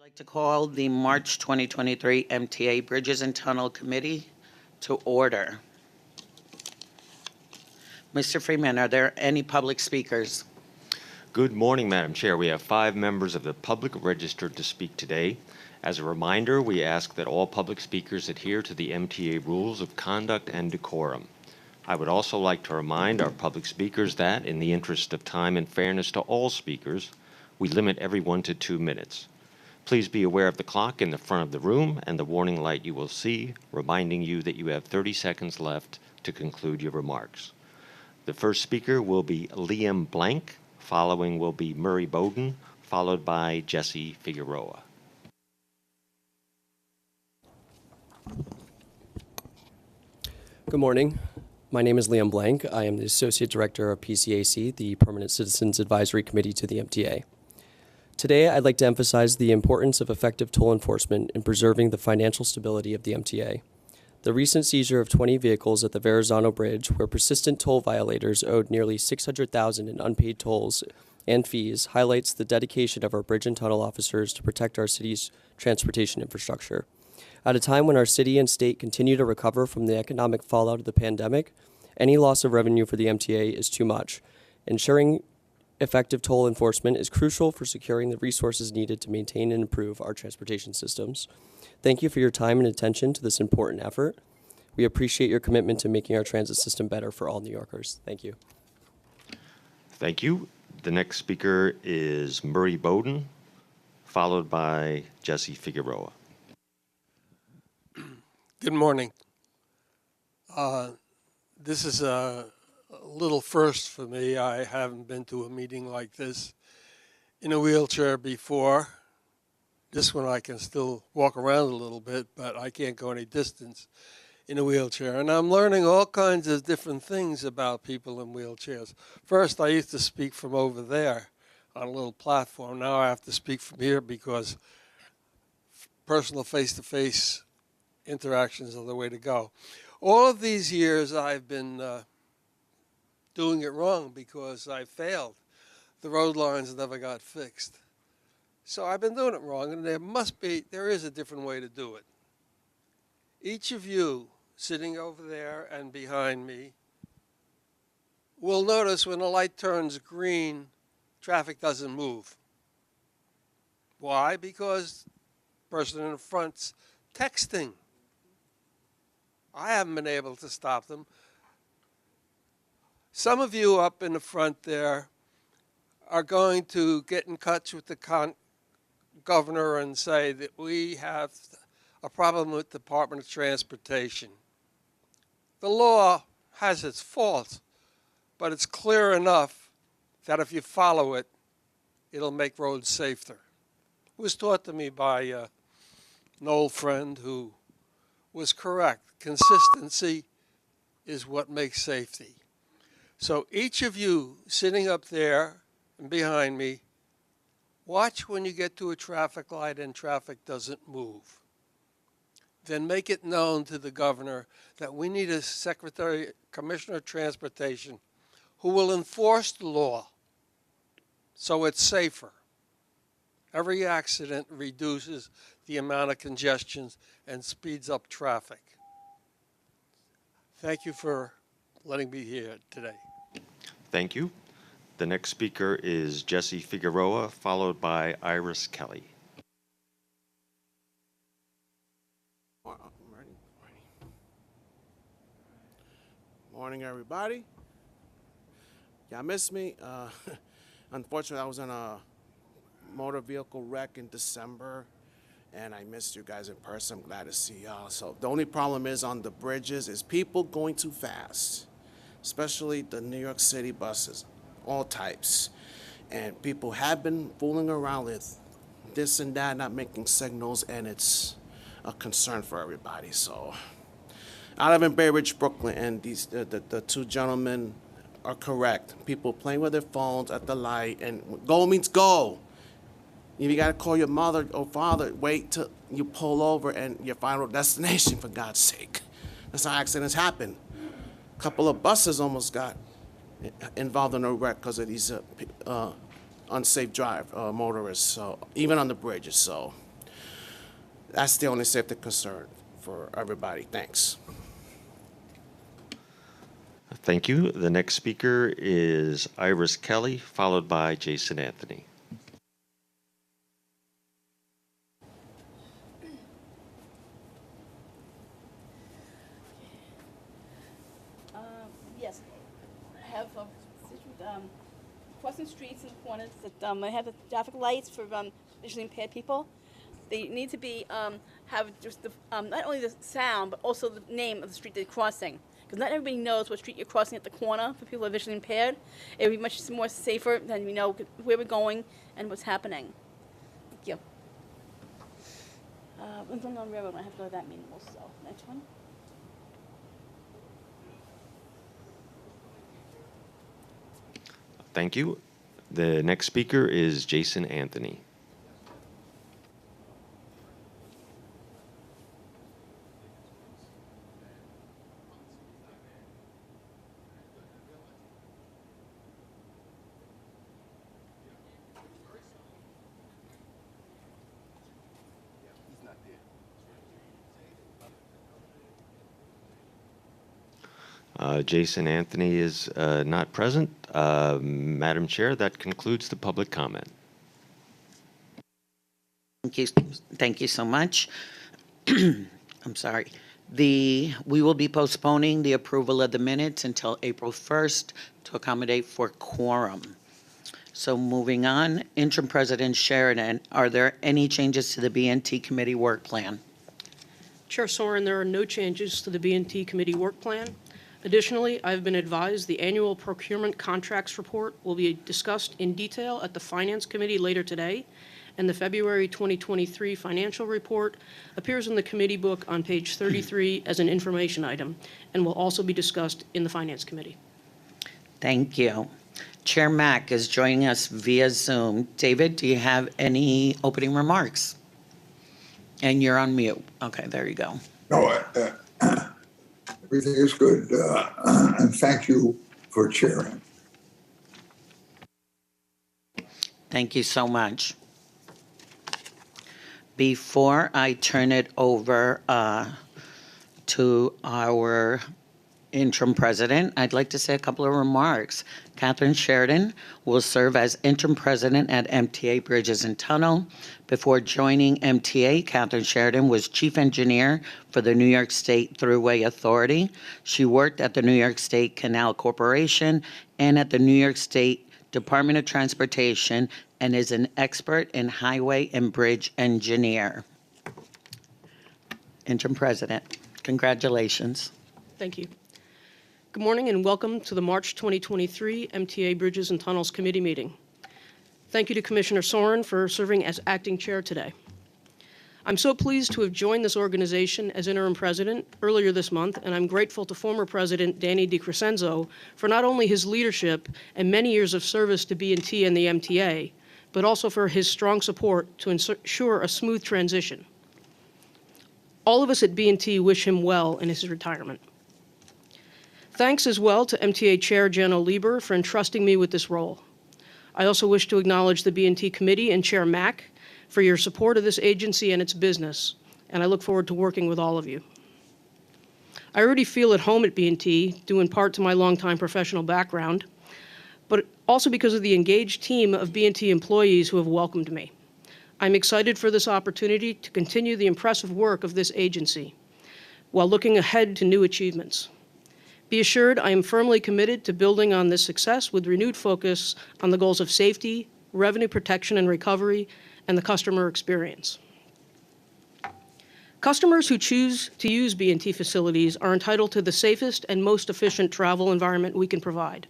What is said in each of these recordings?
I'd like to call the March 2023 MTA Bridges and Tunnel Committee to order. Mr. Freeman, are there any public speakers? Good morning, Madam Chair. We have 5 members of the public registered to speak today. As a reminder, we ask that all public speakers adhere to the MTA rules of conduct and decorum. I would also like to remind our public speakers that, in the interest of time and fairness to all speakers, we limit everyone to 2 minutes. Please be aware of the clock in the front of the room and the warning light you will see, reminding you that you have 30 seconds left to conclude your remarks. The first speaker will be Liam Blank. Following will be Murray Bowden, followed by Jesse Figueroa. Good morning. My name is Liam Blank. I am the Associate Director of PCAC, the Permanent Citizens Advisory Committee to the MTA. Today, I'd like to emphasize the importance of effective toll enforcement in preserving the financial stability of the MTA. The recent seizure of 20 vehicles at the Verrazano Bridge, where persistent toll violators owed nearly $600,000 in unpaid tolls and fees, highlights the dedication of our bridge and tunnel officers to protect our city's transportation infrastructure. At a time when our city and state continue to recover from the economic fallout of the pandemic, any loss of revenue for the MTA is too much. Ensuring effective toll enforcement is crucial for securing the resources needed to maintain and improve our transportation systems. Thank you for your time and attention to this important effort. We appreciate your commitment to making our transit system better for all New Yorkers. Thank you. Thank you. The next speaker is Murray Bowden, followed by Jesse Figueroa. Good morning. This is a little first for me. I haven't been to a meeting like this in a wheelchair before. This one I can still walk around a little bit, but I can't go any distance in a wheelchair. And I'm learning all kinds of different things about people in wheelchairs. First, I used to speak from over there on a little platform. Now I have to speak from here because personal face-to-face interactions are the way to go. All of these years I've been doing it wrong because I failed. The road lines never got fixed. So I've been doing it wrong, and there is a different way to do it. Each of you sitting over there and behind me will notice when the light turns green, traffic doesn't move. Why? Because the person in the front's texting. I haven't been able to stop them. Some of you up in the front there are going to get in touch with the governor and say that we have a problem with the Department of Transportation. The law has its faults, but it's clear enough that if you follow it, it'll make roads safer. It was taught to me by an old friend who was correct. Consistency is what makes safety. So each of you sitting up there and behind me, watch when you get to a traffic light and traffic doesn't move. Then make it known to the governor that we need a commissioner of transportation who will enforce the law so it's safer. Every accident reduces the amount of congestion and speeds up traffic. Thank you for letting me here today. Thank you. The next speaker is Jesse Figueroa, followed by Iris Kelly. Morning, everybody. Y'all missed me. Unfortunately, I was in a motor vehicle wreck in December, and I missed you guys in person. I'm glad to see y'all. So the only problem is on the bridges is people going too fast, especially the New York City buses, all types. And people have been fooling around with this and that, not making signals, and it's a concern for everybody. So I live in Bay Ridge, Brooklyn, and the 2 gentlemen are correct. People playing with their phones at the light, and go means go. If you got to call your mother or father, wait till you pull over and your final destination, for God's sake. That's how accidents happen. A couple of buses almost got involved in a wreck because of these unsafe motorists, so even on the bridges. So That's the only safety concern for everybody. Thanks. Thank you. The next speaker is Iris Kelly, followed by Jason Anthony. Yes, I have crossing streets and corners that I have the traffic lights for visually impaired people. They need to be have just the not only the sound but also the name of the street they're crossing, because not everybody knows what street you're crossing at the corner. For people who are visually impaired, it would be much more safer than we know where we're going and what's happening. Thank you. I'm going on railroad. I have to go to that meeting also. Next one. Thank you. The next speaker is Jason Anthony. Jason Anthony is not present. Madam Chair, that concludes the public comment. Thank you so much. I'm sorry. We will be postponing the approval of the minutes until April 1st to accommodate for quorum. So moving on, Interim President Sheridan, are there any changes to the B&T Committee work plan? Chair Soren, there are no changes to the B&T Committee work plan. Additionally, I've been advised the annual procurement contracts report will be discussed in detail at the Finance Committee later today, and the February 2023 financial report appears in the committee book on page 33 as an information item and will also be discussed in the Finance Committee. Thank you. Chair Mack is joining us via Zoom. David, do you have any opening remarks? And you're on mute. Okay, there you go. No, everything is good, and thank you for chairing. Thank you so much. Before I turn it over to our interim president, I'd like to say a couple of remarks. Catherine Sheridan will serve as interim president at MTA Bridges and Tunnel. Before joining MTA, Catherine Sheridan was chief engineer for the New York State Thruway Authority. She worked at the New York State Canal Corporation and at the New York State Department of Transportation and is an expert in highway and bridge engineer. Interim president, congratulations. Thank you. Good morning and welcome to the March 2023 MTA Bridges and Tunnels Committee meeting. Thank you to Commissioner Soren for serving as acting chair today. I'm so pleased to have joined this organization as interim president earlier this month, and I'm grateful to former President Danny DiCrescenzo for not only his leadership and many years of service to B&T and the MTA, but also for his strong support to ensure a smooth transition. All of us at B&T wish him well in his retirement. Thanks as well to MTA Chair Jano Lieber for entrusting me with this role. I also wish to acknowledge the B&T Committee and Chair Mack for your support of this agency and its business, and I look forward to working with all of you. I already feel at home at B&T, due in part to my longtime professional background, but also because of the engaged team of B&T employees who have welcomed me. I'm excited for this opportunity to continue the impressive work of this agency while looking ahead to new achievements. Be assured I am firmly committed to building on this success with renewed focus on the goals of safety, revenue protection and recovery, and the customer experience. Customers who choose to use B&T facilities are entitled to the safest and most efficient travel environment we can provide.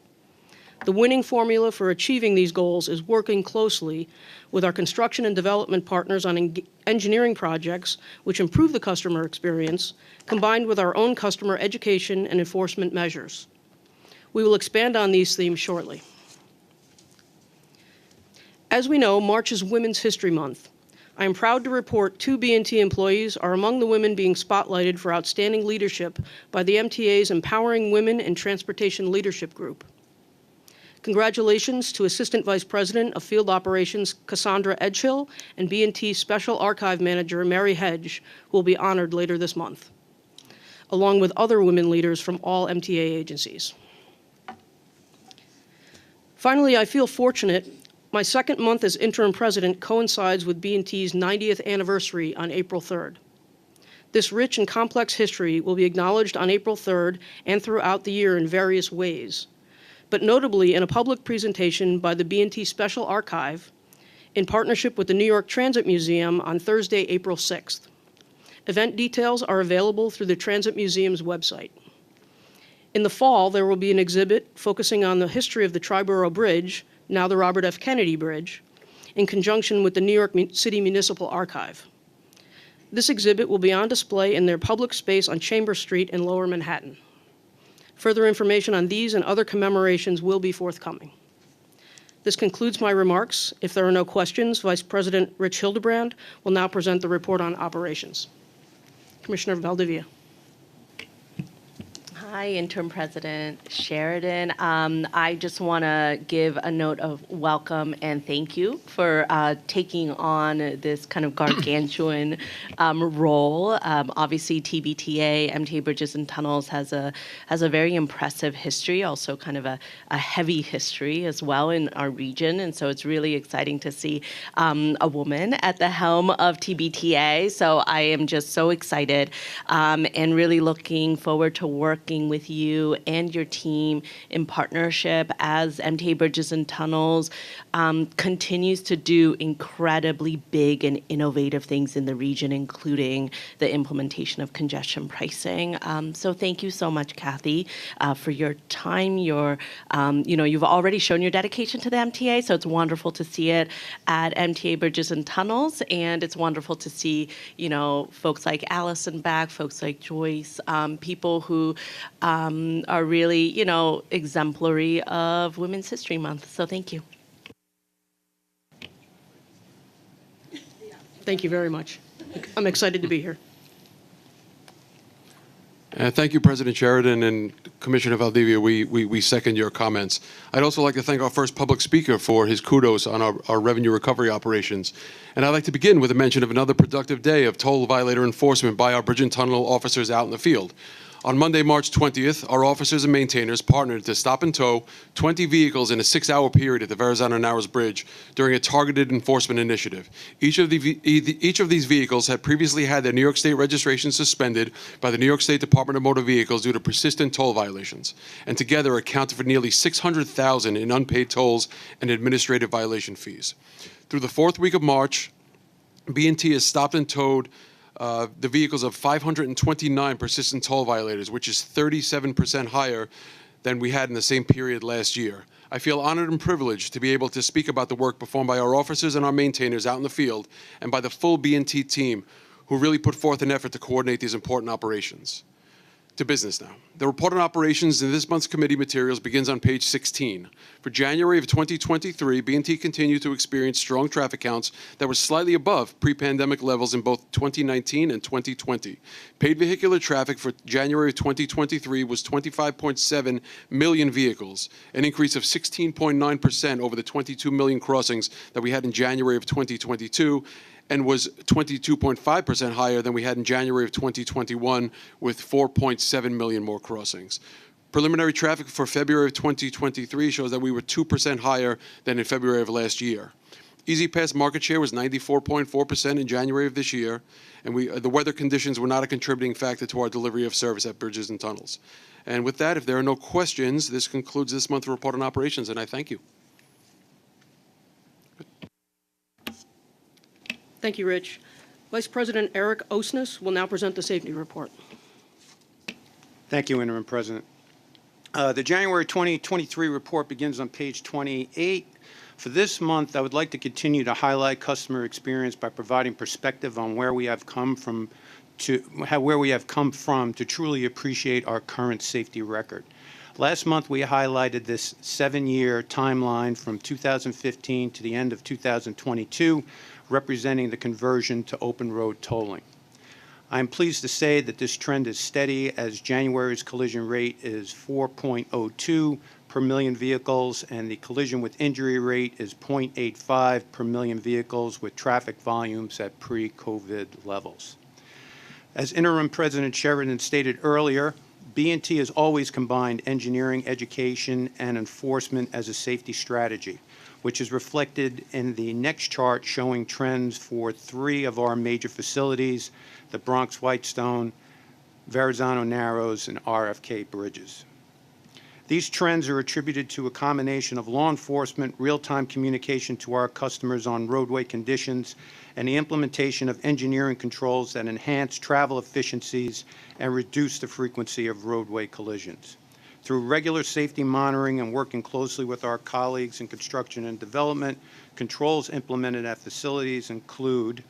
The winning formula for achieving these goals is working closely with our construction and development partners on engineering projects which improve the customer experience, combined with our own customer education and enforcement measures. We will expand on these themes shortly. As we know, March is Women's History Month. I am proud to report 2 B&T employees are among the women being spotlighted for outstanding leadership by the MTA's Empowering Women in Transportation Leadership Group. Congratulations to Assistant Vice President of Field Operations Cassandra Edgehill and B&T Special Archive Manager Mary Hedge, who will be honored later this month, along with other women leaders from all MTA agencies. Finally, I feel fortunate. My second month as interim president coincides with B&T's 90th anniversary on April 3rd. This rich and complex history will be acknowledged on April 3rd and throughout the year in various ways, but notably in a public presentation by the B&T Special Archive in partnership with the New York Transit Museum on Thursday, April 6th. Event details are available through the Transit Museum's website. In the fall, there will be an exhibit focusing on the history of the Triborough Bridge, now the Robert F. Kennedy Bridge, in conjunction with the New York City Municipal Archive. This exhibit will be on display in their public space on Chambers Street in Lower Manhattan. Further information on these and other commemorations will be forthcoming. This concludes my remarks. If there are no questions, Vice President Rich Hildebrand will now present the report on operations. Commissioner Valdivia. Hi, Interim President Sheridan. I just want to give a note of welcome and thank you for taking on this kind of gargantuan role. Obviously, TBTA, MTA Bridges and Tunnels, has a very impressive history, also kind of a heavy history as well in our region, and so it's really exciting to see a woman at the helm of TBTA. So I am just so excited and really looking forward to working with you and your team in partnership as MTA Bridges and Tunnels continues to do incredibly big and innovative things in the region, including the implementation of congestion pricing. So thank you so much, Kathy, for your time. You've already shown your dedication to the MTA, so it's wonderful to see it at MTA Bridges and Tunnels, and it's wonderful to see, folks like Allison back, folks like Joyce, people who are really, exemplary of Women's History Month. So thank you. Thank you very much. I'm excited to be here. Thank you, President Sheridan and Commissioner Valdivia. We second your comments. I'd also like to thank our first public speaker for his kudos on our revenue recovery operations. And I'd like to begin with a mention of another productive day of toll violator enforcement by our bridge and tunnel officers out in the field. On Monday, March 20th, our officers and maintainers partnered to stop and tow 20 vehicles in a 6-hour period at the Verrazano Narrows Bridge during a targeted enforcement initiative. Each of these vehicles had previously had their New York State registration suspended by the New York State Department of Motor Vehicles due to persistent toll violations, and together accounted for nearly $600,000 in unpaid tolls and administrative violation fees. Through the 4th week of March, B&T has stopped and towed the vehicles of 529 persistent toll violators, which is 37% higher than we had in the same period last year. I feel honored and privileged to be able to speak about the work performed by our officers and our maintainers out in the field and by the full B&T team who really put forth an effort to coordinate these important operations. To business now. The report on operations in this month's committee materials begins on page 16. For January of 2023, B&T continued to experience strong traffic counts that were slightly above pre-pandemic levels in both 2019 and 2020. Paid vehicular traffic for January of 2023 was 25.7 million vehicles, an increase of 16.9% over the 22 million crossings that we had in January of 2022, and was 22.5% higher than we had in January of 2021, with 4.7 million more crossings. Preliminary traffic for February of 2023 shows that we were 2% higher than in February of last year. Easy Pass market share was 94.4% in January of this year, and the weather conditions were not a contributing factor to our delivery of service at Bridges and Tunnels. And with that, if there are no questions, this concludes this month's report on operations, and I thank you. Thank you, Rich. Vice President Eric Osnes will now present the safety report. Thank you, Interim President. The January 2023 report begins on page 28. For this month, I would like to continue to highlight customer experience by providing perspective on where we have come from to truly appreciate our current safety record. Last month, we highlighted this 7-year timeline from 2015 to the end of 2022, representing the conversion to open road tolling. I am pleased to say that this trend is steady, as January's collision rate is 4.02 per million vehicles, and the collision with injury rate is 0.85 per million vehicles, with traffic volumes at pre-COVID levels. As Interim President Sheridan stated earlier, B&T has always combined engineering, education, and enforcement as a safety strategy, which is reflected in the next chart showing trends for 3 of our major facilities, the Bronx Whitestone, Verrazano Narrows, and RFK Bridges. These trends are attributed to a combination of law enforcement, real-time communication to our customers on roadway conditions, and the implementation of engineering controls that enhance travel efficiencies and reduce the frequency of roadway collisions. Through regular safety monitoring and working closely with our colleagues in construction and development, controls implemented at facilities include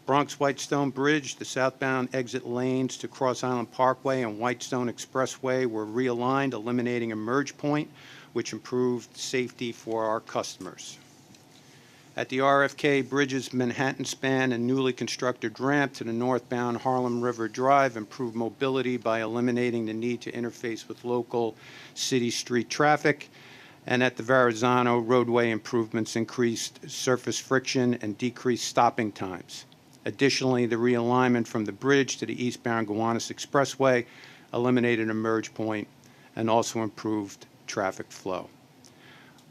Bronx Whitestone Bridge, the southbound exit lanes to Cross Island Parkway and Whitestone Expressway were realigned, eliminating a merge point, which improved safety for our customers. At the RFK Bridge's Manhattan span and newly constructed ramp to the northbound Harlem River Drive improved mobility by eliminating the need to interface with local city street traffic. And at the Verrazano, roadway improvements increased surface friction and decreased stopping times. Additionally, the realignment from the bridge to the eastbound Gowanus Expressway eliminated a merge point and also improved traffic flow.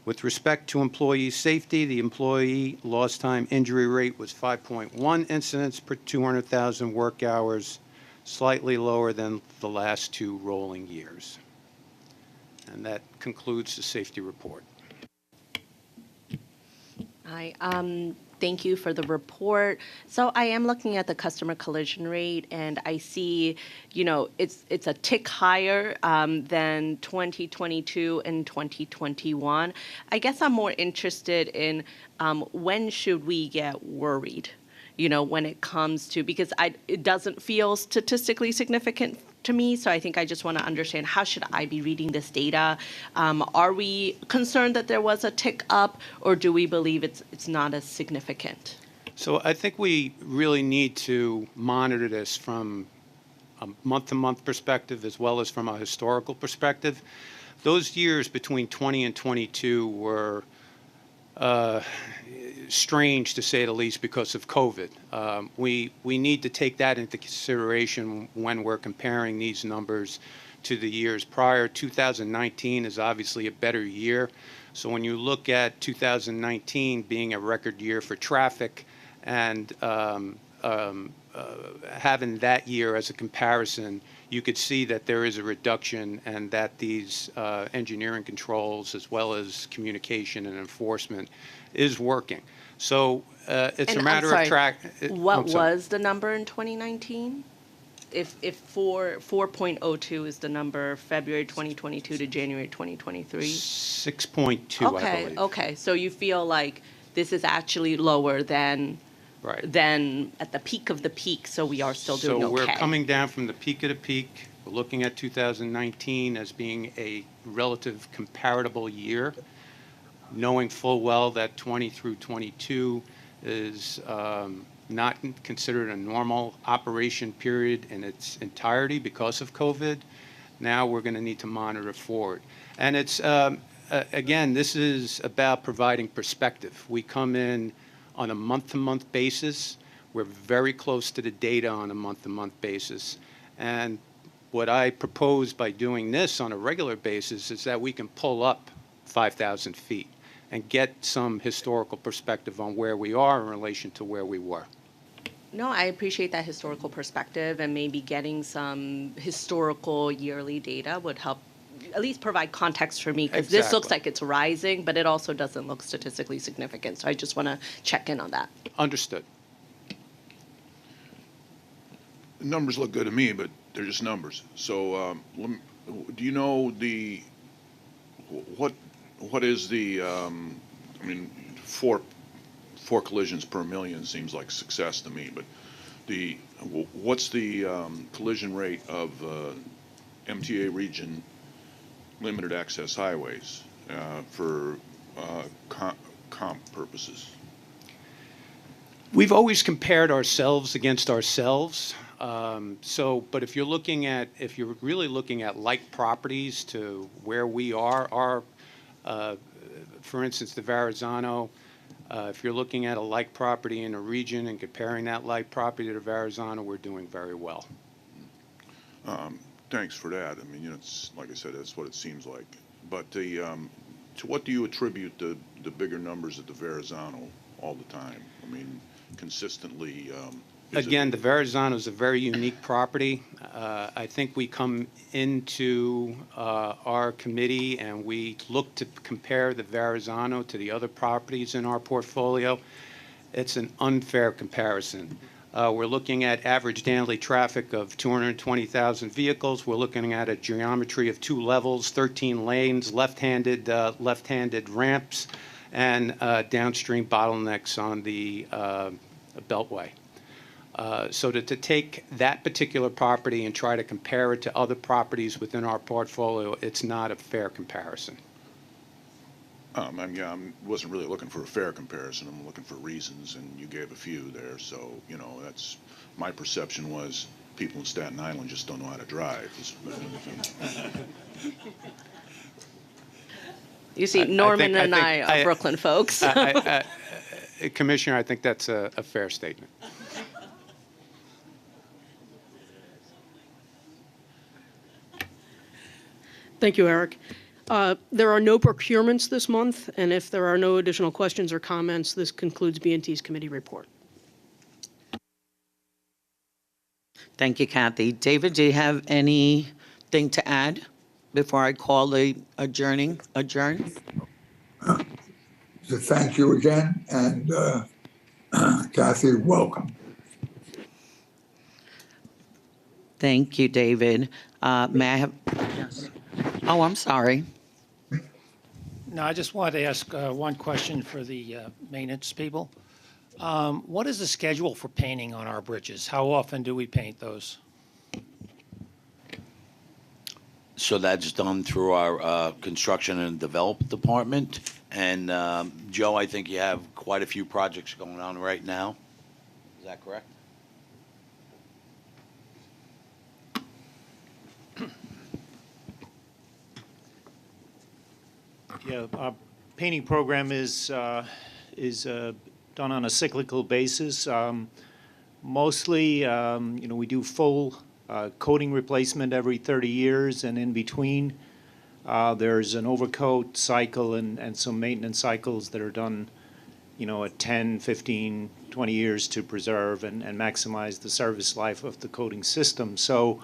With respect to employee safety, the employee lost time injury rate was 5.1 incidents per 200,000 work hours, slightly lower than the last 2 rolling years. And that concludes the safety report. Thank you for the report. So I am looking at the customer collision rate, and I see, it's a tick higher than 2022 and 2021. I guess I'm more interested in when should we get worried, when it comes to, because it doesn't feel statistically significant to me, so I think I just want to understand, how should I be reading this data? Are we concerned that there was a tick up, or do we believe it's not as significant? So I think we really need to monitor this from a month-to-month perspective as well as from a historical perspective. Those years between 20 and 22 were strange, to say the least, because of COVID. We need to take that into consideration when we're comparing these numbers to the years prior. 2019 is obviously a better year. So when you look at 2019 being a record year for traffic and having that year as a comparison, you could see that there is a reduction and that these engineering controls as well as communication and enforcement is working. So it's a matter of track. What was the number in 2019? If 4.02 is the number, February 2022 to January 2023? 6.2, I believe. Okay. So you feel like this is actually lower than at the peak of the peak, so we are still doing okay. So we're coming down from the peak of the peak. We're looking at 2019 as being a relative comparable year, knowing full well that 20 through 22 is not considered a normal operation period in its entirety because of COVID. Now we're going to need to monitor forward. And it's, again, this is about providing perspective. We come in on a month-to-month basis. We're very close to the data on a month-to-month basis. And what I propose by doing this on a regular basis is that we can pull up 5,000 feet and get some historical perspective on where we are in relation to where we were. No, I appreciate that historical perspective, and maybe getting some historical yearly data would help at least provide context for me, because this looks like it's rising, but it also doesn't look statistically significant. So I just want to check in on that. Understood. The numbers look good to me, but they're just numbers. So do you know what is the, I mean, four collisions per million seems like success to me, but what's the collision rate of MTA region limited access highways for comp purposes? We've always compared ourselves against ourselves. But if you're really looking at like properties to where we are, for instance, the Verrazano, if you're looking at a like property in a region and comparing that like property to Verrazano, we're doing very well. Thanks for that. I mean, it's like I said, that's what it seems like. But to what do you attribute the bigger numbers at the Verrazano all the time? I mean, consistently. Again, the Verrazano is a very unique property. I think we come into our committee and we look to compare the Verrazano to the other properties in our portfolio. It's an unfair comparison. We're looking at average daily traffic of 220,000 vehicles. We're looking at a geometry of 2 levels, 13 lanes, left-handed ramps, and downstream bottlenecks on the Beltway. So to take that particular property and try to compare it to other properties within our portfolio, it's not a fair comparison. I wasn't really looking for a fair comparison. I'm looking for reasons, and you gave a few there. So, that's my perception was people in Staten Island just don't know how to drive. You see, Norman and I are Brooklyn folks. Commissioner, I think that's a fair statement. Thank you, Eric. There are no procurements this month, and if there are no additional questions or comments, this concludes B&T's committee report. Thank you, Kathy. David, do you have anything to add before I call the adjourn? So thank you again, and Kathy, welcome. Thank you, David. May I have? Yes. Oh, I'm sorry. No, I just wanted to ask one question for the maintenance people. What is the schedule for painting on our bridges? How often do we paint those? So that's done through our construction and development department. And Joe, I think you have quite a few projects going on right now. Is that correct? Yeah, our painting program is done on a cyclical basis. Mostly, we do full coating replacement every 30 years, and in between, there's an overcoat cycle and some maintenance cycles that are done, at 10, 15, 20 years to preserve and maximize the service life of the coating system. So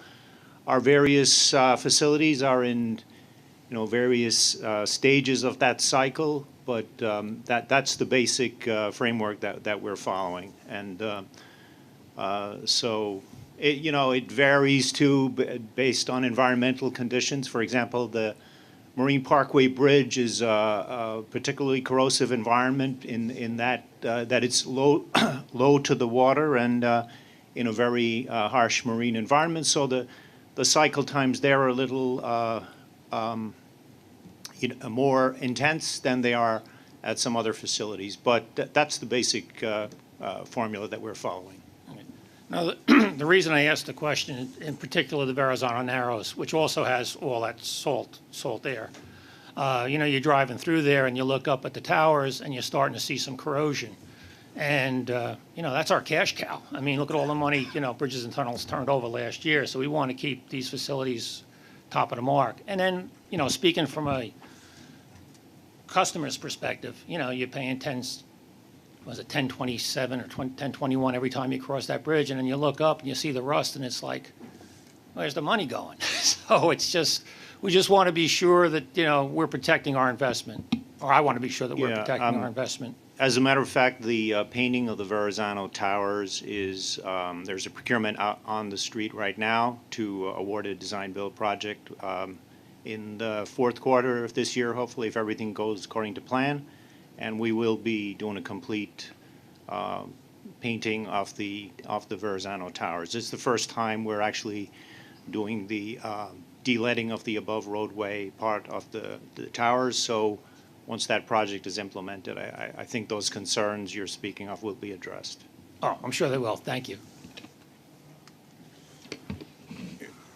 our various facilities are in various stages of that cycle, but that's the basic framework that we're following. And so it varies too based on environmental conditions. For example, the Marine Parkway Bridge is a particularly corrosive environment in that it's low to the water and in a very harsh marine environment. So the cycle times there are a little more intense than they are at some other facilities. But that's the basic formula that we're following. Now, the reason I asked the question, in particular the Verrazano Narrows, which also has all that salt air. You're driving through there and you look up at the towers and you're starting to see some corrosion. And, that's our cash cow. I mean, look at all the money, Bridges and Tunnels turned over last year. So we want to keep these facilities top of the mark. And then, speaking from a customer's perspective, you're paying 1027 or 1021 every time you cross that bridge, and then you look up and you see the rust, and it's like, where's the money going? So we just want to be sure that we're protecting our investment, or I want to be sure that we're protecting our investment. As a matter of fact, the painting of the Verrazano Towers is there's a procurement out on the street right now to award a design-build project in the fourth quarter of this year, hopefully, if everything goes according to plan. And we will be doing a complete painting of the Verrazano Towers. It's the first time we're actually doing the de-leading of the above roadway part of the towers. So once that project is implemented, I think those concerns you're speaking of will be addressed. Oh, I'm sure they will. Thank you.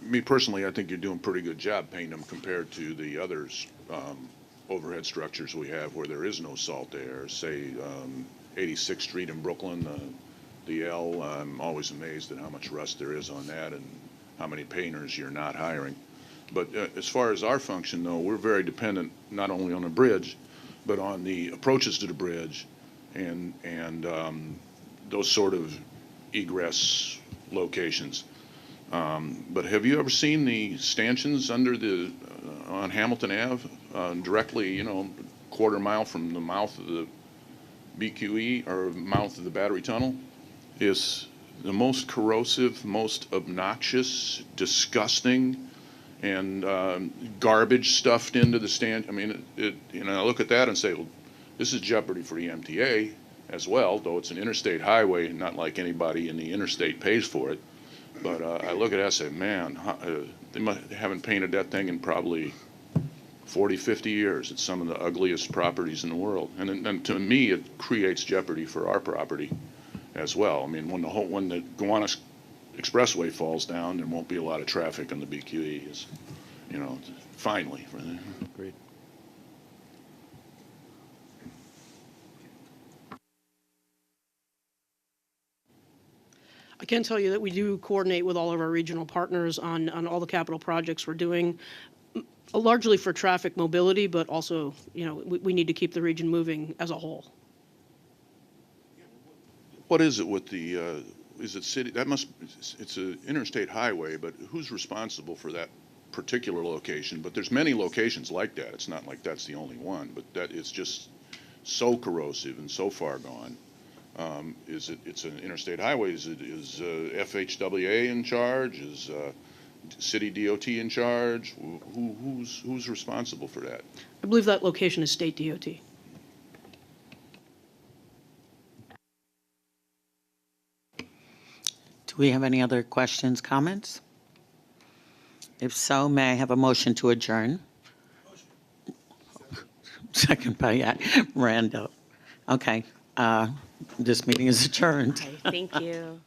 me personally, I think you're doing a pretty good job painting them compared to the others, overhead structures we have where there is no salt air, say, 86th Street in Brooklyn, the L, I'm always amazed at how much rust there is on that and how many painters you're not hiring. But as far as our function, though, we're very dependent not only on the bridge, but on the approaches to the bridge and those sort of egress locations. But have you ever seen the stanchions under the on Hamilton Ave, directly, quarter mile from the mouth of the BQE or mouth of the Battery Tunnel? Is the most corrosive, most obnoxious, disgusting, and garbage stuffed into the stand. I mean, I look at that and say, well, this is jeopardy for the MTA as well, though it's an interstate highway, not like anybody in the interstate pays for it. But I look at that and say, man, they haven't painted that thing in probably 40, 50 years. It's some of the ugliest properties in the world. And to me, it creates jeopardy for our property as well. I mean, when the Gowanus Expressway falls down, there won't be a lot of traffic on the BQE, finally. Great. I can tell you that we do coordinate with all of our regional partners on all the capital projects we're doing, largely for traffic mobility, but also, we need to keep the region moving as a whole. What is it with the, is it city, it's an interstate highway, but who's responsible for that particular location? But there's many locations like that. It's not like that's the only one, but that it's just so corrosive and so far gone. It's an interstate highway, is FHWA in charge? Is city DOT in charge? Who's responsible for that? I believe that location is state DOT. Do we have any other questions, comments? If so, may I have a motion to adjourn? Second by Randall. Okay, this meeting is adjourned. Okay, thank you.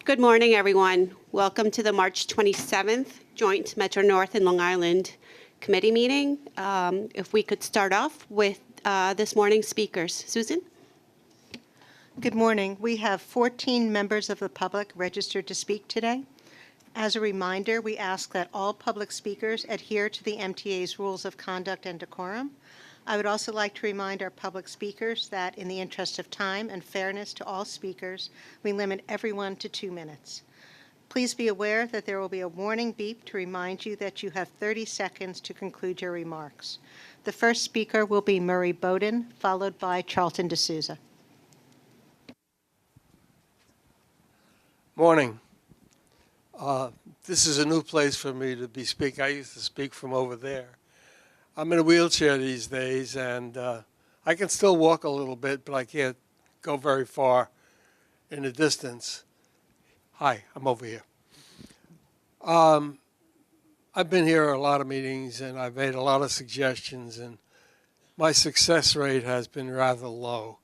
Good morning, everyone. Welcome to the March 27th Joint Metro North and Long Island Committee meeting. If we could start off with this morning's speakers. Susan? Good morning. We have 14 members of the public registered to speak today. As a reminder, we ask that all public speakers adhere to the MTA's rules of conduct and decorum. I would also like to remind our public speakers that in the interest of time and fairness to all speakers, we limit everyone to 2 minutes. Please be aware that there will be a warning beep to remind you that you have 30 seconds to conclude your remarks. The first speaker will be Murray Bowden, followed by Charlton D'Souza. Morning. This is a new place for me to be speaking. I used to speak from over there. I'm in a wheelchair these days, and I can still walk a little bit, but I can't go very far in the distance. Hi, I'm over here. I've been here at a lot of meetings, and I've made a lot of suggestions, and my success rate has been rather low.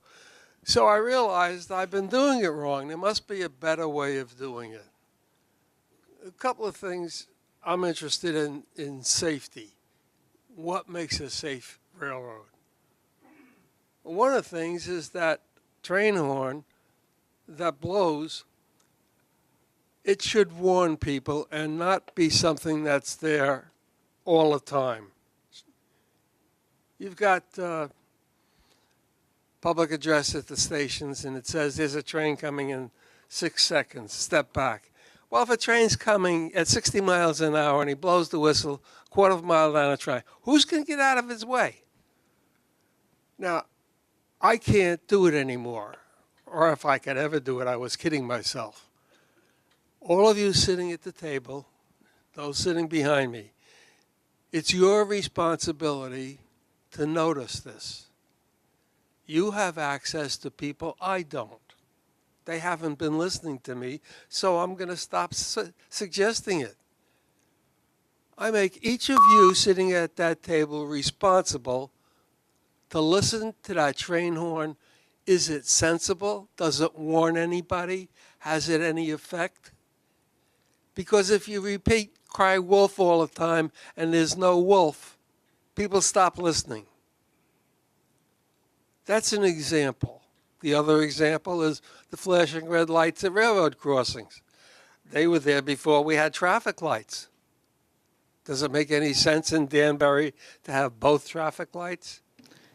So I realized I've been doing it wrong. There must be a better way of doing it. A couple of things I'm interested in safety. What makes a safe railroad? One of the things is that train horn that blows, it should warn people and not be something that's there all the time. You've got public address at the stations, and it says there's a train coming in 6 seconds, step back. Well, if a train's coming at 60 miles an hour and he blows the whistle a quarter of a mile down a track, who's going to get out of his way? Now, I can't do it anymore, or if I could ever do it, I was kidding myself. All of you sitting at the table, those sitting behind me, it's your responsibility to notice this. You have access to people I don't. They haven't been listening to me, so I'm going to stop suggesting it. I make each of you sitting at that table responsible to listen to that train horn. Is it sensible? Does it warn anybody? Has it any effect? Because if you repeat cry wolf all the time and there's no wolf, people stop listening. That's an example. The other example is the flashing red lights at railroad crossings. They were there before we had traffic lights. Does it make any sense in Danbury to have both traffic lights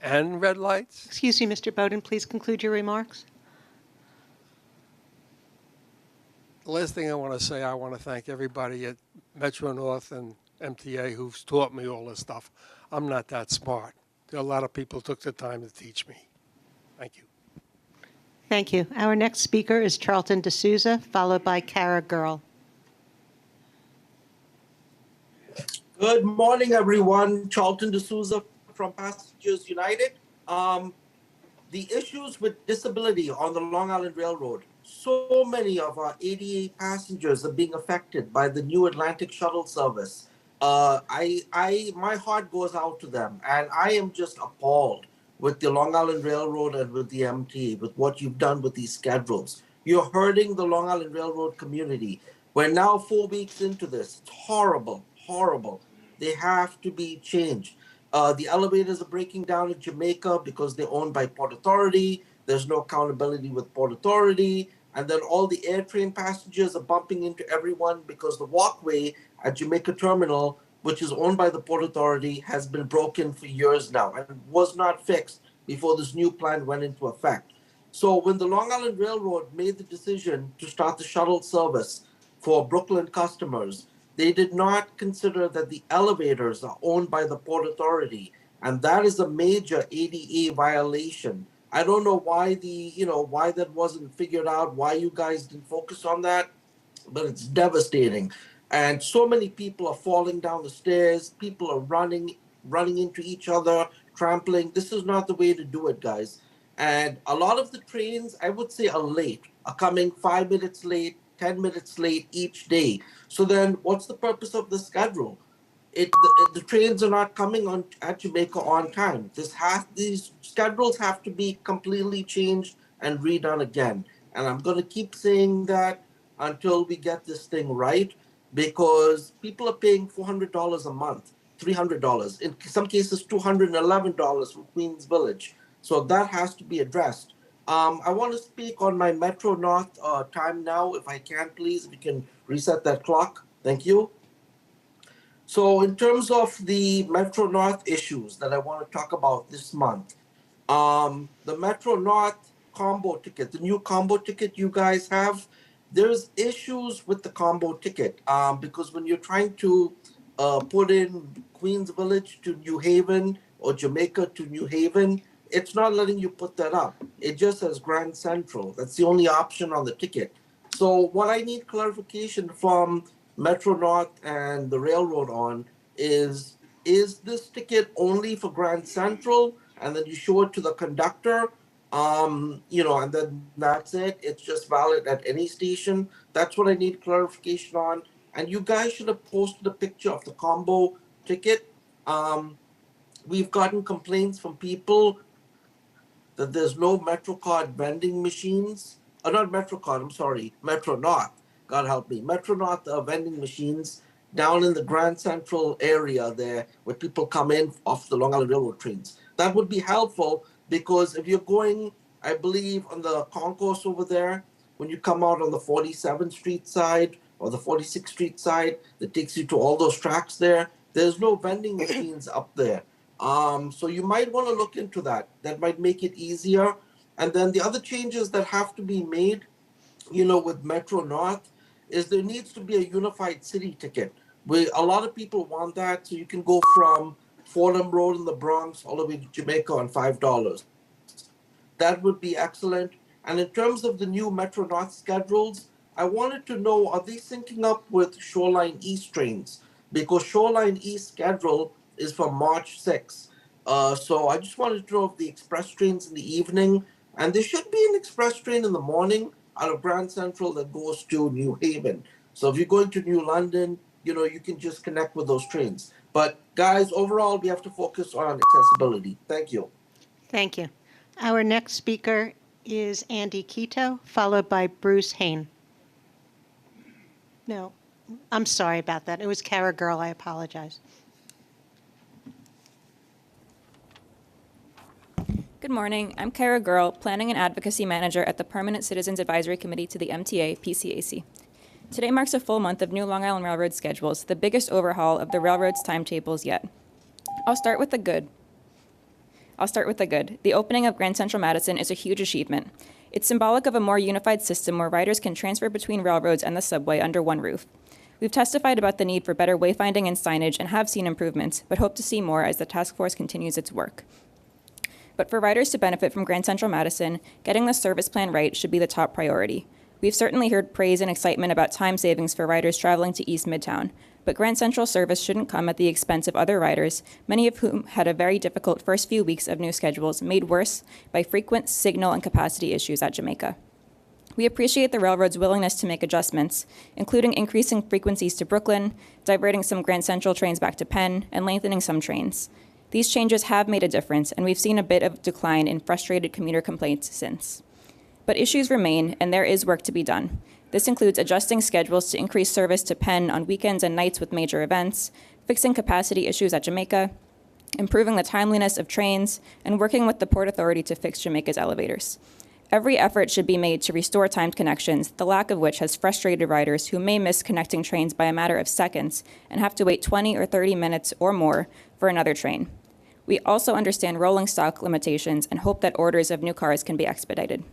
and red lights? Excuse me, Mr. Bowden, please conclude your remarks. The last thing I want to say, I want to thank everybody at Metro North and MTA who's taught me all this stuff. I'm not that smart. There are a lot of people who took the time to teach me. Thank you. Thank you. Our next speaker is Charlton D'Souza, followed by Kara Girl. Good morning, everyone. Charlton D'Souza from Passengers United. The issues with disability on the Long Island Railroad. So many of our ADA passengers are being affected by the new Atlantic shuttle service. My heart goes out to them, and I am just appalled with the Long Island Railroad and with the MTA, with what you've done with these schedules. You're hurting the Long Island Railroad community. We're now 4 weeks into this. It's horrible, horrible. They have to be changed. The elevators are breaking down in Jamaica because they're owned by Port Authority. There's no accountability with Port Authority. And then all the air train passengers are bumping into everyone because the walkway at Jamaica Terminal, which is owned by the Port Authority, has been broken for years now and was not fixed before this new plan went into effect. So when the Long Island Railroad made the decision to start the shuttle service for Brooklyn customers, they did not consider that the elevators are owned by the Port Authority, and that is a major ADA violation. I don't know why why that wasn't figured out, why you guys didn't focus on that, but it's devastating. And so many people are falling down the stairs, people are running into each other, trampling. This is not the way to do it, guys. And a lot of the trains, I would say, are late, are coming 5 minutes late, 10 minutes late each day. So then what's the purpose of the schedule? The trains are not coming on at Jamaica on time. These schedules have to be completely changed and redone again. And I'm going to keep saying that until we get this thing right, because people are paying $400 a month, $300, in some cases $211 from Queens Village. So that has to be addressed. I want to speak on my Metro North time now, if I can, please. If you can reset that clock. Thank you. So in terms of the Metro North issues that I want to talk about this month, the Metro North combo ticket, the new combo ticket you guys have, there's issues with the combo ticket because when you're trying to put in Queens Village to New Haven or Jamaica to New Haven, it's not letting you put that up. It just says Grand Central. That's the only option on the ticket. So what I need clarification from Metro North and the railroad on is this ticket only for Grand Central? And then you show it to the conductor, and then that's it. It's just valid at any station. That's what I need clarification on. And you guys should have posted a picture of the combo ticket. We've gotten complaints from people that there's no MetroCard vending machines. Not MetroCard, I'm sorry, Metro North. God help me. Metro North vending machines down in the Grand Central area there where people come in off the Long Island Railroad trains. That would be helpful because if you're going, I believe, on the concourse over there, when you come out on the 47th Street side or the 46th Street side that takes you to all those tracks there, there's no vending machines up there. So you might want to look into that. That might make it easier. And then the other changes that have to be made, with Metro North, is there needs to be a unified city ticket. A lot of people want that, so you can go from Fordham Road in the Bronx all the way to Jamaica on $5. That would be excellent. And in terms of the new Metro North schedules, I wanted to know, are they syncing up with Shoreline East trains? Because Shoreline East schedule is for March 6th. So I just wanted to know if the express trains in the evening, and there should be an express train in the morning out of Grand Central that goes to New Haven. So if you're going to New London, you can just connect with those trains. But guys, overall, we have to focus on accessibility. Thank you. Thank you. Our next speaker is Andy Quito, followed by Bruce Hain. No, I'm sorry about that. It was Kara Girl. I apologize. Good morning. I'm Kara Girl, Planning and Advocacy Manager at the Permanent Citizens Advisory Committee to the MTA PCAC. Today marks a full month of new Long Island Railroad schedules, the biggest overhaul of the railroad's timetables yet. I'll start with the good. The opening of Grand Central Madison is a huge achievement. It's symbolic of a more unified system where riders can transfer between railroads and the subway under one roof. We've testified about the need for better wayfinding and signage and have seen improvements, but hope to see more as the task force continues its work. But for riders to benefit from Grand Central Madison, getting the service plan right should be the top priority. We've certainly heard praise and excitement about time savings for riders traveling to East Midtown, but Grand Central service shouldn't come at the expense of other riders, many of whom had a very difficult first few weeks of new schedules, made worse by frequent signal and capacity issues at Jamaica. We appreciate the railroad's willingness to make adjustments, including increasing frequencies to Brooklyn, diverting some Grand Central trains back to Penn, and lengthening some trains. These changes have made a difference, and we've seen a bit of decline in frustrated commuter complaints since. But issues remain, and there is work to be done. This includes adjusting schedules to increase service to Penn on weekends and nights with major events, fixing capacity issues at Jamaica, improving the timeliness of trains, and working with the Port Authority to fix Jamaica's elevators. Every effort should be made to restore timed connections, the lack of which has frustrated riders who may miss connecting trains by a matter of seconds and have to wait 20 or 30 minutes or more for another train. We also understand rolling stock limitations and hope that orders of new cars can be expedited.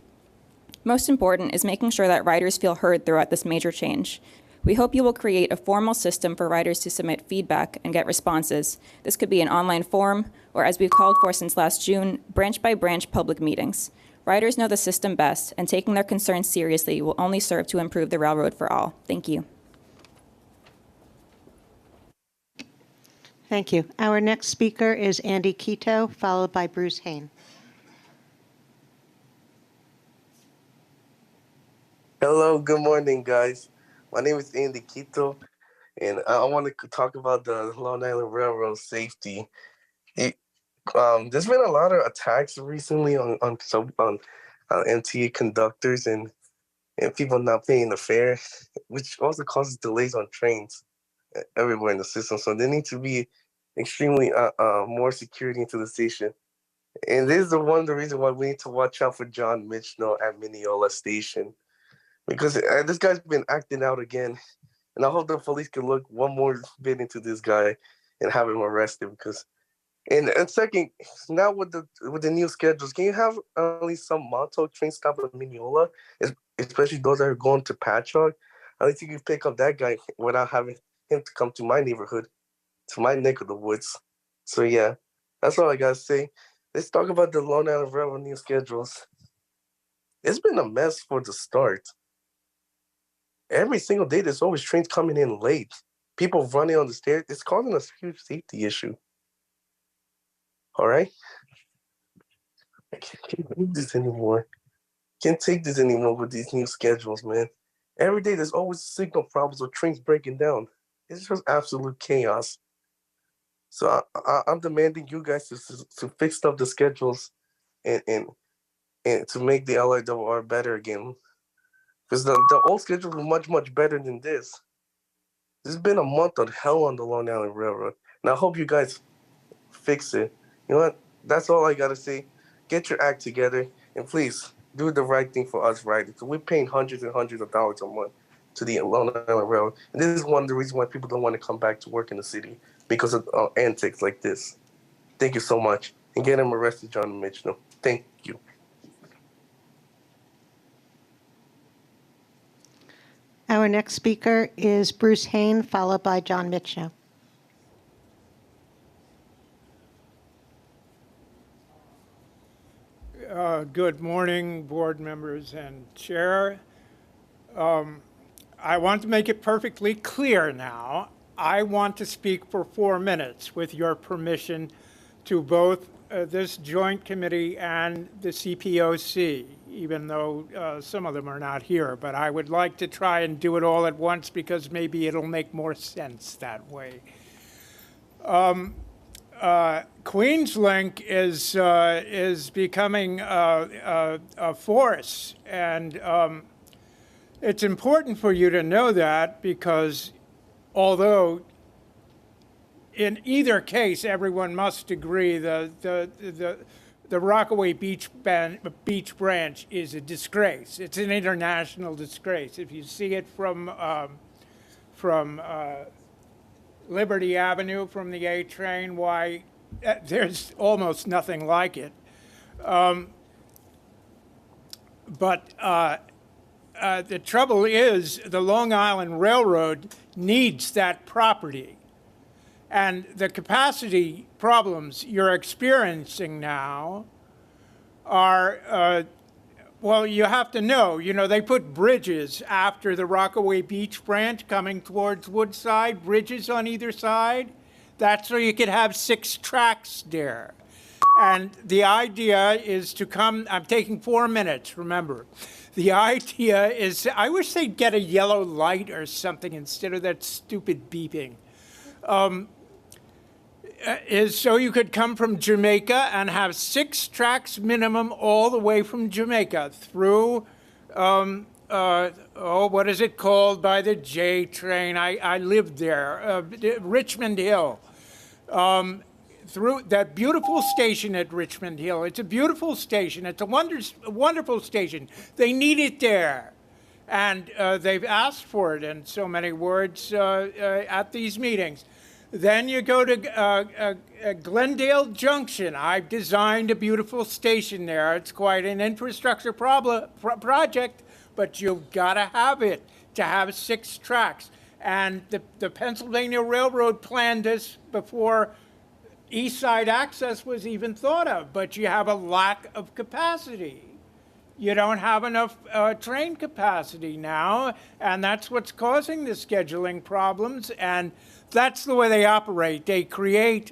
Most important is making sure that riders feel heard throughout this major change. We hope you will create a formal system for riders to submit feedback and get responses. This could be an online form, or as we've called for since last June, branch-by-branch public meetings. Riders know the system best, and taking their concerns seriously will only serve to improve the railroad for all. Thank you. Thank you. Our next speaker is Andy Quito, followed by Bruce Hain. Hello, good morning, guys. My name is Andy Quito, and I want to talk about the Long Island Railroad safety. There's been a lot of attacks recently on MTA conductors, and and people not paying the fare, which also causes delays on trains everywhere in the system. So there needs to be extremely more security into the station. And this is one of the reasons why we need to watch out for John Mitchell at Mineola Station, because this guy's been acting out again. And I hope the police can look one more bit into this guy and have him arrested. Because, and second, now with the new schedules, can you have at least some Montauk train stop at Mineola, especially those that are going to Patchogue? At least you can pick up that guy without having him to come to my neighborhood, to my neck of the woods. So yeah, that's all I gotta say. Let's talk about the Long Island Railroad new schedules. It's been a mess for the start. Every single day, there's always trains coming in late. People running on the stairs. It's causing us a huge safety issue. All right? I can't read this anymore. Can't take this anymore with these new schedules, man. Every day, there's always signal problems or trains breaking down. It's just absolute chaos. So I'm demanding you guys to fix up the schedules and to make the LIRR better again. Because the old schedule was much, much better than this. This has been a month of hell on the Long Island Railroad. And I hope you guys fix it. You know what? That's all I got to say. Get your act together. And please, do the right thing for us riders. We're paying hundreds and hundreds of dollars a month to the Long Island Railroad. And this is one of the reasons why people don't want to come back to work in the city, because of antics like this. Thank you so much. And get him arrested, John Mitchell. Thank you. Our next speaker is Bruce Hain, followed by John Mitchell. Good morning, board members and chair. I want to make it perfectly clear now. I want to speak for 4 minutes, with your permission, to both this joint committee and the CPOC, even though some of them are not here. But I would like to try and do it all at once, because maybe it'll make more sense that way. Queens Link is becoming a force, and it's important for you to know that, because although in either case everyone must agree the Rockaway Beach branch is a disgrace. It's an international disgrace. If you see it from Liberty Avenue, from the A train, why, there's almost nothing like it. But the trouble is, the Long Island Railroad needs that property. And the capacity problems you're experiencing now are, well, you have to know, they put bridges after the Rockaway Beach branch coming towards Woodside, bridges on either side. That's so you could have 6 tracks there. And the idea is to come, I'm taking 4 minutes, remember. The idea is, I wish they'd get a yellow light or something instead of that stupid beeping. Is so you could come from Jamaica and have 6 tracks minimum all the way from Jamaica through, what is it called by the J train? I lived there, Richmond Hill. Through that beautiful station at Richmond Hill. It's a beautiful station. It's a wonderful station. They need it there. And they've asked for it in so many words at these meetings. Then you go to Glendale Junction. I've designed a beautiful station there. It's quite an infrastructure project, but you've got to have it to have 6 tracks. And the Pennsylvania Railroad planned this before East Side Access was even thought of, but you have a lack of capacity. You don't have enough train capacity now, and that's what's causing the scheduling problems, and that's the way they operate. They create,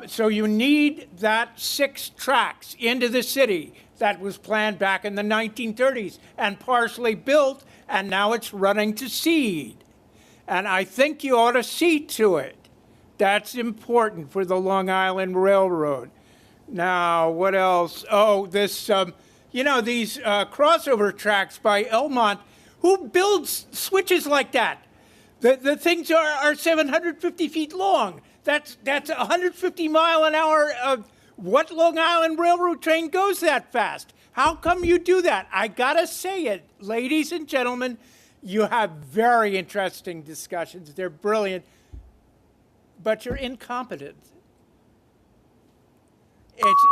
so you need that 6 tracks into the city that was planned back in the 1930s and partially built, and now it's running to seed. And I think you ought to see to it. That's important for the Long Island Railroad. Now, what else? Oh, this you know, these crossover tracks by Elmont. Who builds switches like that? The things are 750 feet long. That's 150 mile an hour. What Long Island Railroad train goes that fast? How come you do that? I gotta say it, ladies and gentlemen, you have very interesting discussions. They're brilliant, but you're incompetent.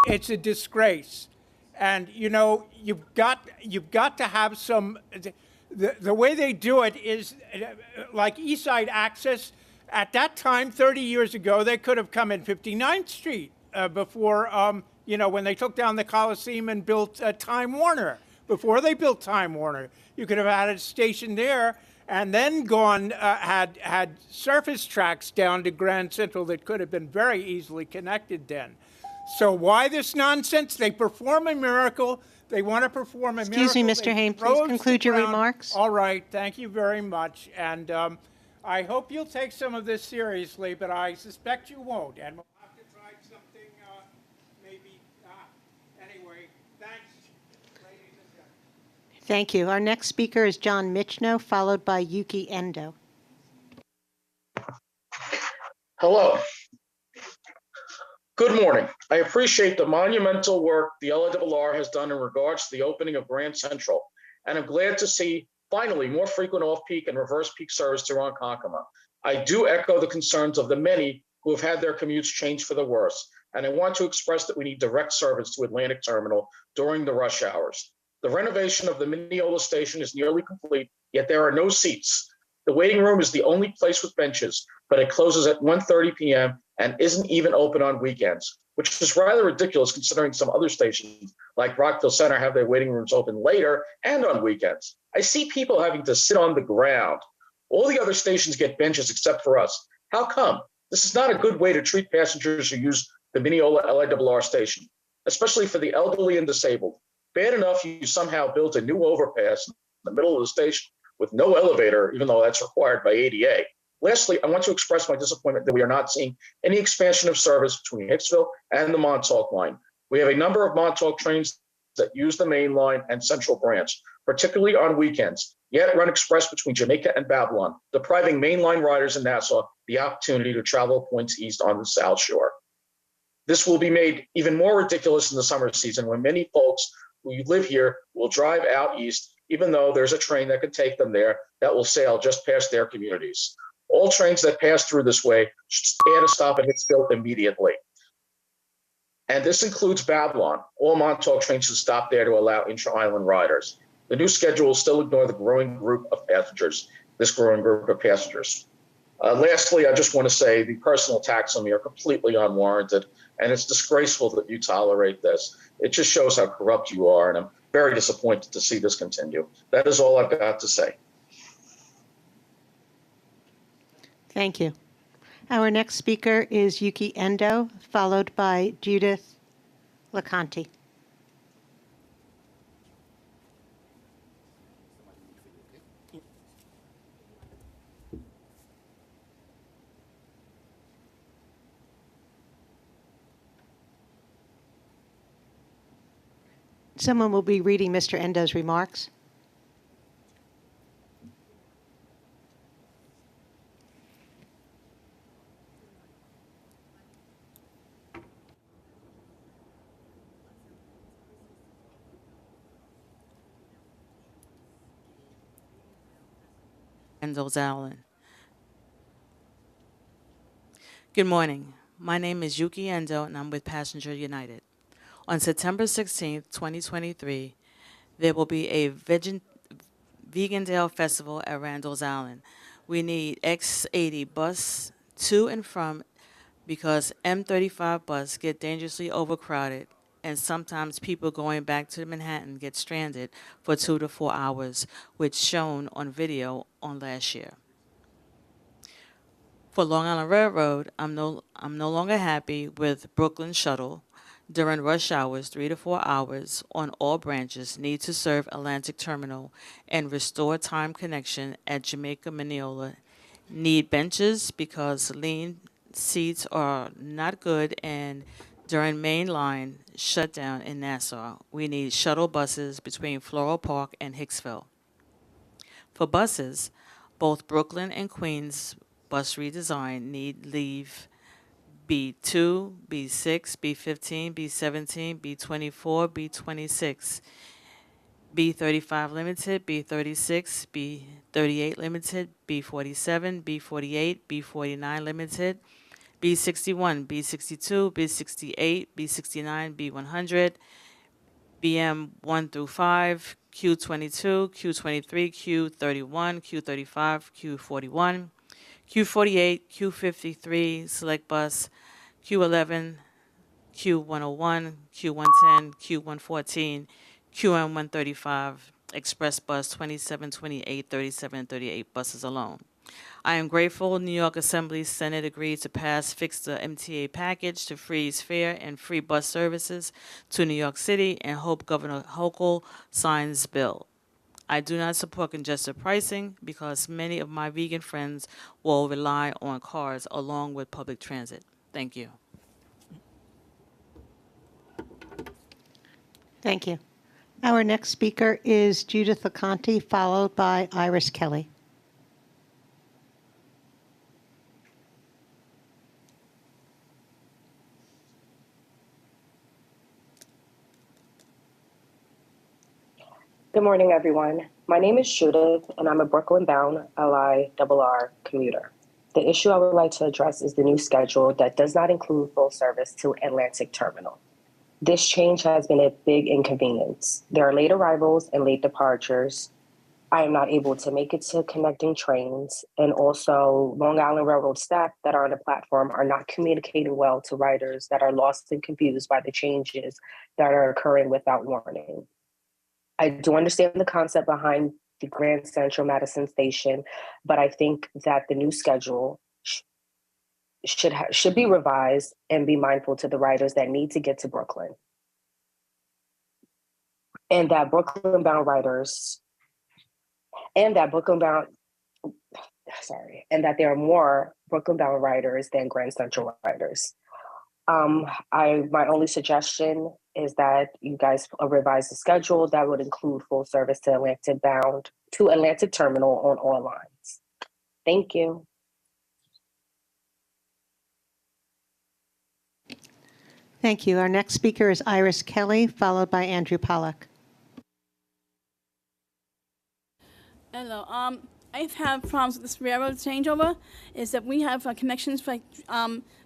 It's a disgrace, and you know you've got to have some. The way they do it is like East Side Access. At that time, 30 years ago, they could have come in 59th Street before, you know, when they took down the Coliseum and built Time Warner. Before they built Time Warner, you could have had a station there and then gone, had surface tracks down to Grand Central that could have been very easily connected then. So why this nonsense? They perform a miracle. They want to perform a miracle. Excuse me, Mr. Hain, please conclude your remarks. All right, thank you very much. And I hope you'll take some of this seriously, but I suspect you won't. And we'll have to try something maybe. Anyway, thanks, ladies and gentlemen. Thank you. Our next speaker is John Michno, followed by Yuki Endo. Hello. Good morning. I appreciate the monumental work the LIRR has done in regards to the opening of Grand Central, and I'm glad to see finally more frequent off-peak and reverse peak service to Ronkonkoma. I do echo the concerns of the many who have had their commutes changed for the worse, and I want to express that we need direct service to Atlantic Terminal during the rush hours. The renovation of the Mineola station is nearly complete, yet there are no seats. The waiting room is the only place with benches, but it closes at 1:30 p.m. and isn't even open on weekends, which is rather ridiculous considering some other stations like Rockville Center have their waiting rooms open later and on weekends. I see people having to sit on the ground. All the other stations get benches except for us. How come? This is not a good way to treat passengers who use the Mineola LIRR station, especially for the elderly and disabled. Bad enough you somehow built a new overpass in the middle of the station with no elevator, even though that's required by ADA. Lastly, I want to express my disappointment that we are not seeing any expansion of service between Hicksville and the Montauk line. We have a number of Montauk trains that use the main line and Central Branch, particularly on weekends, yet run express between Jamaica and Babylon, depriving mainline riders in Nassau the opportunity to travel points east on the South Shore. This will be made even more ridiculous in the summer season when many folks who live here will drive out east, even though there's a train that could take them there that will sail just past their communities. All trains that pass through this way should add a stop at Hicksville immediately. And this includes Babylon. All Montauk trains should stop there to allow intra-island riders. The new schedule will still ignore the growing group of passengers, Lastly, I just want to say the personal attacks on me are completely unwarranted, and it's disgraceful that you tolerate this. It just shows how corrupt you are, and I'm very disappointed to see this continue. That is all I've got to say. Thank you. Our next speaker is Yuki Endo, followed by Judith LaConte. Someone will be reading Mr. Endo's remarks. Allen. Good morning. My name is Yuki Endo, and I'm with Passenger United. On September 16, 2023, there will be a Vegan Day Festival at Randall's Island. We need X80 bus to and from because M35 bus get dangerously overcrowded, and sometimes people going back to Manhattan get stranded for 2 to 4 hours, which shown on video on last year. For Long Island Railroad, I'm no longer happy with Brooklyn Shuttle. During rush hours, 3 to 4 hours on all branches need to serve Atlantic Terminal and restore time connection at Jamaica Mineola. Need benches because lean seats are not good and during main line shutdown in Nassau. We need shuttle buses between Floral Park and Hicksville. For buses, both Brooklyn and Queens bus redesign need leave B2, B6, B15, B17, B24, B26, B35 limited, B36, B38 limited, B47, B48, B49 limited, B61, B62, B68, B69, B100, BM 1 through 5, Q22, Q23, Q31, Q35, Q41, Q48, Q53, Select Bus, Q11, Q101, Q110, Q114, QM135, Express Bus 27, 28, 37, and 38 buses alone. I am grateful New York Assembly Senate agreed to fix the MTA package to freeze fare and free bus services to New York City and hope Governor Hochul signs bill. I do not support congested pricing because many of my vegan friends will rely on cars along with public transit. Thank you. Thank you. Our next speaker is Judith Aconti, followed by Iris Kelly. Good morning, everyone. My name is Judith, and I'm a Brooklyn-bound LIRR commuter. The issue I would like to address is the new schedule that does not include full service to Atlantic Terminal. This change has been a big inconvenience. There are late arrivals and late departures. I am not able to make it to connecting trains, and also Long Island Railroad staff that are on the platform are not communicating well to riders that are lost and confused by the changes that are occurring without warning. I do understand the concept behind the Grand Central Madison Station, but I think that the new schedule should be revised and be mindful to the riders that need to get to Brooklyn. And that Brooklyn-bound riders, and that there are more Brooklyn-bound riders than Grand Central riders. My only suggestion is that you guys revise the schedule that would include full service to Atlantic Terminal on all lines. Thank you. Thank you. Our next speaker is Iris Kelly, followed by Andrew Pollack. Hello. I've had problems with this railroad changeover. Is that we have connections like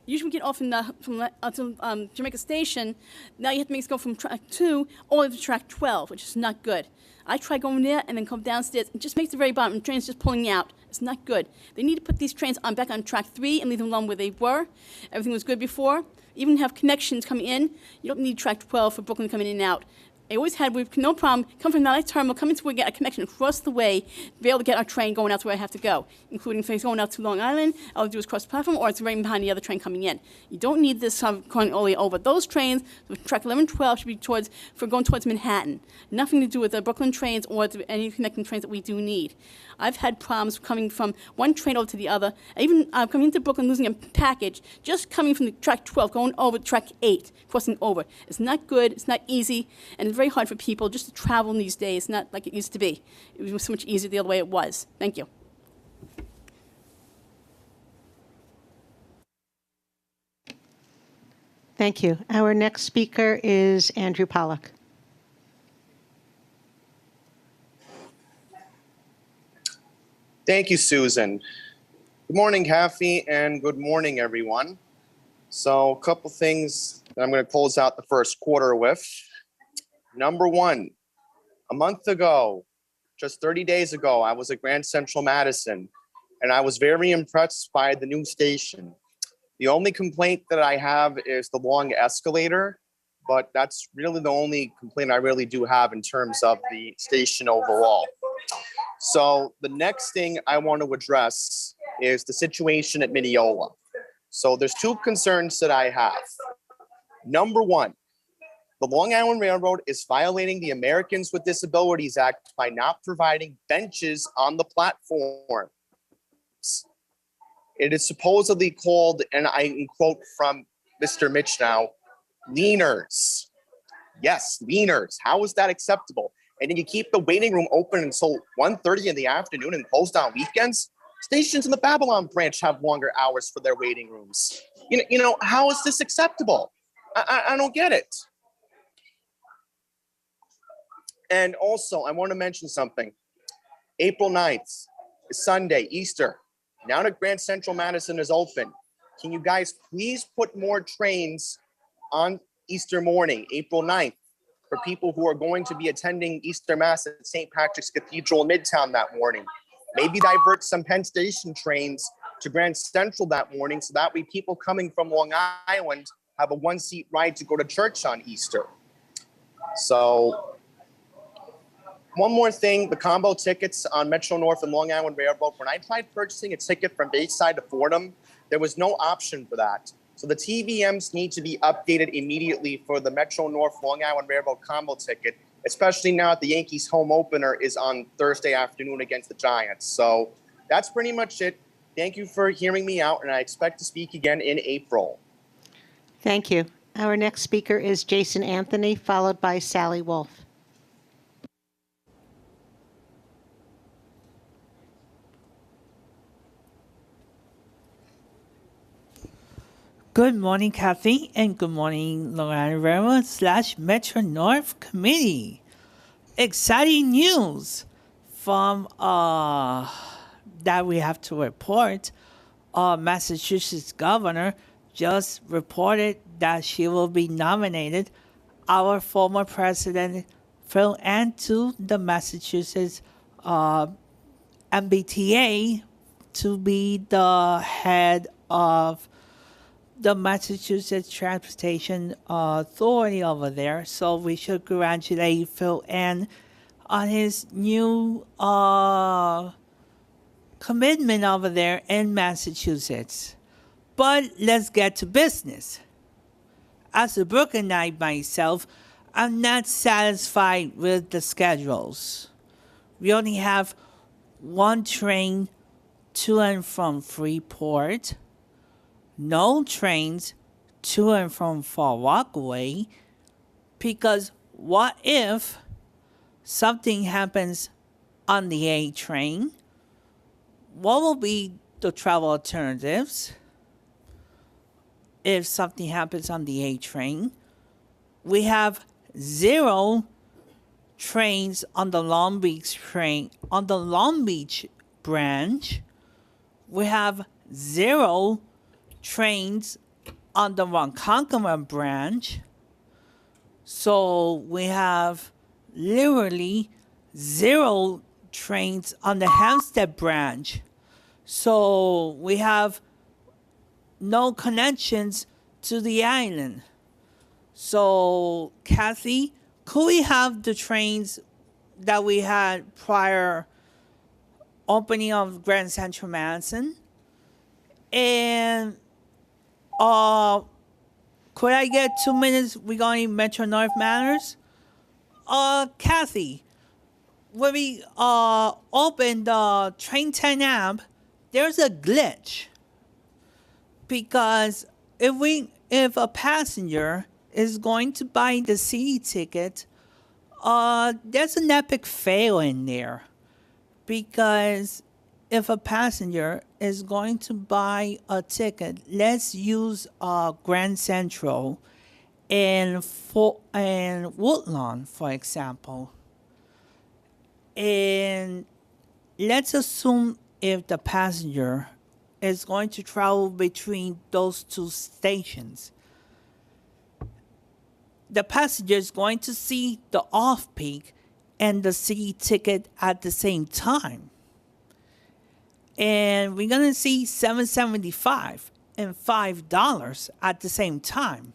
usually we get off from Jamaica Station. Now you have to make us go from track 2 all the way to track 12, which is not good. I try going there and then come downstairs. It just makes the very bottom. The train's just pulling you out. It's not good. They need to put these trains back on track 3 and leave them alone where they were. Everything was good before. Even have connections coming in. You don't need track 12 for Brooklyn coming in and out. We've no problem, come from the night terminal, come into where we get a connection across the way, to be able to get our train going out to where I have to go, including things going out to Long Island, all I do is cross the platform, or it's right behind the other train coming in. You don't need this going all the way over. Those trains, track 11, 12, should be going towards Manhattan. Nothing to do with the Brooklyn trains or any connecting trains that we do need. I've had problems coming from one train over to the other, even coming into Brooklyn, losing a package, just coming from the track 12, going over to track 8, crossing over. It's not good, it's not easy, and it's very hard for people just to travel in these days, not like it used to be. It was so much easier the other way it was. Thank you. Thank you. Our next speaker is Andrew Pollack. Thank you, Susan. Good morning, Kathy, and good morning, everyone. So a couple things that I'm going to close out the first quarter with. Number one, a month ago, just 30 days ago, I was at Grand Central Madison, and I was very impressed by the new station. The only complaint that I have is the long escalator, but that's really the only complaint I really do have in terms of the station overall. So the next thing I want to address is the situation at Mineola. So there's two concerns that I have. Number one, the Long Island Railroad is violating the Americans with Disabilities Act by not providing benches on the platform. It is supposedly called, and I quote from Mr. Mitch now, Leaners. Yes, leaners. How is that acceptable? And then you keep the waiting room open until 1:30 in the afternoon and closed on weekends? Stations in the Babylon branch have longer hours for their waiting rooms. How is this acceptable? I don't get it. And also, I want to mention something. April 9th is Sunday, Easter. Now that Grand Central Madison is open, can you guys please put more trains on Easter morning, April 9th, for people who are going to be attending Easter Mass at St. Patrick's Cathedral in Midtown that morning? Maybe divert some Penn Station trains to Grand Central that morning so that way people coming from Long Island have a one-seat ride to go to church on Easter. So one more thing, the combo tickets on Metro North and Long Island Railroad, when I tried purchasing a ticket from Bayside to Fordham, there was no option for that. So the TVMs need to be updated immediately for the Metro North Long Island Railroad combo ticket, especially now that the Yankees home opener is on Thursday afternoon against the Giants. So that's pretty much it. Thank you for hearing me out, and I expect to speak again in April. Thank you. Our next speaker is Jason Anthony, followed by Sally Wolf. Good morning, Kathy, and good morning, Long Island Railroad / Metro North Committee. Exciting news from that we have to report. Massachusetts governor just reported that she will be nominated our former president Phil Ann to the Massachusetts MBTA to be the head of the Massachusetts Transportation Authority over there. So we should congratulate Phil Ann on his new commitment over there in Massachusetts. But let's get to business. As a Brooklynite myself, I'm not satisfied with the schedules. We only have one train to and from Freeport, no trains to and from Far Rockaway, because what if something happens on the A train? What will be the travel alternatives if something happens on the A train? We have 0 trains on the Long Beach train, on the Long Beach branch. We have 0 trains on the Ronkonkoma branch. So we have literally 0 trains on the Hampstead branch. So we have no connections to the island. So Kathy, could we have the trains that we had prior opening of Grand Central Madison? And could I get 2 minutes regarding Metro North matters? Kathy, when we opened the Train 10 app, there's a glitch. Because if a passenger is going to buy the city ticket, there's an epic fail in there. Because if a passenger is going to buy a ticket, let's use Grand Central and Woodlawn, for example. And let's assume if the passenger is going to travel between those 2 stations, the passenger is going to see the off-peak and the city ticket at the same time. And we're going to see $7.75 and $5 at the same time.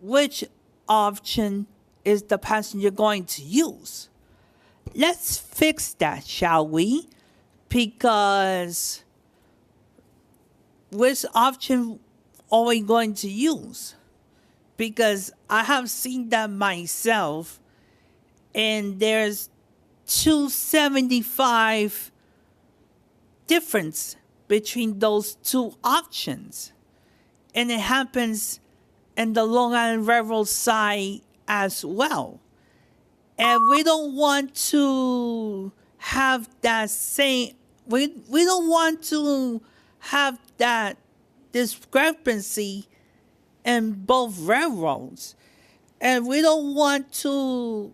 Which option is the passenger going to use? Let's fix that, shall we? Because which option are we going to use? Because I have seen that myself, and there's $2.75 difference between those 2 options. And it happens and the Long Island Railroad side as well. And we don't want to have that same, we don't want to have that discrepancy in both railroads. And we don't want to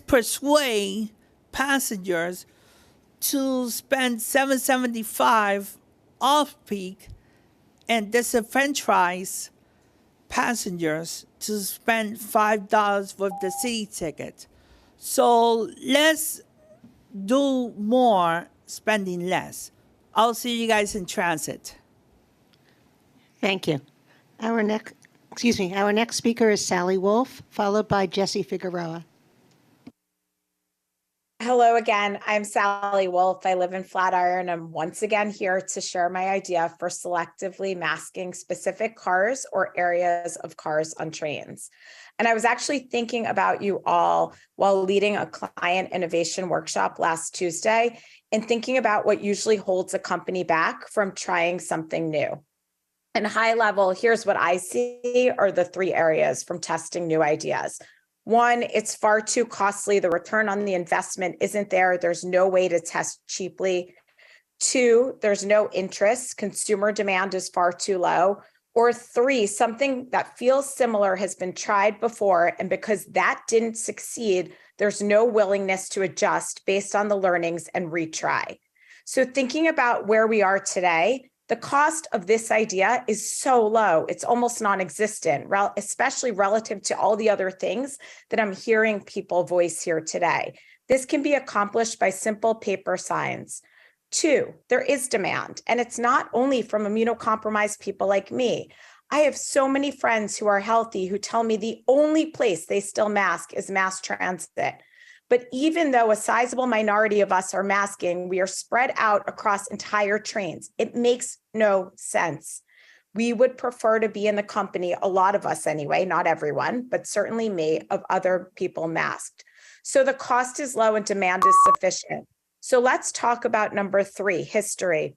persuade passengers to spend $7.75 off peak and disenfranchise passengers to spend $5 with the city ticket. So let's do more, spending less. I'll see you guys in transit. Thank you. Our next speaker is Sally Wolf, followed by Jesse Figueroa. Hello again. I'm Sally Wolf. I live in Flatiron. I'm once again here to share my idea for selectively masking specific cars or areas of cars on trains. And I was actually thinking about you all while leading a client innovation workshop last Tuesday and thinking about what usually holds a company back from trying something new. And high level, here's what I see are the three areas from testing new ideas. One, it's far too costly. The return on the investment isn't there. There's no way to test cheaply. Two, there's no interest. Consumer demand is far too low. Or three, something that feels similar has been tried before, and because that didn't succeed, there's no willingness to adjust based on the learnings and retry. So thinking about where we are today, the cost of this idea is so low, it's almost non-existent, especially relative to all the other things that I'm hearing people voice here today. This can be accomplished by simple paper signs. Two, there is demand, and it's not only from immunocompromised people like me. I have so many friends who are healthy who tell me the only place they still mask is mass transit. But even though a sizable minority of us are masking, we are spread out across entire trains. It makes no sense. We would prefer to be in the company, a lot of us anyway, not everyone, but certainly me, of other people masked. So the cost is low and demand is sufficient. So let's talk about number three, history.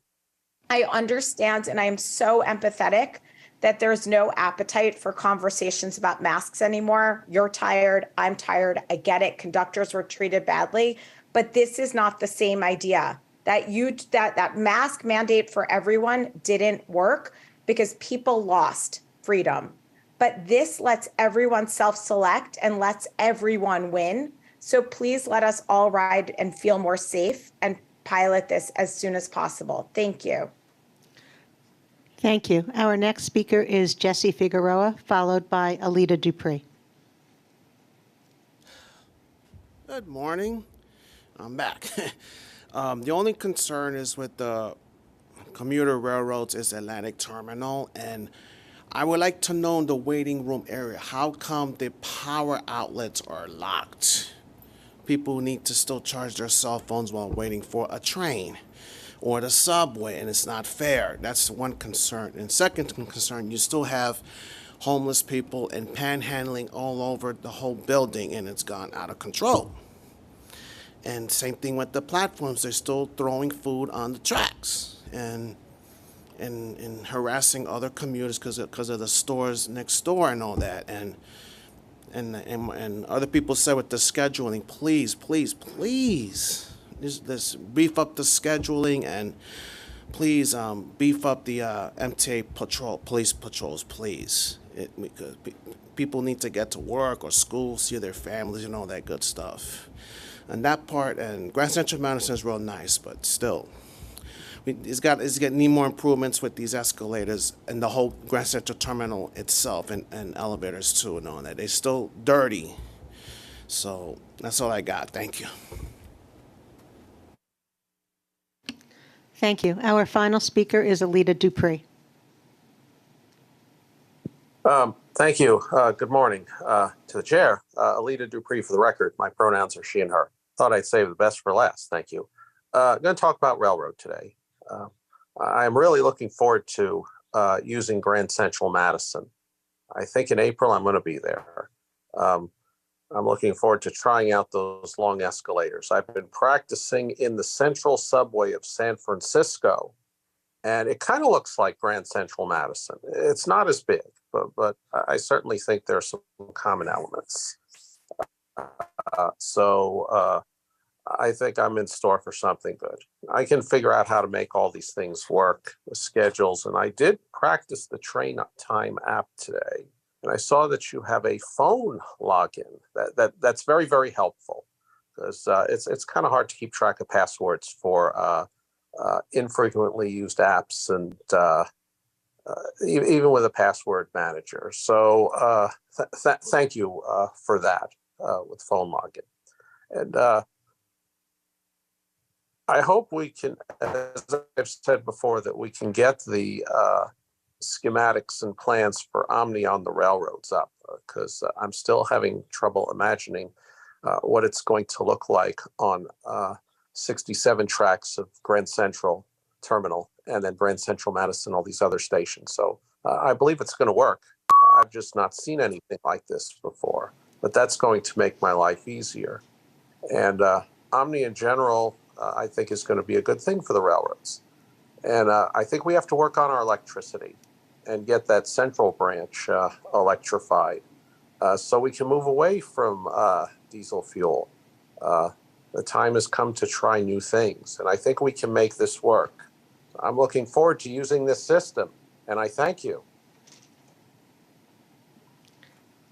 I understand and I am so empathetic that there's no appetite for conversations about masks anymore. You're tired, I'm tired, I get it. Conductors were treated badly, but this is not the same idea. That mask mandate for everyone didn't work because people lost freedom. But this lets everyone self-select and lets everyone win. So please let us all ride and feel more safe and pilot this as soon as possible. Thank you. Thank you. Our next speaker is Jesse Figueroa, followed by Alita Dupree. Good morning. I'm back. The only concern is with the commuter railroads is Atlantic Terminal, and I would like to know in the waiting room area, how come the power outlets are locked? People need to still charge their cell phones while waiting for a train or the subway, and it's not fair. That's one concern. And second concern, you still have homeless people and panhandling all over the whole building, and it's gone out of control. And same thing with the platforms. They're still throwing food on the tracks and harassing other commuters because of the stores next door and all that. And other people said with the scheduling, please, let's beef up the scheduling, and please beef up the MTA police patrols, please. Because people need to get to work or school, see their families, and all that good stuff. And that part, and Grand Central Madison is real nice, but still, it's got need more improvements with these escalators and the whole Grand Central Terminal itself, and elevators too, and all that. They're still dirty. So that's all I got. Thank you. Thank you. Our final speaker is Alita Dupree. Thank you. Good morning to the chair. Alita Dupree, for the record. My pronouns are she and her. Thought I'd save the best for last. Thank you. I'm going to talk about railroad today. I'm really looking forward to using Grand Central Madison. I think in April I'm going to be there. I'm looking forward to trying out those long escalators. I've been practicing in the central subway of San Francisco and it kind of looks like Grand Central Madison. It's not as big, but I certainly think there are some common elements. So I think I'm in store for something good. I can figure out how to make all these things work, the schedules, and I did practice the Train Time app today, and I saw that you have a phone login. That's very, very helpful, because it's kind of hard to keep track of passwords for infrequently used apps, and even with a password manager. So thank you for that with phone login. And I hope we can, as I've said before, that we can get the schematics and plans for Omni on the railroads up, because I'm still having trouble imagining what it's going to look like on 67 tracks of Grand Central Terminal and then Grand Central Madison, all these other stations. So I believe it's going to work. I've just not seen anything like this before, but that's going to make my life easier. And Omni in general, I think is going to be a good thing for the railroads. And I think we have to work on our electricity and get that central branch electrified so we can move away from diesel fuel. The time has come to try new things, and I think we can make this work. I'm looking forward to using this system, and I thank you.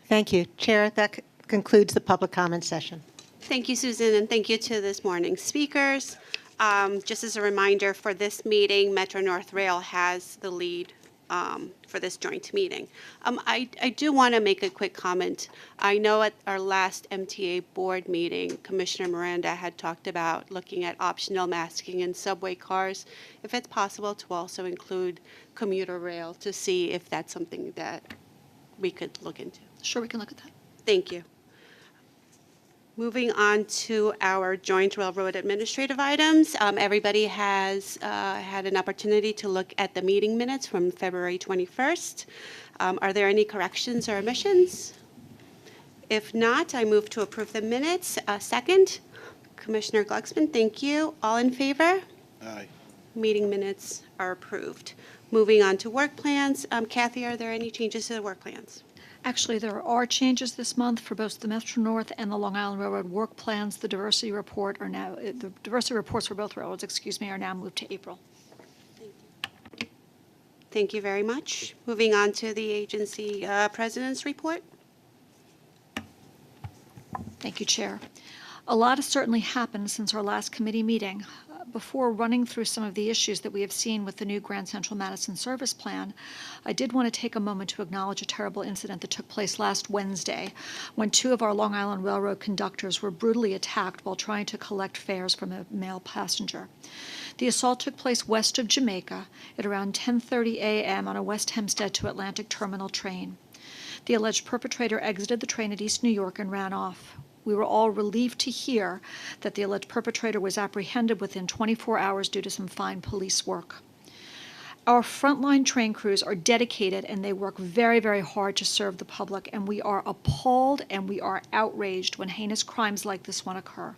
Thank you. Chair, that concludes the public comment session. Thank you, Susan, and thank you to this morning's speakers. Just as a reminder, for this meeting, Metro North Rail has the lead for this joint meeting. I do want to make a quick comment. I know at our last MTA board meeting, Commissioner Miranda had talked about looking at optional masking in subway cars, if it's possible to also include commuter rail, to see if that's something that we could look into. Sure, we can look at that. Thank you. Moving on to our joint railroad administrative items. Everybody has had an opportunity to look at the meeting minutes from February 21st. Are there any corrections or omissions? If not, I move to approve the minutes. Second, Commissioner Glucksman, thank you. All in favor? Aye. Meeting minutes are approved. Moving on to work plans. Kathy, are there any changes to the work plans? Actually, there are changes this month for both the Metro North and the Long Island Railroad work plans. The diversity reports for both railroads, are now moved to April. Thank you very much. Moving on to the agency president's report. Thank you, Chair. A lot has certainly happened since our last committee meeting. Before running through some of the issues that we have seen with the new Grand Central Madison service plan, I did want to take a moment to acknowledge a terrible incident that took place last Wednesday when two of our Long Island Railroad conductors were brutally attacked while trying to collect fares from a male passenger. The assault took place west of Jamaica at around 10:30 a.m. on a West Hempstead to Atlantic Terminal train. The alleged perpetrator exited the train at East New York and ran off. We were all relieved to hear that the alleged perpetrator was apprehended within 24 hours due to some fine police work. Our frontline train crews are dedicated and they work very, very hard to serve the public, and we are appalled and we are outraged when heinous crimes like this one occur.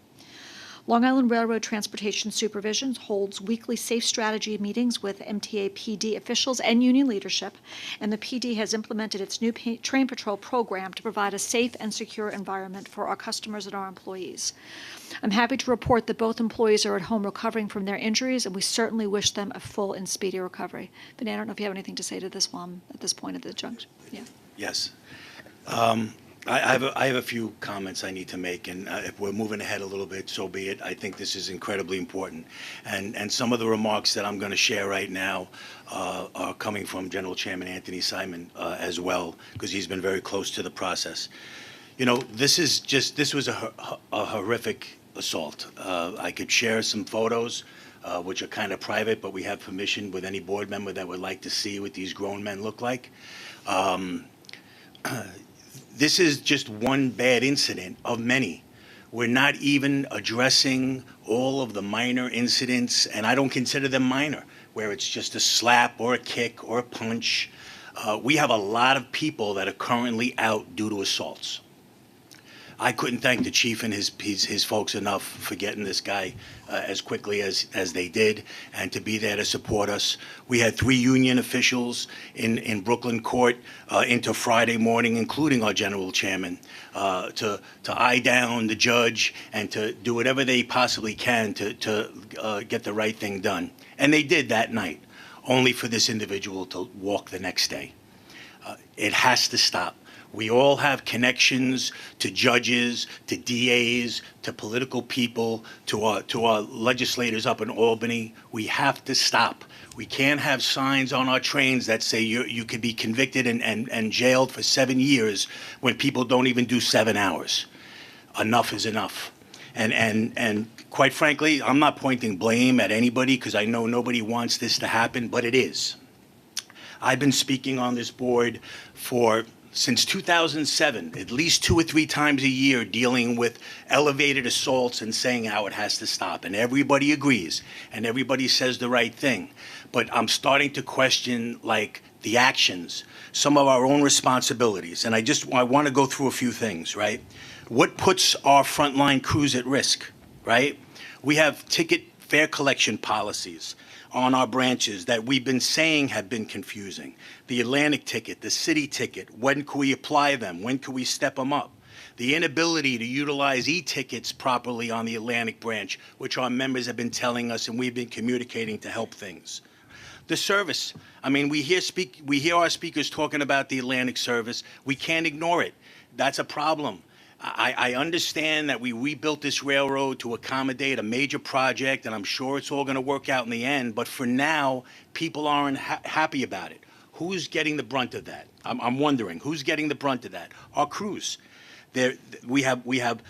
Long Island Railroad Transportation Supervision holds weekly safe strategy meetings with MTA PD officials and union leadership, and the PD has implemented its new train patrol program to provide a safe and secure environment for our customers and our employees. I'm happy to report that both employees are at home recovering from their injuries, and we certainly wish them a full and speedy recovery. But I don't know if you have anything to say to this one at this point of the junction. Yeah. Yes. I have a few comments I need to make, and if we're moving ahead a little bit, so be it. I think this is incredibly important. And some of the remarks that I'm going to share right now are coming from General Chairman Anthony Simon as well, because he's been very close to the process. You know, this was a horrific assault. I could share some photos, which are kind of private, but we have permission with any board member that would like to see what these grown men look like. This is just one bad incident of many. We're not even addressing all of the minor incidents, and I don't consider them minor, where it's just a slap or a kick or a punch. We have a lot of people that are currently out due to assaults. I couldn't thank the chief and his folks enough for getting this guy as quickly as they did, and to be there to support us. We had 3 union officials in Brooklyn court into Friday morning, including our general chairman, to eye down the judge and to do whatever they possibly can to get the right thing done. And they did that night, only for this individual to walk the next day. It has to stop. We all have connections to judges, to DAs, to political people, to our legislators up in Albany. We have to stop. We can't have signs on our trains that say you could be convicted and jailed for 7 years when people don't even do 7 hours. Enough is enough. And quite frankly, I'm not pointing blame at anybody because I know nobody wants this to happen, but it is. I've been speaking on this board since 2007, at least 2 or 3 times a year, dealing with elevated assaults and saying how it has to stop. And everybody agrees, and everybody says the right thing. But I'm starting to question, like, the actions, some of our own responsibilities. And I want to go through a few things, right? What puts our frontline crews at risk, right? We have ticket fare collection policies on our branches that we've been saying have been confusing. The Atlantic ticket, the city ticket, when can we apply them? When can we step them up? The inability to utilize e-tickets properly on the Atlantic branch, which our members have been telling us and we've been communicating to help things. The service, I mean, we hear our speakers talking about the Atlantic service. We can't ignore it. That's a problem. I understand that we rebuilt this railroad to accommodate a major project, and I'm sure it's all going to work out in the end. But for now, people aren't happy about it. Who's getting the brunt of that? I'm wondering, who's getting the brunt of that? Our crews. We have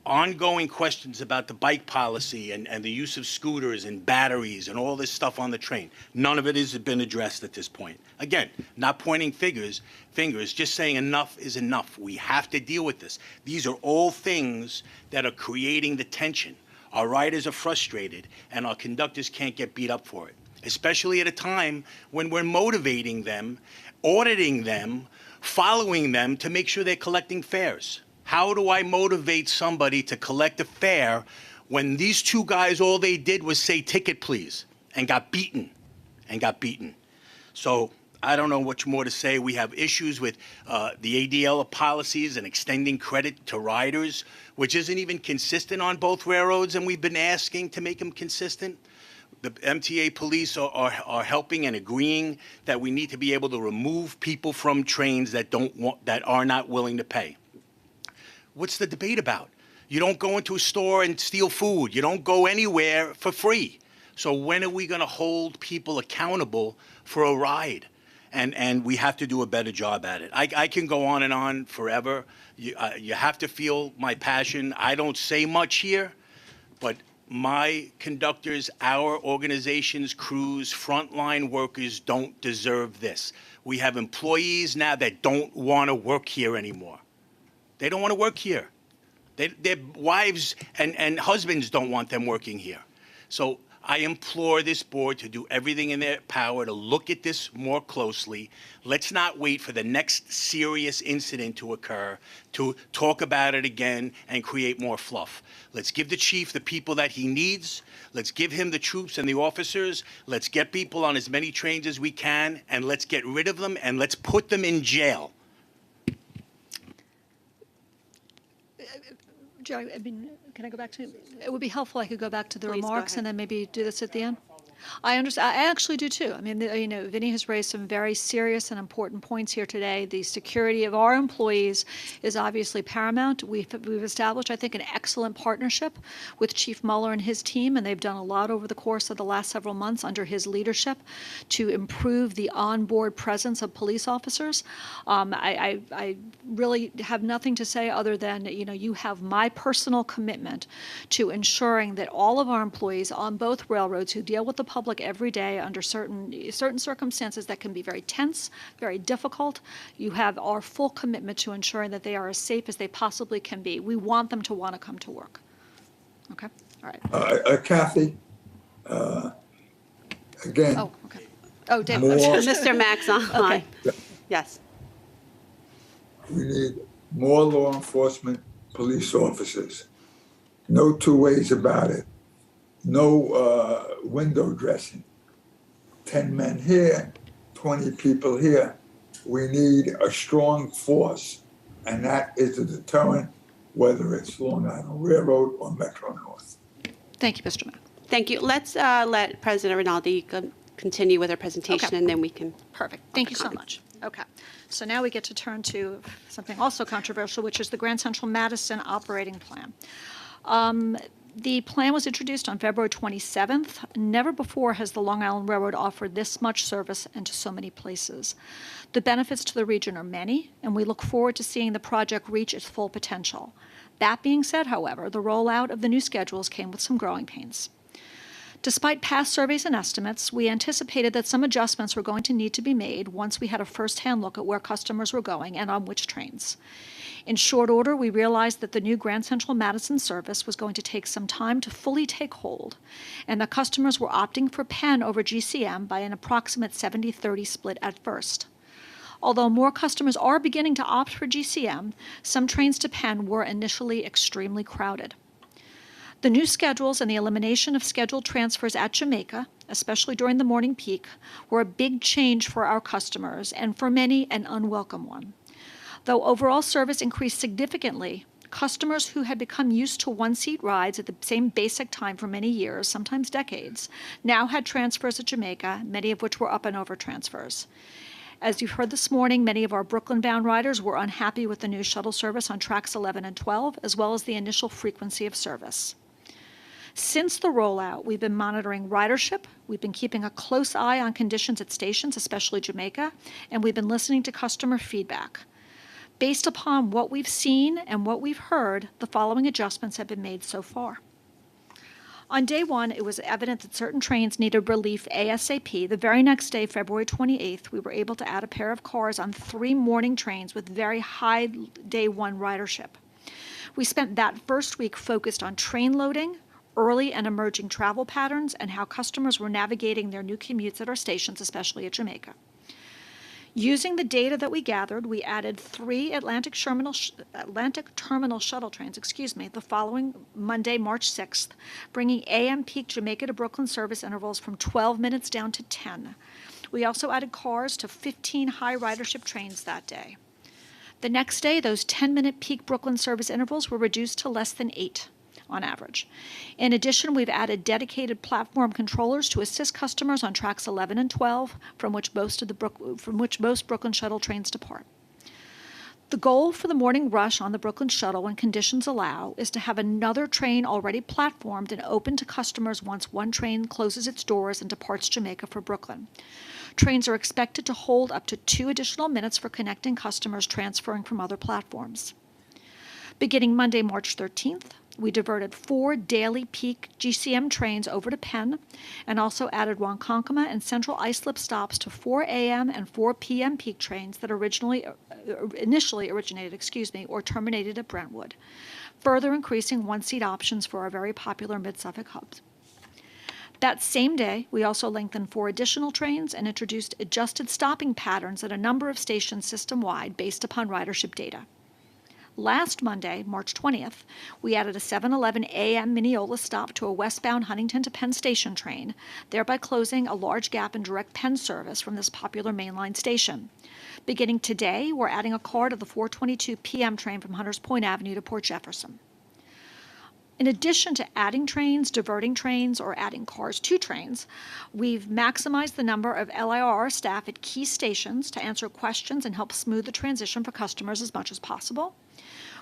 ongoing questions about the bike policy and the use of scooters and batteries and all this stuff on the train. None of it has been addressed at this point. Again, not pointing fingers, just saying enough is enough. We have to deal with this. These are all things that are creating the tension. Our riders are frustrated, and our conductors can't get beat up for it, especially at a time when we're motivating them, auditing them, following them to make sure they're collecting fares. How do I motivate somebody to collect a fare when these 2 guys, all they did was say, ticket please, and got beaten, So I don't know much more to say. We have issues with the ADL policies and extending credit to riders, which isn't even consistent on both railroads, and we've been asking to make them consistent. The MTA police are helping and agreeing that we need to be able to remove people from trains that are not willing to pay. What's the debate about? You don't go into a store and steal food. You don't go anywhere for free. So when are we going to hold people accountable for a ride? And we have to do a better job at it. I can go on forever. You have to feel my passion. I don't say much here, but my conductors, our organizations, crews, frontline workers don't deserve this. We have employees now that don't want to work here anymore. They don't want to work here. Their wives and husbands don't want them working here. So I implore this board to do everything in their power to look at this more closely. Let's not wait for the next serious incident to occur to talk about it again and create more fluff. Let's give the chief the people that he needs. Let's give him the troops and the officers. Let's get people on as many trains as we can, and let's get rid of them, and let's put them in jail. Joe, I mean, can I go back to, it would be helpful, I could go back to the Please go remarks ahead. and then maybe do this at the end? I understand. I actually do too. I mean, Vinny has raised some very serious and important points here today. The security of our employees is obviously paramount. We've established, I think, an excellent partnership with Chief Mueller and his team, and they've done a lot over the course of the last several months under his leadership to improve the onboard presence of police officers. I really have nothing to say other than, you have my personal commitment to ensuring that all of our employees on both railroads who deal with the public every day under certain circumstances that can be very tense, very difficult, you have our full commitment to ensuring that they are as safe as they possibly can be. We want them to want to come to work. Okay? All right. Kathy, again. Oh, okay. Oh, Dave. Mr. Max on. Okay. Yes. We need more law enforcement police officers. No two ways about it. No window dressing. 10 men here, 20 people here. We need a strong force, and that is a deterrent, whether it's Long Island Railroad or Metro North. Thank you, Mr. Mack. Thank you. Let's let President Rinaldi continue with her presentation, Okay. and then we can. Perfect. Thank you so much. Okay. So now we get to turn to something also controversial, which is the Grand Central Madison Operating Plan. The plan was introduced on February 27th. Never before has the Long Island Railroad offered this much service and to so many places. The benefits to the region are many, and we look forward to seeing the project reach its full potential. That being said, however, the rollout of the new schedules came with some growing pains. Despite past surveys and estimates, we anticipated that some adjustments were going to need to be made once we had a first-hand look at where customers were going and on which trains. In short order, we realized that the new Grand Central Madison service was going to take some time to fully take hold, and that customers were opting for Penn over GCM by an approximate 70-30 split at first. Although more customers are beginning to opt for GCM, some trains to Penn were initially extremely crowded. The new schedules and the elimination of scheduled transfers at Jamaica, especially during the morning peak, were a big change for our customers and for many an unwelcome one. Though overall service increased significantly, customers who had become used to one-seat rides at the same basic time for many years, sometimes decades, now had transfers at Jamaica, many of which were up and over transfers. As you've heard this morning, many of our Brooklyn-bound riders were unhappy with the new shuttle service on tracks 11 and 12, as well as the initial frequency of service. Since the rollout, we've been monitoring ridership, we've been keeping a close eye on conditions at stations, especially Jamaica, and we've been listening to customer feedback. Based upon what we've seen and what we've heard, the following adjustments have been made so far. On day one, it was evident that certain trains needed relief ASAP. The very next day, February 28th, we were able to add a pair of cars on 3 morning trains with very high day one ridership. We spent that first week focused on train loading, early and emerging travel patterns, and how customers were navigating their new commutes at our stations, especially at Jamaica. Using the data that we gathered, we added 3 Atlantic Terminal shuttle trains, the following Monday, March 6th, bringing AM peak Jamaica to Brooklyn service intervals from 12 minutes down to 10. We also added cars to 15 high ridership trains that day. The next day, those 10-minute peak Brooklyn service intervals were reduced to less than 8. On average. In addition, we've added dedicated platform controllers to assist customers on tracks 11 and 12, from which most Brooklyn shuttle trains depart. The goal for the morning rush on the Brooklyn shuttle, when conditions allow, is to have another train already platformed and open to customers once one train closes its doors and departs Jamaica for Brooklyn. Trains are expected to hold up to 2 additional minutes for connecting customers transferring from other platforms. Beginning Monday, March 13th, we diverted 4 daily peak GCM trains over to Penn and also added Ronkonkoma and Central Islip stops to 4 a.m. and 4 p.m. peak trains that initially originated or terminated at Brentwood, further increasing one-seat options for our very popular Mid-Suffolk hubs. That same day, we also lengthened 4 additional trains and introduced adjusted stopping patterns at a number of stations system-wide based upon ridership data. Last Monday, March 20th, we added a 7:11 a.m. Mineola stop to a westbound Huntington to Penn Station train, thereby closing a large gap in direct Penn service from this popular mainline station. Beginning today, we're adding a car to the 4:22 p.m. train from Hunters Point Avenue to Port Jefferson. In addition to adding trains, diverting trains, or adding cars to trains, we've maximized the number of LIRR staff at key stations to answer questions and help smooth the transition for customers as much as possible.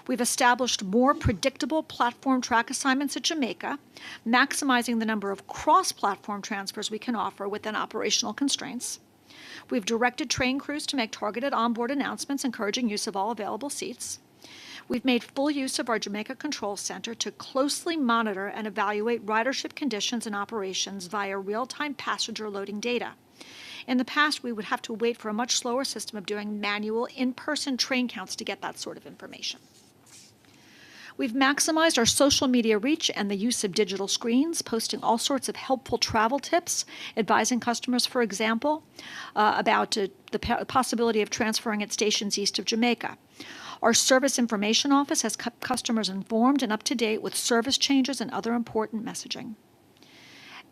We've established more predictable platform track assignments at Jamaica, maximizing the number of cross-platform transfers we can offer within operational constraints. We've directed train crews to make targeted onboard announcements encouraging use of all available seats. We've made full use of our Jamaica Control Center to closely monitor and evaluate ridership conditions and operations via real-time passenger loading data. In the past, we would have to wait for a much slower system of doing manual in-person train counts to get that sort of information. We've maximized our social media reach and the use of digital screens, posting all sorts of helpful travel tips, advising customers, for example, about the possibility of transferring at stations east of Jamaica. Our Service Information Office has kept customers informed and up to date with service changes and other important messaging.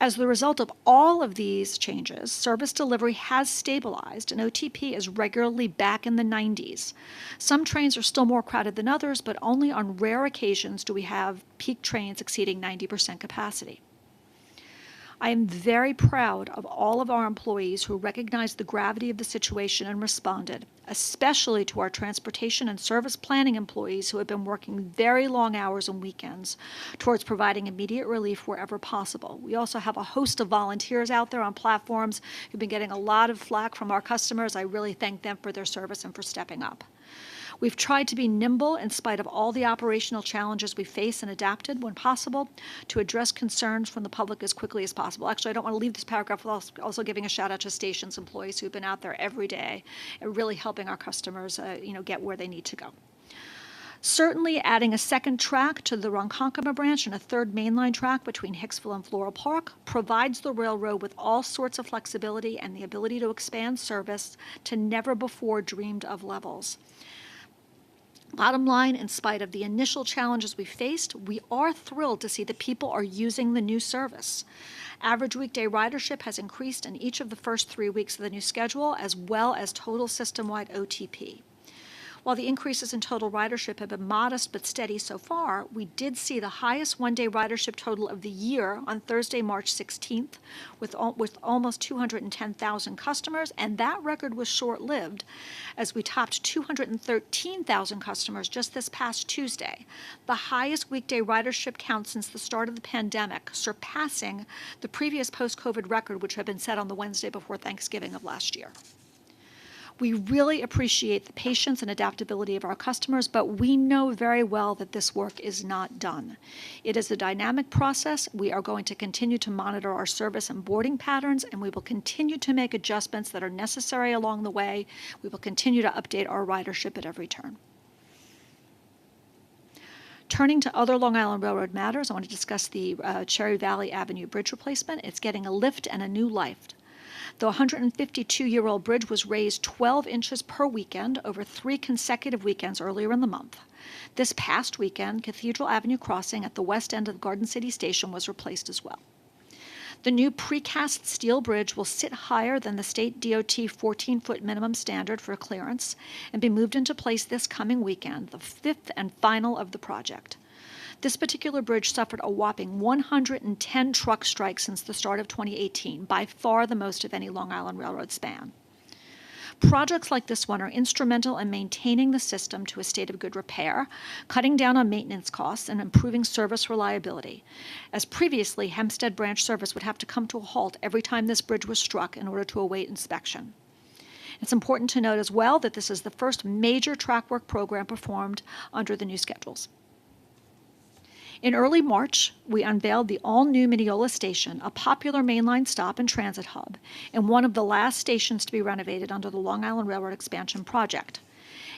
As the result of all of these changes, service delivery has stabilized and OTP is regularly back in the 90s. Some trains are still more crowded than others, but only on rare occasions do we have peak trains exceeding 90% capacity. I am very proud of all of our employees who recognized the gravity of the situation and responded, especially to our transportation and service planning employees who have been working very long hours and weekends towards providing immediate relief wherever possible. We also have a host of volunteers out there on platforms who've been getting a lot of flack from our customers. I really thank them for their service and for stepping up. We've tried to be nimble in spite of all the operational challenges we face and adapted when possible to address concerns from the public as quickly as possible. Actually, I don't want to leave this paragraph without also giving a shout out to stations employees who've been out there every day and really helping our customers get where they need to go. Certainly adding a second track to the Ronkonkoma branch and a third mainline track between Hicksville and Floral Park provides the railroad with all sorts of flexibility and the ability to expand service to never before dreamed of levels. Bottom line, in spite of the initial challenges we faced, we are thrilled to see that people are using the new service. Average weekday ridership has increased in each of the first 3 weeks of the new schedule, as well as total system-wide OTP. While the increases in total ridership have been modest but steady so far, we did see the highest one-day ridership total of the year on Thursday, March 16th, with almost 210,000 customers, and that record was short-lived as we topped 213,000 customers just this past Tuesday, the highest weekday ridership count since the start of the pandemic, surpassing the previous post-COVID record, which had been set on the Wednesday before Thanksgiving of last year. We really appreciate the patience and adaptability of our customers, but we know very well that this work is not done. It is a dynamic process. We are going to continue to monitor our service and boarding patterns, and we will continue to make adjustments that are necessary along the way. We will continue to update our ridership at every turn. Turning to other Long Island Railroad matters, I want to discuss the Cherry Valley Avenue Bridge replacement. It's getting a lift and a new life. The 152-year-old bridge was raised 12 inches per weekend over 3 consecutive weekends earlier in the month. This past weekend, Cathedral Avenue crossing at the west end of Garden City Station was replaced as well. The new precast steel bridge will sit higher than the state DOT 14-foot minimum standard for clearance and be moved into place this coming weekend, the 5th and final of the project. This particular bridge suffered a whopping 110 truck strikes since the start of 2018, by far the most of any Long Island Railroad span. Projects like this one are instrumental in maintaining the system to a state of good repair, cutting down on maintenance costs, and improving service reliability. As previously, Hempstead branch service would have to come to a halt every time this bridge was struck in order to await inspection. It's important to note as well that this is the first major track work program performed under the new schedules. In early March, we unveiled the all-new Mineola Station, a popular mainline stop and transit hub, and one of the last stations to be renovated under the Long Island Railroad Expansion Project.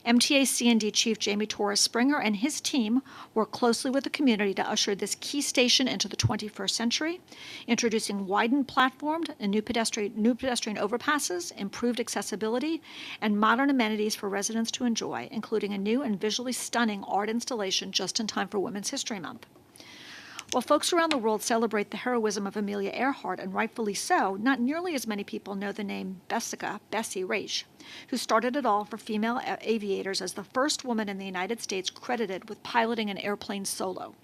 MTA C&D Chief Jamie Torres Springer and his team worked closely with the community to usher this key station into the 21st century, introducing widened platforms and new pedestrian overpasses, improved accessibility, and modern amenities for residents to enjoy, including a new and visually stunning art installation just in time for Women's History Month. While folks around the world celebrate the heroism of Amelia Earhart, and rightfully so, not nearly as many people know the name Bessie Raish, who started it all for female aviators as the first woman in the United States credited with piloting an airplane solo.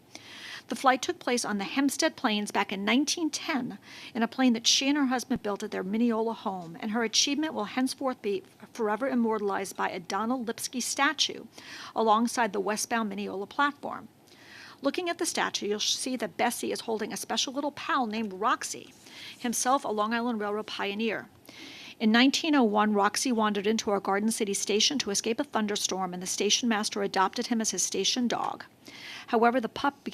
The flight took place on the Hempstead Plains back in 1910 in a plane that she and her husband built at their Mineola home, and her achievement will henceforth be forever immortalized by a Donald Lipsky statue alongside the westbound Mineola platform. Looking at the statue, you'll see that Bessie is holding a special little pal named Roxy, himself a Long Island Railroad pioneer. In 1901, Roxy wandered into our Garden City station to escape a thunderstorm, and the station master adopted him as his station dog. However, the pup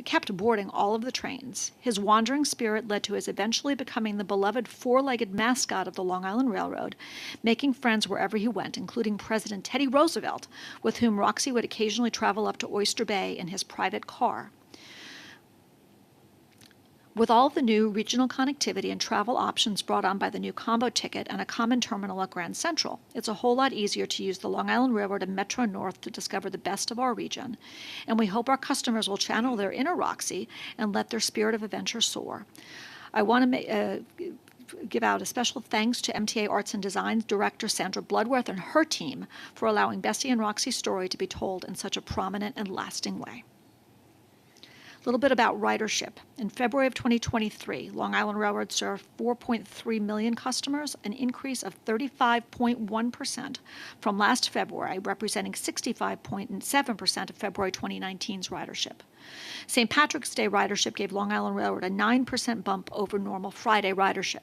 kept boarding all of the trains. His wandering spirit led to his eventually becoming the beloved four-legged mascot of the Long Island Railroad, making friends wherever he went, including President Teddy Roosevelt, with whom Roxy would occasionally travel up to Oyster Bay in his private car. With all the new regional connectivity and travel options brought on by the new combo ticket and a common terminal at Grand Central, it's a whole lot easier to use the Long Island Railroad and Metro North to discover the best of our region, and we hope our customers will channel their inner Roxy and let their spirit of adventure soar. I want to give out a special thanks to MTA Arts and Design Director Sandra Bloodworth and her team for allowing Bessie and Roxy's story to be told in such a prominent and lasting way. A little bit about ridership. In February of 2023, Long Island Railroad served 4.3 million customers, an increase of 35.1% from last February, representing 65.7% of February 2019's ridership. St. Patrick's Day ridership gave Long Island Railroad a 9% bump over normal Friday ridership.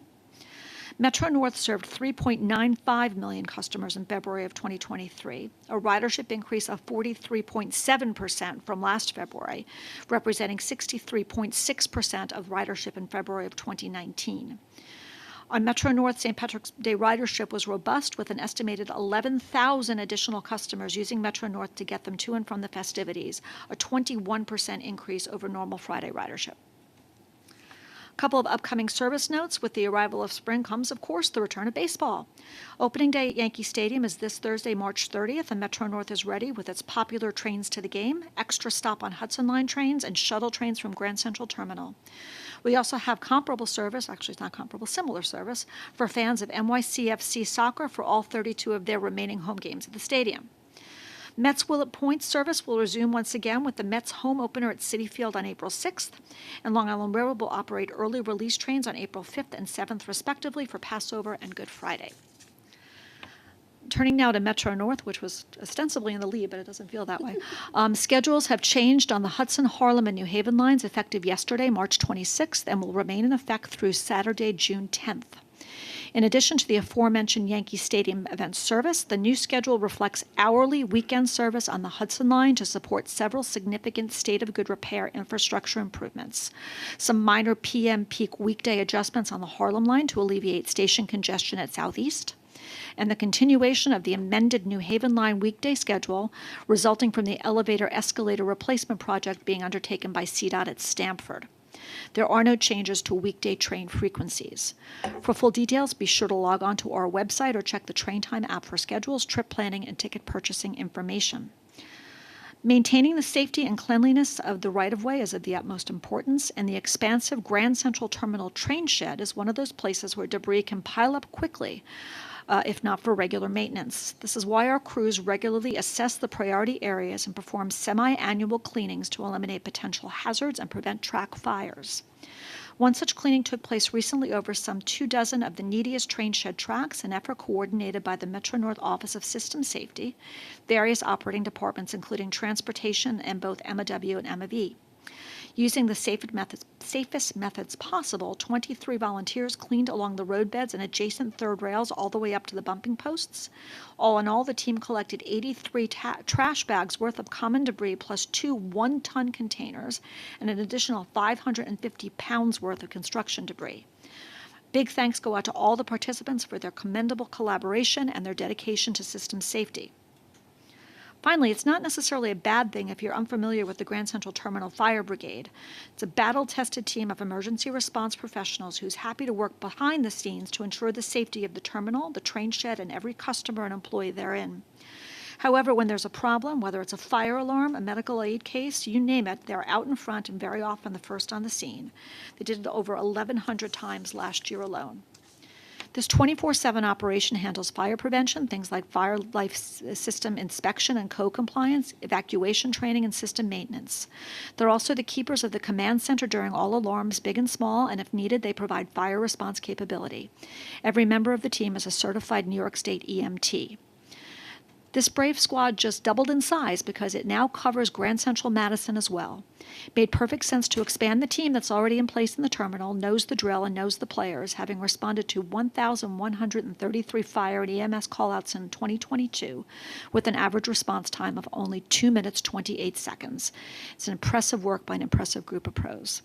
Metro North served 3.95 million customers in February of 2023, a ridership increase of 43.7% from last February, representing 63.6% of ridership in February of 2019. On Metro North, St. Patrick's Day ridership was robust, with an estimated 11,000 additional customers using Metro North to get them to and from the festivities, a 21% increase over normal Friday ridership. Couple of upcoming service notes. With the arrival of spring comes, of course, the return of baseball. Opening day at Yankee Stadium is this Thursday, March 30th, and Metro North is ready with its popular trains to the game, extra stop on Hudson Line trains, and shuttle trains from Grand Central Terminal. We also have comparable service, actually it's not comparable, similar service, for fans of NYCFC soccer for all 32 of their remaining home games at the stadium. Mets Willet Point service will resume once again with the Mets home opener at Citi Field on April 6th, and Long Island Railroad will operate early release trains on April 5th and 7th, respectively, for Passover and Good Friday. Turning now to Metro North, which was ostensibly in the lead, but it doesn't feel that way. Schedules have changed on the Hudson, Harlem, and New Haven lines effective yesterday, March 26th, and will remain in effect through Saturday, June 10th. In addition to the aforementioned Yankee Stadium event service, the new schedule reflects hourly weekend service on the Hudson Line to support several significant state of good repair infrastructure improvements, some minor PM peak weekday adjustments on the Harlem Line to alleviate station congestion at Southeast, and the continuation of the amended New Haven Line weekday schedule resulting from the elevator escalator replacement project being undertaken by CDOT at Stamford. There are no changes to weekday train frequencies. For full details, be sure to log on to our website or check the Train Time app for schedules, trip planning, and ticket purchasing information. Maintaining the safety and cleanliness of the right-of-way is of the utmost importance, and the expansive Grand Central Terminal train shed is one of those places where debris can pile up quickly, if not for regular maintenance. This is why our crews regularly assess the priority areas and perform semi-annual cleanings to eliminate potential hazards and prevent track fires. One such cleaning took place recently over some 24 of the neediest train shed tracks, an effort coordinated by the Metro North Office of System Safety, various operating departments including transportation and both MOW and MOV. Using the safest methods possible, 23 volunteers cleaned along the roadbeds and adjacent third rails all the way up to the bumping posts. All in all, the team collected 83 trash bags worth of common debris plus 2 one-ton containers and an additional 550 pounds worth of construction debris. Big thanks go out to all the participants for their commendable collaboration and their dedication to system safety. Finally, it's not necessarily a bad thing if you're unfamiliar with the Grand Central Terminal Fire Brigade. It's a battle-tested team of emergency response professionals who's happy to work behind the scenes to ensure the safety of the terminal, the train shed, and every customer and employee therein. However, when there's a problem, whether it's a fire alarm, a medical aid case, you name it, they're out in front and very often the first on the scene. They did it over 1,100 times last year alone. This 24/7 operation handles fire prevention, things like fire life system inspection and code compliance, evacuation training, and system maintenance. They're also the keepers of the command center during all alarms, big and small, and if needed, they provide fire response capability. Every member of the team is a certified New York State EMT. This brave squad just doubled in size because it now covers Grand Central Madison as well. It made perfect sense to expand the team that's already in place in the terminal, knows the drill, and knows the players, having responded to 1,133 fire and EMS callouts in 2022 with an average response time of only 2 minutes 28 seconds. It's an impressive work by an impressive group of pros.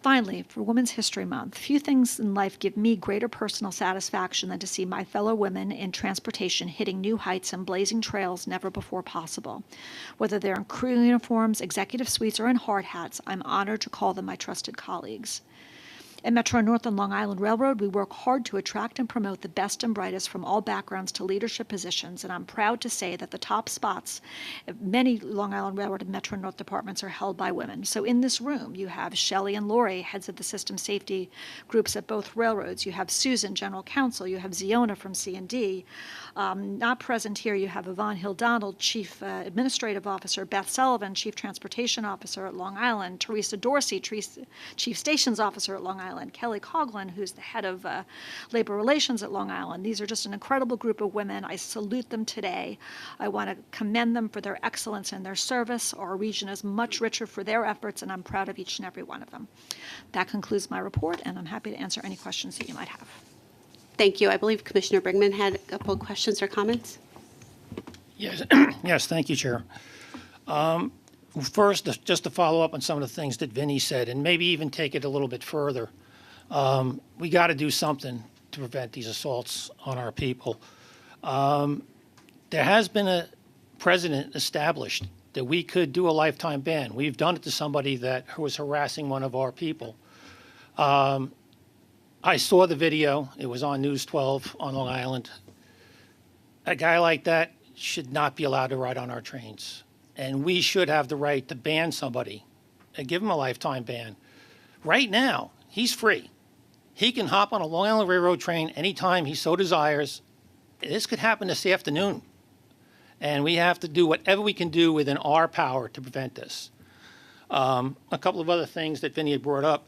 Finally, for Women's History Month, few things in life give me greater personal satisfaction than to see my fellow women in transportation hitting new heights and blazing trails never before possible. Whether they're in crew uniforms, executive suites, or in hard hats, I'm honored to call them my trusted colleagues. At Metro North and Long Island Railroad, we work hard to attract and promote the best and brightest from all backgrounds to leadership positions, and I'm proud to say that the top spots at many Long Island Railroad and Metro North departments are held by women. So in this room, you have Shelley and Lori, heads of the system safety groups at both railroads. You have Susan, general counsel. You have Ziona from C&D. Not present here, you have Yvonne Hill-Donald, chief administrative officer, Beth Sullivan, chief transportation officer at Long Island, Teresa Dorsey, chief stations officer at Long Island, Kelly Coughlin, who's the head of labor relations at Long Island. These are just an incredible group of women. I salute them today. I want to commend them for their excellence and their service. Our region is much richer for their efforts, and I'm proud of each and every one of them. That concludes my report, and I'm happy to answer any questions that you might have. Thank you. I believe Commissioner Brinkman had a couple of questions or comments. Yes, yes, thank you, Chair. First, just to follow up on some of the things that Vinny said, and maybe even take it a little bit further. We got to do something to prevent these assaults on our people. There has been a precedent established that we could do a lifetime ban. We've done it to somebody that was harassing one of our people. I saw the video. It was on News 12 on Long Island. A guy like that should not be allowed to ride on our trains. And we should have the right to ban somebody and give him a lifetime ban. Right now, he's free. He can hop on a Long Island Railroad train anytime he so desires. This could happen this afternoon. And we have to do whatever we can do within our power to prevent this. A couple of other things that Vinny had brought up.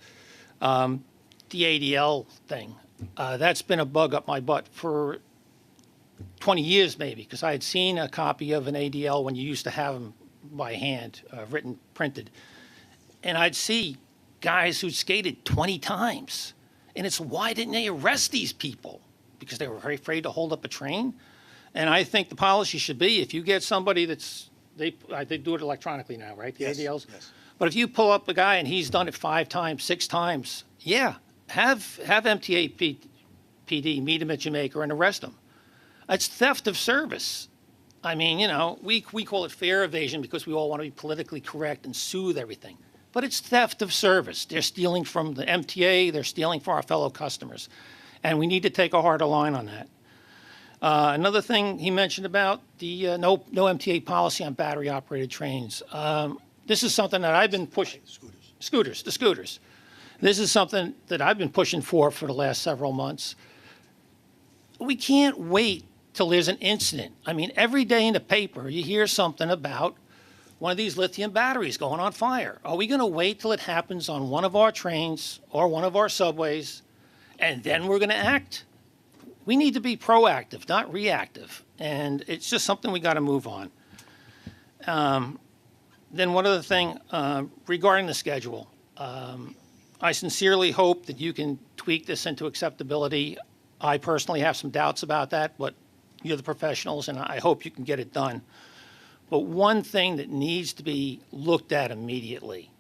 The ADL thing. That's been a bug up my butt for 20 years maybe, because I had seen a copy of an ADL when you used to have them by hand, written, printed. And I'd see guys who skated 20 times. And it's, why didn't they arrest these people? Because they were very afraid to hold up a train? And I think the policy should be, if you get somebody that's, they do it electronically now, right? The ADLs? Yes. But if you pull up a guy and he's done it 5 times, 6 times, yeah, have MTA PD meet him at Jamaica and arrest him. It's theft of service. I mean, you know, we call it fare evasion because we all want to be politically correct and soothe everything. But it's theft of service. They're stealing from the MTA. They're stealing from our fellow customers. And we need to take a harder line on that. Another thing he mentioned about the no MTA policy on battery-operated trains. This is something that I've been pushing. The scooters. This is something that I've been pushing for the last several months. We can't wait till there's an incident. I mean, every day in the paper, you hear something about one of these lithium batteries going on fire. Are we going to wait till it happens on one of our trains or one of our subways, and then we're going to act? We need to be proactive, not reactive. And it's just something we got to move on. Then one other thing regarding the schedule. I sincerely hope that you can tweak this into acceptability. I personally have some doubts about that, but you're the professionals, and I hope you can get it done. But one thing that needs to be looked at immediately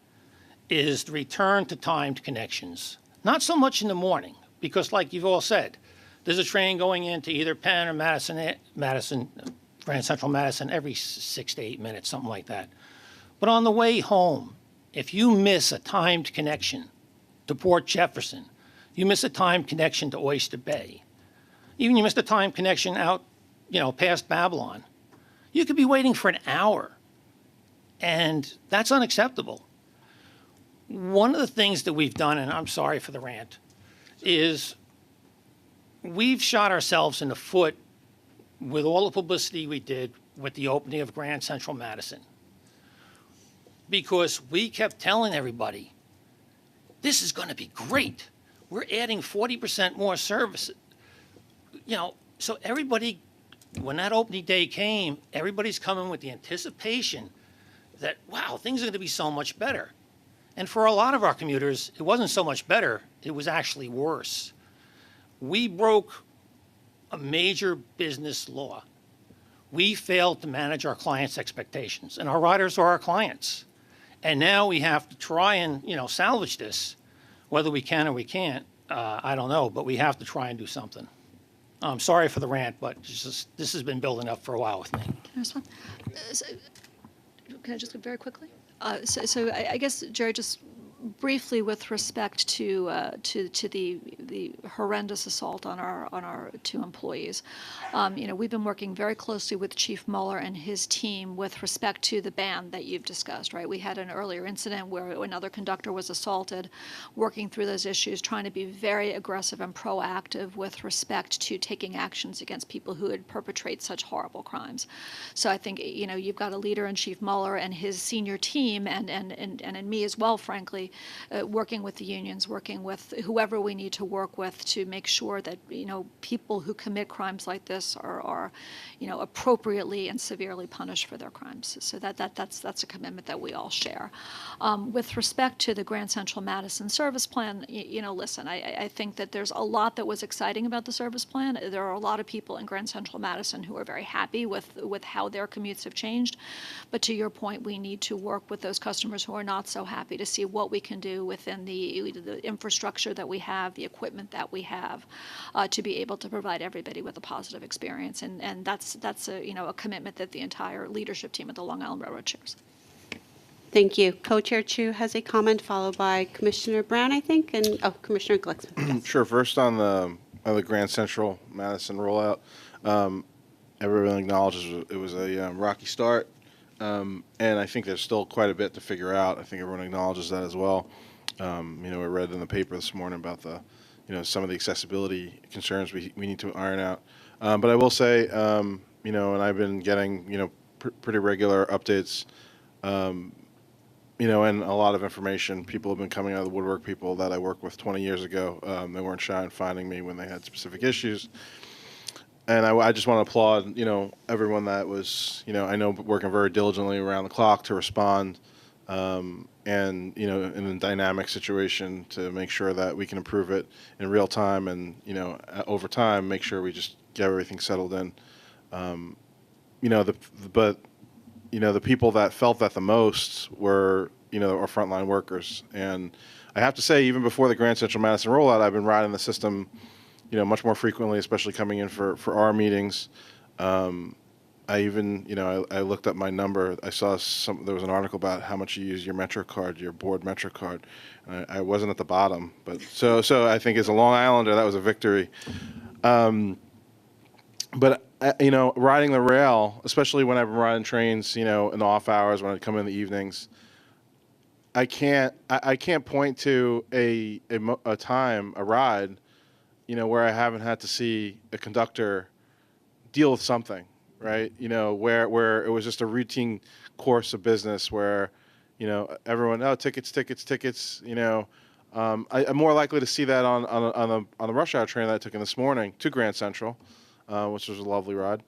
is the return to timed connections. Not so much in the morning, because like you've all said, there's a train going into either Penn or Madison, Grand Central Madison every 6 to 8 minutes, something like that. But on the way home, if you miss a timed connection to Port Jefferson, you miss a timed connection to Oyster Bay, even you missed a timed connection out, you know, past Babylon, you could be waiting for an hour. And that's unacceptable. One of the things that we've done, and I'm sorry for the rant, is we've shot ourselves in the foot with all the publicity we did with the opening of Grand Central Madison. Because we kept telling everybody, this is going to be great. We're adding 40% more service. You know, so everybody, when that opening day came, everybody's coming with the anticipation that, wow, things are going to be so much better. And for a lot of our commuters, it wasn't so much better, it was actually worse. We broke a major business law. We failed to manage our clients' expectations, and our riders are our clients. And now we have to try and, you know, salvage this Whether we can or we can't, I don't know, but we have to try and do something. I'm sorry for the rant, but this has been building up for a while with me. Can I respond? Can I just go very quickly? So I guess, Jerry, just briefly with respect to the horrendous assault on our two employees. We've been working very closely with Chief Mueller and his team with respect to the ban that you've discussed, right? We had an earlier incident where another conductor was assaulted, working through those issues, trying to be very aggressive and proactive with respect to taking actions against people who had perpetrated such horrible crimes. So I think, you've got a leader in Chief Mueller and his senior team and in me as well, frankly, working with the unions, working with whoever we need to work with to make sure that, people who commit crimes like this are appropriately and severely punished for their crimes. So that's a commitment that we all share. With respect to the Grand Central Madison service plan, listen, I think that there's a lot that was exciting about the service plan. There are a lot of people in Grand Central Madison who are very happy with how their commutes have changed. But to your point, we need to work with those customers who are not so happy to see what we can do within the infrastructure that we have, the equipment that we have, to be able to provide everybody with a positive experience. And that's a commitment that the entire leadership team at the Long Island Railroad shares. Thank you. Co-Chair Chu has a comment, followed by Commissioner Brown, I think, and Commissioner Glicksman. Sure. First on the Grand Central Madison rollout, everyone acknowledges it was a rocky start. And I think there's still quite a bit to figure out. I think everyone acknowledges that as well. I read in the paper this morning about some of the accessibility concerns we need to iron out. But I will say, and I've been getting, pretty regular updates, and a lot of information. People have been coming out of the woodwork, people that I worked with 20 years ago. They weren't shy in finding me when they had specific issues. And I just want to applaud, everyone that was, I know working very diligently around the clock to respond, and, in a dynamic situation to make sure that we can improve it in real time and, over time, make sure we just get everything settled in. The people that felt that the most were, our frontline workers. And I have to say, even before the Grand Central Madison rollout, I've been riding the system much more frequently, especially coming in for our meetings. I even, I looked up my number. I saw there was an article about how much you use your Metro card, your board Metro card. I wasn't at the bottom, but so I think as a Long Islander, that was a victory. But riding the rail, especially when I'm riding trains, in the off hours when I come in the evenings, I can't point to a ride, where I haven't had to see a conductor deal with something, right? Where it was just a routine course of business where, everyone, tickets. I'm more likely to see that on the rush hour train that I took in this morning to Grand Central, which was a lovely ride.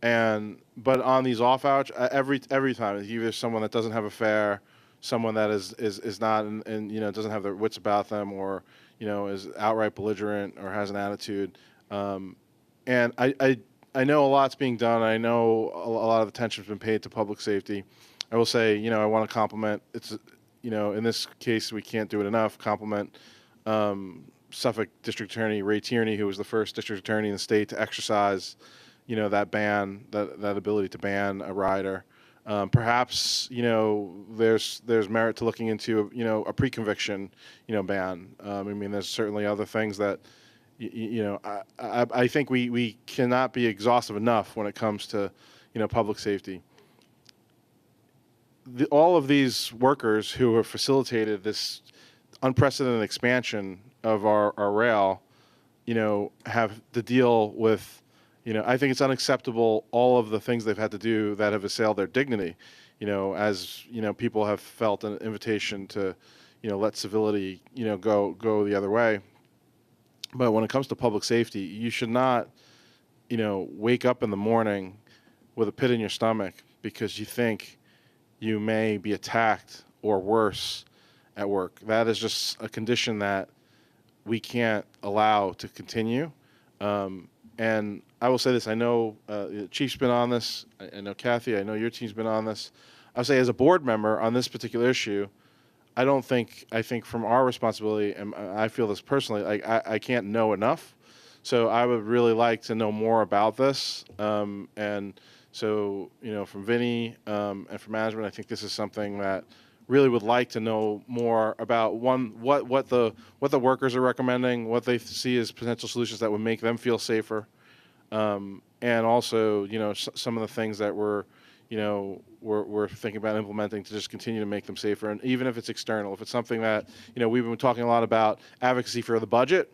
But on these off hours, every time, either someone that doesn't have a fare, someone that is not and doesn't have their wits about them, or is outright belligerent or has an attitude. And I know a lot's being done. I know a lot of attention's been paid to public safety. I will say, I want to compliment. In this case, we can't do it enough. Compliment Suffolk District Attorney Ray Tierney, who was the first district attorney in the state to exercise, that ban, that ability to ban a rider. Perhaps there's merit to looking into a pre-conviction ban. There's certainly other things that I think we cannot be exhaustive enough when it comes to public safety. All of these workers who have facilitated this unprecedented expansion of our rail, have to deal with. I think it's unacceptable, all of the things they've had to do that have assailed their dignity, as, people have felt an invitation to, let civility, go the other way. But when it comes to public safety, you should not, wake up in the morning with a pit in your stomach because you think you may be attacked or worse at work. That is just a condition that we can't allow to continue. And I will say this, I know the Chief's been on this, I know Kathy, I know your team's been on this. I'll say as a board member on this particular issue, I think from our responsibility, and I feel this personally, like I can't know enough. So I would really like to know more about this. And so, from Vinny and from management, I think this is something that really would like to know more about what the workers are recommending, what they see as potential solutions that would make them feel safer, and also some of the things that we're thinking about implementing to just continue to make them safer. And even if it's external, if it's something that we've been talking a lot about advocacy for the budget.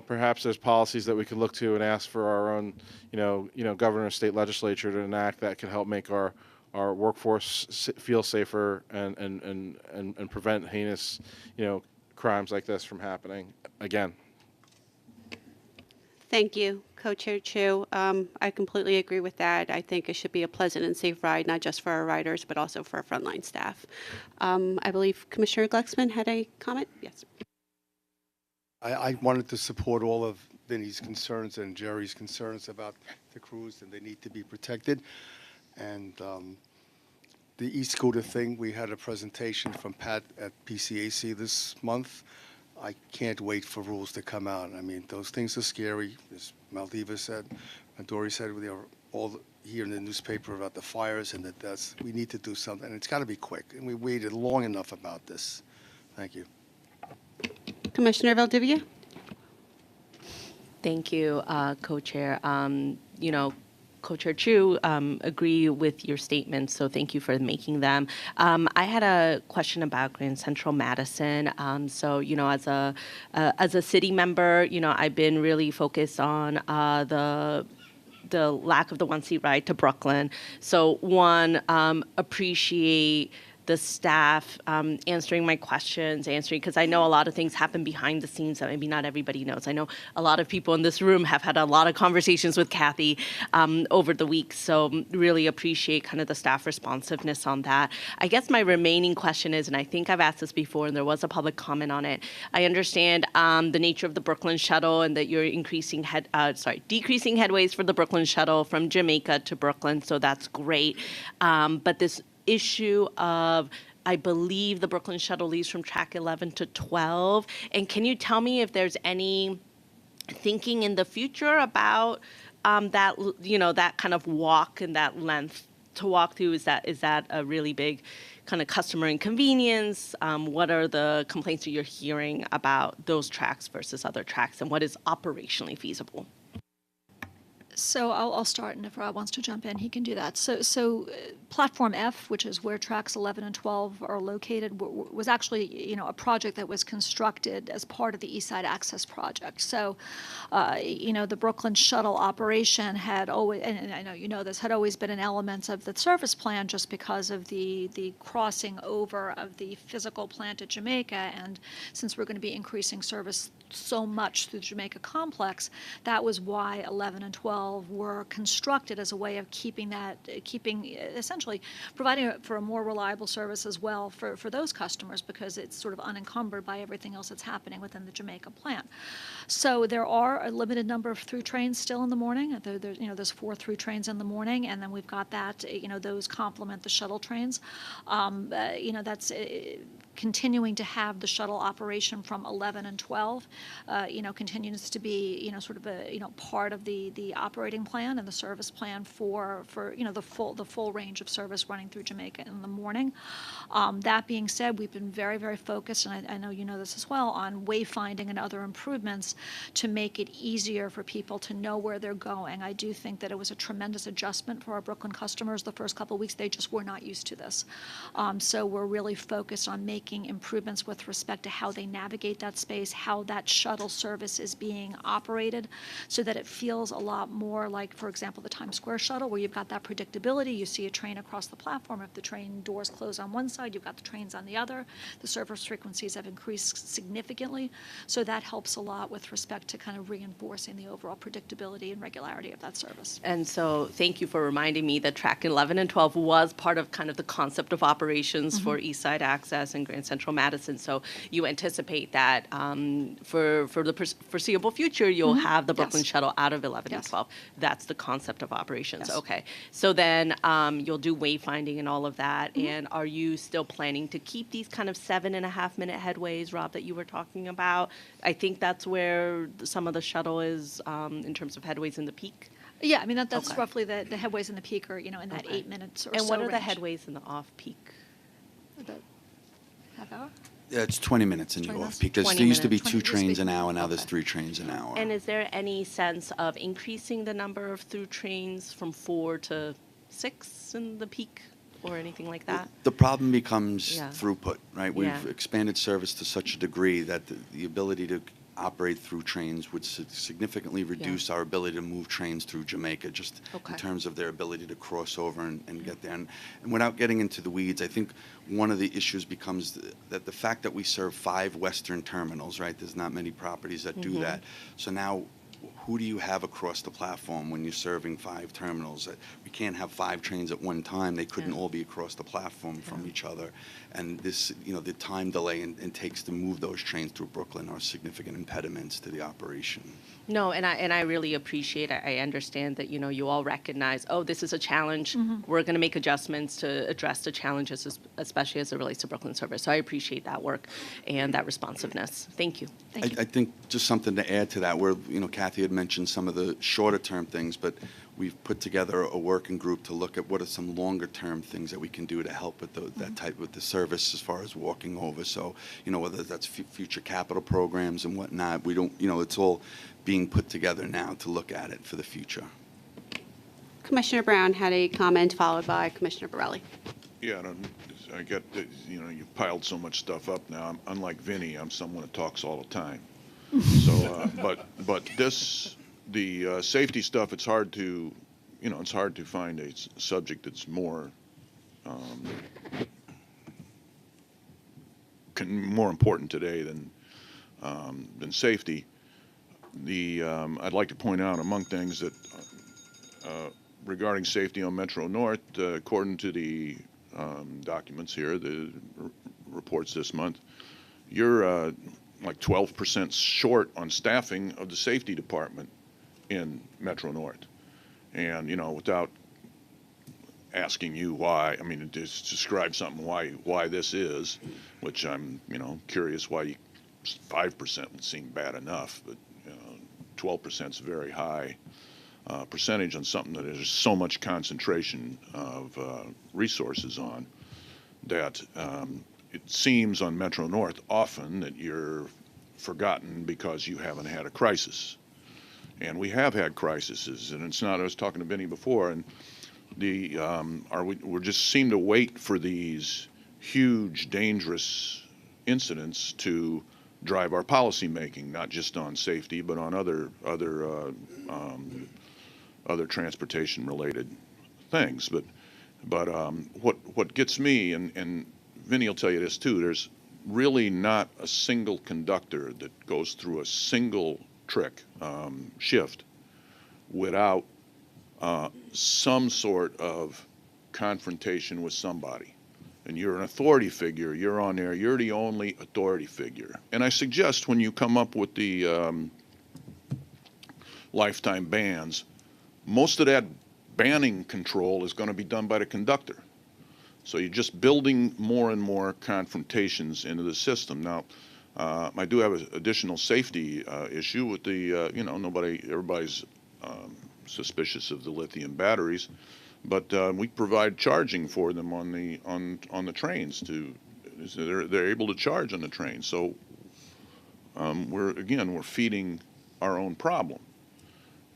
Perhaps there's policies that we could look to and ask for our own, governor and state legislature to enact that can help make our workforce feel safer and prevent heinous, crimes like this from happening again. Thank you, Co-Chair Chu. I completely agree with that. I think it should be a pleasant and safe ride, not just for our riders, but also for our frontline staff. I believe Commissioner Glucksman had a comment. Yes. I wanted to support all of Vinny's concerns and Jerry's concerns about the crews, and they need to be protected. And the e-scooter thing, we had a presentation from Pat at PCAC this month. I can't wait for rules to come out. I mean, those things are scary. As Maldiva said, and Dory said, they are all here in the newspaper about the fires and the deaths. We need to do something, and it's got to be quick. And we waited long enough about this. Thank you. Commissioner Valdivia. Thank you, Co-Chair. Co-Chair Chu, agree with your statements, so thank you for making them. I had a question about Grand Central Madison. As a city member, I've been really focused on the lack of the one-seat ride to Brooklyn. So appreciate the staff answering my questions, because I know a lot of things happen behind the scenes that maybe not everybody knows. I know a lot of people in this room have had a lot of conversations with Kathy over the weeks, so really appreciate kind of the staff responsiveness on that. I guess my remaining question is, and I think I've asked this before and there was a public comment on it, I understand the nature of the Brooklyn shuttle and that you're decreasing headways for the Brooklyn shuttle from Jamaica to Brooklyn, so that's great. But this issue of, I believe the Brooklyn shuttle leaves from track 11 to 12. And can you tell me if there's any thinking in the future about that kind of walk and that length to walk through? Is that a really big kind of customer inconvenience? What are the complaints that you're hearing about those tracks versus other tracks, and what is operationally feasible? So I'll start, and if Rob wants to jump in, he can do that. So Platform F, which is where tracks 11 and 12 are located, was actually, a project that was constructed as part of the East Side Access Project. So, the Brooklyn shuttle operation had always, and I know you know this, had always been an element of the service plan just because of the crossing over of the physical plant at Jamaica. And since we're going to be increasing service so much through the Jamaica complex, that was why 11 and 12 were constructed as a way of keeping essentially providing for a more reliable service as well for those customers, because it's sort of unencumbered by everything else that's happening within the Jamaica plant. So there are a limited number of through trains still in the morning. There's 4 through trains in the morning, and then we've got that, those complement the shuttle trains. That's continuing to have the shuttle operation from 11 and 12, continues to be, sort of a, part of the operating plan and the service plan for the full range of service running through Jamaica in the morning. That being said, we've been very, very focused, and I know you know this as well, on wayfinding and other improvements to make it easier for people to know where they're going. I do think that it was a tremendous adjustment for our Brooklyn customers the first couple of weeks. They just were not used to this. So we're really focused on making improvements with respect to how they navigate that space, how that shuttle service is being operated, so that it feels a lot more like, for example, the Times Square shuttle, where you've got that predictability. You see a train across the platform. If the train doors close on one side, you've got the trains on the other. The service frequencies have increased significantly, so that helps a lot with respect to kind of reinforcing the overall predictability and regularity of that service. And so thank you for reminding me that track 11 and 12 was part of kind of the concept of operations for East Side Access and Grand Central Madison. So you anticipate that for the foreseeable future, you'll have the Brooklyn shuttle out of 11 and 12. That's the concept of operations. Okay. So then you'll do wayfinding and all of that. And are you still planning to keep these kind of 7.5-minute headways, Rob, that you were talking about? I think that's where some of the shuttle is in terms of headways in the peak. Yeah, I mean, that's roughly the headways in the peak are, in that 8 minutes or so. And what are the range. headways in the off-peak? The half hour? Yeah, it's 20 minutes in the 20 minutes? off-peak. There 20 used to be minutes. 2 20 trains an hour, now there's 3 trains an hour. And is there any sense of increasing the number of through trains from 4 to 6 in the peak or anything like that? The problem becomes Yeah. throughput, right? We've Yeah. expanded service to such a degree that the ability to operate through trains would significantly reduce our ability to move trains through Jamaica, just in terms of their ability to cross over and get there. And without getting into the weeds, I think one of the issues becomes that the fact that we serve 5 Western terminals, right? There's not many properties that do that. So now, who do you have across the platform when you're serving 5 terminals? We can't have 5 trains at one time. They couldn't all be across the platform from each other. And this, the time delay it takes to move those trains through Brooklyn are significant impediments to the operation. No, and I really appreciate it. I understand that, you all recognize, this is a challenge. We're going to make adjustments to address the challenges, especially as it relates to Brooklyn service. So I appreciate that work and that responsiveness. Thank you. I think just something to add to that, where, Kathy had mentioned some of the shorter term things, but we've put together a working group to look at what are some longer term things that we can do to help with that type with the service as far as walking over. So, whether that's future capital programs and whatnot, we don't, it's all being put together now to look at it for the future. Commissioner Brown had a comment followed by Commissioner Borelli. Yeah, I get that, you've piled so much stuff up now. I'm, unlike Vinny, I'm someone that talks all the time. So, but the safety stuff, it's hard to find a subject that's more more important today than safety. I'd like to point out among things that regarding safety on Metro North, according to the documents here, the reports this month, you're like 12% short on staffing of the safety department in Metro North. And, without asking you why, I mean, just describe something why this is, which I'm, curious why 5% would seem bad enough, but 12% is a very high percentage on something that there's so much concentration of resources on that it seems on Metro North often that you're forgotten because you haven't had a crisis. And we have had crises, and it's not, I was talking to Benny before, and we just seem to wait for these huge, dangerous incidents to drive our policy making, not just on safety, but on other transportation related things. But what gets me, and Vinny will tell you this too, there's really not a single conductor that goes through a single shift without some sort of confrontation with somebody. And you're an authority figure, you're on there, you're the only authority figure. And I suggest when you come up with the lifetime bans, most of that banning control is going to be done by the conductor. So you're just building more and more confrontations into the system. Now, I do have an additional safety issue with the, everybody's suspicious of the lithium batteries, but we provide charging for them on the trains. They're able to charge on the train. So we're feeding our own problem.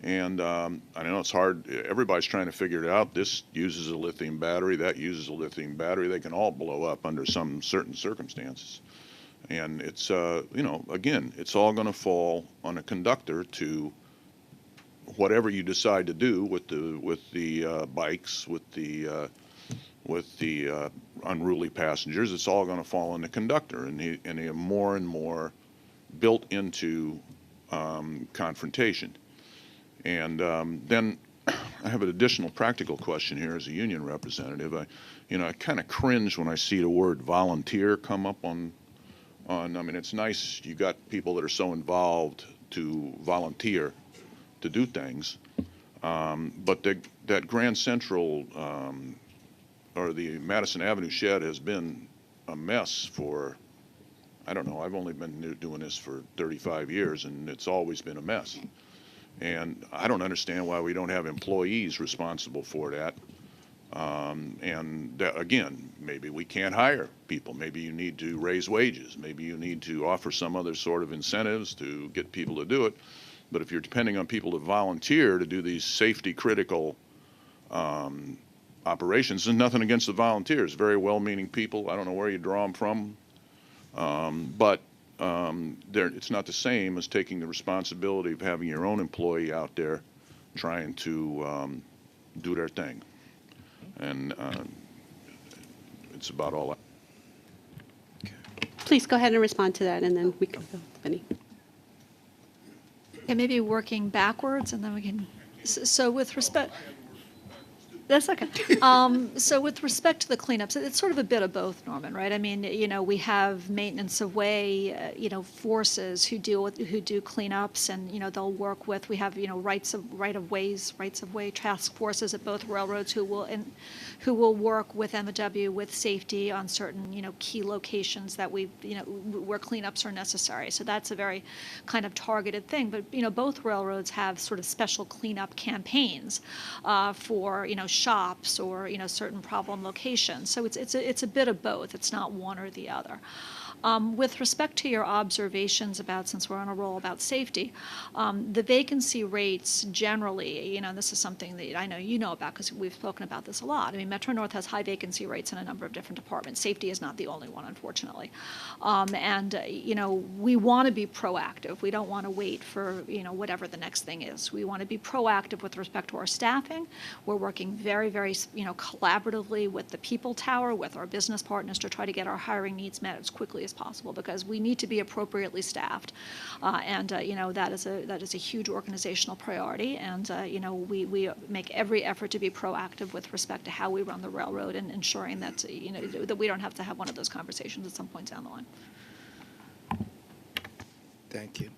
And I know it's hard. Everybody's trying to figure it out. This uses a lithium battery. That uses a lithium battery. They can all blow up under some certain circumstances. And it's, again, it's all going to fall on a conductor to whatever you decide to do with the bikes, with the unruly passengers. It's all going to fall on the conductor, and they have more and more built into confrontation. And then I have an additional practical question here as a union representative. I kind of cringe when I see the word volunteer come up on, I mean, it's nice you got people that are so involved to volunteer to do things, but that Grand Central or the Madison Avenue shed has been a mess for, I don't know, I've only been doing this for 35 years, and it's always been a mess. And I don't understand why we don't have employees responsible for that. Again, maybe we can't hire people. Maybe you need to raise wages. Maybe you need to offer some other sort of incentives to get people to do it. But if you're depending on people to volunteer to do these safety critical operations, there's nothing against the volunteers. Very well-meaning people. I don't know where you draw them from. But it's not the same as taking the responsibility of having your own employee out there trying to do their thing. And it's about all that. Please go ahead and respond to that, and then we can go, Vinny. And maybe working backwards, and then we can, so with respect, that's okay. So with respect to the cleanups, it's sort of a bit of both, Norman, right? I mean, we have maintenance of way, forces who do cleanups, and they'll work with. We have rights of way task forces at both railroads who will work with MW with safety on certain key locations that where cleanups are necessary. So that's a very kind of targeted thing. But both railroads have sort of special cleanup campaigns for shops or certain problem locations. So it's a bit of both. It's not one or the other. With respect to your observations about, since we're on a roll about safety, the vacancy rates generally, this is something that I know you know about because we've spoken about this a lot. I mean, Metro North has high vacancy rates in a number of different departments. Safety is not the only one, unfortunately. We want to be proactive. We don't want to wait for, whatever the next thing is. We want to be proactive with respect to our staffing. We're working very, very, collaboratively with the People Tower, with our business partners to try to get our hiring needs met as quickly as possible, because we need to be appropriately staffed, that is a huge organizational priority, and we make every effort to be proactive with respect to how we run the railroad and ensuring that that we don't have to have one of those conversations at some point down the line. Thank you.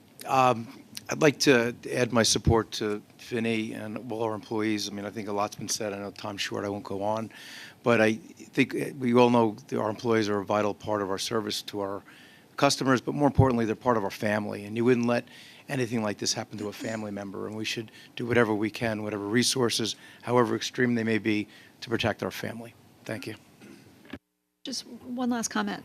I'd like to add my support to Vinny and all our employees. I mean, I think a lot's been said. I know time's short. I won't go on. But I think we all know that our employees are a vital part of our service to our customers, but more importantly, they're part of our family. And you wouldn't let anything like this happen to a family member. And we should do whatever we can, whatever resources, however extreme they may be, to protect our family. Thank you. Just one last comment.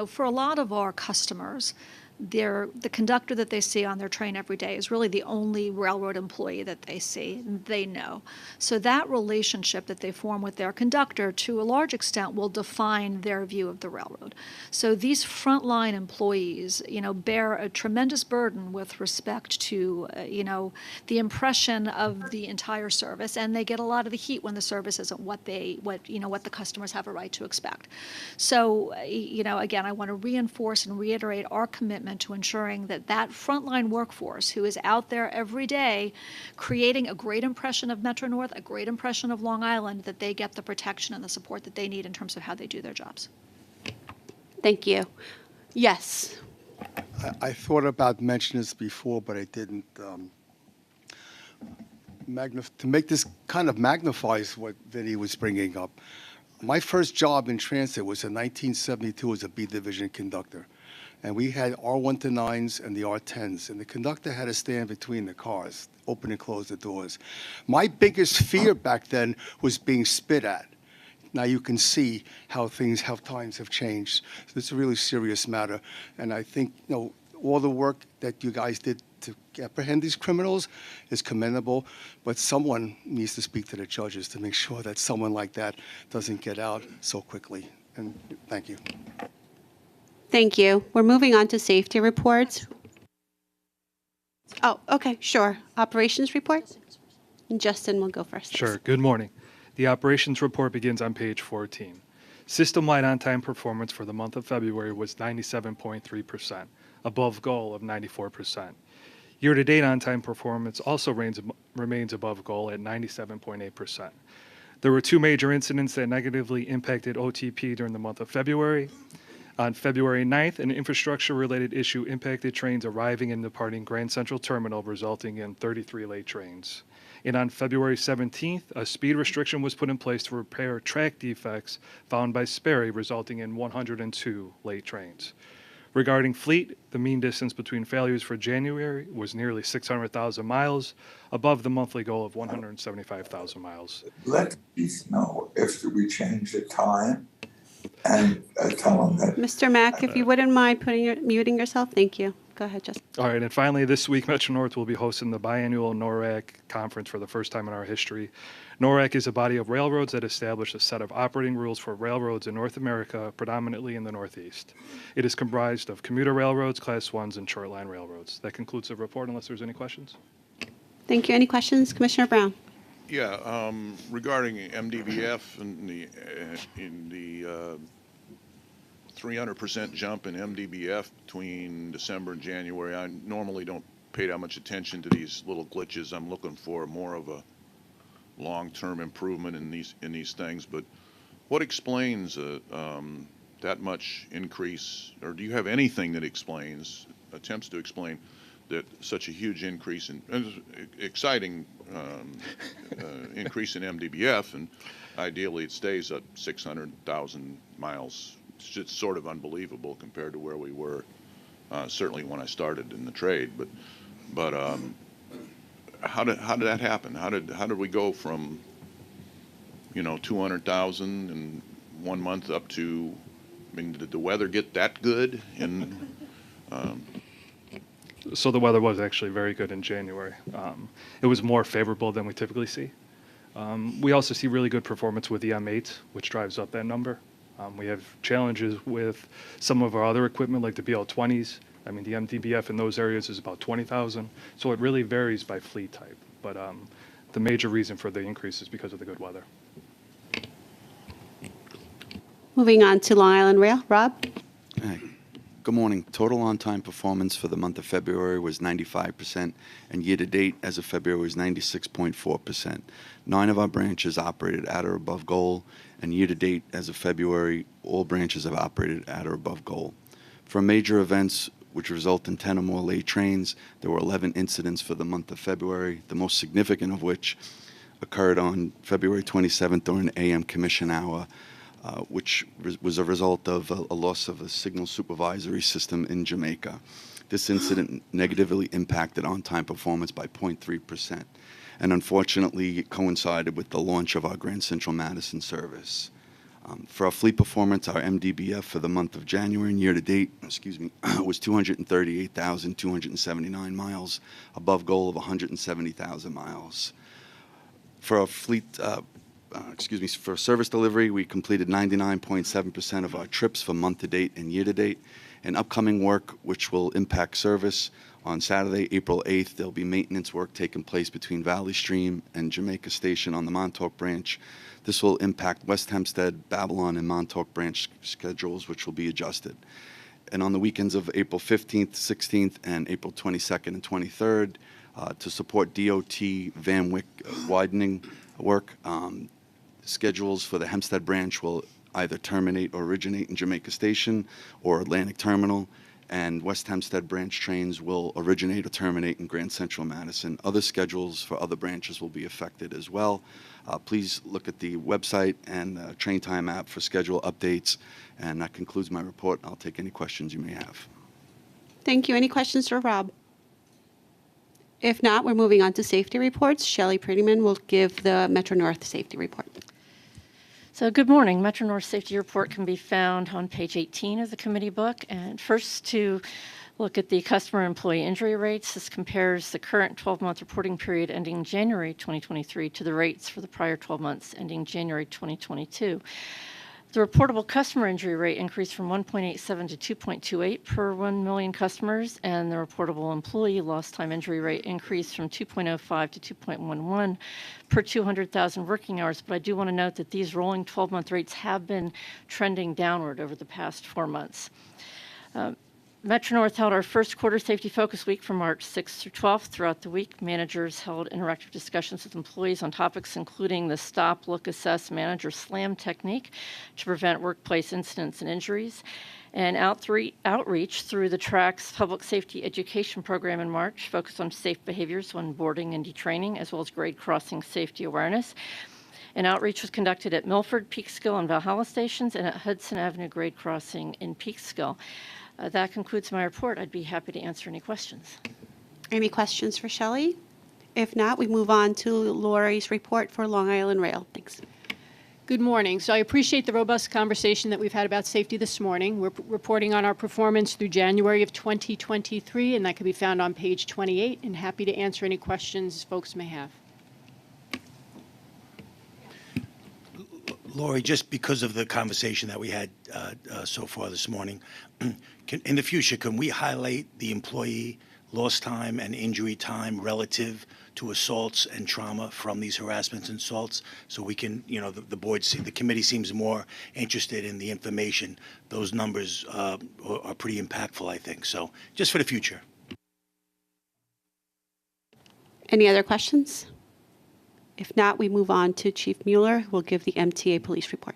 For a lot of our customers, the conductor that they see on their train every day is really the only railroad employee that they see, they know. So that relationship that they form with their conductor, to a large extent, will define their view of the railroad. So these frontline employees, bear a tremendous burden with respect to, the impression of the entire service, and they get a lot of the heat when the service isn't what the customers have a right to expect. So, again, I want to reinforce and reiterate our commitment to ensuring that frontline workforce who is out there every day creating a great impression of Metro North, a great impression of Long Island, that they get the protection and the support that they need in terms of how they do their jobs. Thank you. Yes. I thought about mentioning this before, but I didn't. To make this kind of magnifies what Vinny was bringing up. My first job in transit was in 1972 as a B division conductor. And we had R1 to 9s and the R10s, and the conductor had to stand between the cars, open and close the doors. My biggest fear back then was being spit at. Now you can see how times have changed. So it's a really serious matter, and I think all the work that you guys did to apprehend these criminals is commendable, but someone needs to speak to the judges to make sure that someone like that doesn't get out so quickly. And thank you. Thank you. We're moving on to safety reports. Oh, okay, sure. Operations report? Justin will go first. Sure. Good morning. The operations report begins on page 14. System-wide on-time performance for the month of February was 97.3%, above goal of 94%. Year-to-date on-time performance also remains above goal at 97.8%. There were two major incidents that negatively impacted OTP during the month of February. On February 9th, an infrastructure-related issue impacted trains arriving and departing Grand Central Terminal, resulting in 33 late trains. And on February 17th, a speed restriction was put in place to repair track defects found by Sperry, resulting in 102 late trains. Regarding fleet, the mean distance between failures for January was nearly 600,000 miles, above the monthly goal of 175,000 miles. Let us know if we change the time and tell them that. Mr. Mack, if you wouldn't mind muting yourself, thank you. Go ahead, Justin. All right, and finally, this week, Metro North will be hosting the biannual NORAC conference for the first time in our history. NORAC is a body of railroads that established a set of operating rules for railroads in North America, predominantly in the Northeast. It is comprised of commuter railroads, Class 1s, and short line railroads. That concludes the report, unless there's any questions. Thank you. Any questions? Commissioner Brown. Yeah, regarding MDBF and the 300% jump in MDBF between December and January, I normally don't pay that much attention to these little glitches. I'm looking for more of a long-term improvement in these things. But what explains that much increase, or do you have anything that attempts to explain that such a huge increase in exciting increase in MDBF, and ideally it stays at 600,000 miles? It's just sort of unbelievable compared to where we were, certainly when I started in the trade. But how did that happen? How did we go from 200,000 in 1 month up to? I mean, did the weather get that good? So the weather was actually very good in January. It was more favorable than we typically see. We also see really good performance with the M8, which drives up that number. We have challenges with some of our other equipment, like the BL20s. I mean, the MDBF in those areas is about 20,000. So it really varies by fleet type. But the major reason for the increase is because of the good weather. Moving on to Long Island Rail. Rob? Hi. Good morning. Total on-time performance for the month of February was 95%, and year-to-date as of February was 96.4%. 9 of our branches operated at or above goal, and year-to-date as of February, all branches have operated at or above goal. For major events which result in 10 or more late trains, there were 11 incidents for the month of February, the most significant of which occurred on February 27th during AM Commission Hour, which was a result of a loss of a signal supervisory system in Jamaica. This incident negatively impacted on-time performance by 0.3%, and unfortunately it coincided with the launch of our Grand Central Madison service. For our fleet performance, our MDBF for the month of January and year-to-date, was 238,279 miles, above goal of 170,000 miles. For our fleet, for service delivery, we completed 99.7% of our trips for month-to-date and year-to-date. And upcoming work, which will impact service, on Saturday, April 8th, there'll be maintenance work taking place between Valley Stream and Jamaica Station on the Montauk branch. This will impact West Hempstead, Babylon, and Montauk branch schedules, which will be adjusted. And on the weekends of April 15th, 16th, and April 22nd and 23rd, to support DOT Van Wyck widening work, schedules for the Hempstead branch will either terminate or originate in Jamaica Station or Atlantic Terminal, and West Hempstead branch trains will originate or terminate in Grand Central Madison. Other schedules for other branches will be affected as well. Please look at the website and the Train Time app for schedule updates, and that concludes my report. I'll take any questions you may have. Thank you. Any questions for Rob? If not, we're moving on to safety reports. Shelley Prettyman will give the Metro North safety report. So good morning. Metro North Safety Report can be found on page 18 of the committee book. And first, to look at the customer employee injury rates. This compares the current 12-month reporting period ending January 2023 to the rates for the prior 12 months ending January 2022. The reportable customer injury rate increased from 1.87 to 2.28 per 1 million customers, and the reportable employee lost time injury rate increased from 2.05 to 2.11 per 200,000 working hours. But I do want to note that these rolling 12-month rates have been trending downward over the past 4 months. Metro North held our first quarter safety focus week from March 6th through 12th. Throughout the week, managers held interactive discussions with employees on topics including the stop, look, assess, manage, or slam technique to prevent workplace incidents and injuries, and outreach through the TRAC's public safety education program in March, focused on safe behaviors when boarding and detraining, as well as grade crossing safety awareness. An outreach was conducted at Milford, Peekskill, and Valhalla stations, and at Hudson Avenue grade crossing in Peekskill. That concludes my report. I'd be happy to answer any questions. Any questions for Shelley? If not, we move on to Lori's report for Long Island Rail. Thanks. Good morning. So I appreciate the robust conversation that we've had about safety this morning. We're reporting on our performance through January of 2023, and that can be found on page 28, and happy to answer any questions folks may have. Lori, just because of the conversation that we had so far this morning, in the future, can we highlight the employee lost time and injury time relative to assaults and trauma from these harassments and assaults, so we can, the committee seems more interested in the information. Those numbers are pretty impactful, I think. So just for the future. Any other questions? If not, we move on to Chief Mueller, who will give the MTA police report.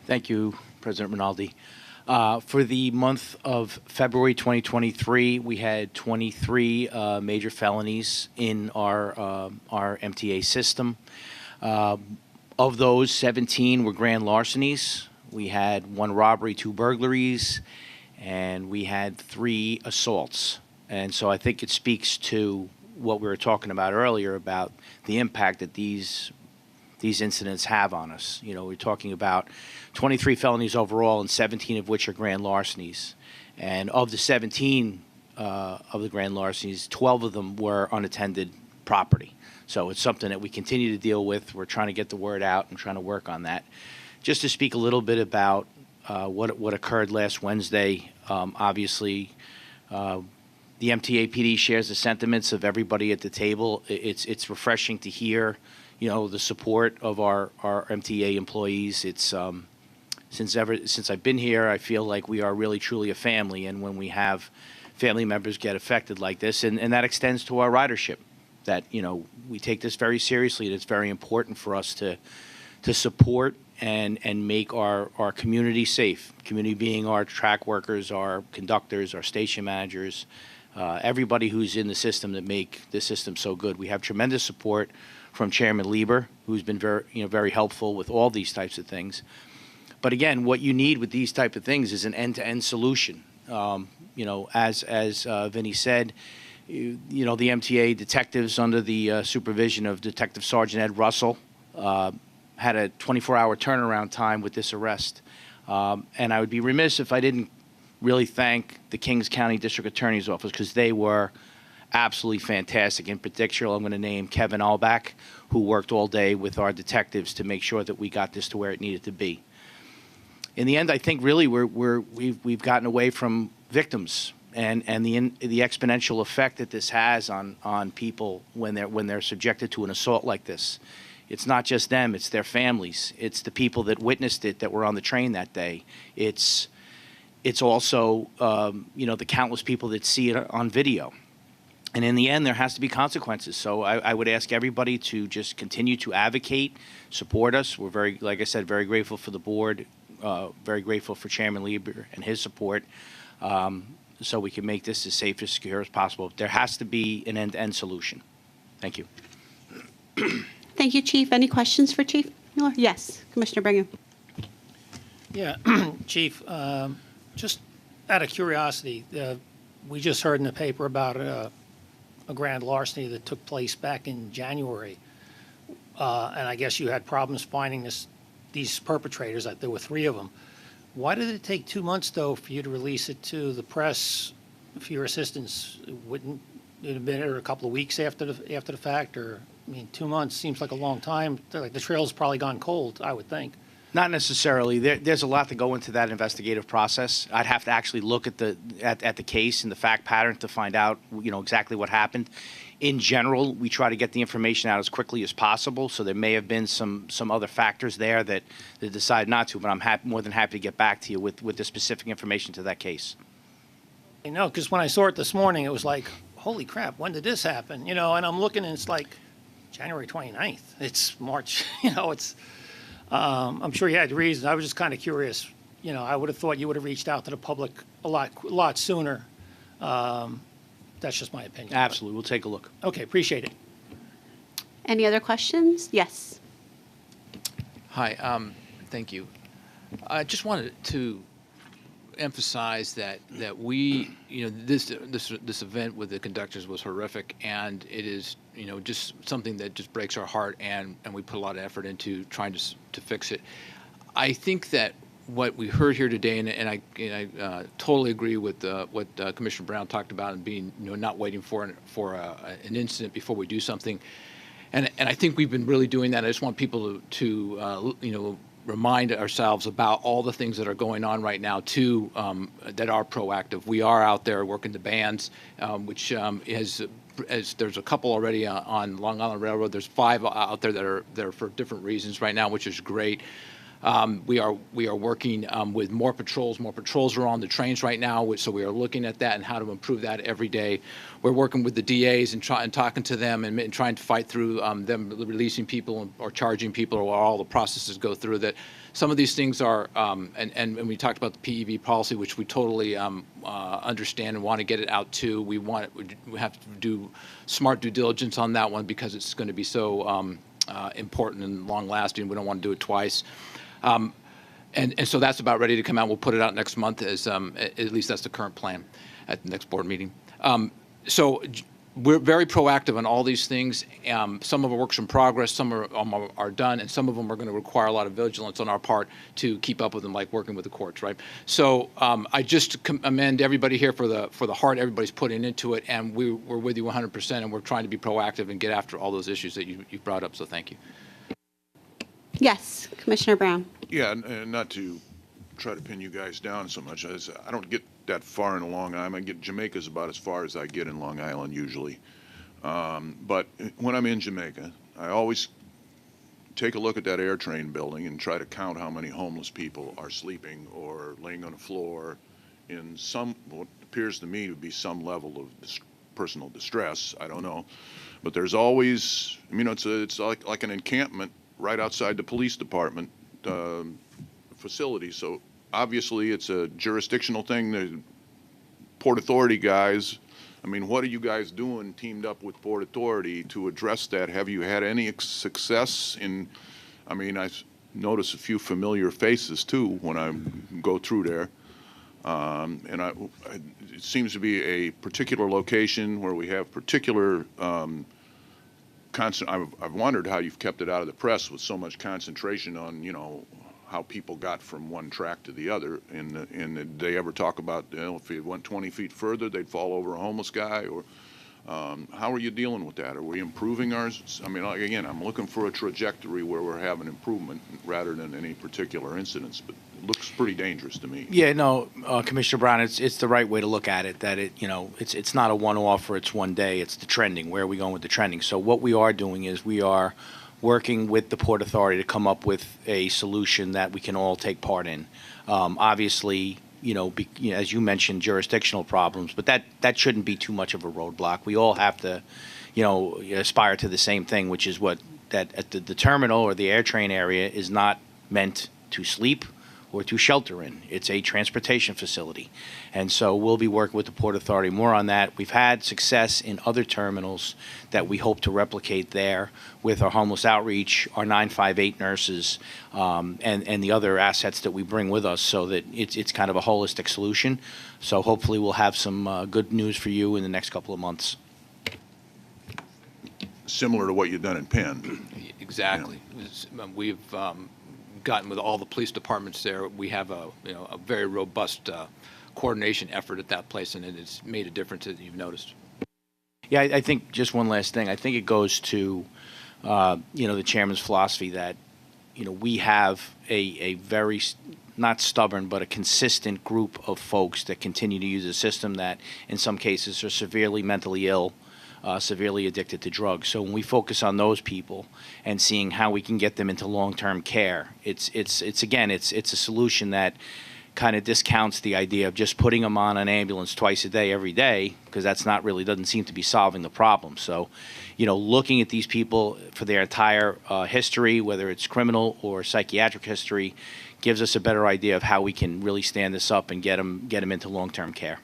Thank you, President Rinaldi. For the month of February 2023, we had 23 major felonies in our MTA system. Of those, 17 were grand larcenies. We had 1 robbery, 2 burglaries, and we had 3 assaults. And so I think it speaks to what we were talking about earlier about the impact that these incidents have on us. We're talking about 23 felonies overall, and 17 of which are grand larcenies. And of the 17 of the grand larcenies, 12 of them were unattended property. So it's something that we continue to deal with. We're trying to get the word out and trying to work on that. Just to speak a little bit about what occurred last Wednesday, obviously, the MTA PD shares the sentiments of everybody at the table. It's refreshing to hear, the support of our MTA employees. It's since I've been here, I feel like we are really truly a family. And when we have family members get affected like this, and that extends to our ridership, that we take this very seriously. And it's very important for us to support and make our community safe. Community being our track workers, our conductors, our station managers. Everybody who's in the system that make the system so good. We have tremendous support from Chairman Lieber, who's been very helpful with all these types of things. But again, what you need with these type of things is an end-to-end solution. As Vinny said, the MTA detectives under the supervision of Detective Sergeant Ed Russell had a 24-hour turnaround time with this arrest. And I would be remiss if I didn't really thank the Kings County District Attorney's Office, because they were absolutely fantastic. In particular, I'm going to name Kevin Albach, who worked all day with our detectives to make sure that we got this to where it needed to be. In the end, I think really we've gotten away from victims and the exponential effect that this has on people when they're subjected to an assault like this. It's not just them; it's their families. It's the people that witnessed it, that were on the train that day. It's also, the countless people that see it on video. And in the end, there has to be consequences. So I would ask everybody to just continue to advocate, support us. We're like I said, very grateful for the board, very grateful for Chairman Lieber and his support, so we can make this as safe and secure as possible. There has to be an end-to-end solution. Thank you. Thank you, Chief. Any questions for Chief Mueller? Yes, Commissioner Brigham. Yeah, Chief, just out of curiosity, we just heard in the paper about a grand larceny that took place back in January. And I guess you had problems finding these perpetrators. There were 3 of them. Why did it take 2 months, though, for you to release it to the press for your assistance? Wouldn't it have been a couple of weeks after the fact? Or, 2 months seems like a long time. Like the trail's probably gone cold, I would think. Not necessarily. There's a lot to go into that investigative process. I'd have to actually look at the case and the fact pattern to find out, exactly what happened. In general, we try to get the information out as quickly as possible. So there may have been some other factors there that decided not to. But I'm more than happy to get back to you with the specific information to that case. I know, because when I saw it this morning, it was like, holy crap, when did this happen? And I'm looking and it's like January 29th. It's March, I'm sure you had reasons. I was just kind of curious. I would have thought you would have reached out to the public a lot sooner. That's just my opinion. Absolutely. We'll take a look. Okay, appreciate it. Any other questions? Yes. Hi, thank you. I just wanted to emphasize that we, this event with the conductors was horrific, and it is, just something that just breaks our heart, and we put a lot of effort into trying to fix it. I think that what we heard here today, and I totally agree with what Commissioner Brown talked about, and being, not waiting for an incident before we do something. And I think we've been really doing that. I just want people to remind ourselves about all the things that are going on right now too, that are proactive. We are out there working the bans, which there's a couple already on Long Island Railroad. There's 5 out there that are there for different reasons right now, which is great. We are working with more patrols. More patrols are on the trains right now, so we are looking at that and how to improve that every day. We're working with the DAs and talking to them and trying to fight through them releasing people or charging people, or all the processes go through. That some of these things are, and we talked about the PEV policy, which we totally understand and want to get it out too. We have to do smart due diligence on that one because it's going to be so important and long lasting. We don't want to do it twice. And so that's about ready to come out. We'll put it out next month, as at least that's the current plan at the next board meeting. So we're very proactive on all these things. Some of our work's in progress, some are done, and some of them are going to require a lot of vigilance on our part to keep up with them, like working with the courts, right? So I just commend everybody here for the heart everybody's putting into it, and we're with you 100%, and we're trying to be proactive and get after all those issues that you brought up. So thank you. Yes, Commissioner Brown. Yeah, and not to try to pin you guys down so much. I don't get that far in Long Island. Jamaica's about as far as I get in Long Island usually. But when I'm in Jamaica, I always take a look at that air train building and try to count how many homeless people are sleeping or laying on the floor in what appears to me to be some level of personal distress. I don't know. But there's always, it's like an encampment right outside the police department facility. So obviously it's a jurisdictional thing. The Port Authority guys, what are you guys doing teamed up with Port Authority to address that? Have you had any success in, I notice a few familiar faces too when I go through there. It seems to be a particular location where we have particular I've wondered how you've kept it out of the press with so much concentration on, how people got from one track to the other. And did they ever talk about, if it went 20 feet further, they'd fall over a homeless guy? Or how are you dealing with that? Are we improving ours? Again, I'm looking for a trajectory where we're having improvement rather than any particular incidents. But it looks pretty dangerous to me. Yeah, no, Commissioner Brown, it's the right way to look at it. That it's not a one-off or it's one day. It's the trending. Where are we going with the trending? So what we are doing is we are working with the Port Authority to come up with a solution that we can all take part in. Obviously, as you mentioned, jurisdictional problems, but that shouldn't be too much of a roadblock. We all have to, aspire to the same thing, which is that at the terminal or the air train area is not meant to sleep or to shelter in. It's a transportation facility. And so we'll be working with the Port Authority more on that. We've had success in other terminals that we hope to replicate there with our homeless outreach, our 958 nurses, and the other assets that we bring with us, so that it's kind of a holistic solution. So hopefully we'll have some good news for you in the next couple of months. Similar to what you've done in Penn. Exactly. Yeah. We've gotten with all the police departments there. We have a very robust coordination effort at that place, and it has made a difference, as you've noticed. Yeah, I think just one last thing. I think it goes to the chairman's philosophy that we have a very not stubborn but a consistent group of folks that continue to use a system that in some cases are severely mentally ill, severely addicted to drugs. So when we focus on those people and seeing how we can get them into long-term care, it's a solution that kind of discounts the idea of just putting them on an ambulance twice a day, every day, because that's not really, doesn't seem to be solving the problem. So, looking at these people for their entire history, whether it's criminal or psychiatric history, gives us a better idea of how we can really stand this up and get them into long-term care.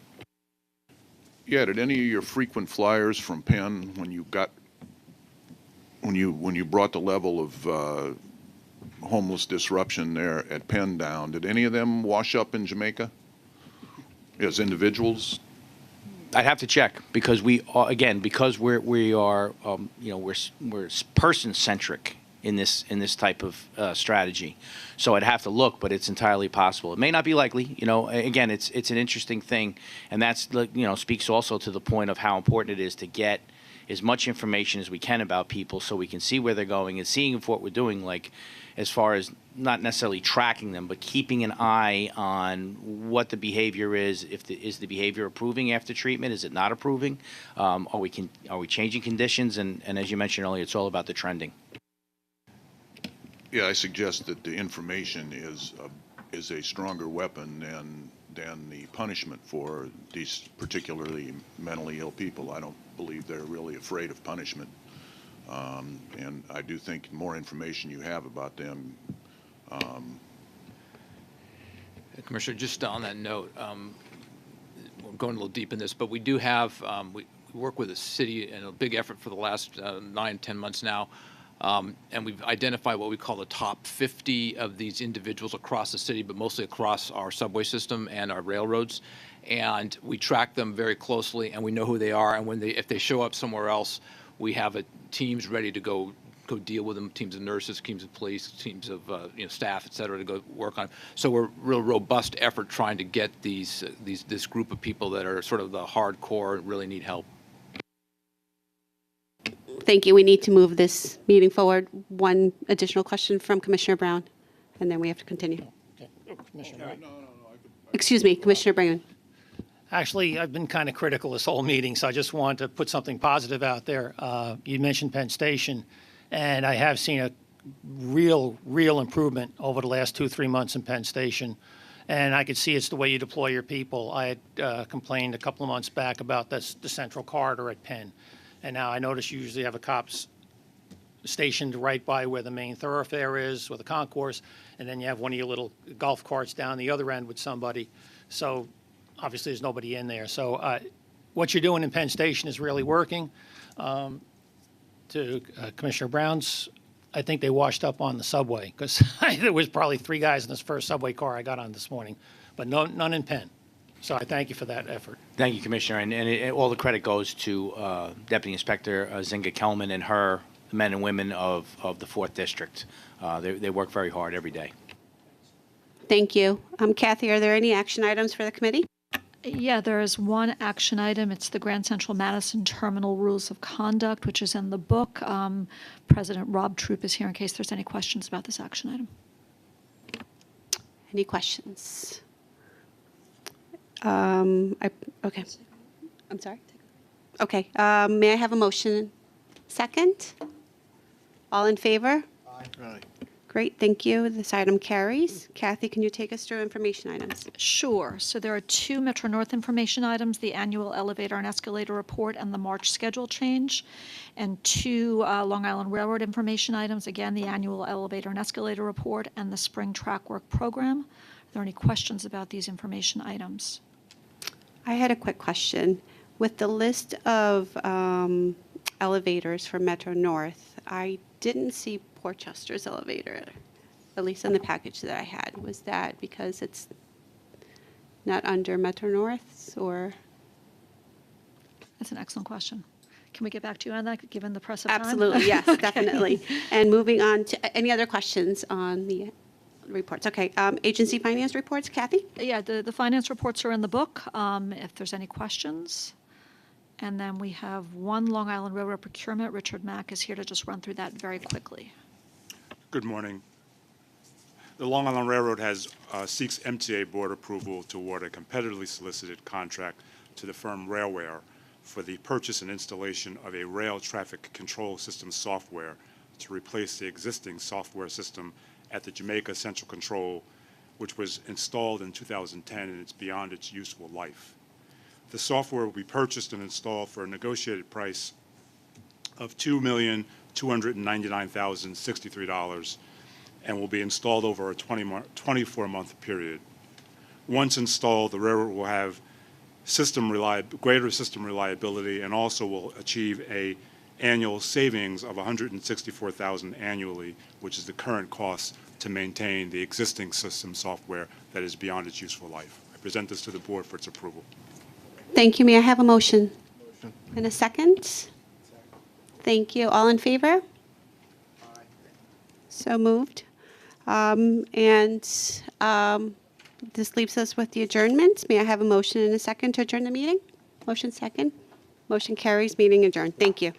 Yeah, did any of your frequent flyers from Penn, when you brought the level of homeless disruption there at Penn down, did any of them wash up in Jamaica as individuals? I'd have to check, because we are, again, because we're person-centric in this type of strategy. So I'd have to look, but it's entirely possible. It may not be likely. Again, it's an interesting thing, and that's speaks also to the point of how important it is to get as much information as we can about people, so we can see where they're going and seeing if what we're doing, like as far as not necessarily tracking them, but keeping an eye on what the behavior is. Is the behavior improving after treatment? Is it not improving? Are we changing conditions? And as you mentioned earlier, it's all about the trending. Yeah, I suggest that the information is a stronger weapon than the punishment for these particularly mentally ill people. I don't believe they're really afraid of punishment. And I do think more information you have about them. Commissioner, just on that note, we're going a little deep in this, but we do have, we work with the city in a big effort for the last 9-10 months now. And we've identified what we call the top 50 of these individuals across the city, but mostly across our subway system and our railroads. And we track them very closely, and we know who they are. And if they show up somewhere else, we have teams ready to go deal with them, teams of nurses, teams of police, teams of staff, et cetera, to go work on. So we're a real robust effort trying to get this group of people that are sort of the hardcore and really need help. Thank you. We need to move this meeting forward. One additional question from Commissioner Brown, and then we have to continue. Okay. Commissioner Wright. Excuse me, Commissioner Brigham. Actually, I've been kind of critical this whole meeting, so I just want to put something positive out there. You mentioned Penn Station, and I have seen a real improvement over the last 2-3 months in Penn Station. And I could see it's the way you deploy your people. I had complained a couple of months back about the central corridor at Penn. And now I notice you usually have a cops stationed right by where the main thoroughfare is, or the concourse, and then you have one of your little golf carts down the other end with somebody. So obviously there's nobody in there. So what you're doing in Penn Station is really working. To Commissioner Brown's, I think they washed up on the subway, because there was probably 3 guys in this first subway car I got on this morning, but none in Penn. So I thank you for that effort. Thank you, Commissioner, and all the credit goes to Deputy Inspector Zinga Kelman and her men and women of the 4th District. They work very hard every day. Thank you. Kathy, are there any action items for the committee? Yeah, there is one action item. It's the Grand Central Madison Terminal Rules of Conduct, which is in the book. President Rob Troop is here in case there's any questions about this action item. Any questions? Okay. I'm sorry. Okay. May I have a motion? Second? All in favor? Aye. Great, thank you. This item carries. Kathy, can you take us through information items? Sure. So there are 2 Metro North information items, the annual elevator and escalator report and the March schedule change, and 2 Long Island Railroad information items, again, the annual elevator and escalator report and the spring track work program. Are there any questions about these information items? I had a quick question. With the list of elevators for Metro North, I didn't see Portchester's elevator, at least in the package that I had. Was that because it's not under Metro North's, or? That's an excellent question. Can we get back to you on that, given the press of time? Absolutely, yes, Okay. definitely. And moving on to any other questions on the reports? Okay, agency finance reports, Kathy? Yeah, the finance reports are in the book, if there's any questions. And then we have 1 Long Island Railroad procurement. Richard Mack is here to just run through that very quickly. Good morning. The Long Island Railroad seeks MTA board approval to award a competitively solicited contract to the firm Railware for the purchase and installation of a rail traffic control system software to replace the existing software system at the Jamaica Central Control, which was installed in 2010, and it's beyond its useful life. The software will be purchased and installed for a negotiated price of $2,299,063 and will be installed over a 24-month period. Once installed, the railroad will have greater system reliability and also will achieve a annual savings of $164,000 annually, which is the current cost to maintain the existing system software that is beyond its useful life. I present this to the board for its approval. Thank you. May I have a motion? And a second? Thank you. All in favor? So moved. This leaves us with the adjournment. May I have a motion and a second to adjourn the meeting? Motion second. Motion carries. Meeting adjourned. Thank you.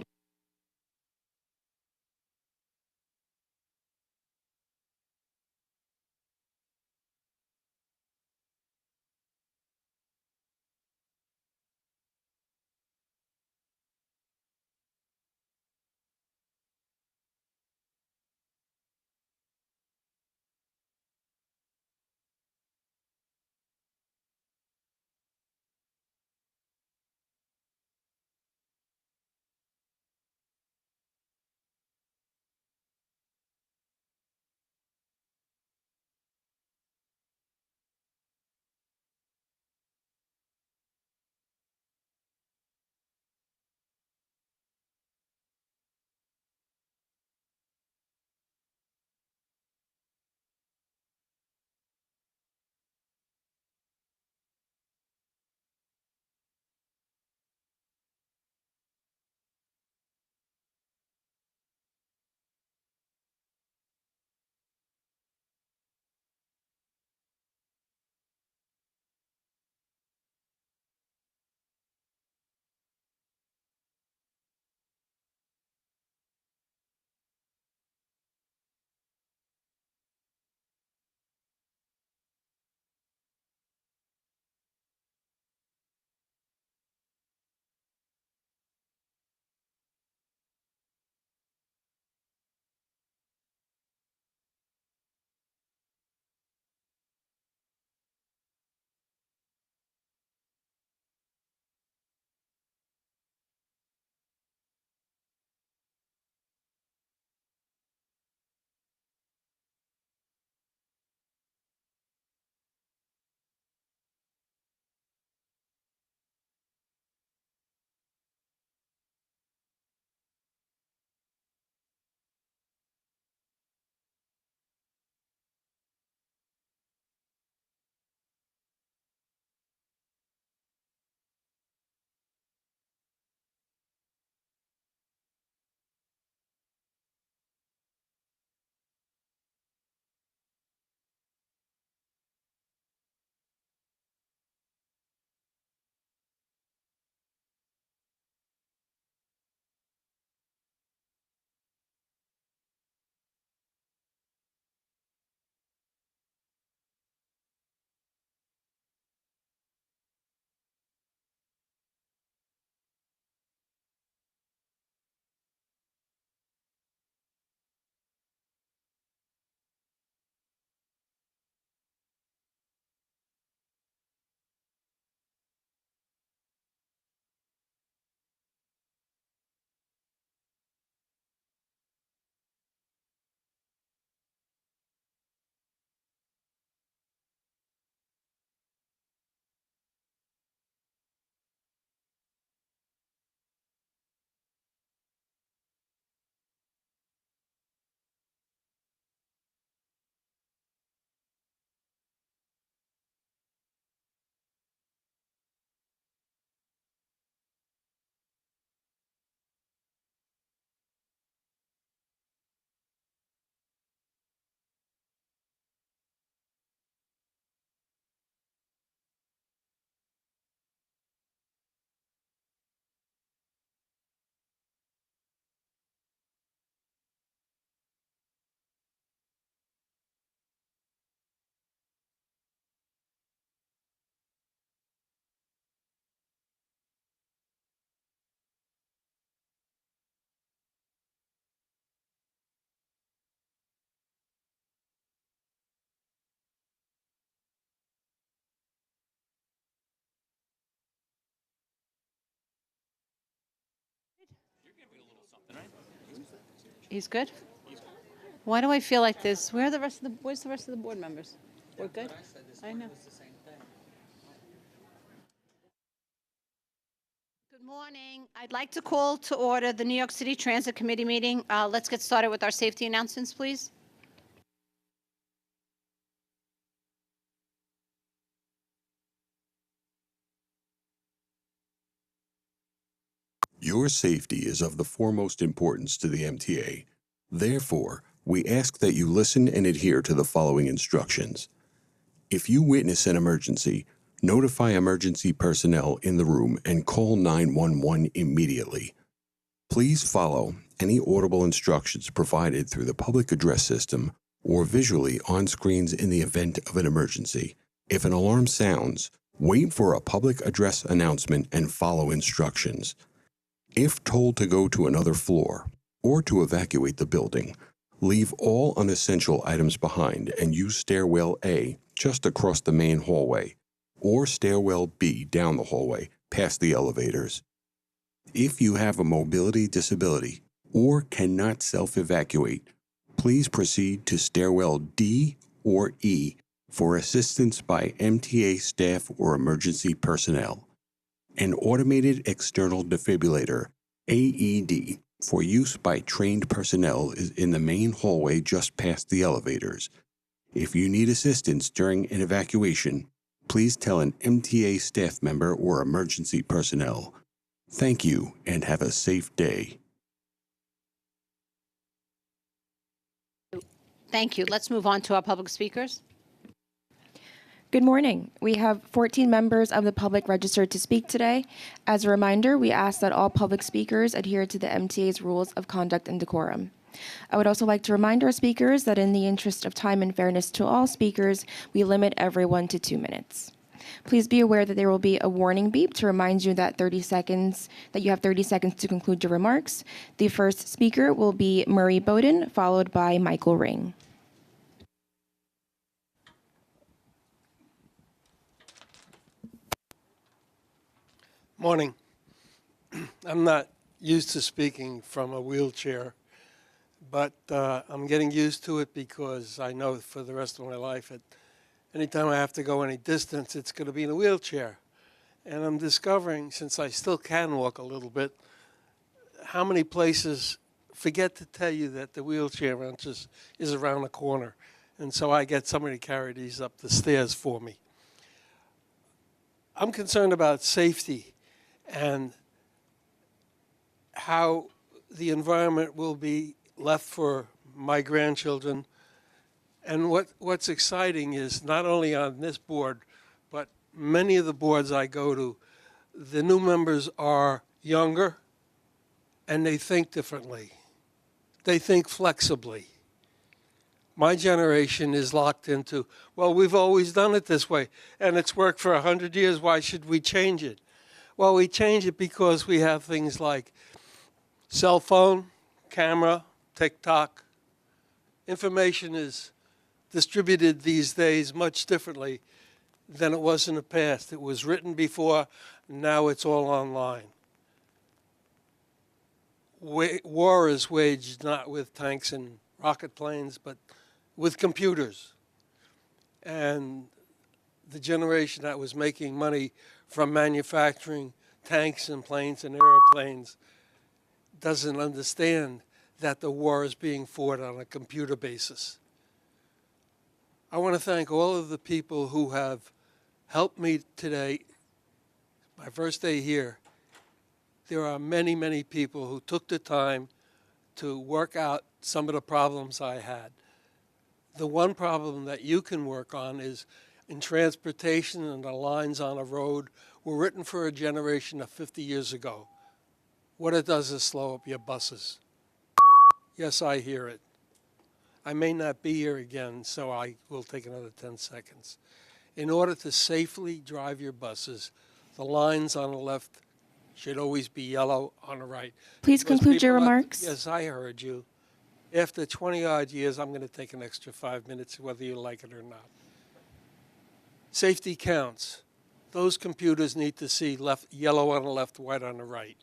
He's good? Why do I feel like this? Where's the rest of the board members? We're good? I know. Good morning. I'd like to call to order the New York City Transit Committee meeting. Let's get started with our safety announcements, please. Your safety is of the foremost importance to the MTA. Therefore, we ask that you listen and adhere to the following instructions. If you witness an emergency, notify emergency personnel in the room and call 911 immediately. Please follow any audible instructions provided through the public address system or visually on screens in the event of an emergency. If an alarm sounds, wait for a public address announcement and follow instructions. If told to go to another floor or to evacuate the building, leave all unessential items behind and use stairwell A just across the main hallway or stairwell B down the hallway past the elevators. If you have a mobility disability or cannot self-evacuate, please proceed to stairwell D or E for assistance by MTA staff or emergency personnel. An automated external defibrillator, AED, for use by trained personnel is in the main hallway just past the elevators. If you need assistance during an evacuation, please tell an MTA staff member or emergency personnel. Thank you and have a safe day. Thank you. Let's move on to our public speakers. Good morning. We have 14 members of the public registered to speak today. As a reminder, we ask that all public speakers adhere to the MTA's rules of conduct and decorum. I would also like to remind our speakers that in the interest of time and fairness to all speakers, we limit everyone to 2 minutes. Please be aware that there will be a warning beep to remind you that you have 30 seconds to conclude your remarks. The first speaker will be Murray Bowden, followed by Michael Ring. Morning. I'm not used to speaking from a wheelchair, but I'm getting used to it because I know for the rest of my life that anytime I have to go any distance, it's going to be in a wheelchair. And I'm discovering, since I still can walk a little bit, how many places forget to tell you that the wheelchair wrench is around the corner. And so I get somebody to carry these up the stairs for me. I'm concerned about safety and how the environment will be left for my grandchildren. And what's exciting is not only on this board, but many of the boards I go to, the new members are younger and they think differently. They think flexibly. My generation is locked into, well, we've always done it this way and it's worked for 100 years, why should we change it? Well, we change it because we have things like cell phone, camera, TikTok. Information is distributed these days much differently than it was in the past. It was written before, now it's all online. War is waged not with tanks and rocket planes, but with computers. And the generation that was making money from manufacturing tanks and planes and airplanes doesn't understand that the war is being fought on a computer basis. I want to thank all of the people who have helped me today, my first day here. There are many, many people who took the time to work out some of the problems I had. The one problem that you can work on is in transportation, and the lines on a road were written for a generation of 50 years ago. What it does is slow up your buses. Yes, I hear it. I may not be here again, so I will take another 10 seconds. In order to safely drive your buses, the lines on the left should always be yellow on the right. Please Because conclude your people have remarks. yes, I heard you. After 20-odd years, I'm going to take an extra 5 minutes, whether you like it or not. Safety counts. Those computers need to see yellow on the left, white on the right.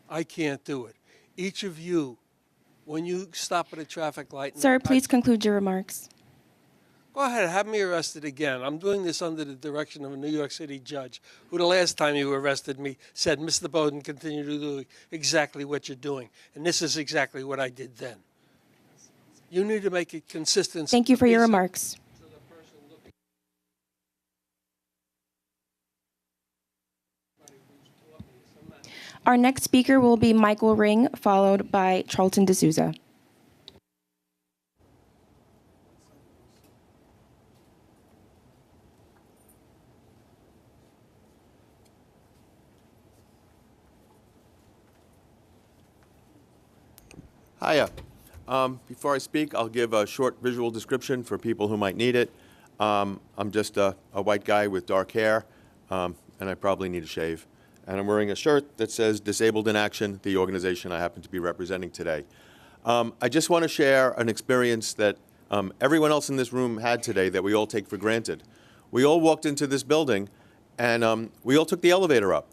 I can't do it. Each of you when you stop at a traffic light. Sir, please conclude your remarks. Go ahead, have me arrested again. I'm doing this under the direction of a New York City judge who the last time you arrested me said, Mr. Bowden, continue to do exactly what you're doing. And this is exactly what I did then. You need to make it consistent. Thank you for your remarks. Our next speaker will be Michael Ring, followed by Charlton D'Souza. Hiya. Before I speak, I'll give a short visual description for people who might need it. I'm just a white guy with dark hair, and I probably need a shave. And I'm wearing a shirt that says Disabled in Action, the organization I happen to be representing today. I just want to share an experience that everyone else in this room had today that we all take for granted. We all walked into this building, and we all took the elevator up.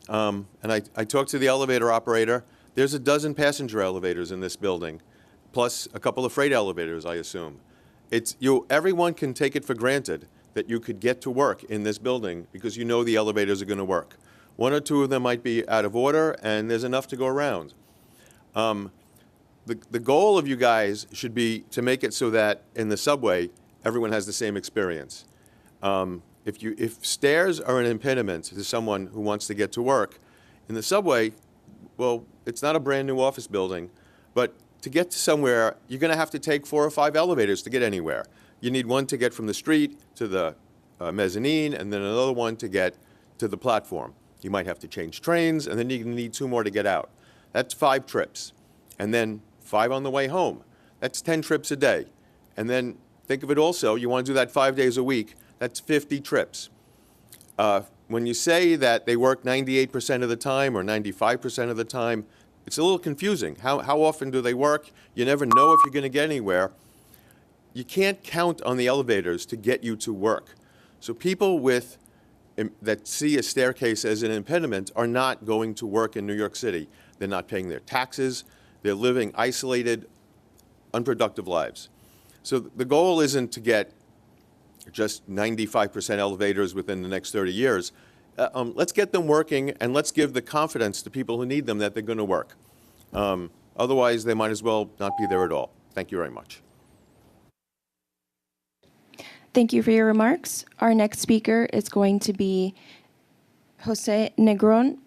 And I talked to the elevator operator. There's a dozen passenger elevators in this building, plus a couple of freight elevators, I assume. Everyone can take it for granted that you could get to work in this building because you know the elevators are going to work. One or two of them might be out of order, and there's enough to go around. The goal of you guys should be to make it so that in the subway, everyone has the same experience. If stairs are an impediment to someone who wants to get to work, in the subway, well, it's not a brand new office building, but to get to somewhere, you're going to have to take 4 or 5 elevators to get anywhere. You need one to get from the street to the mezzanine, and then another one to get to the platform. You might have to change trains, and then you need 2 more to get out. That's 5 trips. And then 5 on the way home. That's 10 trips a day. And then think of it also, you want to do that 5 days a week, that's 50 trips. When you say that they work 98% of the time or 95% of the time, it's a little confusing. How often do they work? You never know if you're going to get anywhere. You can't count on the elevators to get you to work. So people that see a staircase as an impediment are not going to work in New York City. They're not paying their taxes. They're living isolated, unproductive lives. So the goal isn't to get just 95% elevators within the next 30 years. Let's get them working, and let's give the confidence to people who need them that they're going to work. Otherwise, they might as well not be there at all. Thank you very much. Thank you for your remarks. Our next speaker is going to be Charlton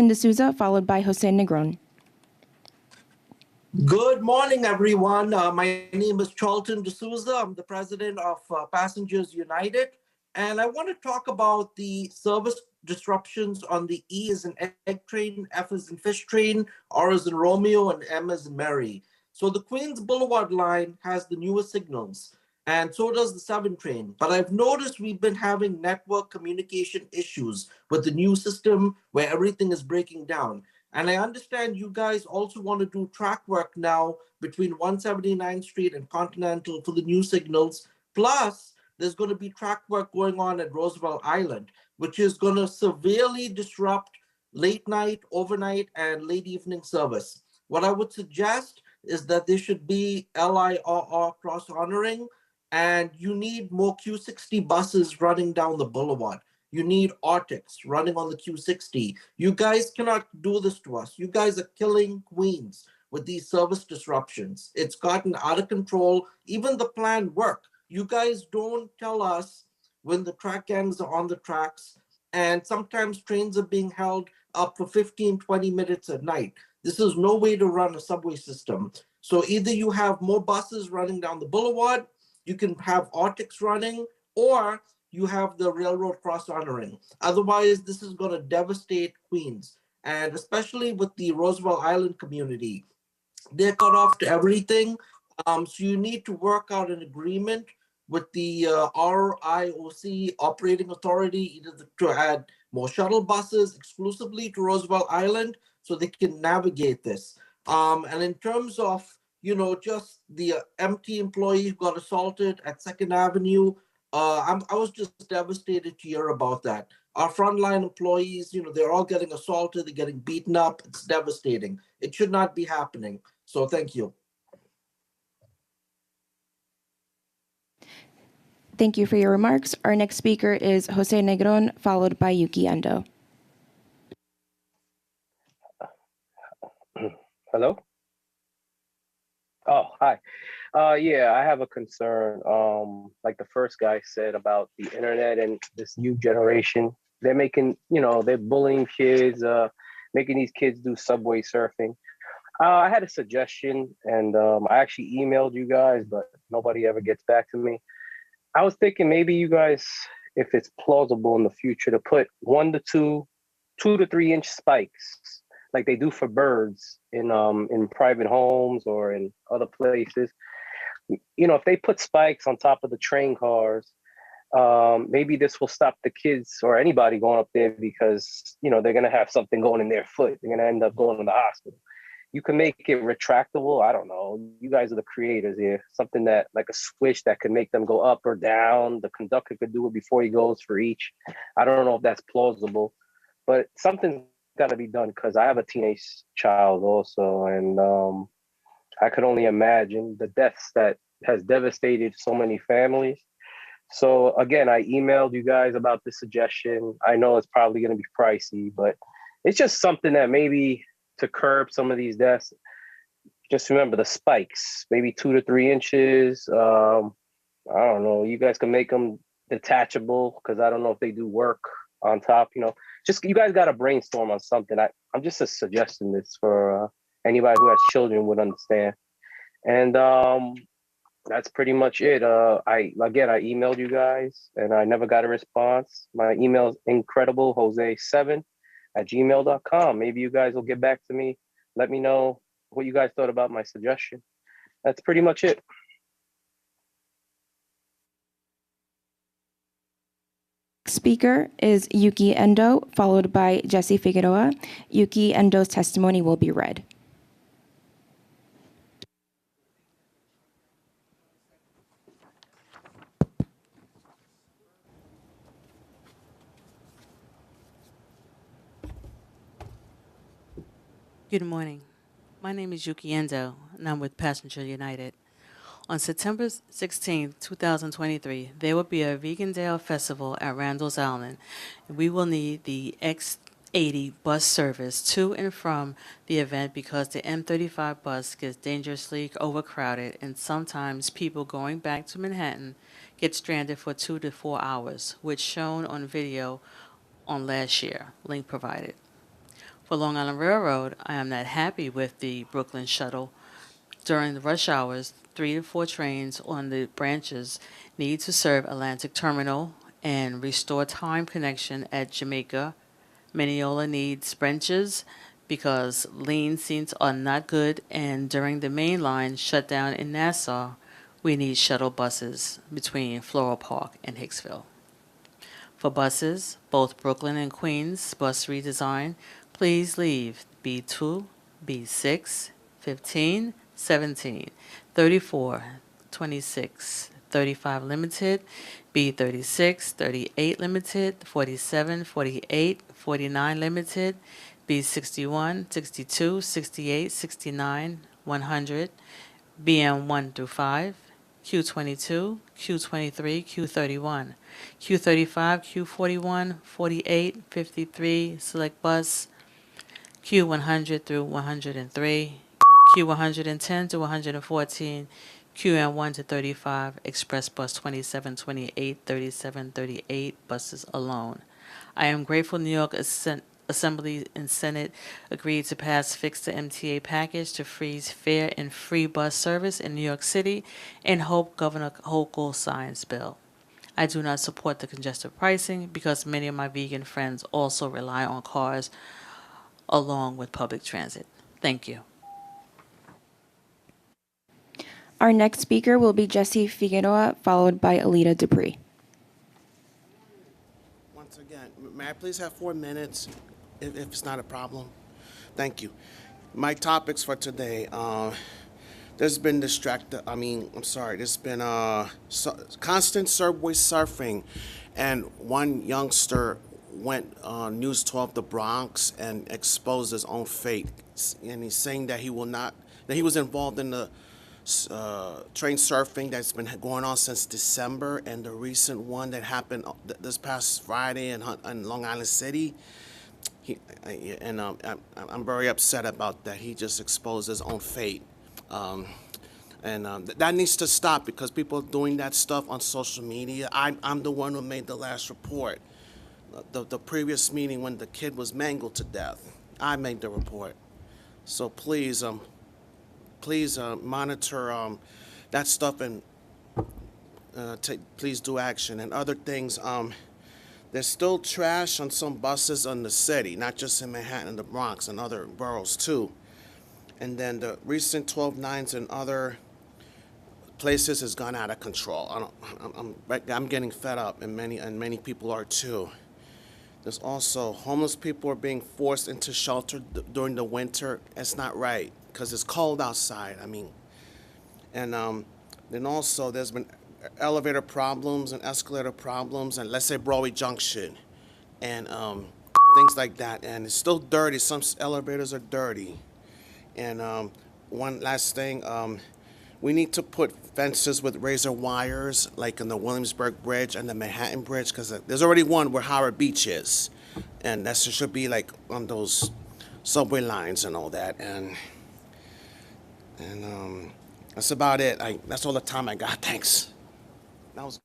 D'Souza, followed by Jose Negron. Good morning, everyone. My name is Charlton D'Souza. I'm the president of Passengers United. And I want to talk about the service disruptions on the E as in egg train, F as in fish train, R as in Romeo, and M as in Mary. So the Queens Boulevard line has the newest signals, and so does the 7 train. But I've noticed we've been having network communication issues with the new system where everything is breaking down. And I understand you guys also want to do track work now between 179th Street and Continental for the new signals. Plus, there's going to be track work going on at Roosevelt Island, which is going to severely disrupt late night, overnight, and late evening service. What I would suggest is that there should be LIRR cross-honoring, and you need more Q60 buses running down the boulevard. You need Arctics running on the Q60. You guys cannot do this to us. You guys are killing Queens with these service disruptions. It's gotten out of control. Even the planned work. You guys don't tell us when the track gangs are on the tracks, and sometimes trains are being held up for 15, 20 minutes at night. This is no way to run a subway system. So either you have more buses running down the boulevard, you can have Arctics running, or you have the railroad cross-honoring. Otherwise, this is going to devastate Queens, and especially with the Roosevelt Island community. They're cut off to everything. So you need to work out an agreement with the RIOC operating authority, either to add more shuttle buses exclusively to Roosevelt Island so they can navigate this. And in terms of, just the MT employee who got assaulted at 2nd Avenue, I was just devastated to hear about that. Our frontline employees, they're all getting assaulted, they're getting beaten up. It's devastating. It should not be happening. So thank you. Thank you for your remarks. Our next speaker is Jose Negron, followed by Yuki Endo. Hello? Oh, hi. Yeah, I have a concern. Like the first guy said about the internet and this new generation, they're making, they're bullying kids, making these kids do subway surfing. I had a suggestion and I actually emailed you guys, but nobody ever gets back to me. I was thinking maybe you guys, if it's plausible in the future, to put 1 to 2 to 3 inch spikes like they do for birds in private homes or in other places. If they put spikes on top of the train cars, maybe this will stop the kids or anybody going up there because, they're going to have something going in their foot. They're going to end up going to the hospital. You can make it retractable. I don't know. You guys are the creators here. Something that like a switch that could make them go up or down. The conductor could do it before he goes for each. I don't know if that's plausible, but something's got to be done because I have a teenage child also. And I could only imagine the deaths that has devastated so many families. So again, I emailed you guys about this suggestion. I know it's probably going to be pricey, but it's just something that maybe to curb some of these deaths. Just remember the spikes, maybe 2 to 3 inches. I don't know. You guys can make them detachable because I don't know if they do work on top. Just you guys got to brainstorm on something. I'm just suggesting this for anybody who has children would understand. And that's pretty much it. I emailed you guys and I never got a response. My email is incrediblejose7@gmail.com. Maybe you guys will get back to me. Let me know what you guys thought about my suggestion. That's pretty much it. Speaker is Yuki Endo, followed by Jesse Figueroa. Yuki Endo's testimony will be read. Good morning. My name is Yuki Endo, and I'm with Passenger United. On September 16, 2023, there will be a Vegan Day Festival at Randall's Island, and we will need the X80 bus service to and from the event because the M35 bus gets dangerously overcrowded, and sometimes people going back to Manhattan get stranded for 2 to 4 hours, which shown on video on last year, link provided. For Long Island Railroad, I am not happy with the Brooklyn shuttle. During the rush hours, 3 to 4 trains on the branches need to serve Atlantic Terminal and restore time connection at Jamaica. Mineola needs branches because lean seats are not good, and during the main line shutdown in Nassau, we need shuttle buses between Floral Park and Hicksville. For buses, both Brooklyn and Queens bus redesign, please leave B2, B6, 15, 17, 34, 26, 35 limited, B36, 38 limited, 47, 48, 49 limited, B61, 62, 68, 69, 100, BM1 through 5, Q22, Q23, Q31, Q35, Q41, 48, 53, select bus, Q100 through 103, Q110 to 114, QN1 to 35, Express Bus 27, 28, 37, 38, buses alone. I am grateful New York Assembly and Senate agreed to pass Fix the MTA package to freeze fair and free bus service in New York City and hope Governor Hochul signs bill. I do not support the congestive pricing because many of my vegan friends also rely on cars along with public transit. Thank you. Our next speaker will be Jesse Figueroa, followed by Alita Dupree. Once again, may I please have 4 minutes, if it's not a problem? Thank you. My topics for today, there's been there's been constant subway surfing, and one youngster went on News 12 The Bronx and exposed his own fate. And he's saying that he was involved in the train surfing that's been going on since December, and the recent one that happened this past Friday in Long Island City. I'm very upset about that. He just exposed his own fate. That needs to stop because people are doing that stuff on social media. I'm the one who made the last report. The previous meeting when the kid was mangled to death, I made the report. So please monitor that stuff and please do action and other things. There's still trash on some buses in the city, not just in Manhattan and the Bronx and other boroughs too. And then the recent 12-9s in other places has gone out of control. I'm getting fed up, and many people are too. There's also homeless people are being forced into shelter during the winter. It's not right because it's cold outside. And then also there's been elevator problems and escalator problems, and let's say Broadway Junction, and things like that. And it's still dirty. Some elevators are dirty. And one last thing, we need to put fences with razor wires, like in the Williamsburg Bridge and the Manhattan Bridge, because there's already one where Howard Beach is, and that should be like on those subway lines and all that. And that's about it. That's all the time I got. Thanks. That was.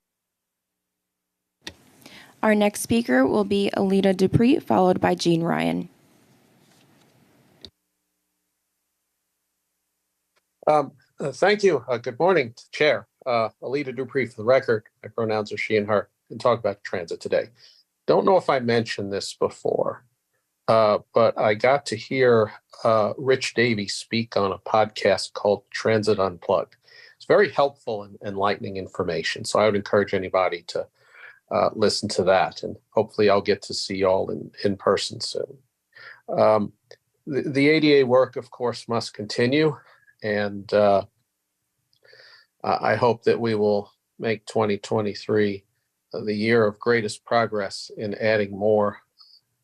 Our next speaker will be Alita Dupree, followed by Jean Ryan. Thank you. Good morning, Chair. Alita Dupree, for the record. My pronouns are she and her, and talk about transit today. Don't know if I mentioned this before, but I got to hear Rich Davey speak on a podcast called Transit Unplugged. It's very helpful and enlightening information, so I would encourage anybody to listen to that, and hopefully I'll get to see y'all in person soon. The ADA work, of course, must continue, and I hope that we will make 2023 the year of greatest progress in adding more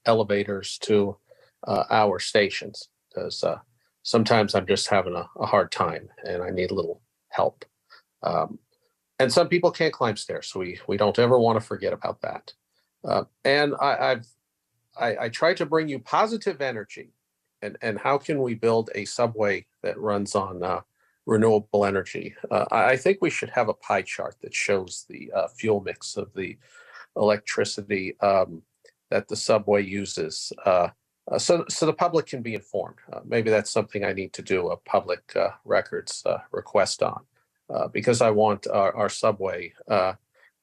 elevators to our stations, because sometimes I'm just having a hard time and I need a little help. And some people can't climb stairs, so we don't ever want to forget about that. And I try to bring you positive energy, and how can we build a subway that runs on renewable energy? I think we should have a pie chart that shows the fuel mix of the electricity that the subway uses, so the public can be informed. Maybe that's something I need to do a public records request on, because I want our subway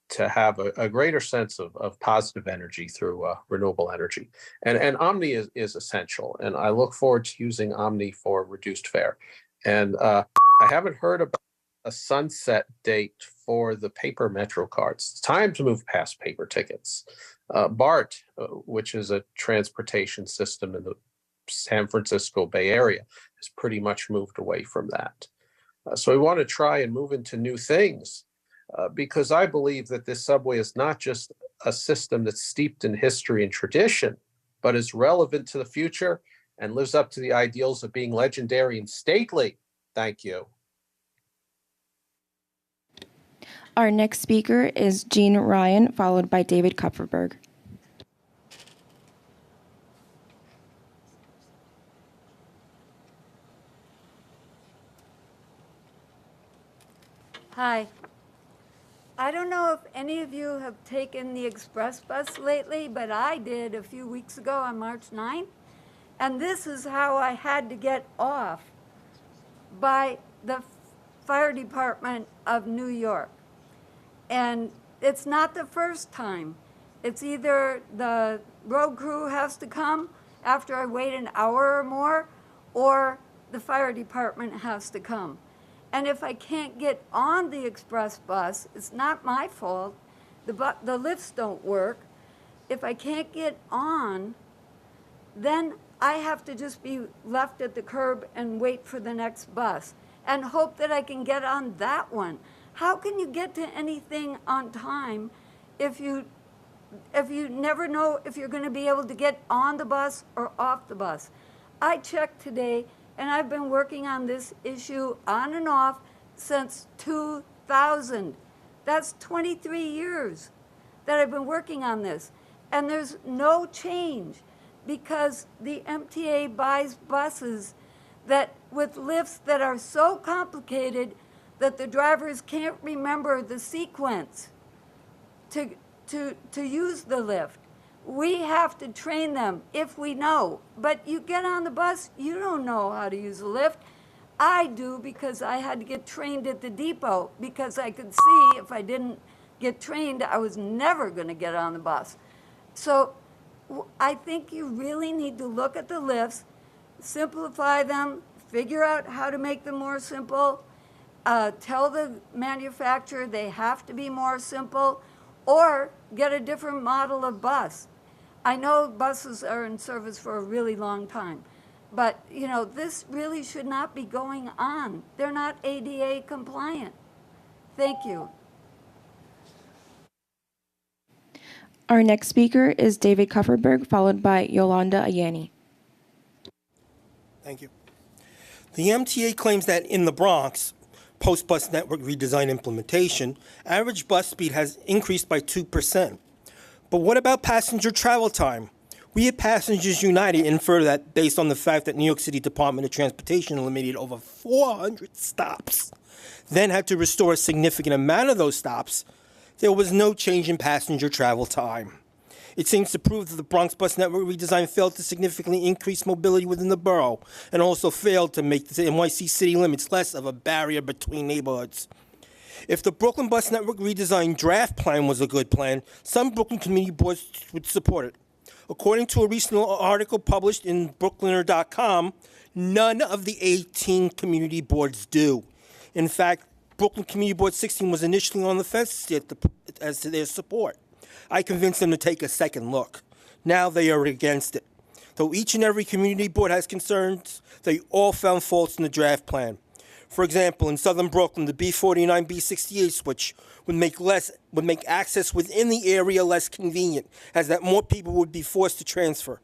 to have a greater sense of positive energy through renewable energy. And Omni is essential, and I look forward to using Omni for reduced fare. And I haven't heard about a sunset date for the paper Metro cards. It's time to move past paper tickets. BART, which is a transportation system in the San Francisco Bay Area, has pretty much moved away from that. So we want to try and move into new things, because I believe that this subway is not just a system that's steeped in history and tradition, but is relevant to the future and lives up to the ideals of being legendary and stately. Thank you. Our next speaker is Jean Ryan, followed by David Kupferberg. Hi. I don't know if any of you have taken the express bus lately, but I did a few weeks ago on March 9th. And this is how I had to get off by the fire department of New York. And it's not the first time. It's either the road crew has to come after I wait an hour or more, or the fire department has to come. And if I can't get on the express bus, it's not my fault. The lifts don't work. If I can't get on, then I have to just be left at the curb and wait for the next bus and hope that I can get on that one. How can you get to anything on time if you if you never know if you're going to be able to get on the bus or off the bus. I checked today, and I've been working on this issue on and off since 2000. That's 23 years that I've been working on this. And there's no change because the MTA buys buses that with lifts that are so complicated that the drivers can't remember the sequence to use the lift. We have to train them if we know. But you get on the bus, you don't know how to use a lift. I do because I had to get trained at the depot because I could see if I didn't get trained, I was never going to get on the bus. So I think you really need to look at the lifts, simplify them, figure out how to make them more simple, tell the manufacturer they have to be more simple, or get a different model of bus. I know buses are in service for a really long time, but you know, this really should not be going on. They're not ADA compliant. Thank you. Our next speaker is David Kupferberg, followed by Yolanda Ayani. Thank you. The MTA claims that in the Bronx, post-bus network redesign implementation, average bus speed has increased by 2%. But what about passenger travel time? We at Passengers United infer that based on the fact that New York City Department of Transportation eliminated over 400 stops, then had to restore a significant amount of those stops, there was no change in passenger travel time. It seems to prove that the Bronx bus network redesign failed to significantly increase mobility within the borough and also failed to make the NYC city limits less of a barrier between neighborhoods. If the Brooklyn bus network redesign draft plan was a good plan, some Brooklyn community boards would support it. According to a recent article published in Brookliner.com, none of the 18 community boards do. In fact, Brooklyn Community Board 16 was initially on the fence as to their support. I convinced them to take a second look. Now they are against it. Though each and every community board has concerns, they all found faults in the draft plan. For example, in southern Brooklyn, the B49, B68 switch would make access within the area less convenient, as that more people would be forced to transfer.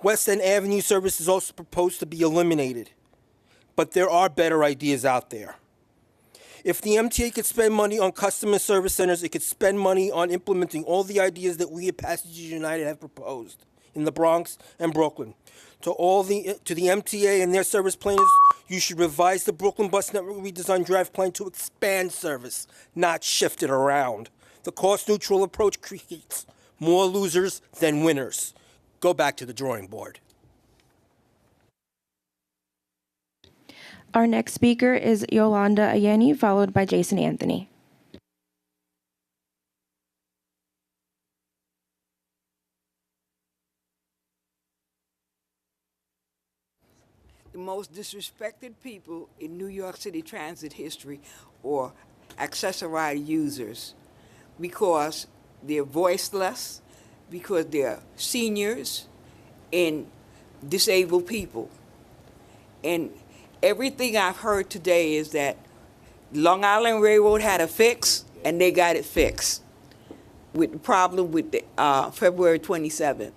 West End Avenue service is also proposed to be eliminated. But there are better ideas out there. If the MTA could spend money on customer service centers, it could spend money on implementing all the ideas that we at Passengers United have proposed in the Bronx and Brooklyn. To the MTA and their service planners, you should revise the Brooklyn bus network redesign draft plan to expand service, not shift it around. The cost-neutral approach creates more losers than winners. Go back to the drawing board. Our next speaker is Yolanda Ayani, followed by Jason Anthony. The most disrespected people in New York City transit history are accessorized users because they're voiceless, because they're seniors and disabled people. And everything I've heard today is that Long Island Railroad had a fix, and they got it fixed with the problem with the, February 27th.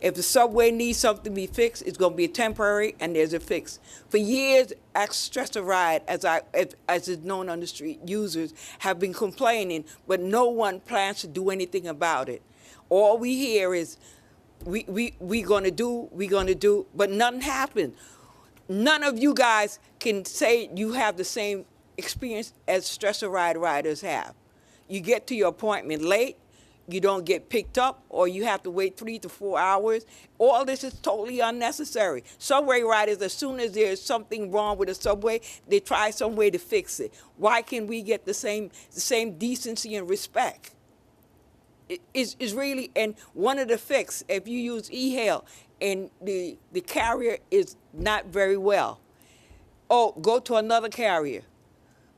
If the subway needs something to be fixed, it's going to be temporary, and there's a fix. For years, Stressor Ride, as is known on the street, users have been complaining, but no one plans to do anything about it. All we hear is, we're going to do, but nothing happened. None of you guys can say you have the same experience as Stressor Ride riders have. You get to your appointment late, you don't get picked up, or you have to wait 3 to 4 hours. All this is totally unnecessary. Subway riders, as soon as there's something wrong with a subway, they try some way to fix it. Why can't we get the same decency and respect? It's really, and one of the fix, if you use e-hail and the carrier is not very well, go to another carrier.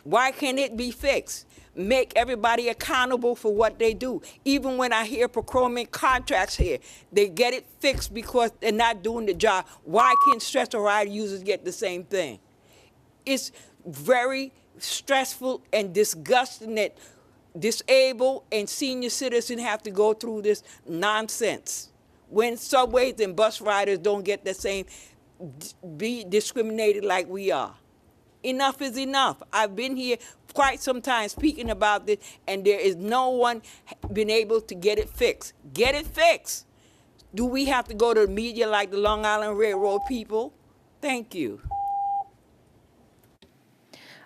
Why can't it be fixed? Make everybody accountable for what they do. Even when I hear procurement contracts here, they get it fixed because they're not doing the job. Why can't Stressor Ride users get the same thing? It's very stressful and disgusting that disabled and senior citizens have to go through this nonsense when subways and bus riders don't get the same, be discriminated like we are. Enough is enough. I've been here quite some time speaking about this, and there is no one been able to get it fixed. Get it fixed. Do we have to go to the media like the Long Island Railroad people? Thank you.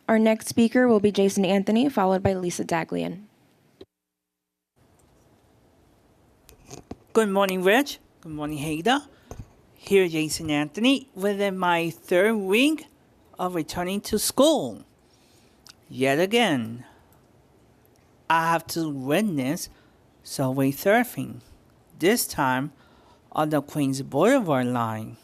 Our next speaker will be Jason Anthony, followed by Lisa Daglian. Good morning, Rich. Good morning, Haida. Here, Jason Anthony, within my third week of returning to school. Yet again, I have to witness subway surfing, this time on the Queens Boulevard line.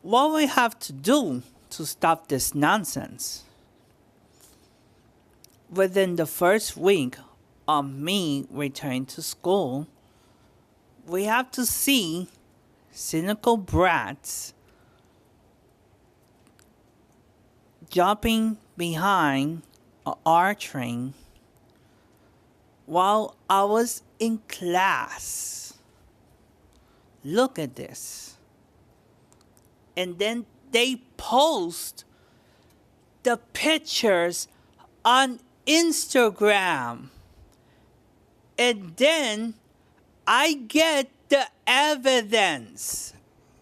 What we have to do to stop this nonsense? Within the first week of me returning to school, we have to see cynical brats jumping behind our train while I was in class. Look at this. And then they post the pictures on Instagram. And then I get the evidence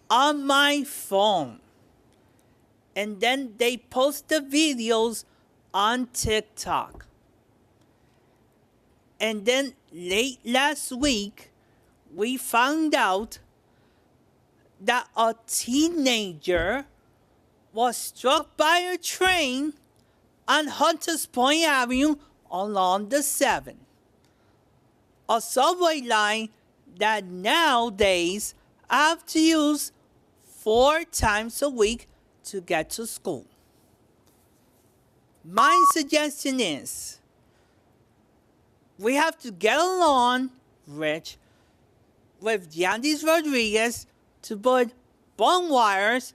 on my phone. And then they post the videos on TikTok. And then late last week, we found out that a teenager was struck by a train on Hunters Point Avenue along the 7. A subway line that nowadays I have to use 4 times a week to get to school. My suggestion is we have to get along, Rich, with Yandis Rodriguez to put bone wires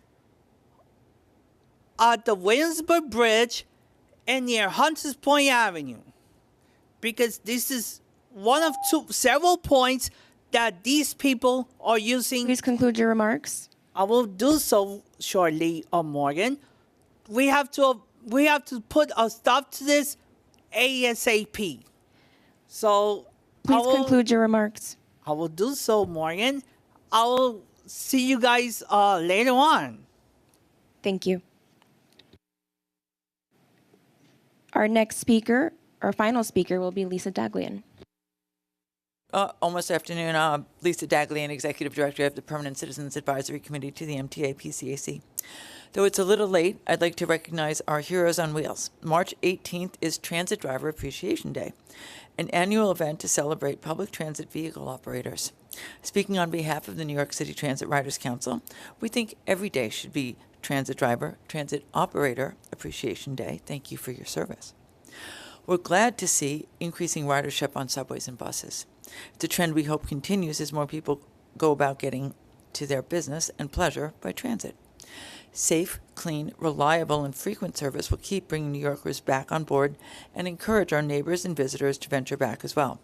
at the Williamsburg Bridge and near Hunters Point Avenue. Because this is one of several points that these people are using. Please conclude your remarks. I will do so shortly, Morgan. We have to put a stop to this ASAP. So please conclude your remarks. I will do so, Morgan. I will see you guys later on. Thank you. Our next speaker, our final speaker, will be Lisa Daglian. Almost afternoon. Lisa Daglian, Executive Director of the Permanent Citizens Advisory Committee to the MTA PCAC. Though it's a little late, I'd like to recognize our heroes on wheels. March 18th is Transit Driver Appreciation Day, an annual event to celebrate public transit vehicle operators. Speaking on behalf of the New York City Transit Riders Council, we think every day should be Transit Operator Appreciation Day. Thank you for your service. We're glad to see increasing ridership on subways and buses. It's a trend we hope continues as more people go about getting to their business and pleasure by transit. Safe, clean, reliable, and frequent service will keep bringing New Yorkers back on board and encourage our neighbors and visitors to venture back as well.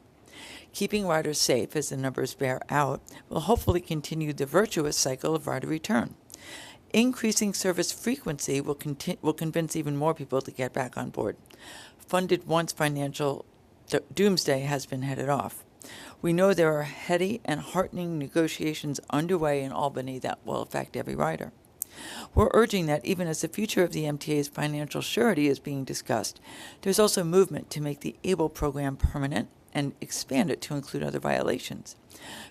Keeping riders safe, as the numbers bear out, will hopefully continue the virtuous cycle of rider return. Increasing service frequency will convince even more people to get back on board. Funded once financial doomsday has been headed off. We know there are heady and heartening negotiations underway in Albany that will affect every rider. We're urging that even as the future of the MTA's financial surety is being discussed, there's also movement to make the ABLE program permanent and expand it to include other violations.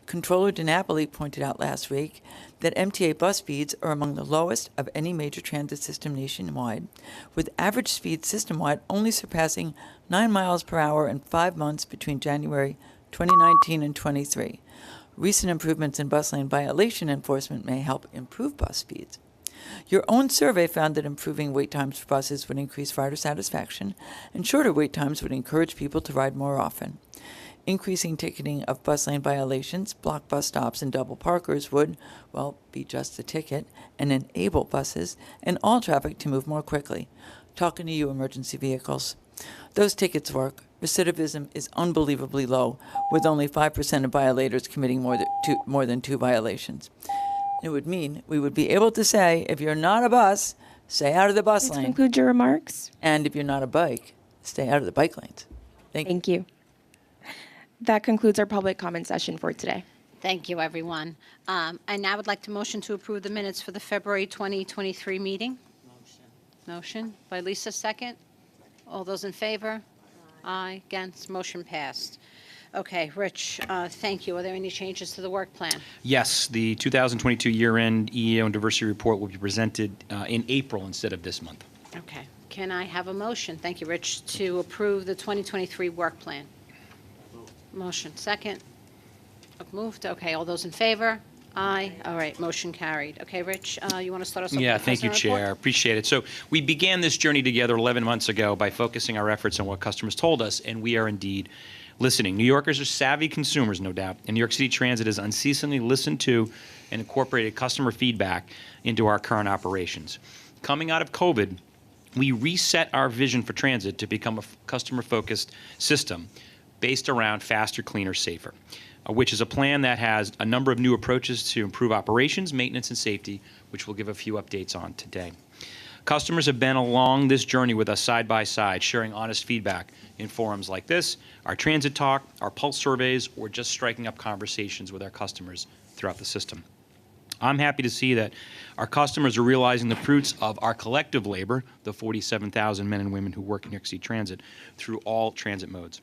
Controller DiNapoli pointed out last week that MTA bus speeds are among the lowest of any major transit system nationwide, with average speed system-wide only surpassing 9 miles per hour in 5 months between January 2019 and 23. Recent improvements in bus lane violation enforcement may help improve bus speeds. Your own survey found that improving wait times for buses would increase rider satisfaction, and shorter wait times would encourage people to ride more often. Increasing ticketing of bus lane violations, block bus stops, and double parkers would, well, be just the ticket and enable buses and all traffic to move more quickly. talking to you emergency vehicles. Those tickets work. Recidivism is unbelievably low, with only 5% of violators committing more than 2 violations. It would mean we would be able to say, if you're not a bus, stay out of the bus lane. Conclude your remarks. And if you're not a bike, stay out of the bike lanes. Thank you. That concludes our public comment session for today. Thank you, everyone. And now I would like to motion to approve the minutes for the February 2023 meeting. Motion by Lisa, second. All those in favor? Aye. Against? Motion passed. Okay, Rich, thank you. Are there any changes to the work plan? Yes, the 2022 year-end EEO and diversity report will be presented in April instead of this month. Okay. Can I have a motion? Thank you, Rich, to approve the 2023 work plan. Motion, second. Moved. Okay, all those in favor? Aye. All right, motion carried. Okay, Rich, you want to start us off? Yeah, with the thank you, president report? Chair. Appreciate it. So we began this journey together 11 months ago by focusing our efforts on what customers told us, and we are indeed listening. New Yorkers are savvy consumers, no doubt, and New York City Transit has unceasingly listened to and incorporated customer feedback into our current operations. Coming out of COVID, we reset our vision for transit to become a customer-focused system based around faster, cleaner, safer, which is a plan that has a number of new approaches to improve operations, maintenance, and safety, which we'll give a few updates on today. Customers have been along this journey with us side by side, sharing honest feedback in forums like this, our Transit Talk, our Pulse surveys, or just striking up conversations with our customers throughout the system. I'm happy to see that our customers are realizing the fruits of our collective labor, the 47,000 men and women who work in New York City Transit, through all transit modes.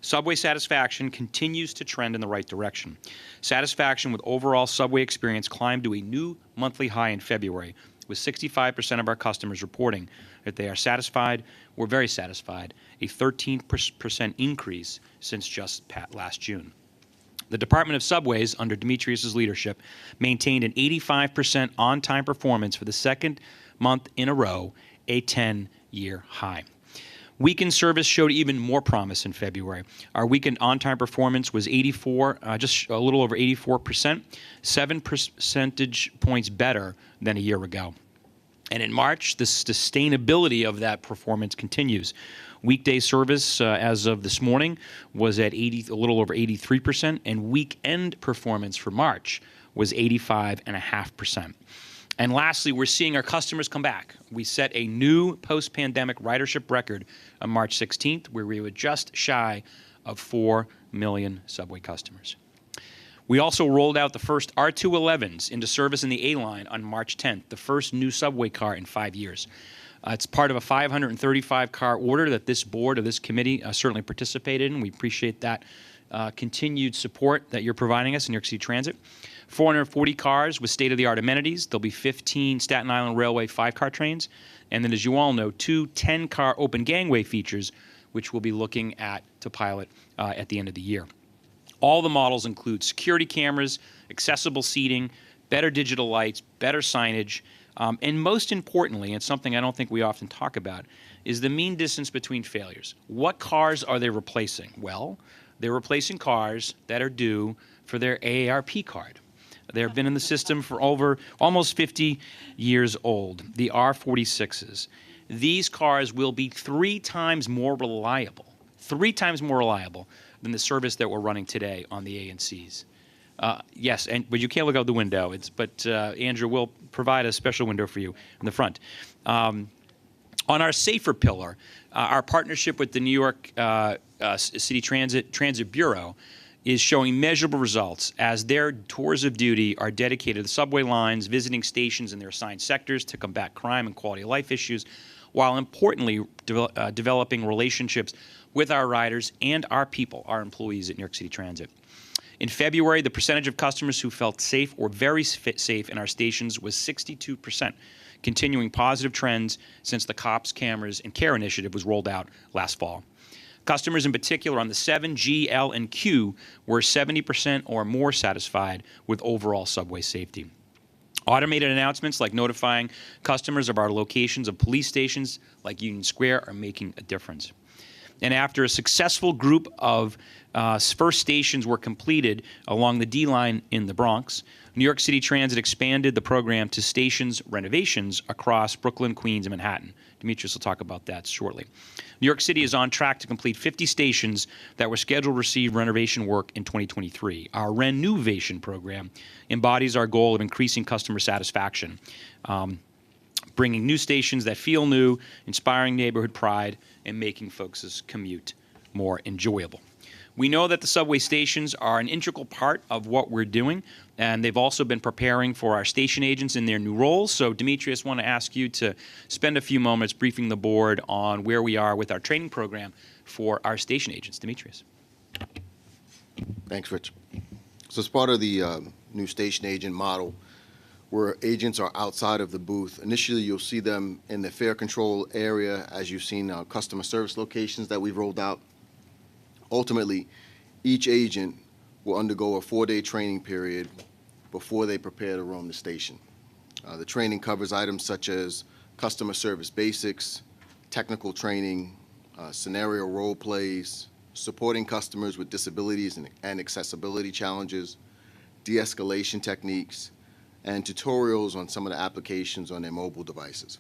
Subway satisfaction continues to trend in the right direction. Satisfaction with overall subway experience climbed to a new monthly high in February, with 65% of our customers reporting that they are satisfied or very satisfied, a 13% increase since just last June. The Department of Subways, under Demetrius's leadership, maintained an 85% on-time performance for the second month in a row, a 10-year high. Weekend service showed even more promise in February. Our weekend on-time performance was 84, just a little over 84%, 7 percentage points better than a year ago. And in March, the sustainability of that performance continues. Weekday service, as of this morning, was at a little over 83%, and weekend performance for March was 85.5%. And lastly, we're seeing our customers come back. We set a new post-pandemic ridership record on March 16th, where we were just shy of 4 million subway customers. We also rolled out the first R211s into service in the A line on March 10th, the first new subway car in 5 years. It's part of a 535-car order that this board or this committee certainly participated in. We appreciate that continued support that you're providing us in New York City Transit. 440 cars with state-of-the-art amenities. There'll be 15 Staten Island Railway 5-car trains. And then, as you all know, 2 10-car open gangway features, which we'll be looking at to pilot at the end of the year. All the models include security cameras, accessible seating, better digital lights, better signage, and most importantly, and something I don't think we often talk about, is the mean distance between failures. What cars are they replacing? Well, they're replacing cars that are due for their AARP card. They've been in the system for over almost 50 years old, the R46s. These cars will be 3 times more reliable, 3 times more reliable than the service that we're running today on the ANCs. Yes, but you can't look out the window. But Andrew will provide a special window for you in the front. On our safer pillar, our partnership with the New York City Transit Bureau is showing measurable results as their tours of duty are dedicated to the subway lines, visiting stations in their assigned sectors to combat crime and quality of life issues, while importantly developing relationships with our riders and our people, our employees at New York City Transit. In February, the percentage of customers who felt safe or very safe in our stations was 62%, continuing positive trends since the COPS, Cameras, and Care initiative was rolled out last fall. Customers in particular on the 7, G, L, and Q were 70% or more satisfied with overall subway safety. Automated announcements like notifying customers of our locations of police stations like Union Square are making a difference. And after a successful group of first stations were completed along the D line in the Bronx, New York City Transit expanded the program to stations renovations across Brooklyn, Queens, and Manhattan. Demetrius will talk about that shortly. New York City is on track to complete 50 stations that were scheduled to receive renovation work in 2023. Our renovation program embodies our goal of increasing customer satisfaction, bringing new stations that feel new, inspiring neighborhood pride, and making folks' commute more enjoyable. We know that the subway stations are an integral part of what we're doing, and they've also been preparing for our station agents in their new roles. So, Demetrius, I want to ask you to spend a few moments briefing the board on where we are with our training program for our station agents. Demetrius. Thanks, Rich. So as part of the new station agent model, where agents are outside of the booth, initially you'll see them in the fare control area, as you've seen customer service locations that we've rolled out. Ultimately, each agent will undergo a 4-day training period before they prepare to roam the station. The training covers items such as customer service basics, technical training, scenario role plays, supporting customers with disabilities and accessibility challenges, de-escalation techniques, and tutorials on some of the applications on their mobile devices.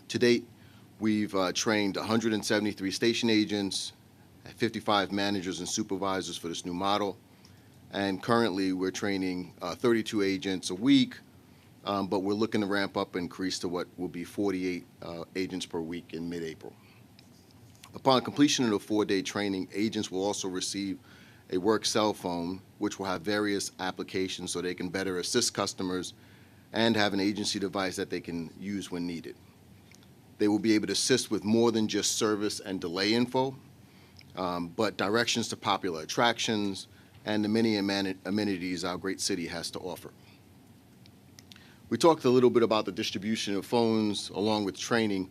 To date, we've trained 173 station agents, 55 managers and supervisors for this new model, and currently we're training 32 agents a week, but we're looking to ramp up and increase to what will be 48 agents per week in mid-April. Upon completion of the 4-day training, agents will also receive a work cell phone, which will have various applications so they can better assist customers and have an agency device that they can use when needed. They will be able to assist with more than just service and delay info, but directions to popular attractions and the many amenities our great city has to offer. We talked a little bit about the distribution of phones along with training,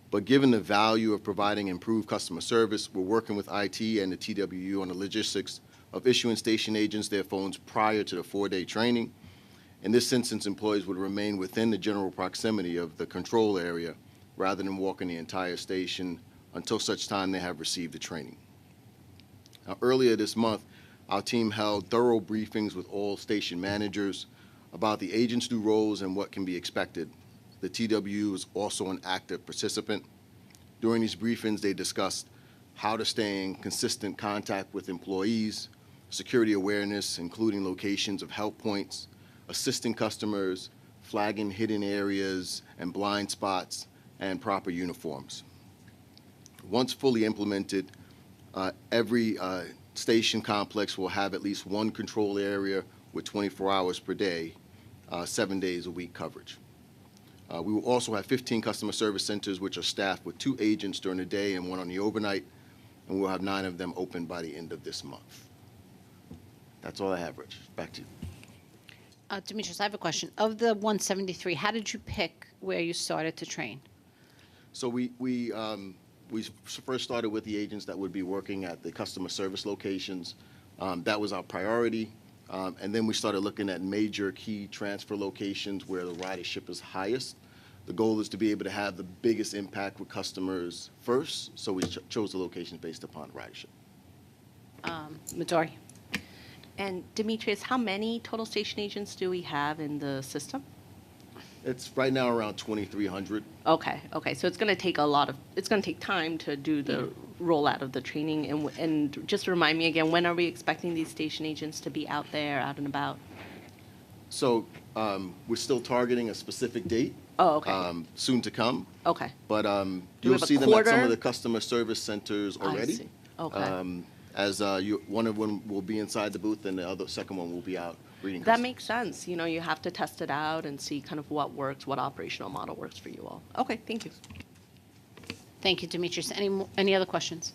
but given the value of providing improved customer service, we're working with IT and the TWU on the logistics of issuing station agents their phones prior to the 4-day training. In this instance, employees would remain within the general proximity of the control area rather than walking the entire station until such time they have received the training. Now, earlier this month, our team held thorough briefings with all station managers about the agents' new roles and what can be expected. The TWU is also an active participant. During these briefings, they discussed how to stay in consistent contact with employees, security awareness, including locations of help points, assisting customers, flagging hidden areas and blind spots, and proper uniforms. Once fully implemented, every station complex will have at least one control area with 24 hours per day, 7 days a week coverage. We will also have 15 customer service centers, which are staffed with 2 agents during the day and 1 on the overnight, and we'll have 9 of them open by the end of this month. That's all I have, Rich. Back to you. Demetrius, I have a question. Of the 173, how did you pick where you started to train? So we first started with the agents that would be working at the customer service locations. That was our priority. And then we started looking at major key transfer locations where the ridership is highest. The goal is to be able to have the biggest impact with customers first, so we chose the locations based upon ridership. Midori. And Demetrius, how many total station agents do we have in the system? It's right now around 2,300. Okay, so it's going to take it's going to take time to do the rollout of the training. And just remind me again, when are we expecting these station agents to be out there, out and about? So we're still targeting a specific date. Oh, okay. Soon to come. Okay. But you'll see them at some of the customer service centers already. I see. Okay. As one of them will be inside the booth and the second one will be out reading That customers. makes sense. You know, you have to test it out and see kind of what works, what operational model works for you all. Okay, thank you. Thank you, Demetrius. Any other questions?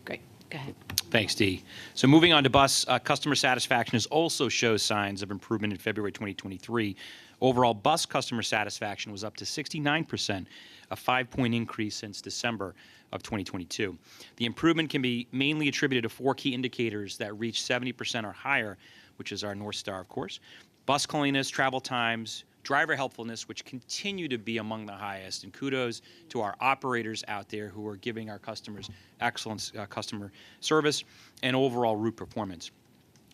Great. Go ahead. Thanks, Dee. So moving on to bus, customer satisfaction has also shows signs of improvement in February 2023. Overall bus customer satisfaction was up to 69%, a 5-point increase since December of 2022. The improvement can be mainly attributed to 4 key indicators that reach 70% or higher, which is our North Star, of course: bus cleanliness, travel times, driver helpfulness, which continue to be among the highest. And kudos to our operators out there who are giving our customers excellent customer service and overall route performance.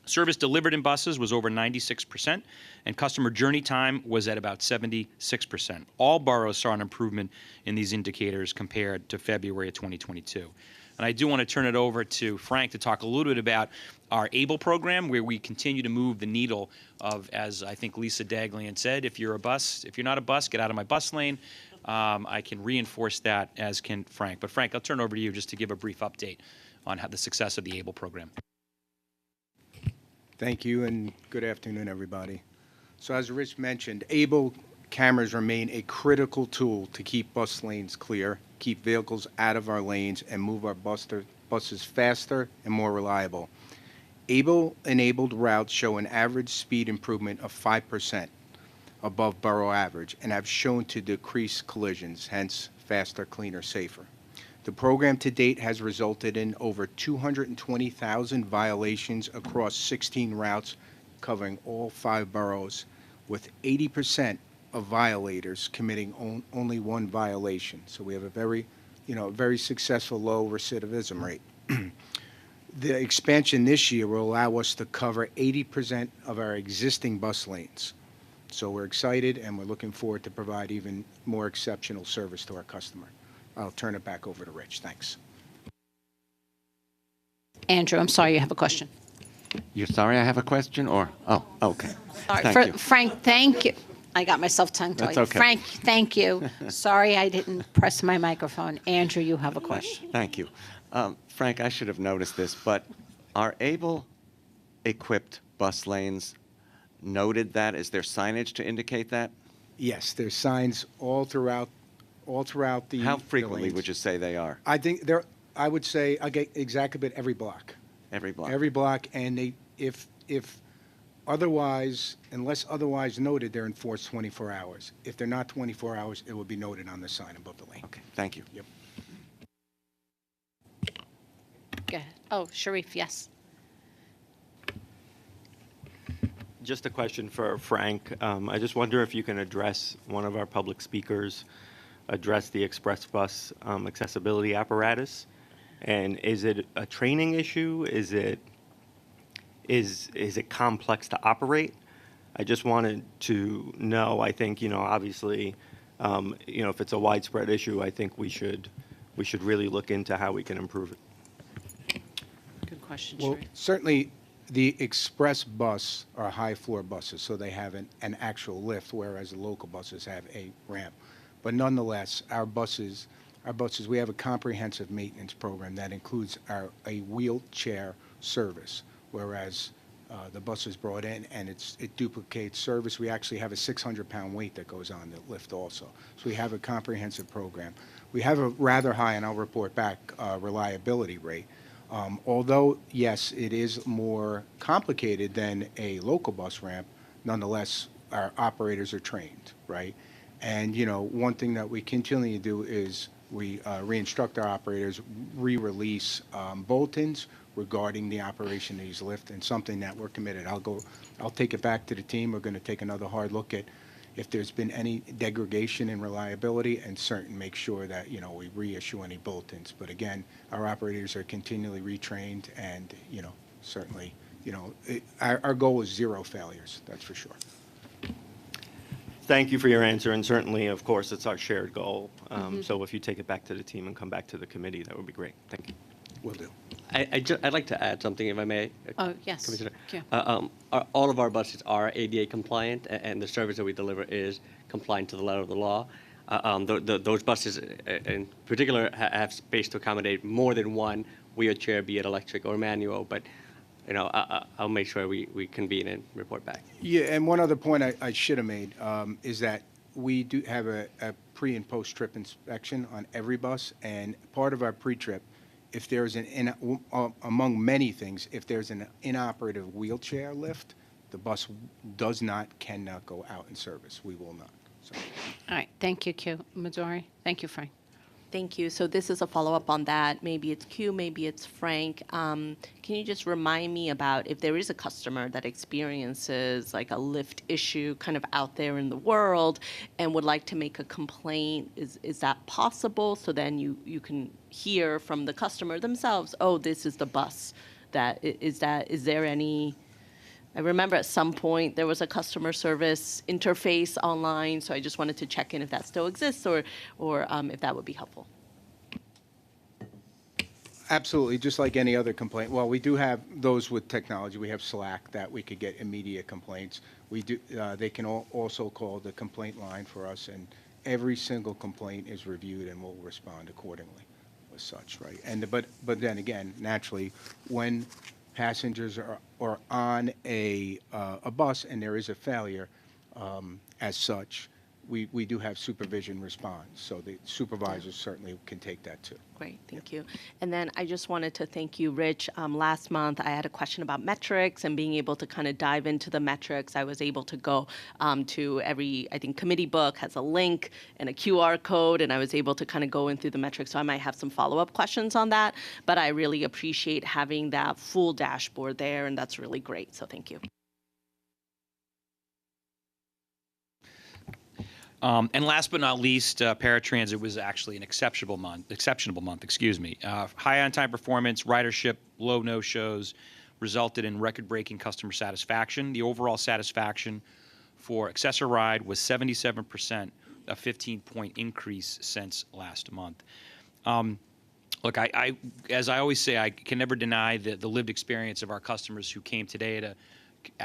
Service delivered in buses was over 96%, and customer journey time was at about 76%. All boroughs saw an improvement in these indicators compared to February of 2022. And I do want to turn it over to Frank to talk a little bit about our ABLE program, where we continue to move the needle of, as I think Lisa Daglian said, if you're not a bus, get out of my bus lane. I can reinforce that, as can Frank. But Frank, I'll turn it over to you just to give a brief update on how the success of the ABLE program. Thank you, and good afternoon, everybody. So as Rich mentioned, ABLE cameras remain a critical tool to keep bus lanes clear, keep vehicles out of our lanes, and move our buses faster and more reliable. ABLE-enabled routes show an average speed improvement of 5% above borough average and have shown to decrease collisions, hence faster, cleaner, safer. The program to date has resulted in over 220,000 violations across 16 routes covering all 5 boroughs, with 80% of violators committing only one violation. So we have a very successful low recidivism rate. The expansion this year will allow us to cover 80% of our existing bus lanes. So we're excited, and we're looking forward to provide even more exceptional service to our customer. I'll turn it back over to Rich. Thanks. Andrew, I'm sorry, you have a question. You're sorry I have a question, or? Oh, okay. Sorry, Thank you. Frank, thank you. I got myself tongue-tied. That's okay. Frank, thank you. Sorry I didn't press my microphone. Andrew, you have a question. Thank you. Frank, I should have noticed this, but are ABLE-equipped bus lanes noted that? Is there signage to indicate that? Yes, there's signs all throughout the. How frequently lanes. would you say they are? I think I would say exactly, but every block. Every block. Every block, and if otherwise, unless otherwise noted, they're enforced 24 hours. If they're not 24 hours, it will be noted on the sign above the lane. Okay, thank you. Yep. Go ahead. Oh, Sharif, yes. Just a question for Frank. I just wonder if you can address one of our public speakers, address the express bus accessibility apparatus. And is it a training issue? Is it complex to operate? I just wanted to know. I think, obviously, if it's a widespread issue, I think we should really look into how we can improve it. Good question, Well, Sharif. certainly the express bus are high floor buses, so they have an actual lift, whereas the local buses have a ramp. But nonetheless, our buses, we have a comprehensive maintenance program that includes a wheelchair service, whereas the bus is brought in and it duplicates service. We actually have a 600-pound weight that goes on the lift also. So we have a comprehensive program. We have a rather high, and I'll report back, reliability rate. Although, yes, it is more complicated than a local bus ramp, nonetheless, our operators are trained, right? And, one thing that we continually do is we re-instruct our operators, re-release bulletins regarding the operation of these lifts, and something that we're committed. I'll take it back to the team. We're going to take another hard look at if there's been any degradation in reliability, and make sure that, we reissue any bulletins. But again, our operators are continually retrained, and, certainly, our goal is 0 failures, that's for sure. Thank you for your answer, and certainly, of course, it's our shared goal. So if you take it back to the team and come back to the committee, that would be great. Thank you. Will do. I'd like to add something, if I may. Oh, yes. Commissioner. Thank you. All of our buses are ADA compliant, and the service that we deliver is compliant to the letter of the law. Those buses, in particular, have space to accommodate more than one wheelchair, be it electric or manual. But I'll make sure we convene and report back. Yeah, and one other point I should have made is that we do have a pre- and post-trip inspection on every bus, and part of our pre-trip, if there's among many things, if there's an inoperative wheelchair lift, the bus cannot go out in service. We will not. So. All right. Thank you, Q. Mazzori. Thank you, Frank. Thank you. So this is a follow-up on that. Maybe it's Q, maybe it's Frank. Can you just remind me about if there is a customer that experiences like a lift issue kind of out there in the world and would like to make a complaint? Is that possible? So then you can hear from the customer themselves, oh, this is the bus. Is there any... I remember at some point there was a customer service interface online, so I just wanted to check in if that still exists or if that would be helpful. Absolutely, just like any other complaint. Well, we do have those with technology. We have Slack that we could get immediate complaints. We do. They can also call the complaint line for us, and every single complaint is reviewed and we'll respond accordingly as such, right? And but then again, naturally, when passengers are on a bus and there is a failure, as such, we do have supervision respond. So the supervisors certainly can take that too. Great, thank you. And then I just wanted to thank you, Rich. Last month, I had a question about metrics and being able to kind of dive into the metrics. I was able to go to every, I think, committee book has a link and a QR code, and I was able to kind of go in through the metrics. So I might have some follow-up questions on that, but I really appreciate having that full dashboard there, and that's really great. So thank you. And last but not least, paratransit was actually an exceptional month. Excuse me. High on-time performance, ridership, low no-shows resulted in record-breaking customer satisfaction. The overall satisfaction for Access-a-Ride was 77%, a 15-point increase since last month. Look, as I always say, I can never deny the lived experience of our customers who came today to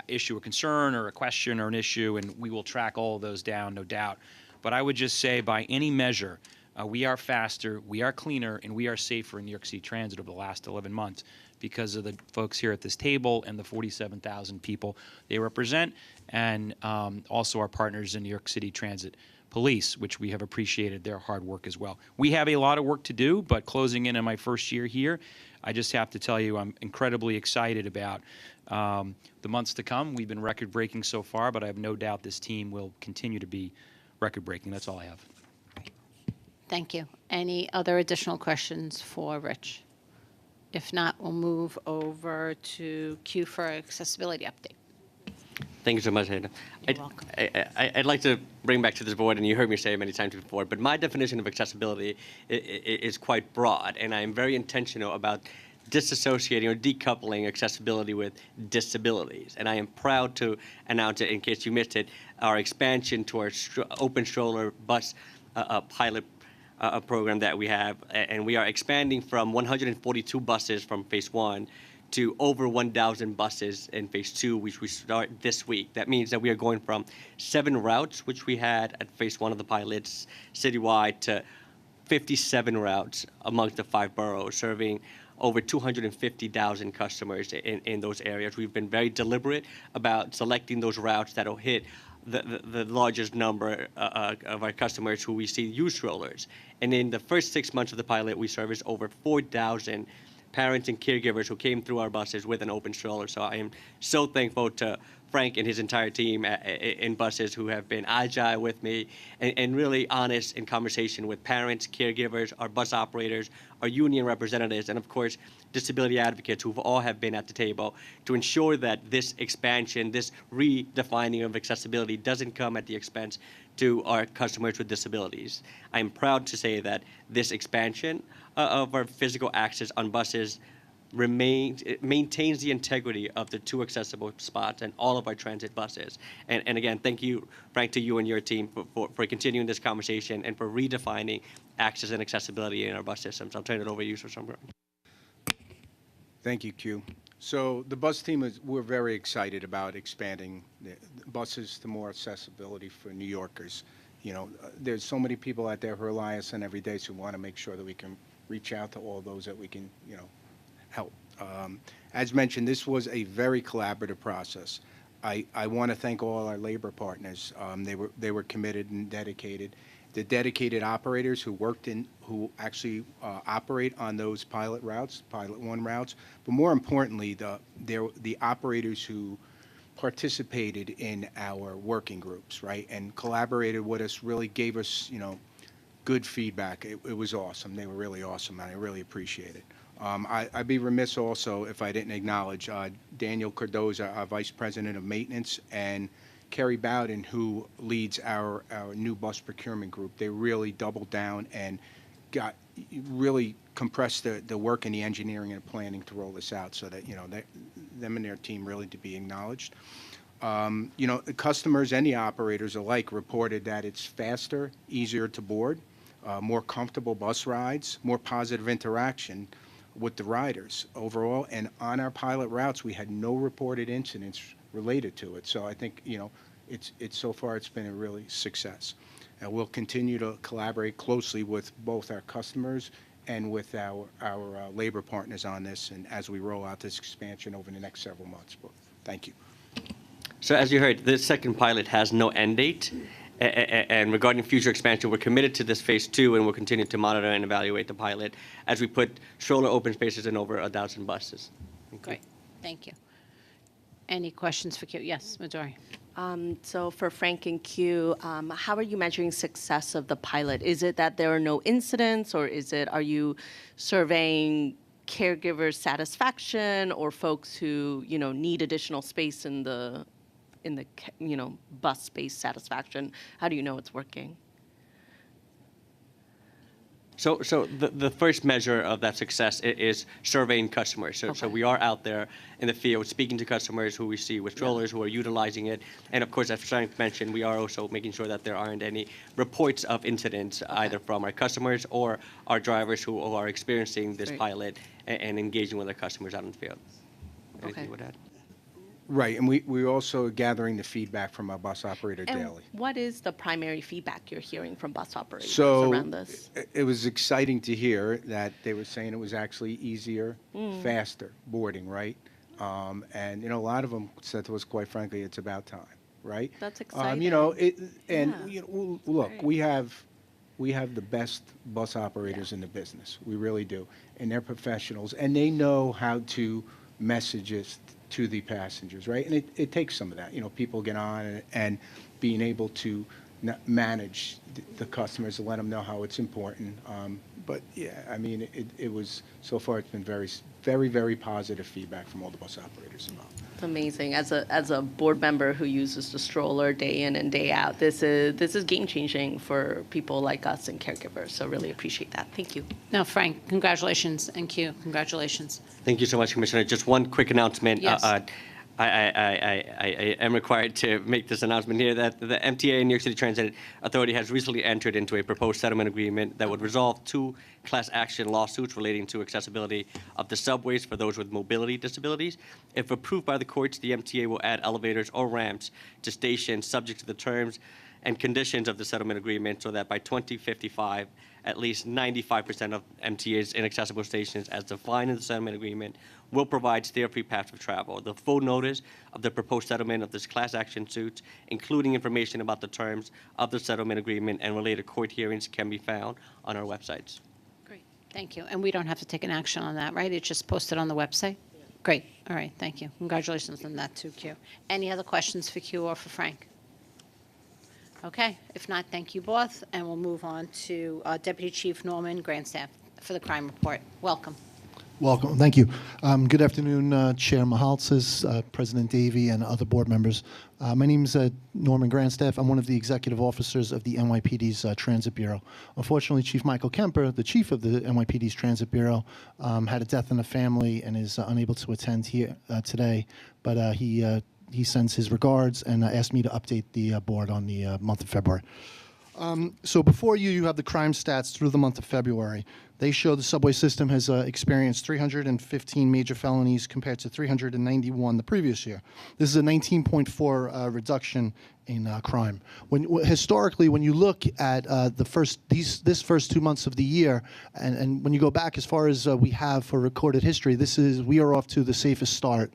issue a concern or a question or an issue, and we will track all of those down, no doubt. But I would just say, by any measure, we are faster, we are cleaner, and we are safer in New York City Transit over the last 11 months because of the folks here at this table and the 47,000 people they represent, and also our partners in New York City Transit Police, which we have appreciated their hard work as well. We have a lot of work to do, but closing in on my first year here, I just have to tell you I'm incredibly excited about the months to come. We've been record-breaking so far, but I have no doubt this team will continue to be record-breaking. That's all I have. Thank you. Any other additional questions for Rich? If not, we'll move over to Q for accessibility update. Thank you so much, Hannah. I'd like to bring back to this board, and you heard me say it many times before, but my definition of accessibility is quite broad, and I am very intentional about disassociating or decoupling accessibility with disabilities. And I am proud to announce it, in case you missed it, our expansion to our open stroller bus pilot program that we have. And we are expanding from 142 buses from phase 1 to over 1,000 buses in phase 2, which we start this week. That means that we are going from 7 routes, which we had at phase 1 of the pilots citywide, to 57 routes amongst the 5 boroughs, serving over 250,000 customers in those areas. We've been very deliberate about selecting those routes that will hit the largest number of our customers who we see use strollers. And in the first 6 months of the pilot, we serviced over 4,000 parents and caregivers who came through our buses with an open stroller. So I am so thankful to Frank and his entire team in buses who have been agile with me and really honest in conversation with parents, caregivers, our bus operators, our union representatives, and of course, disability advocates who all have been at the table to ensure that this expansion, this redefining of accessibility doesn't come at the expense to our customers with disabilities. I'm proud to say that this expansion of our physical access on buses maintains the integrity of the 2 accessible spots and all of our transit buses. And again, thank you, Frank, to you and your team for continuing this conversation and for redefining access and accessibility in our bus systems. I'll turn it over to you for some. Thank you, Q. So the bus team we're very excited about expanding the buses to more accessibility for New Yorkers. You know, there's so many people out there who rely on us every day, so we want to make sure that we can reach out to all those that we can, you know, help. As mentioned, this was a very collaborative process. I want to thank all our labor partners. They were committed and dedicated. The dedicated operators who actually operate on those pilot routes, pilot 1 routes, but more importantly, the operators who participated in our working groups, right, and collaborated with us, really gave us, you know, good feedback. It was awesome. They were really awesome, and I really appreciate it. I'd be remiss also if I didn't acknowledge Daniel Cardoza, our Vice President of Maintenance, and Kerry Bowden, who leads our new bus procurement group. They really doubled down and really compressed the work in the engineering and planning to roll this out, so that, you know, them and their team really to be acknowledged. You know, the customers and the operators alike reported that it's faster, easier to board, more comfortable bus rides, more positive interaction with the riders overall. And on our pilot routes, we had no reported incidents related to it. So I think, you know, it's so far it's been a really success. And we'll continue to collaborate closely with both our customers and with our labor partners on this, and as we roll out this expansion over the next several months. But thank you. So as you heard, the second pilot has no end date. And regarding future expansion, we're committed to this phase 2, and we'll continue to monitor and evaluate the pilot as we put stroller open spaces in over 1,000 buses. Great, thank you. Any questions for Q? Yes, Midori. So for Frank and Q, how are you measuring success of the pilot? Is it that there are no incidents, or are you surveying caregiver satisfaction or folks who, you know, need additional space in the you know, bus space satisfaction? How do you know it's working? So the first measure of that success is surveying customers. So we are out there in the field speaking to customers who we see with strollers, who are utilizing it. And of course, as Frank mentioned, we are also making sure that there aren't any reports of incidents either from our customers or our drivers who are experiencing this pilot and engaging with our customers out in the field. Anything you would add? Right, and we're also gathering the feedback from our bus operator And daily. what is the primary feedback you're hearing from bus operators So around this? it was exciting to hear that they were saying it was actually easier, faster boarding, right? And, you know, a lot of them said to us, quite frankly, it's about time, right? That's exciting. You know, you know, look, we have the best bus operators in the business. We really do. And they're professionals, and they know how to message us to the passengers, right? And it takes some of that. You know, people get on and being able to manage the customers and let them know how it's important. But yeah, I mean, it was, so far it's been very, very, very positive feedback from all the bus operators involved. It's amazing. As a board member who uses the stroller day in and day out, this is game changing for people like us and caregivers. So really appreciate that. Thank you. No, Frank, congratulations, and Q, congratulations. Thank you so much, Commissioner. Just one quick announcement. Yes. I am required to make this announcement here that the MTA and New York City Transit Authority has recently entered into a proposed settlement agreement that would resolve 2 class action lawsuits relating to accessibility of the subways for those with mobility disabilities. If approved by the courts, the MTA will add elevators or ramps to stations subject to the terms and conditions of the settlement agreement, so that by 2055, at least 95% of MTA's inaccessible stations, as defined in the settlement agreement, will provide stair-free paths of travel. The full notice of the proposed settlement of this class action suit, including information about the terms of the settlement agreement and related court hearings, can be found on our websites. Great, thank you. And we don't have to take an action on that, right? It's just posted on the website? Great, all right, thank you. Congratulations on that too, Q. Any other questions for Q or for Frank? Okay, if not, thank you both, and we'll move on to Deputy Chief Norman Grandstaff for the crime report. Welcome. Welcome. Thank you. Good afternoon, Chair Mahaltzis, President Davey, and other board members. My name is Norman Grandstaff. I'm one of the executive officers of the NYPD's Transit Bureau. Unfortunately, Chief Michael Kemper, the chief of the NYPD's Transit Bureau, had a death in the family and is unable to attend here today, but he sends his regards and asked me to update the board on the month of February. So before you have the crime stats through the month of February. They show the subway system has experienced 315 major felonies compared to 391 the previous year. This is a 19.4 reduction in crime. Historically, when you look at this first 2 months of the year, and when you go back as far as we have for recorded history, we are off to the safest start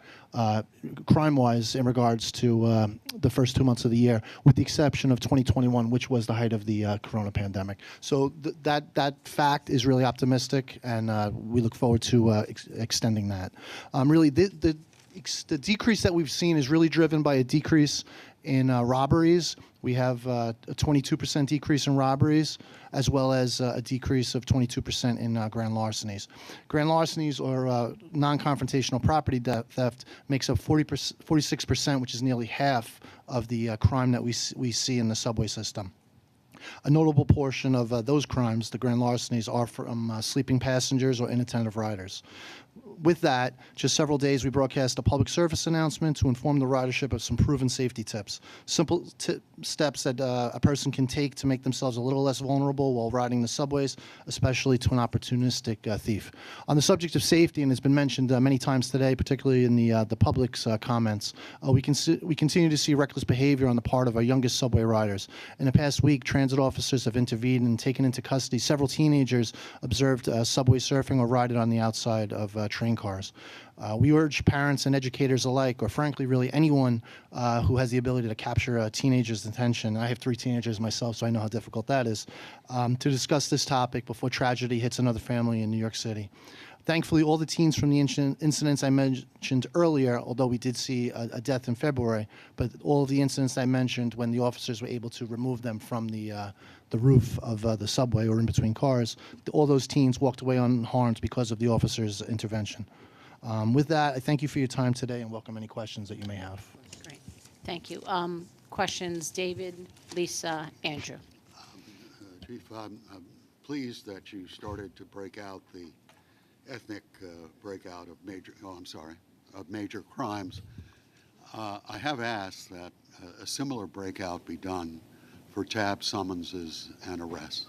crime-wise in regards to the first 2 months of the year, with the exception of 2021, which was the height of the corona pandemic. So that fact is really optimistic, and we look forward to extending that. Really, the decrease that we've seen is really driven by a decrease In robberies, we have a 22% decrease in robberies, as well as a decrease of 22% in grand larcenies. Grand larcenies, or non-confrontational property theft, makes up 46%, which is nearly half of the crime that we see in the subway system. A notable portion of those crimes, the grand larcenies, are from sleeping passengers or inattentive riders. With that, just several days, we broadcast a public service announcement to inform the ridership of some proven safety tips. Simple steps that a person can take to make themselves a little less vulnerable while riding the subways, especially to an opportunistic thief. On the subject of safety, and it's been mentioned many times today, particularly in the public's comments, we continue to see reckless behavior on the part of our youngest subway riders. In the past week, transit officers have intervened and taken into custody several teenagers observed subway surfing or riding on the outside of train cars. We urge parents and educators alike, or frankly, really anyone who has the ability to capture a teenager's attention, and I have 3 teenagers myself, so I know how difficult that is, to discuss this topic before tragedy hits another family in New York City. Thankfully, all the teens from the incidents I mentioned earlier, although we did see a death in February, but all of the incidents I mentioned when the officers were able to remove them from the roof of the subway or in between cars, all those teens walked away unharmed because of the officers' intervention. With that, I thank you for your time today and welcome any questions that you may have. Great. Thank you. Questions, David, Lisa, Andrew. Chief, I'm pleased that you started to break out the ethnic breakout of major crimes. I have asked that a similar breakout be done for tab summonses and arrests.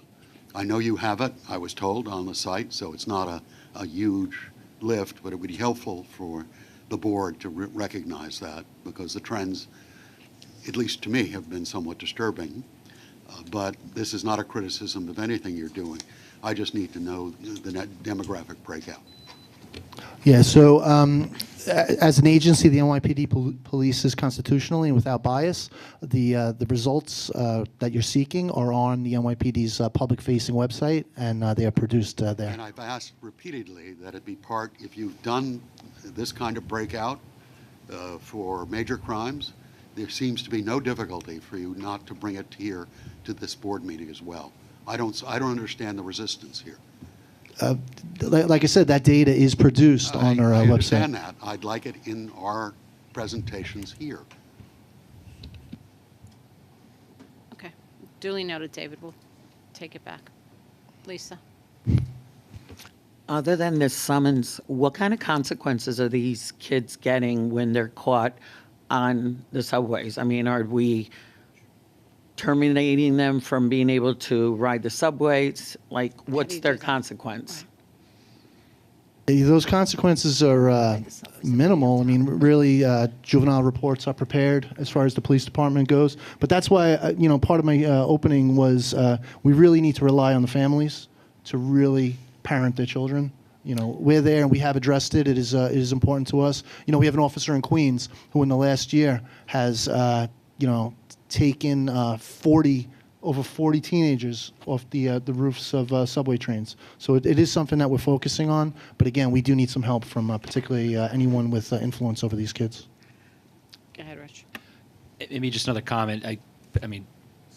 I know you have it, I was told, on the site, so it's not a huge lift, but it would be helpful for the board to recognize that, because the trends, at least to me, have been somewhat disturbing. But this is not a criticism of anything you're doing. I just need to know the demographic breakout. Yeah, so as an agency, the NYPD polices constitutionally and without bias. The results that you're seeking are on the NYPD's public-facing website, and they are produced there. And I've asked repeatedly that it be part, if you've done this kind of breakout for major crimes, there seems to be no difficulty for you not to bring it here to this board meeting as well. I don't understand the resistance here. Like I said, that data is produced on our website. I understand that. I'd like it in our presentations here. Okay. Duly noted, David. We'll take it back. Lisa. Other than this summons, what kind of consequences are these kids getting when they're caught on the subways? I mean, are we terminating them from being able to ride the subways? Like, what's their consequence? Those consequences are minimal. I mean, really, juvenile reports are prepared as far as the police department goes. But that's why, part of my opening was we really need to rely on the families to really parent their children. We're there and we have addressed it. It is important to us. We have an officer in Queens who in the last year has, taken over 40 teenagers off the roofs of subway trains. So it is something that we're focusing on. But again, we do need some help from particularly anyone with influence over these kids. Go ahead, Rich. Maybe just another comment. I mean,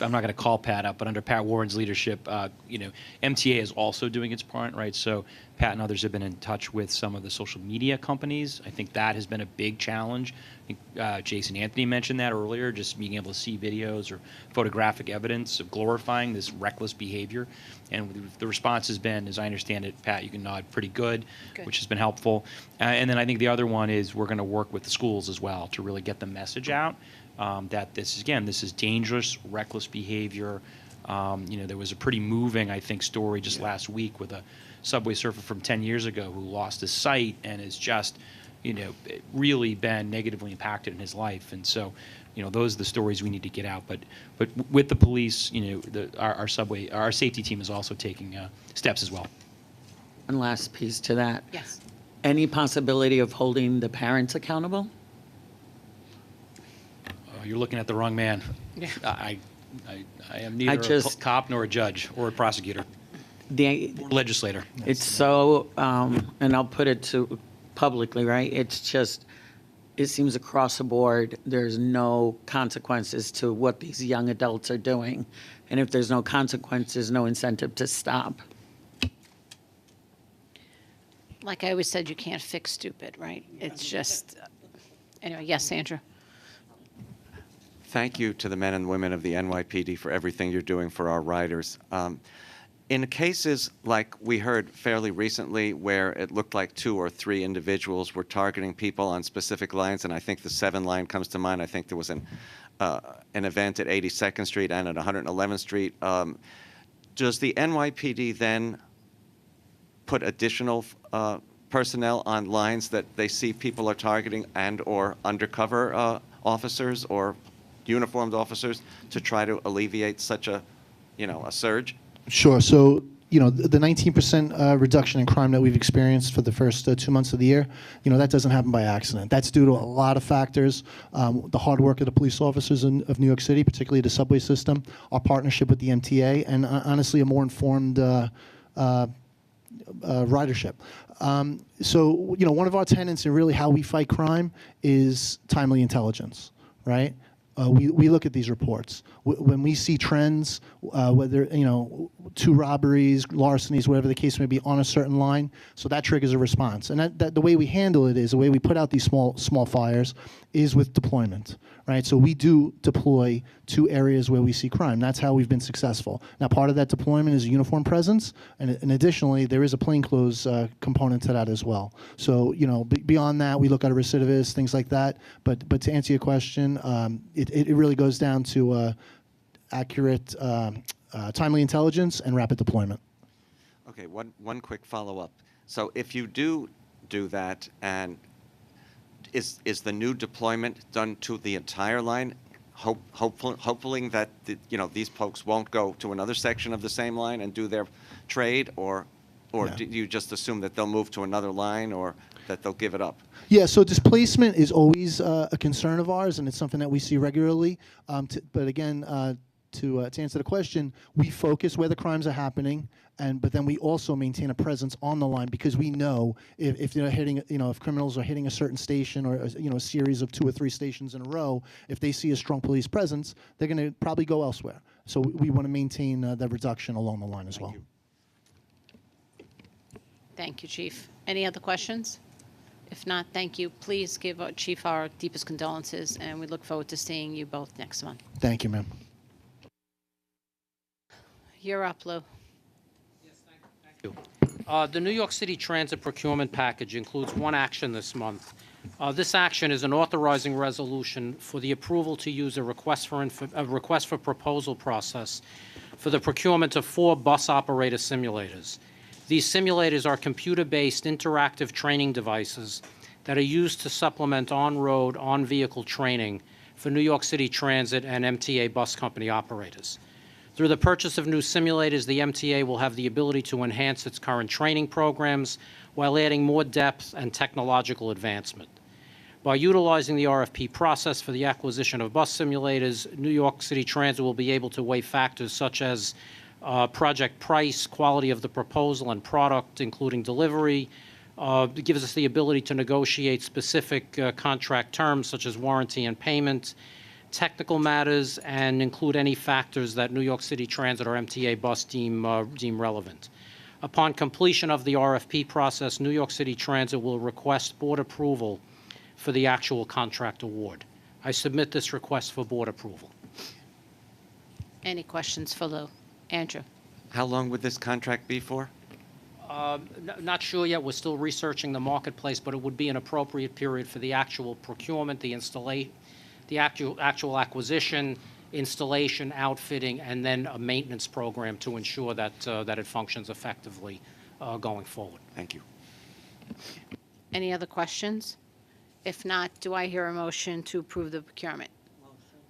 I'm not going to call Pat up, but under Pat Warren's leadership, MTA is also doing its part, right? So Pat and others have been in touch with some of the social media companies. I think that has been a big challenge. I think Jason Anthony mentioned that earlier, just being able to see videos or photographic evidence of glorifying this reckless behavior. And the response has been, as I understand it, Pat, you can nod, pretty good, which has been helpful. And then I think the other one is we're going to work with the schools as well to really get the message out. That this is dangerous, reckless behavior. There was a pretty moving, I think, story just last week with a subway surfer from 10 years ago who lost his sight and has just, really been negatively impacted in his life. And so, those are the stories we need to get out. But with the police, our safety team is also taking steps as well. One last piece to that. Yes. Any possibility of holding the parents accountable? You're looking at the wrong man. Yeah. I am neither a cop nor a judge or a prosecutor or legislator. It's so, and I'll put it to publicly, right? It's just it seems across the board, there's no consequences to what these young adults are doing. And if there's no consequences, no incentive to stop. Like I always said, you can't fix stupid, right? It's just, anyway, yes, Sandra. Thank you to the men and women of the NYPD for everything you're doing for our riders. In cases like we heard fairly recently where it looked like 2 or 3 individuals were targeting people on specific lines, and I think the 7 line comes to mind. I think there was an event at 82nd Street and at 111th Street. Does the NYPD then put additional personnel on lines that they see people are targeting and or undercover officers or uniformed officers to try to alleviate such a, a surge? Sure. So, the 19% reduction in crime that we've experienced for the first 2 months of the year, that doesn't happen by accident. That's due to a lot of factors. The hard work of the police officers of New York City, particularly the subway system, our partnership with the MTA, and honestly, a more informed ridership. So, one of our tenets and really how we fight crime is timely intelligence, right? We look at these reports. When we see trends, whether, 2 robberies, larcenies, whatever the case may be, on a certain line, so that triggers a response. And that the way we handle it is, the way we put out these small fires is with deployment, right? So we do deploy to areas where we see crime. That's how we've been successful. Now, part of that deployment is a uniform presence, and additionally, there is a plainclothes component to that as well. So, beyond that, we look at a recidivist, things like that. But to answer your question, it really goes down to accurate, timely intelligence and rapid deployment. Okay, one quick follow-up. So if you do that, and is the new deployment done to the entire line, hopefully that these folks won't go to another section of the same line and do their trade, or No. do you just assume that they'll move to another line, or that they'll give it up? Yeah, so displacement is always a concern of ours, and it's something that we see regularly. But again, to answer the question, we focus where the crimes are happening, but then we also maintain a presence on the line because we know if they're hitting, if criminals are hitting a certain station or a series of 2 or 3 stations in a row, if they see a strong police presence, they're going to probably go elsewhere. So we want to maintain that reduction along the line as well. Thank you, Chief. Any other questions? If not, thank you. Please give Chief our deepest condolences, and we look forward to seeing you both next month. Thank you, ma'am. You're up, Lou. The New York City Transit procurement package includes one action this month. This action is an authorizing resolution for the approval to use a request for proposal process for the procurement of 4 bus operator simulators. These simulators are computer-based interactive training devices that are used to supplement on-road, on-vehicle training for New York City Transit and MTA bus company operators. Through the purchase of new simulators, the MTA will have the ability to enhance its current training programs while adding more depth and technological advancement. By utilizing the RFP process for the acquisition of bus simulators, New York City Transit will be able to weigh factors such as project price, quality of the proposal and product, including delivery. It gives us the ability to negotiate specific contract terms such as warranty and payment, technical matters, and include any factors that New York City Transit or MTA bus deem relevant. Upon completion of the RFP process, New York City Transit will request board approval for the actual contract award. I submit this request for board approval. Any questions for Lou? Andrew? How long would this contract be for? Not sure yet. We're still researching the marketplace, but it would be an appropriate period for the actual procurement, the actual acquisition, installation, outfitting, and then a maintenance program to ensure that that it functions effectively going forward. Thank you. Any other questions? If not, do I hear a motion to approve the procurement?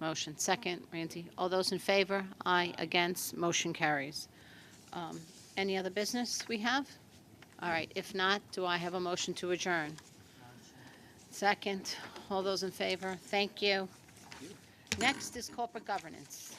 Motion. Second, Randy. All those in favor? Aye. Against? Motion carries. Any other business we have? All right. If not, do I have a motion to adjourn? Second. All those in favor? Thank you. Next is corporate governance.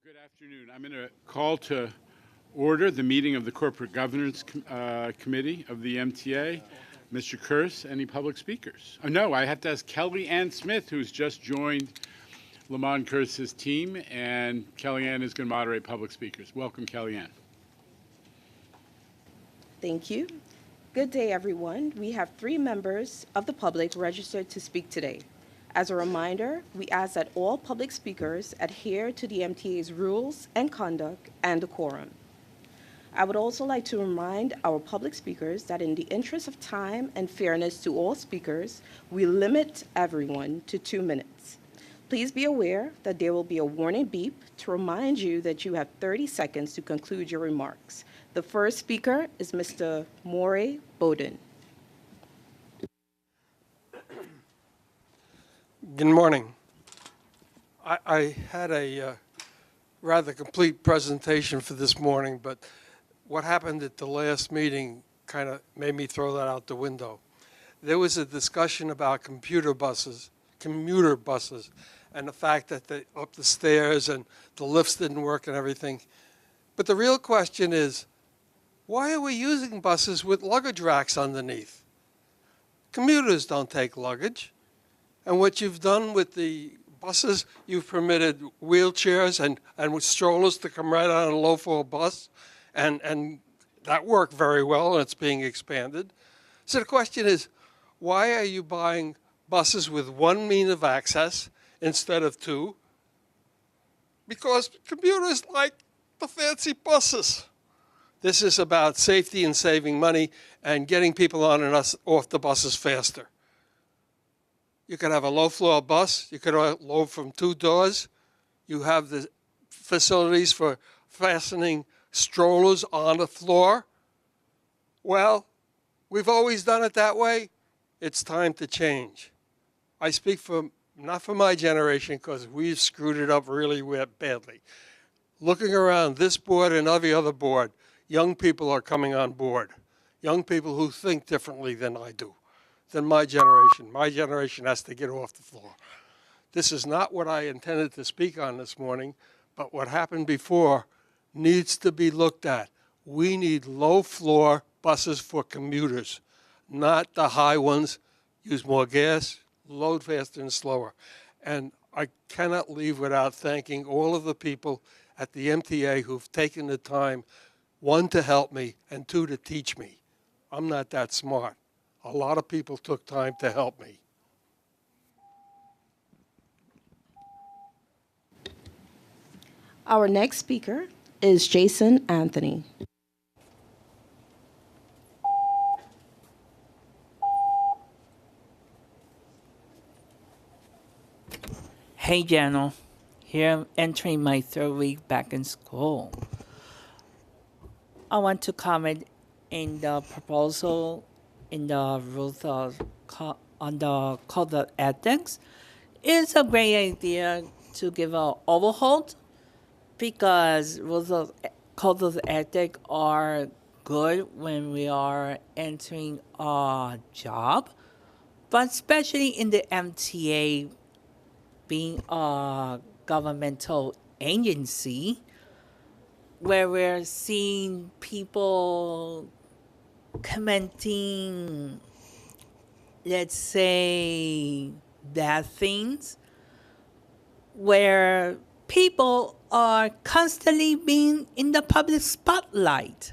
Good afternoon. I'm going to call to order the meeting of the Corporate Governance Committee of the MTA. Mr. Kurz, any public speakers? Oh, no, I have to ask Kelly Ann Smith, who's just joined Lamont Kurz's team, and Kelly Ann is going to moderate public speakers. Welcome, Kelly Ann. Thank you. Good day, everyone. We have 3 members of the public registered to speak today. As a reminder, we ask that all public speakers adhere to the MTA's rules and conduct and decorum. I would also like to remind our public speakers that in the interest of time and fairness to all speakers, we limit everyone to 2 minutes. Please be aware that there will be a warning beep to remind you that you have 30 seconds to conclude your remarks. The first speaker is Mr. Morey Bowden. Good morning. I had a rather complete presentation for this morning, but what happened at the last meeting kind of made me throw that out the window. There was a discussion about commuter buses, and the fact that they up the stairs and the lifts didn't work and everything. But the real question is, why are we using buses with luggage racks underneath? Commuters don't take luggage. And what you've done with the buses, you've permitted wheelchairs and with strollers to come right on a low-floor bus, and that worked very well, and it's being expanded. So the question is, why are you buying buses with 1 means of access instead of 2? Because commuters like the fancy buses. This is about safety and saving money and getting people on and off the buses faster. You could have a low-floor bus. You could load from 2 doors. You have the facilities for fastening strollers on the floor. Well, we've always done it that way. It's time to change. I speak for, not for my generation, because we've screwed it up really badly. Looking around this board and every other board, young people are coming on board. Young people who think differently than I do, than my generation. My generation has to get off the floor. This is not what I intended to speak on this morning, but what happened before needs to be looked at. We need low-floor buses for commuters, not the high ones. Use more gas, load faster and slower. And I cannot leave without thanking all of the people at the MTA who've taken the time, 1, to help me, and 2, to teach me. I'm not that smart. A lot of people took time to help me. Our next speaker is Jason Anthony. Hey, Jano. Here I'm entering my 3rd week back in school. I want to comment in the proposal in the rules of on the code of ethics. It's a great idea to give an overhaul because rules of code of ethics are good when we are entering a job, but especially in the MTA being a governmental agency where we're seeing people commenting, let's say, bad things, where people are constantly being in the public spotlight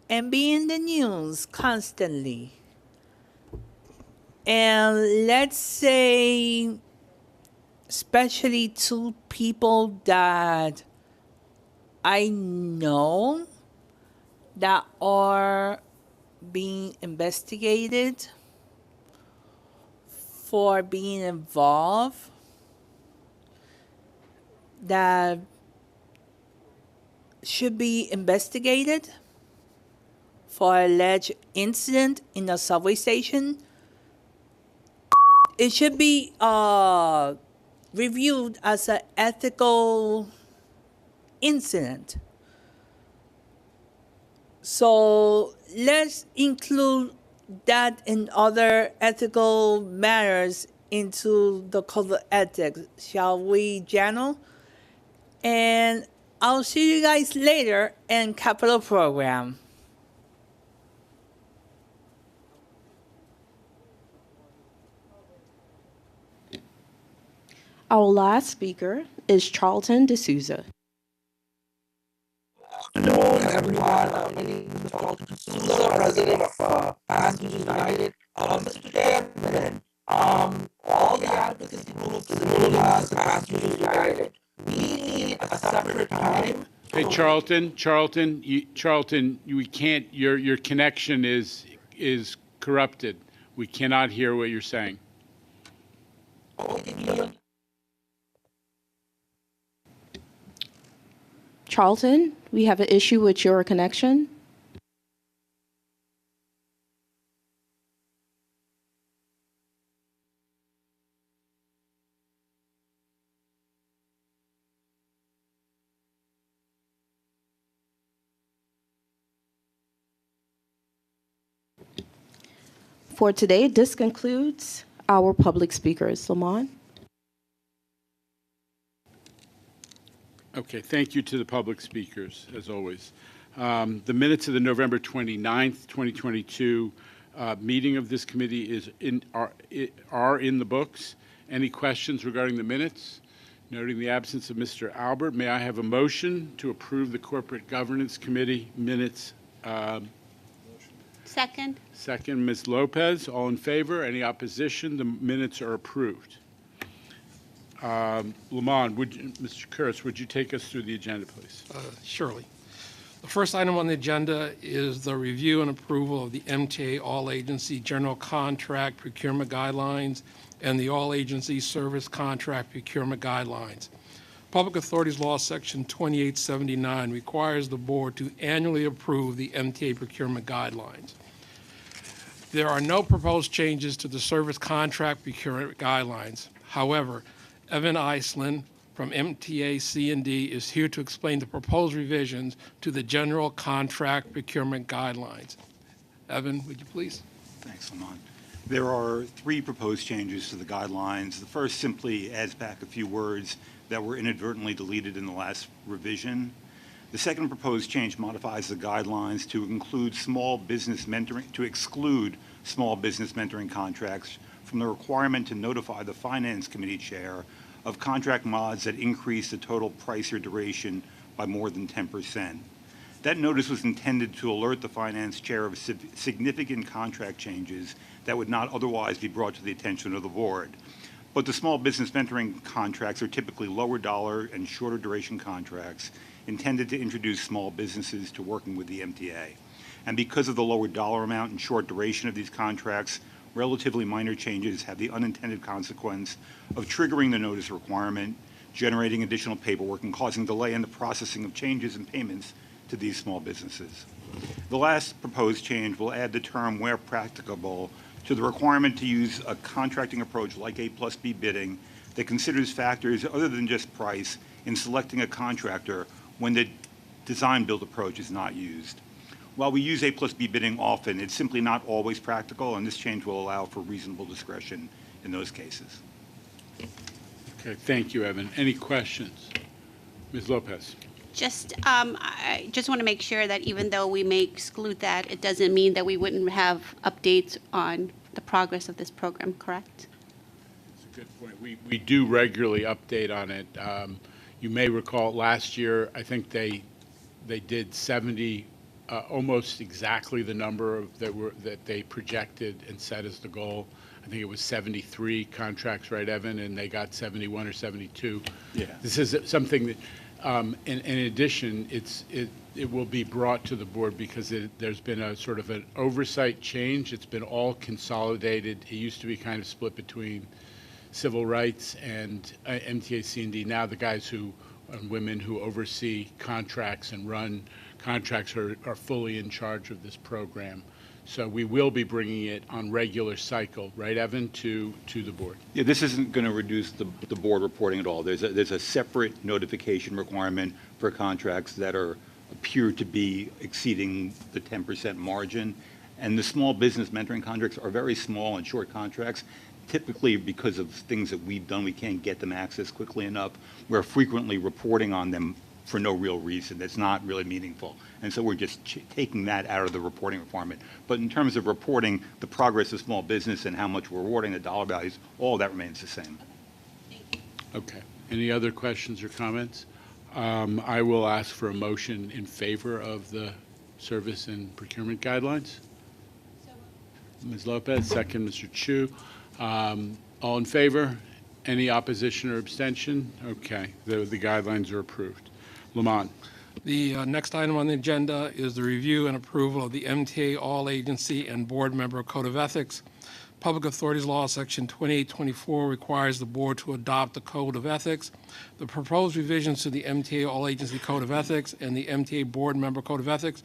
and being in the news constantly. And let's say, especially to people that I know that are being investigated for being involved, that should be investigated for alleged incident in a subway station. It should be reviewed as an ethical incident. So let's include that and other ethical matters into the code of ethics. Shall we, Jano? And I'll see you guys later in capital program. Our last speaker is Charlton D'Souza. Afternoon, everyone. My name is Charlton D'Souza, president of Passengers United. Mr. Chairman, all the advocacy groups as well as Passengers United, we need a separate time. Hey, Charlton, we can't. Your connection is corrupted. We cannot hear what you're saying. Charlton, we have an issue with your connection. For today, this concludes our public speakers. Lamont? Okay, thank you to the public speakers, as always. The minutes of the November 29th, 2022 meeting of this committee are in the books. Any questions regarding the minutes? Noting the absence of Mr. Albert, may I have a motion to approve the Corporate Governance Committee minutes? Second. Second, Ms. Lopez. All in favor? Any opposition? The minutes are approved. Lamont, Mr. Kurtz, would you take us through the agenda, please? Surely. The first item on the agenda is the review and approval of the MTA All-Agency General Contract Procurement Guidelines and the All-Agency Service Contract Procurement Guidelines. Public Authorities Law Section 2879 requires the board to annually approve the MTA procurement guidelines. There are no proposed changes to the service contract procurement guidelines. However, Evan Iceland from MTA C&D is here to explain the proposed revisions to the general contract procurement guidelines. Evan, would you please? Thanks, Lamont. There are 3 proposed changes to the guidelines. The first simply adds back a few words that were inadvertently deleted in the last revision. The second proposed change modifies the guidelines to include small business mentoring, to exclude small business mentoring contracts from the requirement to notify the Finance Committee chair of contract mods that increase the total price or duration by more than 10%. That notice was intended to alert the finance chair of significant contract changes that would not otherwise be brought to the attention of the board. But the small business mentoring contracts are typically lower dollar and shorter duration contracts intended to introduce small businesses to working with the MTA. And because of the lower dollar amount and short duration of these contracts, relatively minor changes have the unintended consequence of triggering the notice requirement, generating additional paperwork, and causing delay in the processing of changes and payments to these small businesses. The last proposed change will add the term "where practicable" to the requirement to use a contracting approach like A+B bidding that considers factors other than just price in selecting a contractor when the design-build approach is not used. While we use A+B bidding often, it's simply not always practical, and this change will allow for reasonable discretion in those cases. Okay, thank you, Evan. Any questions? Ms. Lopez. I just want to make sure that even though we may exclude that, it doesn't mean that we wouldn't have updates on the progress of this program, correct? That's a good point. We do regularly update on it. You may recall last year, I think they did 70, almost exactly the number that they projected and set as the goal. I think it was 73 contracts, right, Evan? And they got 71 or 72. Yeah. This is something that, in addition, it will be brought to the board because there's been a sort of an oversight change. It's been all consolidated. It used to be kind of split between civil rights and MTA C&D. Now the guys and women who oversee contracts and run contracts are fully in charge of this program. So we will be bringing it on regular cycle, right, Evan, to the board. Yeah, this isn't going to reduce the board reporting at all. There's a separate notification requirement for contracts that appear to be exceeding the 10% margin. And the small business mentoring contracts are very small and short contracts. typically because of things that we've done, we can't get them access quickly enough. We're frequently reporting on them for no real reason. That's not really meaningful. And so we're just taking that out of the reporting requirement. But in terms of reporting the progress of small business and how much we're rewarding, the dollar values, all that remains the same. Okay. Any other questions or comments? I will ask for a motion in favor of the service and procurement guidelines. Ms. Lopez, second, Mr. Chu. All in favor? Any opposition or abstention? Okay, the guidelines are approved. Lamont. The next item on the agenda is the review and approval of the MTA All-Agency and Board Member Code of Ethics. Public Authorities Law, Section 2824, requires the board to adopt the Code of Ethics. The proposed revisions to the MTA All-Agency Code of Ethics and the MTA Board Member Code of Ethics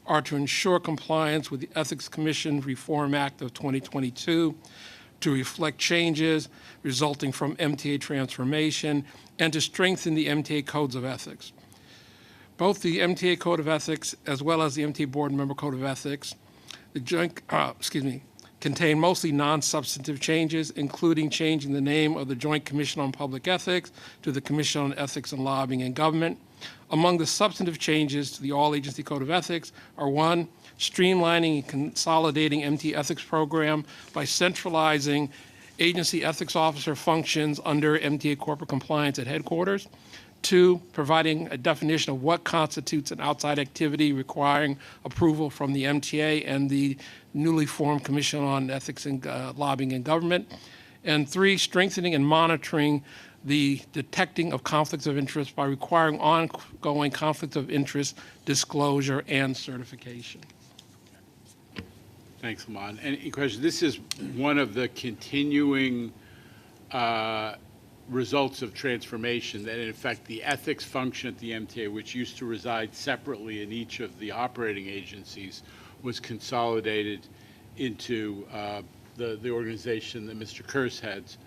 are to ensure compliance with the Ethics Commission Reform Act of 2022, to reflect changes resulting from MTA transformation, and to strengthen the MTA Codes of Ethics. Both the MTA Code of Ethics as well as the MTA Board Member Code of Ethics, contain mostly non-substantive changes, including changing the name of the Joint Commission on Public Ethics to the Commission on Ethics and Lobbying in Government. Among the substantive changes to the All-Agency Code of Ethics are: 1, streamlining and consolidating MTA ethics program by centralizing agency ethics officer functions under MTA corporate compliance at headquarters. 2, providing a definition of what constitutes an outside activity requiring approval from the MTA and the newly formed Commission on Ethics and Lobbying in Government. And 3, strengthening and monitoring the detecting of conflicts of interest by requiring ongoing conflicts of interest disclosure and certification. Thanks, Lamont. Any questions? This is one of the continuing results of transformation, that in fact the ethics function at the MTA, which used to reside separately in each of the operating agencies, was consolidated into the organization that Mr. Kurz heads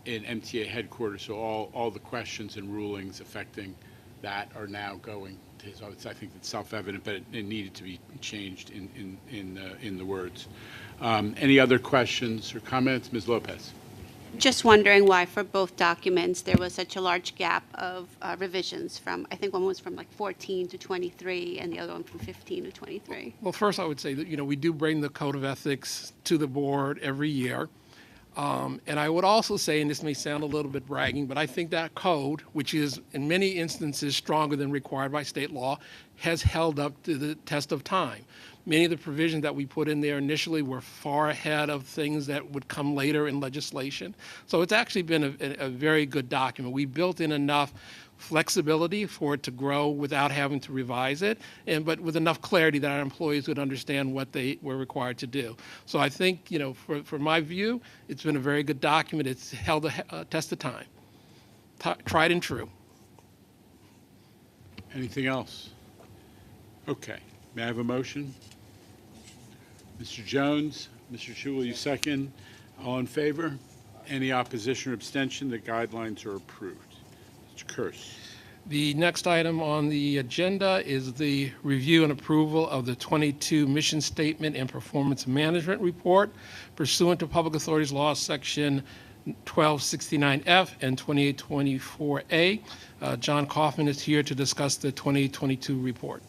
in MTA headquarters. So all the questions and rulings affecting that are now going to his office. I think it's self-evident, but it needed to be changed in the words. Any other questions or comments? Ms. Lopez. Just wondering why for both documents there was such a large gap of revisions from, I think one was from like 14 to 23 and the other one from 15 to 23. Well, first I would say that, we do bring the Code of Ethics to the board every year. And I would also say, and this may sound a little bit bragging, but I think that code, which is in many instances stronger than required by state law, has held up to the test of time. Many of the provisions that we put in there initially were far ahead of things that would come later in legislation. So it's actually been a very good document. We built in enough flexibility for it to grow without having to revise it, but with enough clarity that our employees would understand what they were required to do. So I think, for my view, it's been a very good document. It's held a test of time. Tried and true. Anything else? Okay. May I have a motion? Mr. Jones, Mr. Chu, will you second? All in favor? Any opposition or abstention? The guidelines are approved. Mr. Kurz. The next item on the agenda is the review and approval of the 22 mission statement and performance management report pursuant to Public Authorities Law, Section 1269F and 2824A. John Kaufman is here to discuss the 2022 report.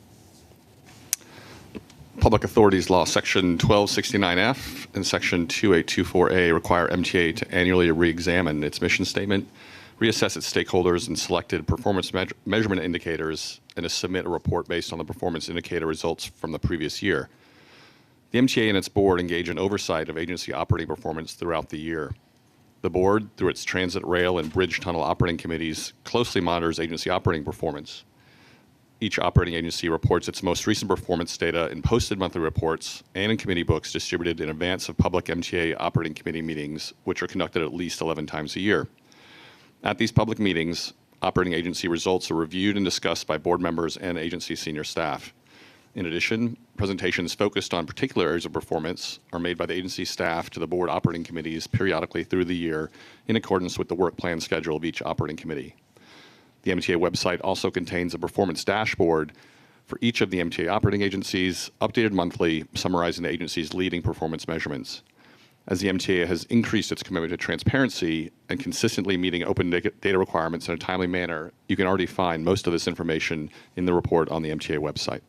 Public Authorities Law, Section 1269F and Section 2824A require MTA to annually re-examine its mission statement, reassess its stakeholders and selected performance measurement indicators, and to submit a report based on the performance indicator results from the previous year. The MTA and its board engage in oversight of agency operating performance throughout the year. The board, through its transit, rail, and bridge tunnel operating committees, closely monitors agency operating performance. Each operating agency reports its most recent performance data in posted monthly reports and in committee books distributed in advance of public MTA operating committee meetings, which are conducted at least 11 times a year. At these public meetings, operating agency results are reviewed and discussed by board members and agency senior staff. In addition, presentations focused on particular areas of performance are made by the agency staff to the board operating committees periodically through the year in accordance with the work plan schedule of each operating committee. The MTA website also contains a performance dashboard for each of the MTA operating agencies, updated monthly, summarizing the agency's leading performance measurements. as the MTA has increased its commitment to transparency and consistently meeting open data requirements in a timely manner, you can already find most of this information in the report on the MTA website.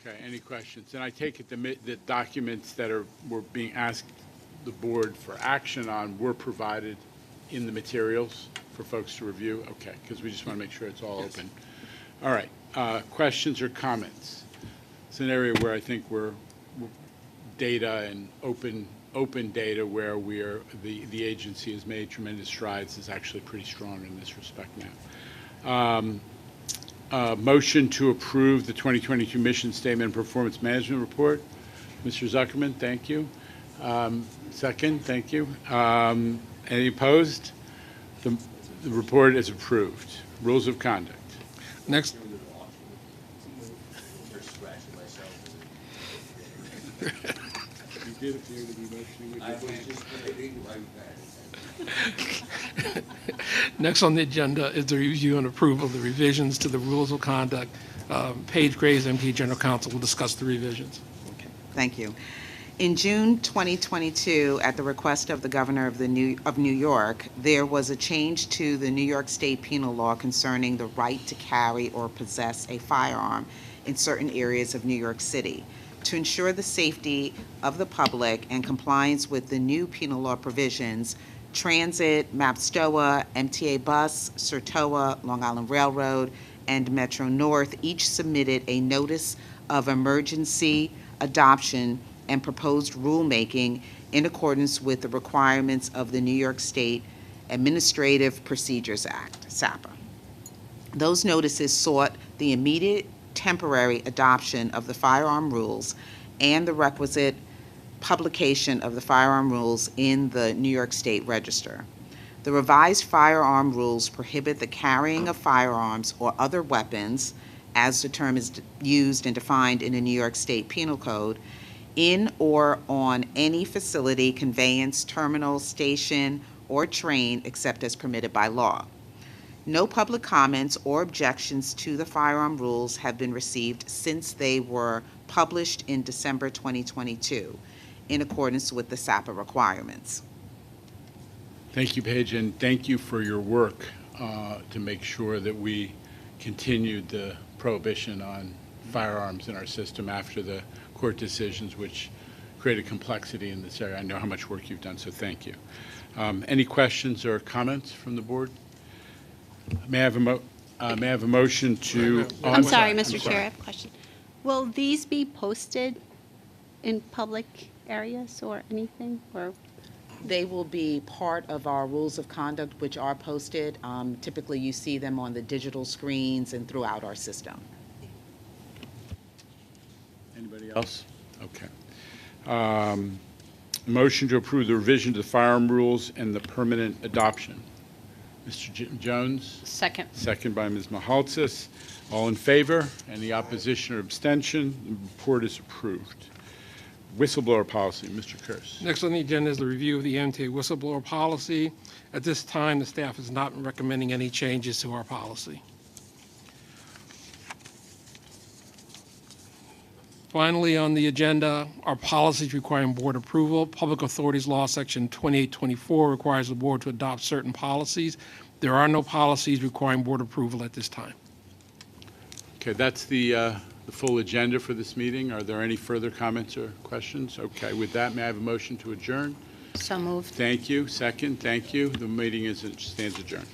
Okay, any questions? And I take it the documents that were being asked the board for action on were provided in the materials for folks to review? Okay, because we just want to make sure it's all open. All right, questions or comments? It's an area where I think we're data and open data where the agency has made tremendous strides is actually pretty strong in this respect now. Motion to approve the 2022 mission statement and performance management report. Mr. Zuckerman, thank you. Second, thank you. Any opposed? The report is approved. Rules of conduct. Next. You did appear to be motioning with Next on the agenda is the review and approval of the revisions to the rules of conduct. Paige Graves, MTA General Counsel, will discuss the revisions. Thank you. In June 2022, at the request of the Governor of New York, there was a change to the New York State penal law concerning the right to carry or possess a firearm in certain areas of New York City. To ensure the safety of the public and compliance with the new penal law provisions, Transit, MAPSTOA, MTA Bus, Sertoa, Long Island Railroad, and Metro North each submitted a notice of emergency adoption and proposed rulemaking in accordance with the requirements of the New York State Administrative Procedures Act, SAPA. Those notices sought the immediate temporary adoption of the firearm rules and the requisite publication of the firearm rules in the New York State Register. The revised firearm rules prohibit the carrying of firearms or other weapons, as the term is used and defined in the New York State Penal Code, in or on any facility, conveyance, terminal, station, or train except as permitted by law. No public comments or objections to the firearm rules have been received since they were published in December 2022, in accordance with the SAPA requirements. Thank you, Paige, and thank you for your work to make sure that we continued the prohibition on firearms in our system after the court decisions, which created complexity in this area. I know how much work you've done, so thank you. Any questions or comments from the board? May I have a motion to? Oh, I'm sorry, I'm Mr. Chair, I have a question. Will these be posted in public areas or anything, or? They will be part of our rules of conduct, which are posted. Typically, you see them on the digital screens and throughout our system. Anybody else? Okay. Motion to approve the revision to the firearm rules and the permanent adoption. Mr. Jones? Second. Second by Ms. Mahaltzis. All in favor? Any opposition or abstention? The report is approved. Whistleblower policy, Mr. Kearse. Next on the agenda is the review of the MTA whistleblower policy. At this time, the staff is not recommending any changes to our policy. Finally, on the agenda, our policies requiring board approval. Public Authorities Law, Section 2824 requires the board to adopt certain policies. There are no policies requiring board approval at this time. Okay, that's the full agenda for this meeting. Are there any further comments or questions? Okay, with that, may I have a motion to adjourn? So moved. Thank you. Second, thank you. The meeting stands adjourned.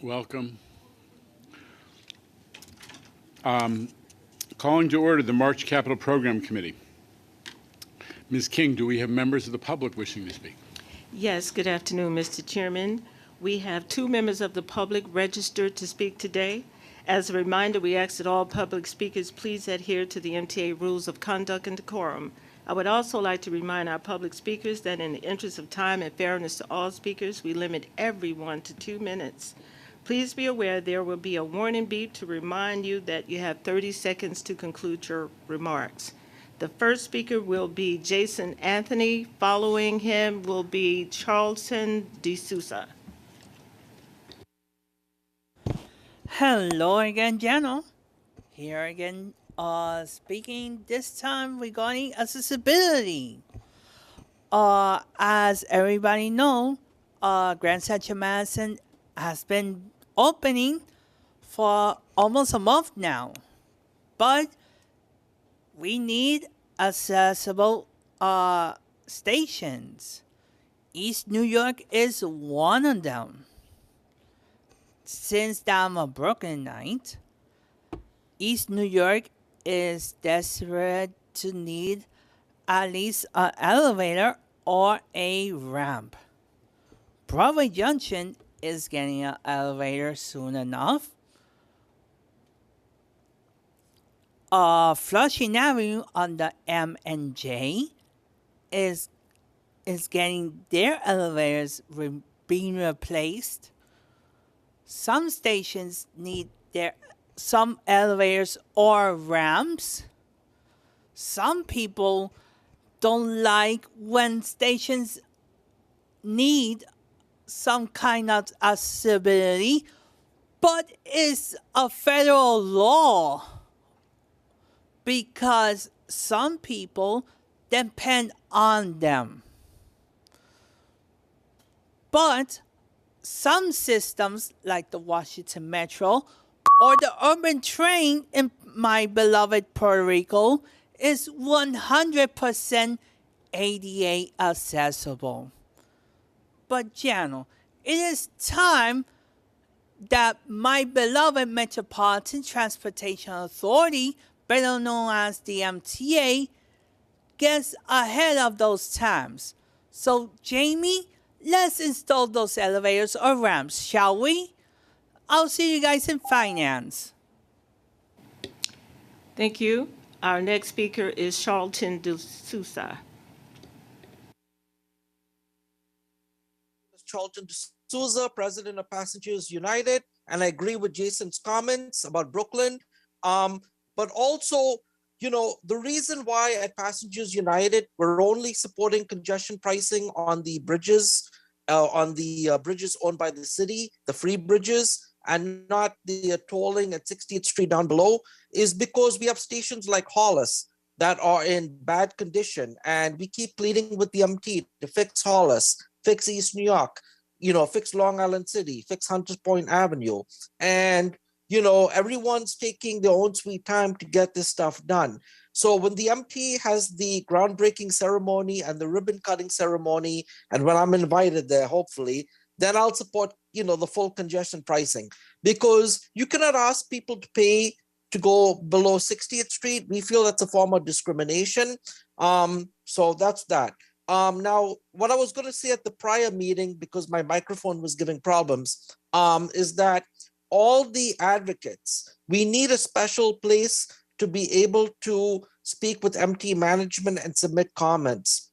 Welcome. Calling to order the March Capital Program Committee. Ms. King, do we have members of the public wishing to speak? Yes, good afternoon, Mr. Chairman. We have 2 members of the public registered to speak today. As a reminder, we ask that all public speakers please adhere to the MTA rules of conduct and decorum. I would also like to remind our public speakers that in the interest of time and fairness to all speakers, we limit everyone to 2 minutes. Please be aware there will be a warning beep to remind you that you have 30 seconds to conclude your remarks. The first speaker will be Jason Anthony. Following him will be Charlton D'Souza. Hello again, Jano. Here again, speaking this time regarding accessibility. As everybody know, Grand Central Madison has been opening for almost a month now, but we need accessible stations. East New York is one of them. Since I'm a Brooklynite, East New York is desperate to need at least an elevator or a ramp. Broadway Junction is getting an elevator soon enough. Flushing Avenue on the M and J is getting their elevators being replaced. Some stations need some elevators or ramps. Some people don't like when stations need some kind of accessibility, but it's a federal law because some people depend on them. But some systems, like the Washington Metro or the urban train in my beloved Puerto Rico, is 100% ADA accessible. But, Jano, it is time that my beloved Metropolitan Transportation Authority, better known as the MTA, gets ahead of those times. So, Jamie, let's install those elevators or ramps, shall we? I'll see you guys in finance. Thank you. Our next speaker is Charlton D'Souza. Charlton D'Souza, president of Passengers United, and I agree with Jason's comments about Brooklyn. But also, the reason why at Passengers United we're only supporting congestion pricing on the bridges, bridges owned by the city, the free bridges, and not the tolling at 60th Street down below, is because we have stations like Hollis that are in bad condition, and we keep pleading with the MT to fix Hollis, fix East New York, fix Long Island City, fix Hunters Point Avenue. And, everyone's taking their own sweet time to get this stuff done. So when the MT has the groundbreaking ceremony and the ribbon cutting ceremony, and when I'm invited there, hopefully, then I'll support, the full congestion pricing. Because you cannot ask people to pay to go below 60th Street. We feel that's a form of discrimination. So that's that. Now, what I was going to say at the prior meeting, because my microphone was giving problems, is that all the advocates, we need a special place to be able to speak with MT management and submit comments.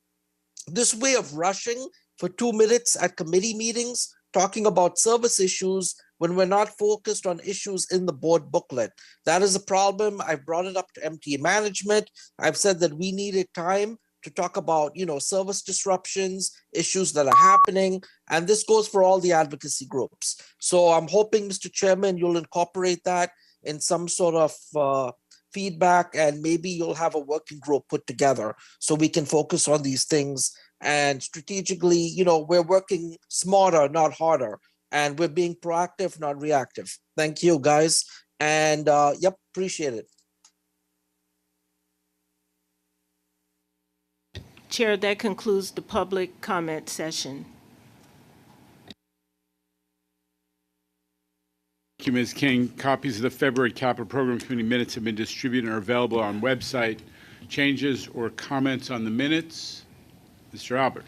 This way of rushing for 2 minutes at committee meetings, talking about service issues when we're not focused on issues in the board booklet. That is a problem. I've brought it up to MT management. I've said that we needed time to talk about, service disruptions, issues that are happening, and this goes for all the advocacy groups. So I'm hoping, Mr. Chairman, you'll incorporate that in some sort of feedback, and maybe you'll have a working group put together so we can focus on these things. And strategically, we're working smarter, not harder, and we're being proactive, not reactive. Thank you, guys. And appreciate it. Chair, that concludes the public comment session. you, Ms. King. Copies of the February Capital Program Committee minutes have been distributed and are available on website. Changes or comments on the minutes? Mr. Albert.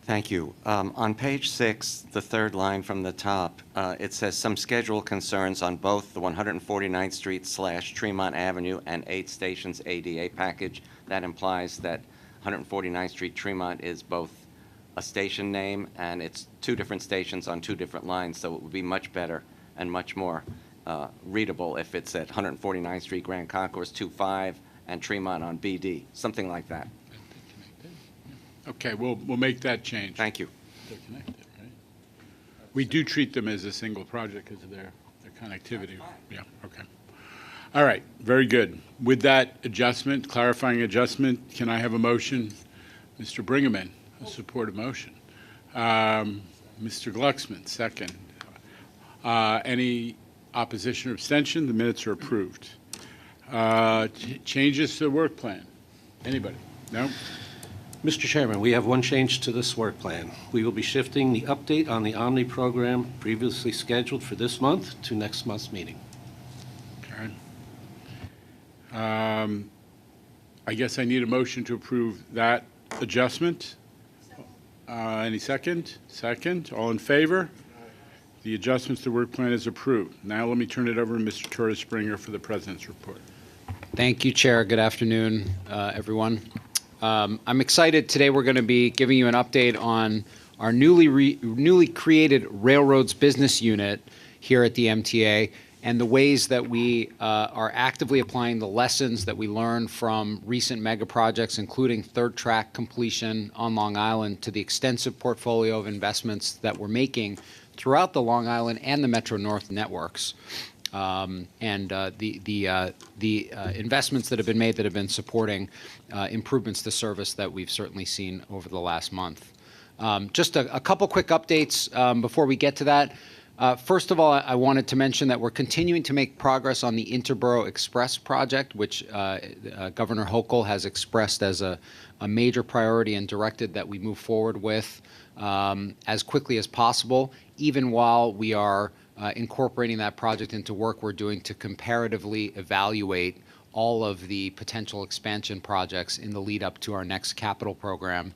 Thank you. On page 6, the third line from the top, it says some schedule concerns on both the 149th Street / Tremont Avenue and 8 Stations ADA package. That implies that 149th Street Tremont is both a station name and it's 2 different stations on 2 different lines, so it would be much better and much more readable if it's at 149th Street Grand Concourse 25 and Tremont on BD, something like that. Okay, we'll make that change. Thank you. They're connected, right? We do treat them as a single project because of their connectivity. Yeah, okay. All right, very good. With that adjustment, clarifying adjustment, can I have a motion? Mr. Brinkman, a supportive motion. Mr. Glucksman, second. Any opposition or abstention? The minutes are approved. Changes to the work plan? Anybody? No? Mr. Chairman, we have one change to this work plan. We will be shifting the update on the Omni program previously scheduled for this month to next month's meeting. Okay. I guess I need a motion to approve that adjustment. Any second? Second. All in favor? The adjustments to the work plan is approved. Now let me turn it over to Mr. Torres Springer for the President's report. Thank you, Chair. Good afternoon, everyone. I'm excited. Today we're going to be giving you an update on our newly created Railroads Business Unit here at the MTA and the ways that we are actively applying the lessons that we learned from recent mega projects, including third track completion on Long Island, to the extensive portfolio of investments that we're making throughout the Long Island and the Metro North networks. And the investments that have been made that have been supporting improvements to service that we've certainly seen over the last month. Just a couple quick updates before we get to that. First of all, I wanted to mention that we're continuing to make progress on the Interborough Express project, which Governor Hochul has expressed as a major priority and directed that we move forward with as quickly as possible, even while we are incorporating that project into work we're doing to comparatively evaluate all of the potential expansion projects in the lead up to our next capital program.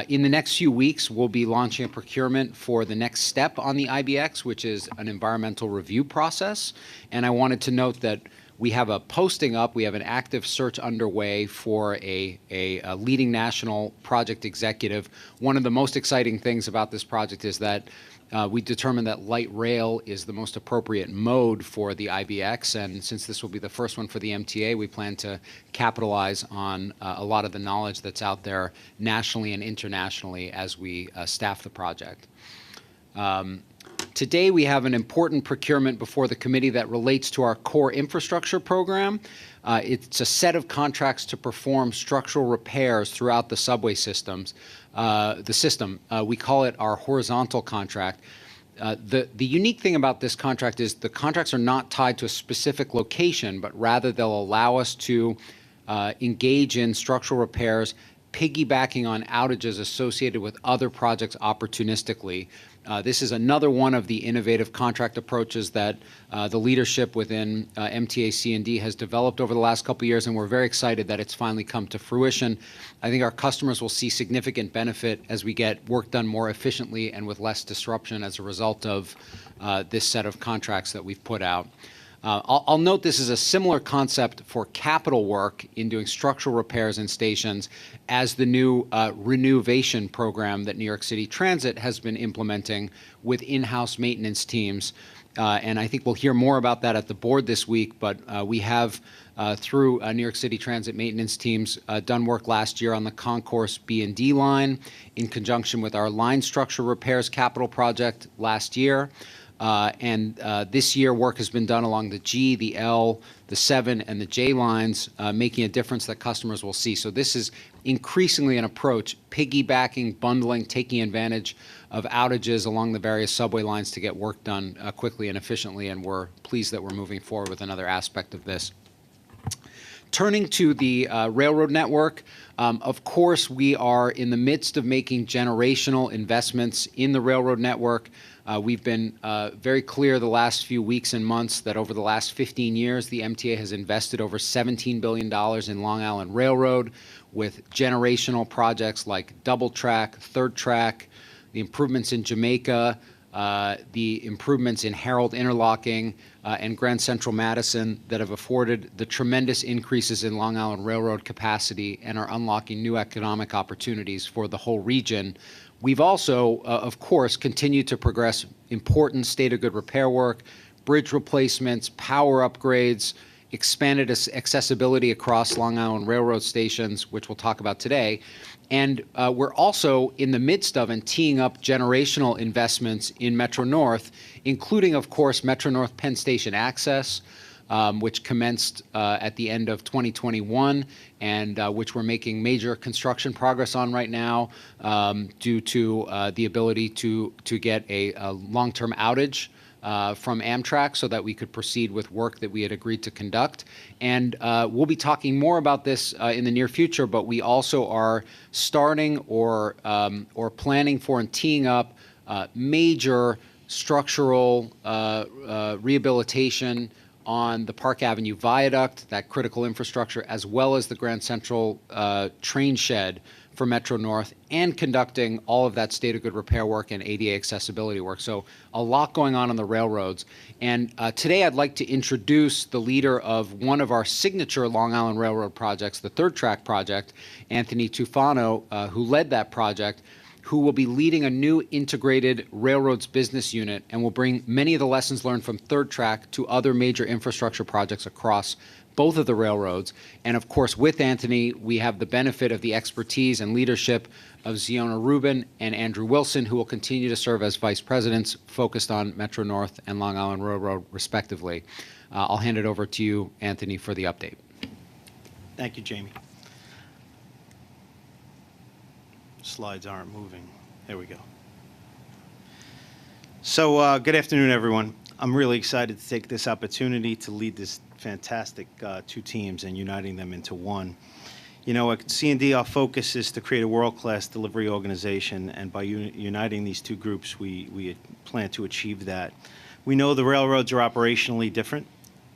In the next few weeks, we'll be launching a procurement for the next step on the IBX, which is an environmental review process. And I wanted to note that we have a posting up, we have an active search underway for a leading national project executive. One of the most exciting things about this project is that we determined that light rail is the most appropriate mode for the IBX, and since this will be the first one for the MTA, we plan to capitalize on a lot of the knowledge that's out there nationally and internationally as we staff the project. Today we have an important procurement before the committee that relates to our core infrastructure program. It's a set of contracts to perform structural repairs throughout the subway systems. We call it our horizontal contract. The unique thing about this contract is the contracts are not tied to a specific location, but rather they'll allow us to engage in structural repairs, piggybacking on outages associated with other projects opportunistically. This is another one of the innovative contract approaches that the leadership within MTA C&D has developed over the last couple of years, and we're very excited that it's finally come to fruition. I think our customers will see significant benefit as we get work done more efficiently and with less disruption as a result of this set of contracts that we've put out. I'll note this is a similar concept for capital work in doing structural repairs in stations as the new renovation program that New York City Transit has been implementing with in-house maintenance teams. And I think we'll hear more about that at the board this week, but we have, through New York City Transit maintenance teams, done work last year on the Concourse B and D line in conjunction with our line structure repairs capital project last year. This year, work has been done along the G, the L, the 7, and the J lines, making a difference that customers will see. So this is increasingly an approach, piggybacking, bundling, taking advantage of outages along the various subway lines to get work done quickly and efficiently, and we're pleased that we're moving forward with another aspect of this. Turning to the railroad network, of course, we are in the midst of making generational investments in the railroad network. We've been very clear the last few weeks and months that over the last 15 years, the MTA has invested over $17 billion in Long Island Railroad with generational projects like double track, third track, the improvements in Jamaica, the improvements in Harold Interlocking and Grand Central Madison that have afforded the tremendous increases in Long Island Railroad capacity and are unlocking new economic opportunities for the whole region. We've also, of course, continued to progress important state of good repair work, bridge replacements, power upgrades, expanded accessibility across Long Island Railroad stations, which we'll talk about today. And we're also in the midst of and teeing up generational investments in Metro North, including, of course, Metro North Penn Station access, which commenced at the end of 2021 and which we're making major construction progress on right now due to the ability to get a long-term outage from Amtrak so that we could proceed with work that we had agreed to conduct. And we'll be talking more about this in the near future, but we also are starting or planning for and teeing up major structural rehabilitation on the Park Avenue Viaduct, that critical infrastructure, as well as the Grand Central train shed for Metro North, and conducting all of that state of good repair work and ADA accessibility work. So a lot going on the railroads. And today I'd like to introduce the leader of one of our signature Long Island Railroad projects, the Third Track project, Anthony Tufano, who led that project, who will be leading a new integrated railroads business unit and will bring many of the lessons learned from Third Track to other major infrastructure projects across both of the railroads. And of course, with Anthony, we have the benefit of the expertise and leadership of Ziona Rubin and Andrew Wilson, who will continue to serve as vice presidents focused on Metro North and Long Island Railroad, respectively. I'll hand it over to you, Anthony, for the update. Thank you, Jamie. Slides aren't moving. There we go. So good afternoon, everyone. I'm really excited to take this opportunity to lead this fantastic two teams and uniting them into one. You know, at C&D, our focus is to create a world-class delivery organization, and by uniting these two groups, we plan to achieve that. We know the railroads are operationally different,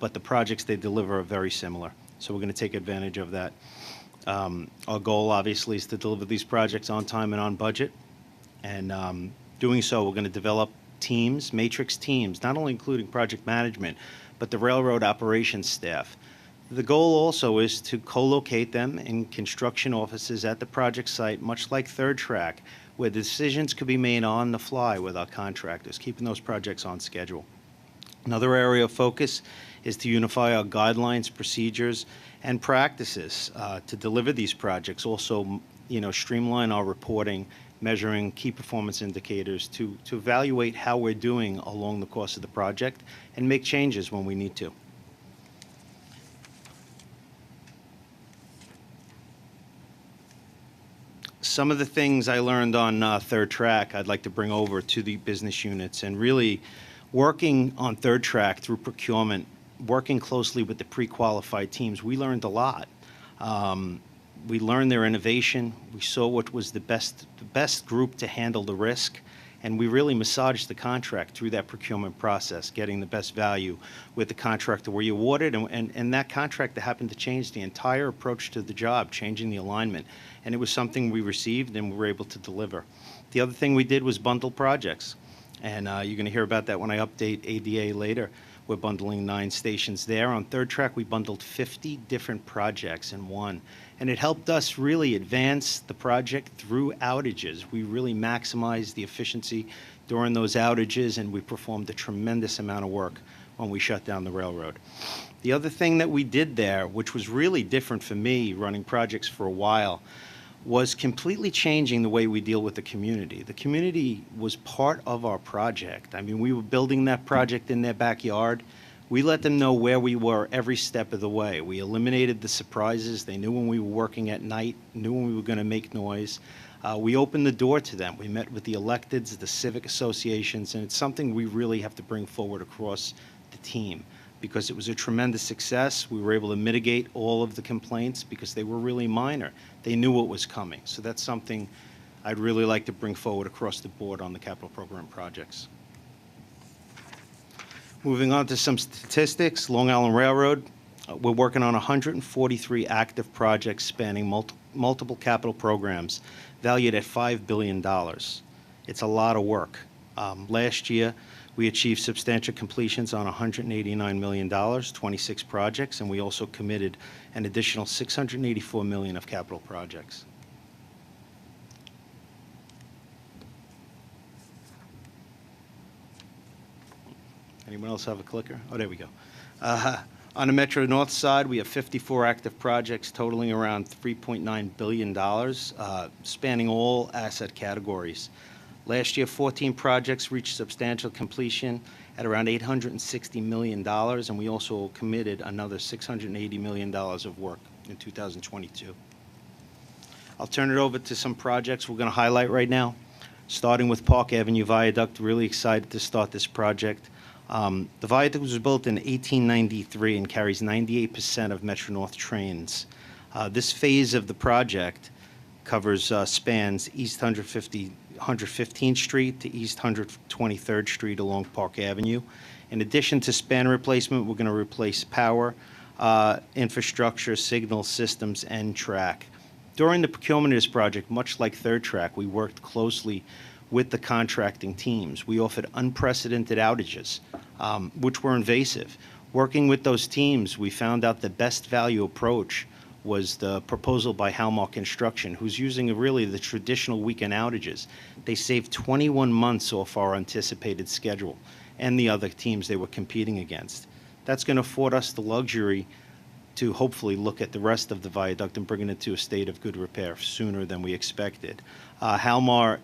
but the projects they deliver are very similar. So we're going to take advantage of that. Our goal, obviously, is to deliver these projects on time and on budget. And doing so, we're going to develop teams, matrix teams, not only including project management, but the railroad operations staff. The goal also is to co-locate them in construction offices at the project site, much like Third Track, where decisions could be made on the fly with our contractors, keeping those projects on schedule. Another area of focus is to unify our guidelines, procedures, and practices to deliver these projects. Also, you know, streamline our reporting, measuring key performance indicators to evaluate how we're doing along the course of the project and make changes when we need to. Some of the things I learned on Third Track I'd like to bring over to the business units, and really working on Third Track through procurement, working closely with the pre-qualified teams, we learned a lot. We learned their innovation. We saw what was the best group to handle the risk, and we really massaged the contract through that procurement process, getting the best value with the contractor we awarded, and that contractor happened to change the entire approach to the job, changing the alignment, and it was something we received and we were able to deliver. The other thing we did was bundle projects, and you're going to hear about that when I update ADA later. We're bundling 9 stations there. On Third Track, we bundled 50 different projects in one. And it helped us really advance the project through outages. We really maximized the efficiency during those outages, and we performed a tremendous amount of work when we shut down the railroad. The other thing that we did there, which was really different for me running projects for a while, was completely changing the way we deal with the community. The community was part of our project. I mean, we were building that project in their backyard. We let them know where we were every step of the way. We eliminated the surprises. They knew when we were working at night, knew when we were going to make noise. We opened the door to them. We met with the electeds, the civic associations, and it's something we really have to bring forward across the team, because it was a tremendous success. We were able to mitigate all of the complaints because they were really minor. They knew what was coming. So that's something I'd really like to bring forward across the board on the capital program projects. Moving on to some statistics, Long Island Railroad, we're working on 143 active projects spanning multiple capital programs valued at $5 billion. It's a lot of work. Last year, we achieved substantial completions on $189 million, 26 projects, and we also committed an additional $684 million of capital projects. Anyone else have a clicker? Oh, there we go. On the Metro North side, we have 54 active projects totaling around $3.9 billion, spanning all asset categories. Last year, 14 projects reached substantial completion at around $860 million, and we also committed another $680 million of work in 2022. I'll turn it over to some projects we're going to highlight right now, starting with Park Avenue Viaduct. Really excited to start this project. The viaduct was built in 1893 and carries 98% of Metro-North trains. This phase of the project spans East 115th Street to East 123rd Street along Park Avenue. In addition to span replacement, we're going to replace power, infrastructure, signal systems, and track. During the procurement of this project, much like Third Track, we worked closely with the contracting teams. We offered unprecedented outages, which were invasive. Working with those teams, we found out the best value approach was the proposal by Halmar Construction, who's using really the traditional weekend outages. They saved 21 months off our anticipated schedule and the other teams they were competing against. That's going to afford us the luxury to hopefully look at the rest of the viaduct and bring it to a state of good repair sooner than we expected. Halmar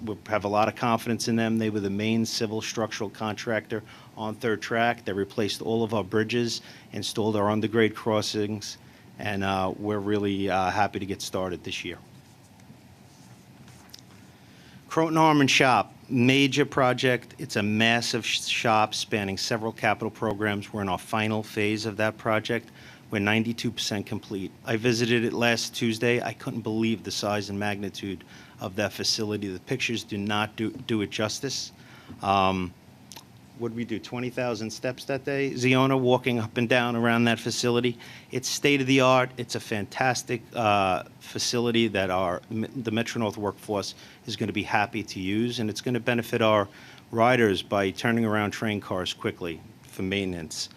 we have a lot of confidence in them. They were the main civil structural contractor on Third Track. They replaced all of our bridges, installed our undergrade crossings, and we're really happy to get started this year. Croton Harmon Shop, major project. It's a massive shop spanning several capital programs. We're in our final phase of that project. We're 92% complete. I visited it last Tuesday. I couldn't believe the size and magnitude of that facility. The pictures do not do it justice. What did we do, 20,000 steps that day? Ziona walking up and down around that facility. It's state-of-the-art. It's a fantastic facility that the Metro-North workforce is going to be happy to use, and it's going to benefit our riders by turning around train cars quickly for maintenance.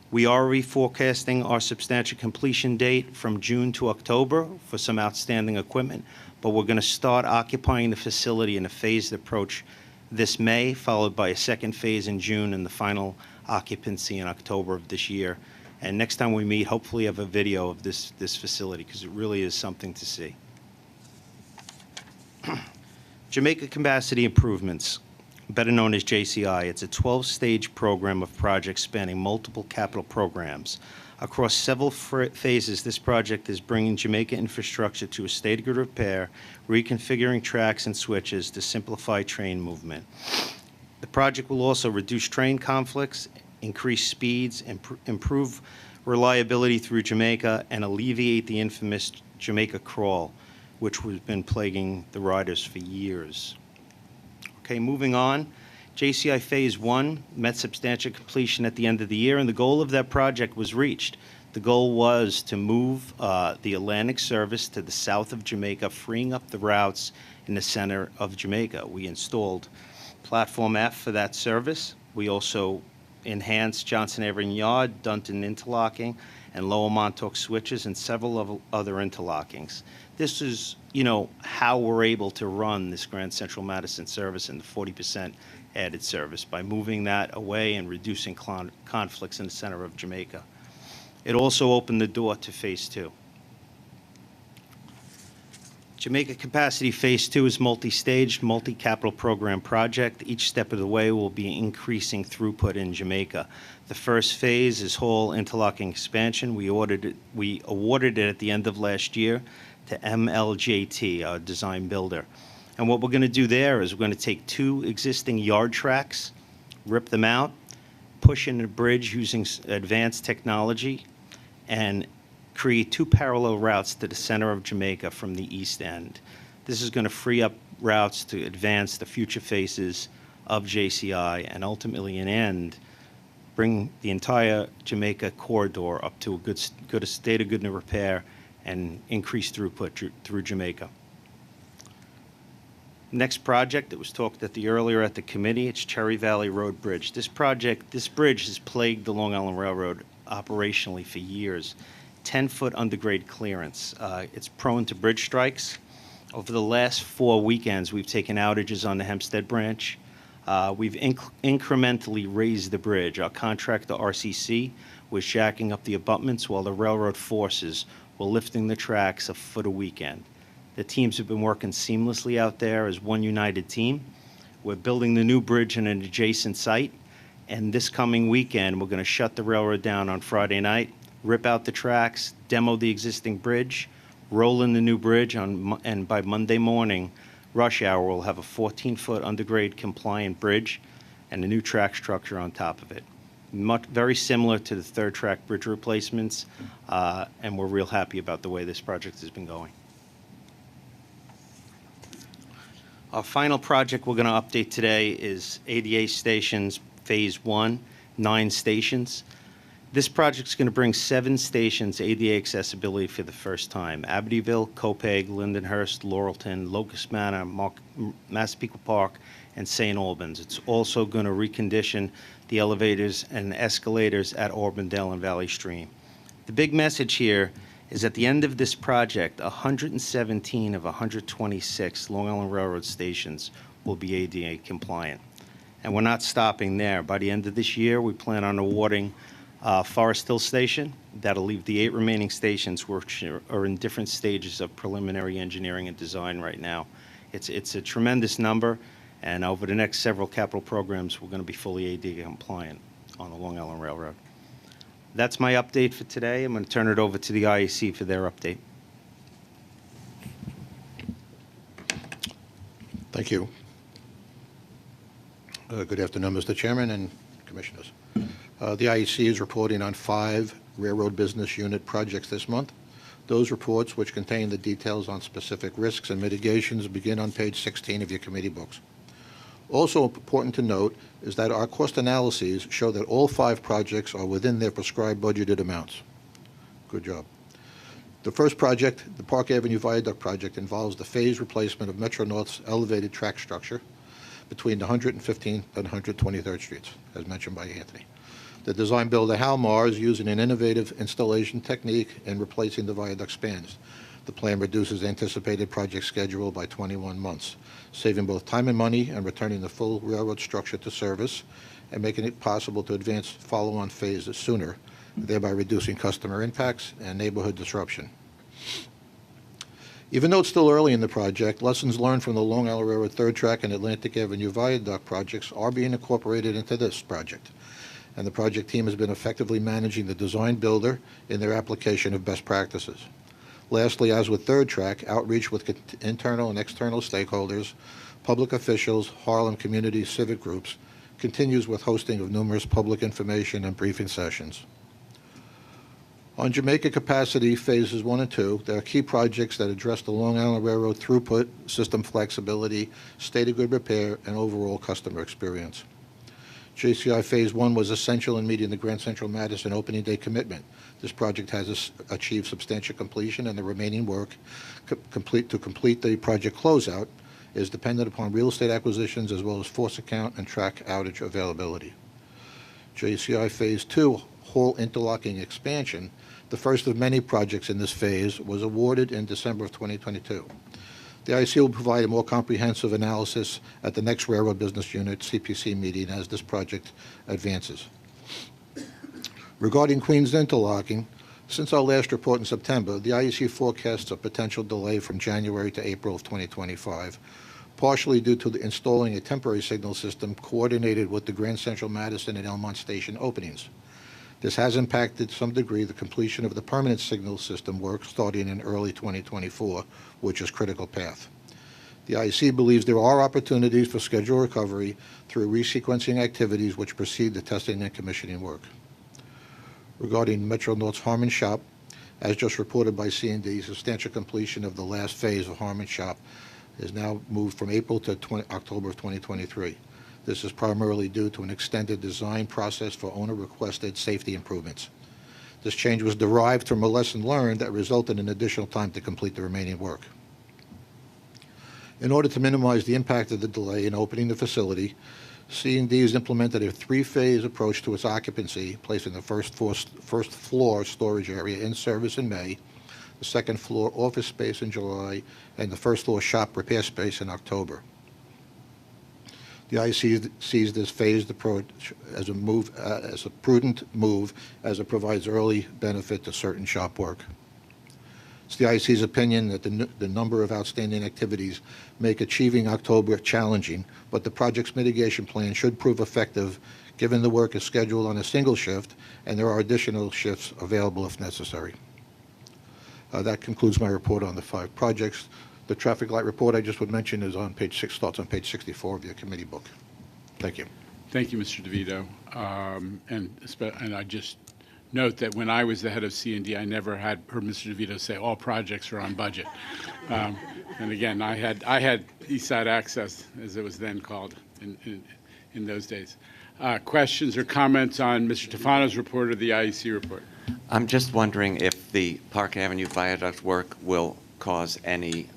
We are reforecasting our substantial completion date from June to October for some outstanding equipment, but we're going to start occupying the facility in a phased approach this May, followed by a second phase in June and the final occupancy in October of this year. And next time we meet, hopefully have a video of this facility because it really is something to see. Jamaica Capacity Improvements, better known as JCI. It's a 12-stage program of projects spanning multiple capital programs. Across several phases, this project is bringing Jamaica infrastructure to a state of good repair, reconfiguring tracks and switches to simplify train movement. The project will also reduce train conflicts, increase speeds, improve reliability through Jamaica, and alleviate the infamous Jamaica crawl, which has been plaguing the riders for years. Okay, moving on. JCI Phase 1 met substantial completion at the end of the year, and the goal of that project was reached. The goal was to move the Atlantic service to the south of Jamaica, freeing up the routes in the center of Jamaica. We installed Platform F for that service. We also enhanced Johnson Avenue Yard, Dunton interlocking, and Lower Montauk switches, and several other interlockings. This is, how we're able to run this Grand Central Madison service and the 40% added service by moving that away and reducing conflicts in the center of Jamaica. It also opened the door to Phase 2. Jamaica Capacity Phase 2 is multi-staged, multi-capital program project. Each step of the way will be increasing throughput in Jamaica. The first phase is whole interlocking expansion. We awarded it at the end of last year to MLJT, our design builder. And what we're going to do there is we're going to take 2 existing yard tracks, rip them out, push in the bridge using advanced technology, and create 2 parallel routes to the center of Jamaica from the east end. This is going to free up routes to advance the future phases of JCI and ultimately, in end, bring the entire Jamaica corridor up to a good state of good repair and increase throughput through Jamaica. Next project that was talked earlier at the committee, it's Cherry Valley Road Bridge. This bridge has plagued the Long Island Railroad operationally for years. 10-foot undergrade clearance. It's prone to bridge strikes. Over the last 4 weekends, we've taken outages on the Hempstead branch. We've incrementally raised the bridge. Our contractor, RCC, was jacking up the abutments while the railroad forces were lifting the tracks a foot a weekend. The teams have been working seamlessly out there as one united team. We're building the new bridge in an adjacent site, and this coming weekend, we're going to shut the railroad down on Friday night, rip out the tracks, demo the existing bridge, roll in the new bridge, and by Monday morning, rush hour, we'll have a 14-foot undergrade compliant bridge and a new track structure on top of it. Very similar to the third track bridge replacements, and we're real happy about the way this project has been going. Our final project we're going to update today is ADA Stations Phase 1, 9 stations. This project is going to bring 7 stations ADA accessibility for the first time. Abbotyville, Copeg, Lindenhurst, Laurelton, Locust Manor, Massapequa Park, and St. Albans. It's also going to recondition the elevators and escalators at Auburndale and Valley Stream. The big message here is at the end of this project, 117 of 126 Long Island Railroad stations will be ADA compliant. And we're not stopping there. By the end of this year, we plan on awarding Forest Hill Station. That'll leave the 8 remaining stations which are in different stages of preliminary engineering and design right now. It's a tremendous number, and over the next several capital programs, we're going to be fully ADA compliant on the Long Island Railroad. That's my update for today. I'm going to turn it over to the IEC for their update. Thank you. Good afternoon, Mr. Chairman and Commissioners. The IEC is reporting on 5 Railroad Business Unit projects this month. Those reports, which contain the details on specific risks and mitigations, begin on page 16 of your committee books. Also important to note is that our cost analyses show that all 5 projects are within their prescribed budgeted amounts. Good job. The first project, the Park Avenue Viaduct project, involves the phased replacement of Metro-North's elevated track structure between the 115th and 123rd Streets, as mentioned by Anthony. The design builder Halmar is using an innovative installation technique in replacing the viaduct spans. The plan reduces anticipated project schedule by 21 months, saving both time and money and returning the full railroad structure to service and making it possible to advance follow-on phases sooner, thereby reducing customer impacts and neighborhood disruption. Even though it's still early in the project, lessons learned from the Long Island Railroad Third Track and Atlantic Avenue Viaduct projects are being incorporated into this project, and the project team has been effectively managing the design builder in their application of best practices. Lastly, as with Third Track, outreach with internal and external stakeholders, public officials, Harlem community civic groups continues with hosting of numerous public information and briefing sessions. On Jamaica Capacity Phases 1 and 2, there are key projects that address the Long Island Railroad throughput, system flexibility, state of good repair, and overall customer experience. JCI Phase 1 was essential in meeting the Grand Central Madison opening day commitment. This project has achieved substantial completion, and the remaining work to complete the project closeout is dependent upon real estate acquisitions as well as force account and track outage availability. JCI Phase 2 Hall Interlocking Expansion, the first of many projects in this phase, was awarded in December of 2022. The IEC will provide a more comprehensive analysis at the next Railroad Business Unit CPC meeting as this project advances. Regarding Queens Interlocking, since our last report in September, the IEC forecasts a potential delay from January to April of 2025, partially due to installing a temporary signal system coordinated with the Grand Central Madison and Elmont Station openings. This has impacted to some degree the completion of the permanent signal system work starting in early 2024, which is critical path. The IEC believes there are opportunities for schedule recovery through resequencing activities which precede the testing and commissioning work. Regarding Metro North's Harmon Shop, as just reported by C&D, substantial completion of the last phase of Harmon Shop is now moved from April to October of 2023. This is primarily due to an extended design process for owner-requested safety improvements. This change was derived from a lesson learned that resulted in additional time to complete the remaining work. In order to minimize the impact of the delay in opening the facility, C&D has implemented a three-phase approach to its occupancy, placing the first floor storage area in service in May, the second floor office space in July, and the first floor shop repair space in October. The IEC sees this phased approach as a prudent move, as it provides early benefit to certain shop work. It's the IEC's opinion that the number of outstanding activities make achieving October challenging, but the project's mitigation plan should prove effective given the work is scheduled on a single shift and there are additional shifts available if necessary. That concludes my report on the 5 projects. The traffic light report I just would mention is on page 6, starts on page 64 of your committee book. Thank you. Thank you, Mr. DeVito. And I just note that when I was the head of C&D, I never had heard Mr. DeVito say all projects are on budget. And again, I had East Side Access, as it was then called in those days. Questions or comments on Mr. Tufano's report or the IEC report? I'm just wondering if the Park Avenue viaduct work will cause any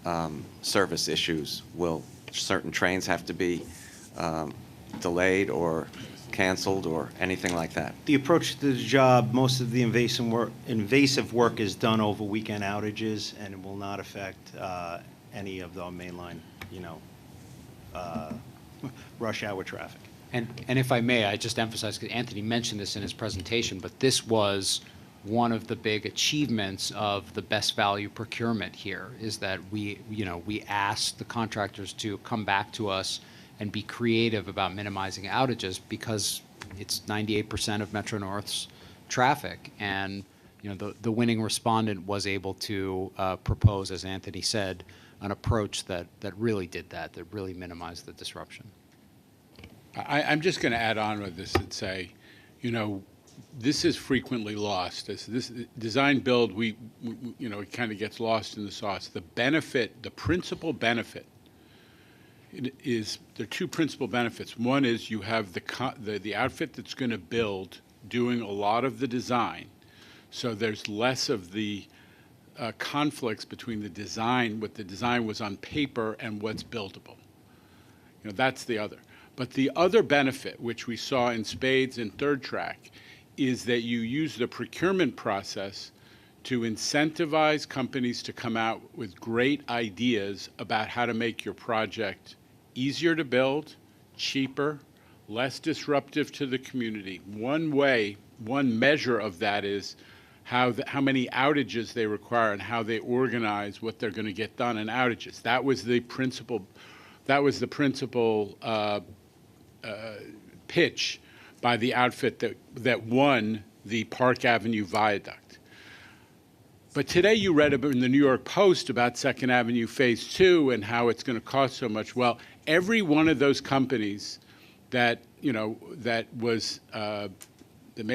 service issues. Will certain trains have to be delayed or canceled or anything like that? The approach to the job, most of the invasive work is done over weekend outages, and it will not affect any of the mainline, rush hour traffic. And if I may, I just emphasize, because Anthony mentioned this in his presentation, but this was one of the big achievements of the best value procurement here, is that we asked the contractors to come back to us and be creative about minimizing outages, because it's 98% of Metro North's traffic. And the winning respondent was able to propose, as Anthony said, an approach that really did that really minimized the disruption. I'm just going to add on with this and say, this is frequently lost. This design build, it kind of gets lost in the sauce. The principal benefit is, there are 2 principal benefits. One is you have the outfit that's going to build doing a lot of the design, so there's less of the conflicts between the design, what the design was on paper, and what's buildable. That's the other. But the other benefit, which we saw in spades in Third Track, is that you use the procurement process to incentivize companies to come out with great ideas about how to make your project easier to build, cheaper, less disruptive to the community. One measure of that is how many outages they require and how they organize what they're going to get done in outages. That was the principal pitch by the outfit that won the Park Avenue viaduct. But today you read about in the New York Post about Second Avenue Phase 2 and how it's going to cost so much. Well, every one of those companies that may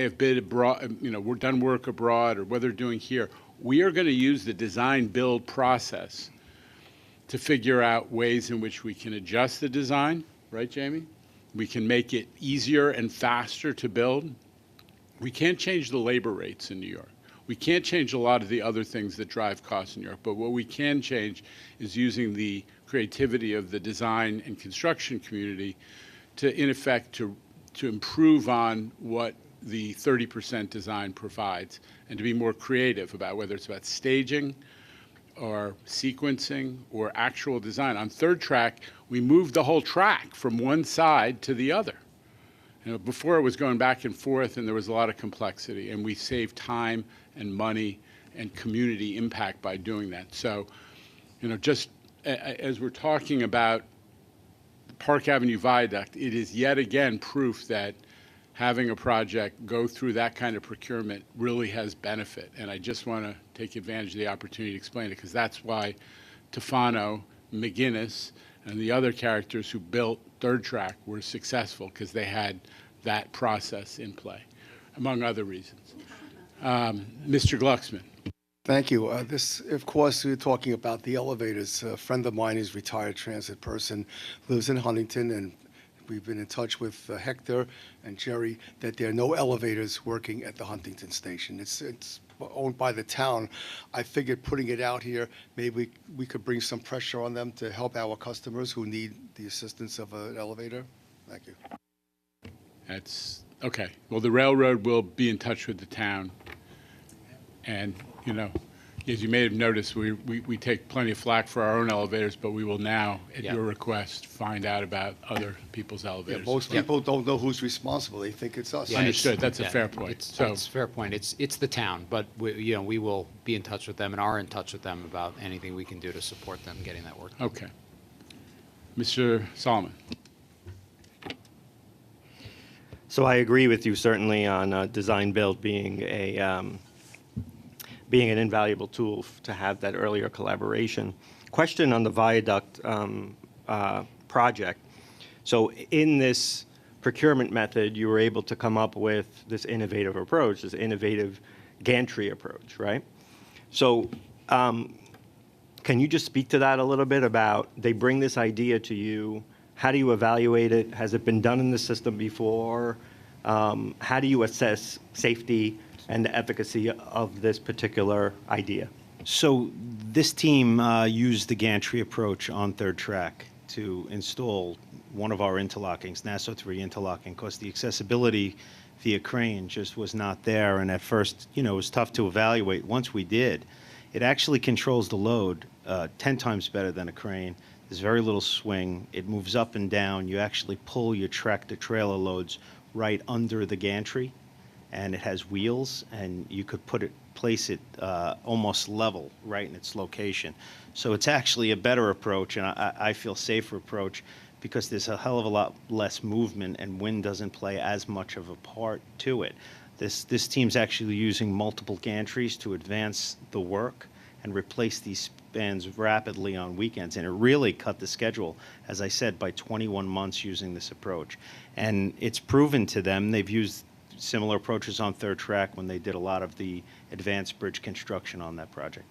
have bid abroad, we're done work abroad, or what they're doing here, we are going to use the design build process to figure out ways in which we can adjust the design, right, Jamie? We can make it easier and faster to build. We can't change the labor rates in New York. We can't change a lot of the other things that drive costs in New York, but what we can change is using the creativity of the design and construction community to, in effect, to improve on what the 30% design provides, and to be more creative about whether it's about staging or sequencing or actual design. On Third Track, we moved the whole track from one side to the other. Before it was going back and forth, and there was a lot of complexity, and we saved time and money and community impact by doing that. So, just as we're talking about the Park Avenue Viaduct, it is yet again proof that having a project go through that kind of procurement really has benefit. And I just want to take advantage of the opportunity to explain it, because that's why Tufano McGinnis and the other characters who built Third Track were successful because they had that process in play, among other reasons. Mr. Glucksman. Thank you. This, of course, we're talking about the elevators. A friend of mine is a retired transit person, lives in Huntington, and we've been in touch with Hector and Jerry that there are no elevators working at the Huntington station. It's owned by the town. I figured putting it out here, maybe we could bring some pressure on them to help our customers who need the assistance of an elevator. Thank you. That's okay. Well, the railroad will be in touch with the town. And, you know, as you may have noticed, we take plenty of flack for our own elevators, but we will now, at your request, find out about other people's elevators. Yeah, most people don't know who's responsible. They think it's us. Yeah, Understood. That's a fair point. It's a fair point. It's the town, but we will be in touch with them and are in touch with them about anything we can do to support them getting that work. Okay. Mr. Solomon. So I agree with you certainly on design build being an invaluable tool to have that earlier collaboration. Question on the viaduct project. So in this procurement method, you were able to come up with this innovative approach, this innovative gantry approach, right? So can you just speak to that a little bit about, they bring this idea to you, how do you evaluate it? Has it been done in the system before? How do you assess safety and the efficacy of this particular idea? So this team used the gantry approach on Third Track to install one of our interlockings, Nassau 3 interlocking, because the accessibility via crane just was not there. And at first, you know, it was tough to evaluate. Once we did, it actually controls the load 10 times better than a crane. There's very little swing. It moves up and down. You actually pull your tractor-trailer loads right under the gantry, and it has wheels, and you could place it almost level right in its location. So it's actually a better approach, and I feel safer approach, because there's a hell of a lot less movement, and wind doesn't play as much of a part to it. This team's actually using multiple gantries to advance the work and replace these spans rapidly on weekends, and it really cut the schedule, as I said, by 21 months using this approach. And it's proven to them. They've used similar approaches on Third Track when they did a lot of the advanced bridge construction on that project.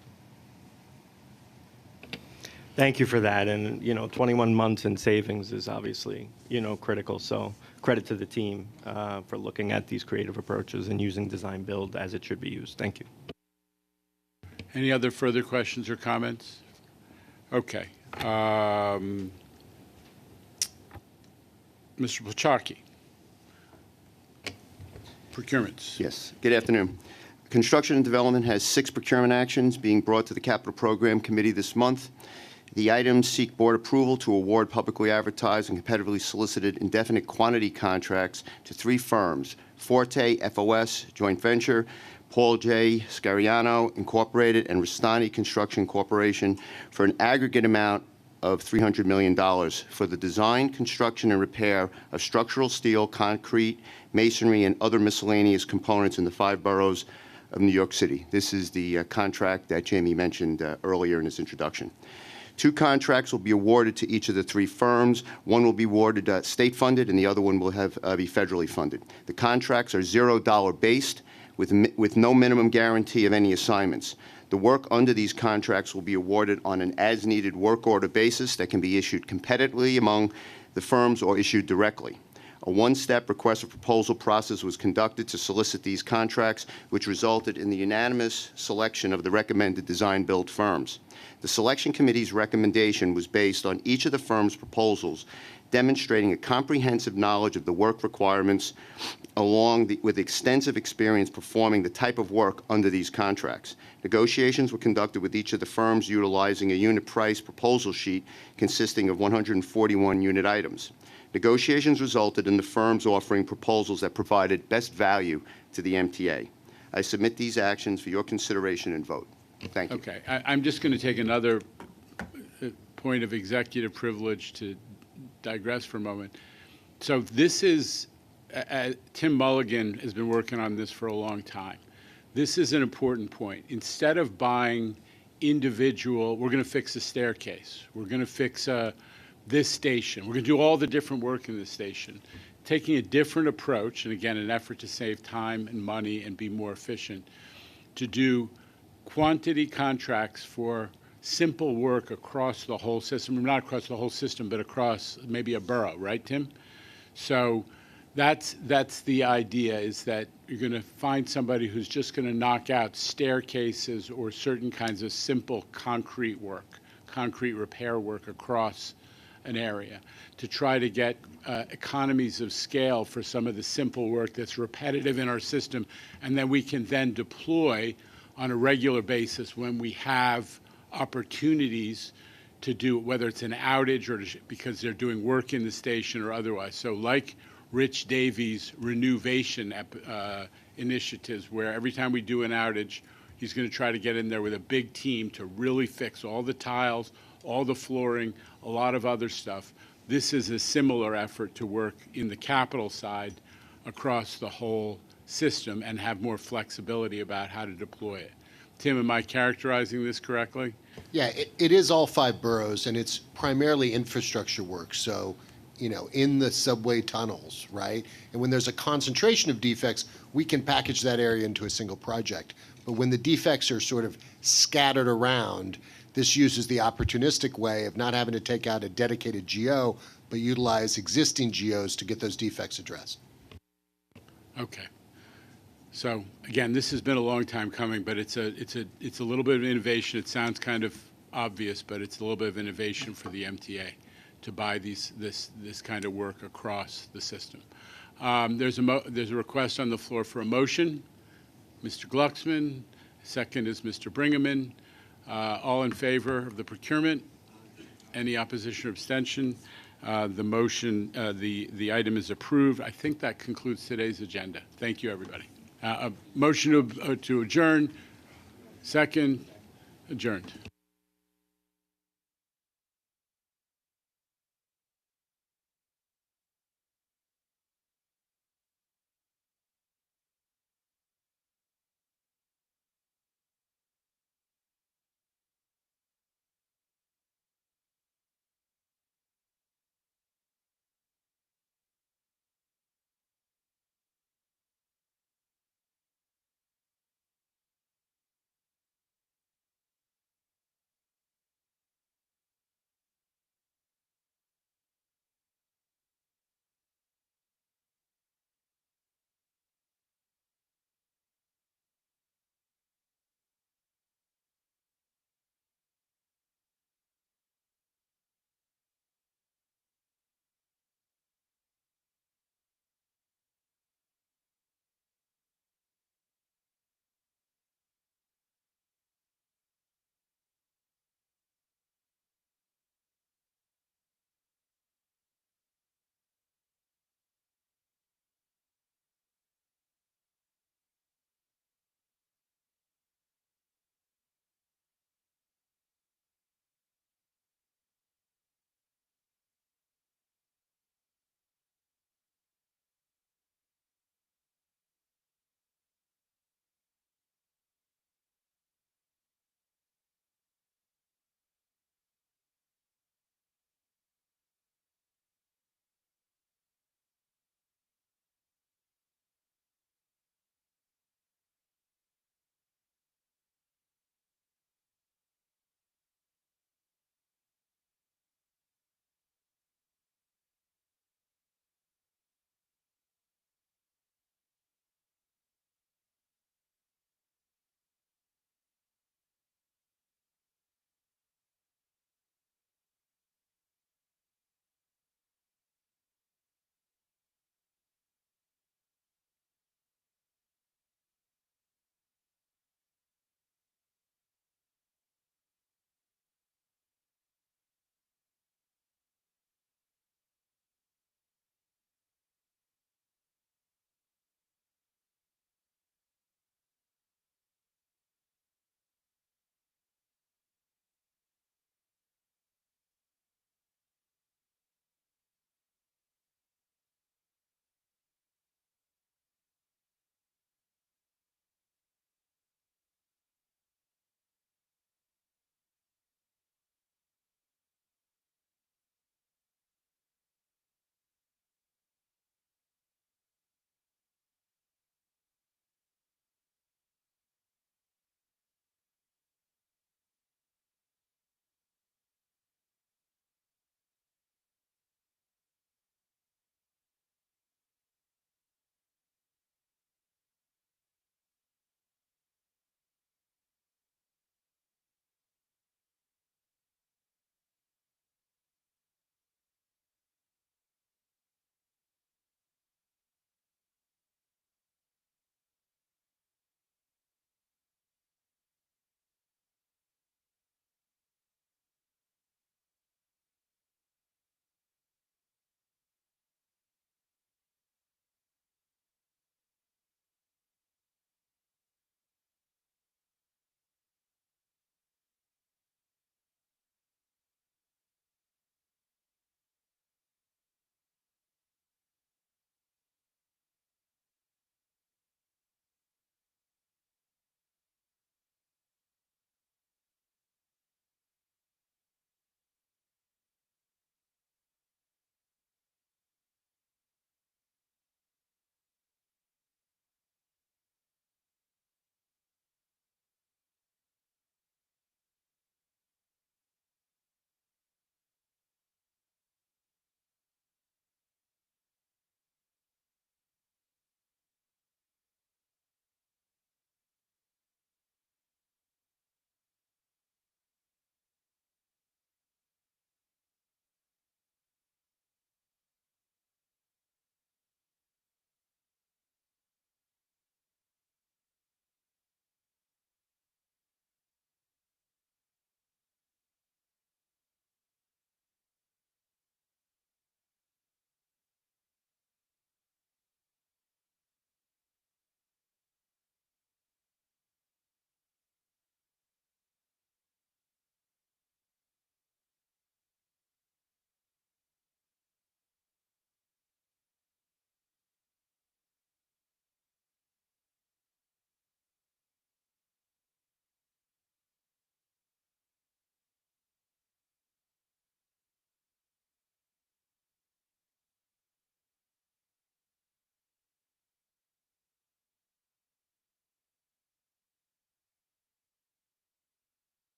Thank you for that. And, you know, 21 months in savings is obviously, you know, critical. So credit to the team for looking at these creative approaches and using design build as it should be used. Thank you. Any other further questions or comments? Okay. Mr. Placharki. Procurements. Yes. Good afternoon. Construction and Development has 6 procurement actions being brought to the Capital Program Committee this month. The items seek board approval to award publicly advertised and competitively solicited indefinite quantity contracts to 3 firms, Forte FOS Joint Venture, Paul J. Scariano Incorporated, and Rastani Construction Corporation for an aggregate amount of $300 million for the design, construction, and repair of structural steel, concrete, masonry, and other miscellaneous components in the 5 boroughs of New York City. This is the contract that Jamie mentioned earlier in his introduction. 2 contracts will be awarded to each of the 3 firms. One will be awarded state-funded, and the other one will be federally funded. The contracts are $0 based, with no minimum guarantee of any assignments. The work under these contracts will be awarded on an as-needed work order basis that can be issued competitively among the firms or issued directly. A one-step request for proposal process was conducted to solicit these contracts, which resulted in the unanimous selection of the recommended design-build firms. The selection committee's recommendation was based on each of the firms' proposals, demonstrating a comprehensive knowledge of the work requirements with extensive experience performing the type of work under these contracts. Negotiations were conducted with each of the firms utilizing a unit price proposal sheet consisting of 141 unit items. Negotiations resulted in the firms offering proposals that provided best value to the MTA. I submit these actions for your consideration and vote. Thank you. Okay. I'm just going to take another point of executive privilege to digress for a moment. So this is, Tim Mulligan has been working on this for a long time. This is an important point. Instead of buying individual, we're going to fix a staircase, we're going to fix this station, we're going to do all the different work in this station, taking a different approach, and again, an effort to save time and money and be more efficient, to do quantity contracts for simple work across the whole system, not across the whole system, but across maybe a borough, right, Tim? So that's the idea, is that you're going to find somebody who's just going to knock out staircases or certain kinds of simple concrete work, concrete repair work across an area, to try to get economies of scale for some of the simple work that's repetitive in our system, and then we can then deploy on a regular basis when we have opportunities to do, whether it's an outage or because they're doing work in the station or otherwise. So like Rich Davies' renovation initiatives, where every time we do an outage, he's going to try to get in there with a big team to really fix all the tiles, all the flooring, a lot of other stuff. This is a similar effort to work in the capital side across the whole system and have more flexibility about how to deploy it. Tim, am I characterizing this correctly? Yeah, it is all 5 boroughs, and it's primarily infrastructure work. So, in the subway tunnels, right? And when there's a concentration of defects, we can package that area into a single project. But when the defects are sort of scattered around, this uses the opportunistic way of not having to take out a dedicated GO, but utilize existing GOs to get those defects addressed. Okay. So again, this has been a long time coming, but it's a little bit of innovation. It sounds kind of obvious, but it's a little bit of innovation for the MTA to buy this kind of work across the system. There's a request on the floor for a motion. Mr. Glucksman. Second is Mr. Bringaman. All in favor of the procurement? Any opposition or abstention? The motion, the item is approved. I think that concludes today's agenda. Thank you, everybody. A motion to adjourn. Second, adjourned.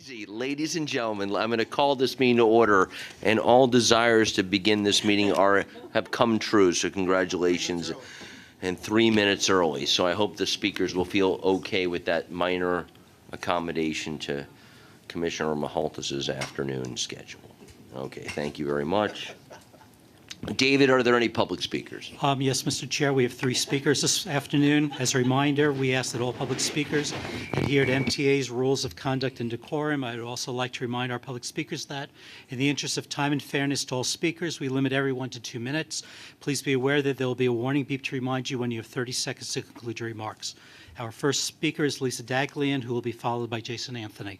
Easy. Ladies and gentlemen, I'm going to call this meeting to order, and all desires to begin this meeting have come true, so congratulations, and 3 minutes early. So I hope the speakers will feel okay with that minor accommodation to Commissioner Mahaltas's afternoon schedule. Okay, thank you very much. David, are there any public speakers? Yes, Mr. Chair, we have 3 speakers this afternoon. As a reminder, we ask that all public speakers adhere to MTA's rules of conduct and decorum. I would also like to remind our public speakers that in the interest of time and fairness to all speakers, we limit everyone to 2 minutes. Please be aware that there will be a warning beep to remind you when you have 30 seconds to conclude your remarks. Our first speaker is Lisa Daglian, who will be followed by Jason Anthony.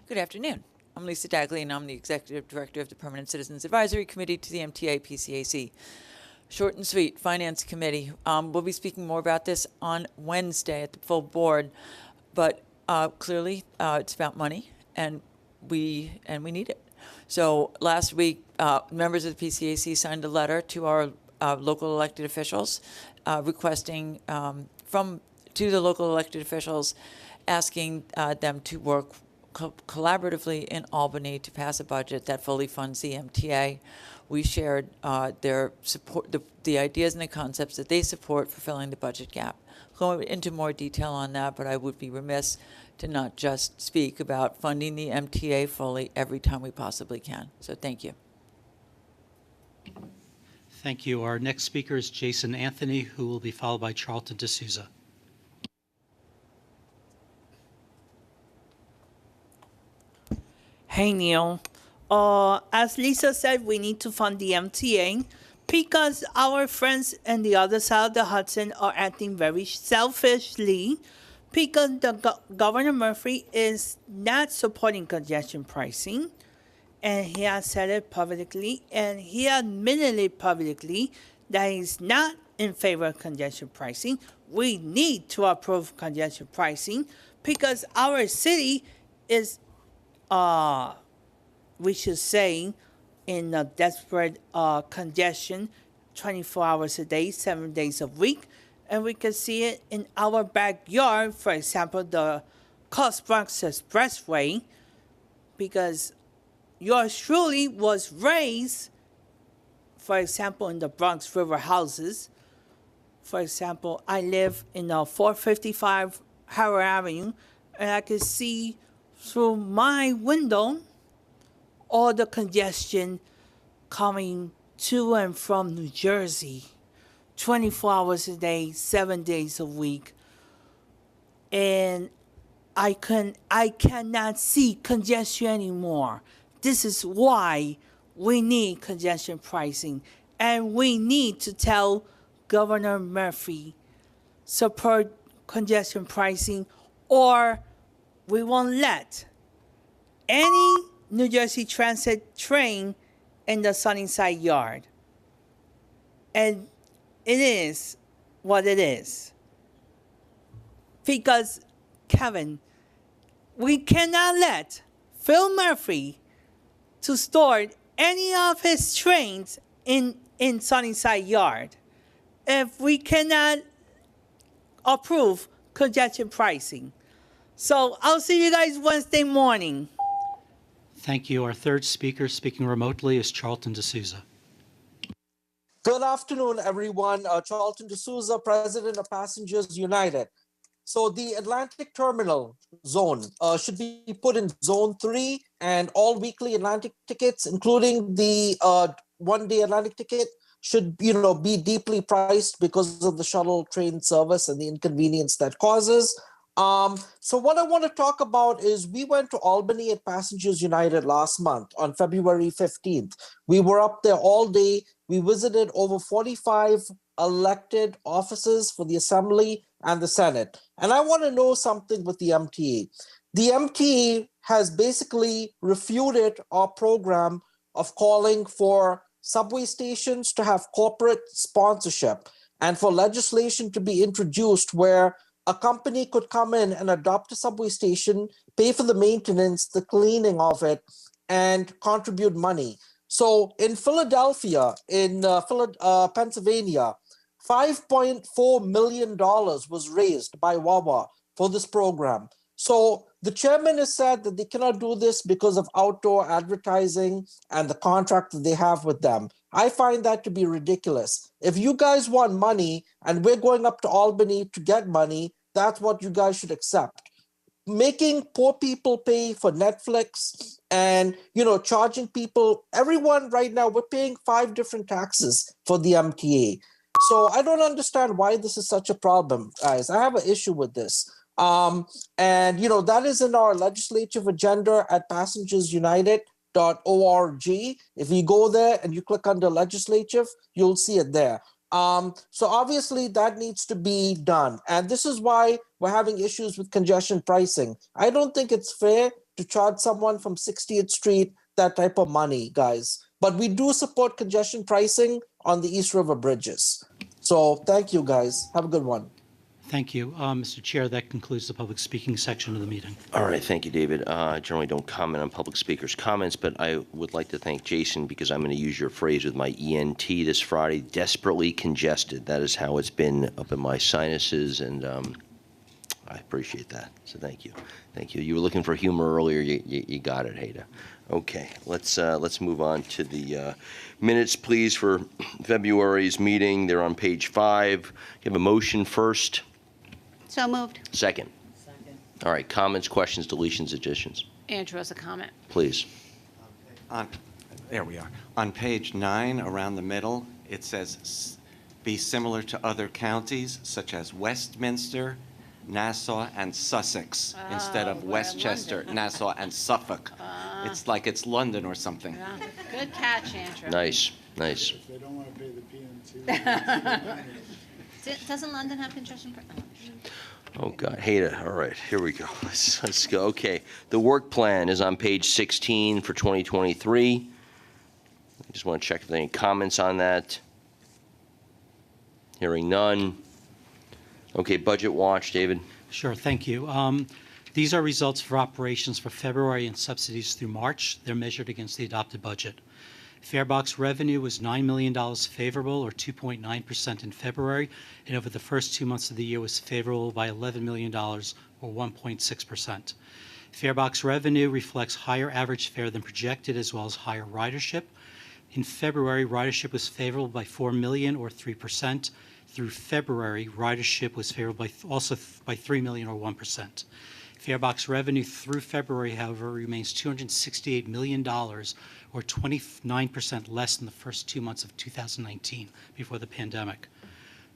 Good afternoon. I'm Lisa Dagley, and I'm the Executive Director of the Permanent Citizens Advisory Committee to the MTA PCAC. Short and sweet, Finance Committee. We'll be speaking more about this on Wednesday at the full board, but clearly it's about money, and we need it. So last week, members of the PCAC signed a letter to our local elected officials requesting to the local elected officials asking them to work collaboratively in Albany to pass a budget that fully funds the MTA. We shared their support, the ideas and the concepts that they support for filling the budget gap. Going into more detail on that, but I would be remiss to not just speak about funding the MTA fully every time we possibly can. So thank you. Thank you. Our next speaker is Jason Anthony, who will be followed by Charlton D'Souza. Hey, Neil. As Lisa said, we need to fund the MTA because our friends on the other side of the Hudson are acting very selfishly because Governor Murphy is not supporting congestion pricing, and he has said it publicly, and he admitted it publicly that he's not in favor of congestion pricing. We need to approve congestion pricing because our city is we should say, in a desperate congestion, 24 hours a day, 7 days a week. And we can see it in our backyard, for example, the Coast Bronx Expressway, because yours truly was raised, for example, in the Bronx River houses. For example, I live in 455 Howard Avenue, and I can see through my window all the congestion coming to and from New Jersey, 24 hours a day, 7 days a week. And I cannot see congestion anymore. This is why we need congestion pricing. And we need to tell Governor Murphy, support congestion pricing, or we won't let any New Jersey Transit train in the Sunnyside Yard. And it is what it is. Because, Kevin, we cannot let Phil Murphy to store any of his trains in Sunnyside Yard if we cannot approve congestion pricing. So I'll see you guys Wednesday morning. Thank you. Our third speaker, speaking remotely, is Charlton D'Souza. Good afternoon, everyone. Charlton D'Souza, President of Passengers United. So the Atlantic Terminal zone should be put in Zone 3, and all weekly Atlantic tickets, including the one-day Atlantic ticket, should be deeply priced because of the shuttle train service and the inconvenience that causes. So what I want to talk about is we went to Albany at Passengers United last month on February 15th. We were up there all day. We visited over 45 elected offices for the Assembly and the Senate. And I want to know something with the MTA. The MTA has basically refuted our program of calling for subway stations to have corporate sponsorship and for legislation to be introduced where a company could come in and adopt a subway station, pay for the maintenance, the cleaning of it, and contribute money. So in Philadelphia, in Pennsylvania, $5.4 million was raised by Wawa for this program. So the chairman has said that they cannot do this because of outdoor advertising and the contract that they have with them. I find that to be ridiculous. If you guys want money and we're going up to Albany to get money, that's what you guys should accept. Making poor people pay for Netflix and charging people, everyone right now, we're paying 5 different taxes for the MTA. So I don't understand why this is such a problem, guys. I have an issue with this. And that is in our legislative agenda at passengersunited.org. If you go there and you click under legislative, you'll see it there. So obviously that needs to be done. And this is why we're having issues with congestion pricing. I don't think it's fair to charge someone from 60th Street that type of money, guys. But we do support congestion pricing on the East River bridges. So thank you, guys. Have a good one. Thank you. Mr. Chair, that concludes the public speaking section of the meeting. All right, thank you, David. I generally don't comment on public speakers' comments, but I would like to thank Jason because I'm going to use your phrase with my ENT this Friday, desperately congested. That is how it's been up in my sinuses, and I appreciate that. So thank you. Thank you. You were looking for humor earlier. You got it, Hada. Okay, let's move on to the minutes, please, for February's meeting. They're on page 5. You have a motion first. So moved. Second. All right, comments, questions, deletions, additions. Andrew has a comment. Please. There we are. On page 9, around the middle, it says, be similar to other counties such as Westminster, Nassau, and Sussex, instead of Westchester, Nassau, and Suffolk. It's like it's London or something. Yeah. Good catch, Andrew. Nice, nice. If they don't want to pay the PNT. Doesn't London have congestion? Oh, God. Hada. All right, here we go. Let's go. Okay. The work plan is on page 16 for 2023. I just want to check if there are any comments on that. Hearing none. Okay, budget watch, David. Sure, thank you. These are results for operations for February and subsidies through March. They're measured against the adopted budget. Farebox revenue was $9 million favorable, or 2.9% in February, and over the first 2 months of the year was favorable by $11 million, or 1.6%. Farebox revenue reflects higher average fare than projected, as well as higher ridership. In February, ridership was favorable by $4 million, or 3%. Through February, ridership was favorable also by $3 million, or 1%. Farebox revenue through February, however, remains $268 million, or 29% less than the first 2 months of 2019, before the pandemic.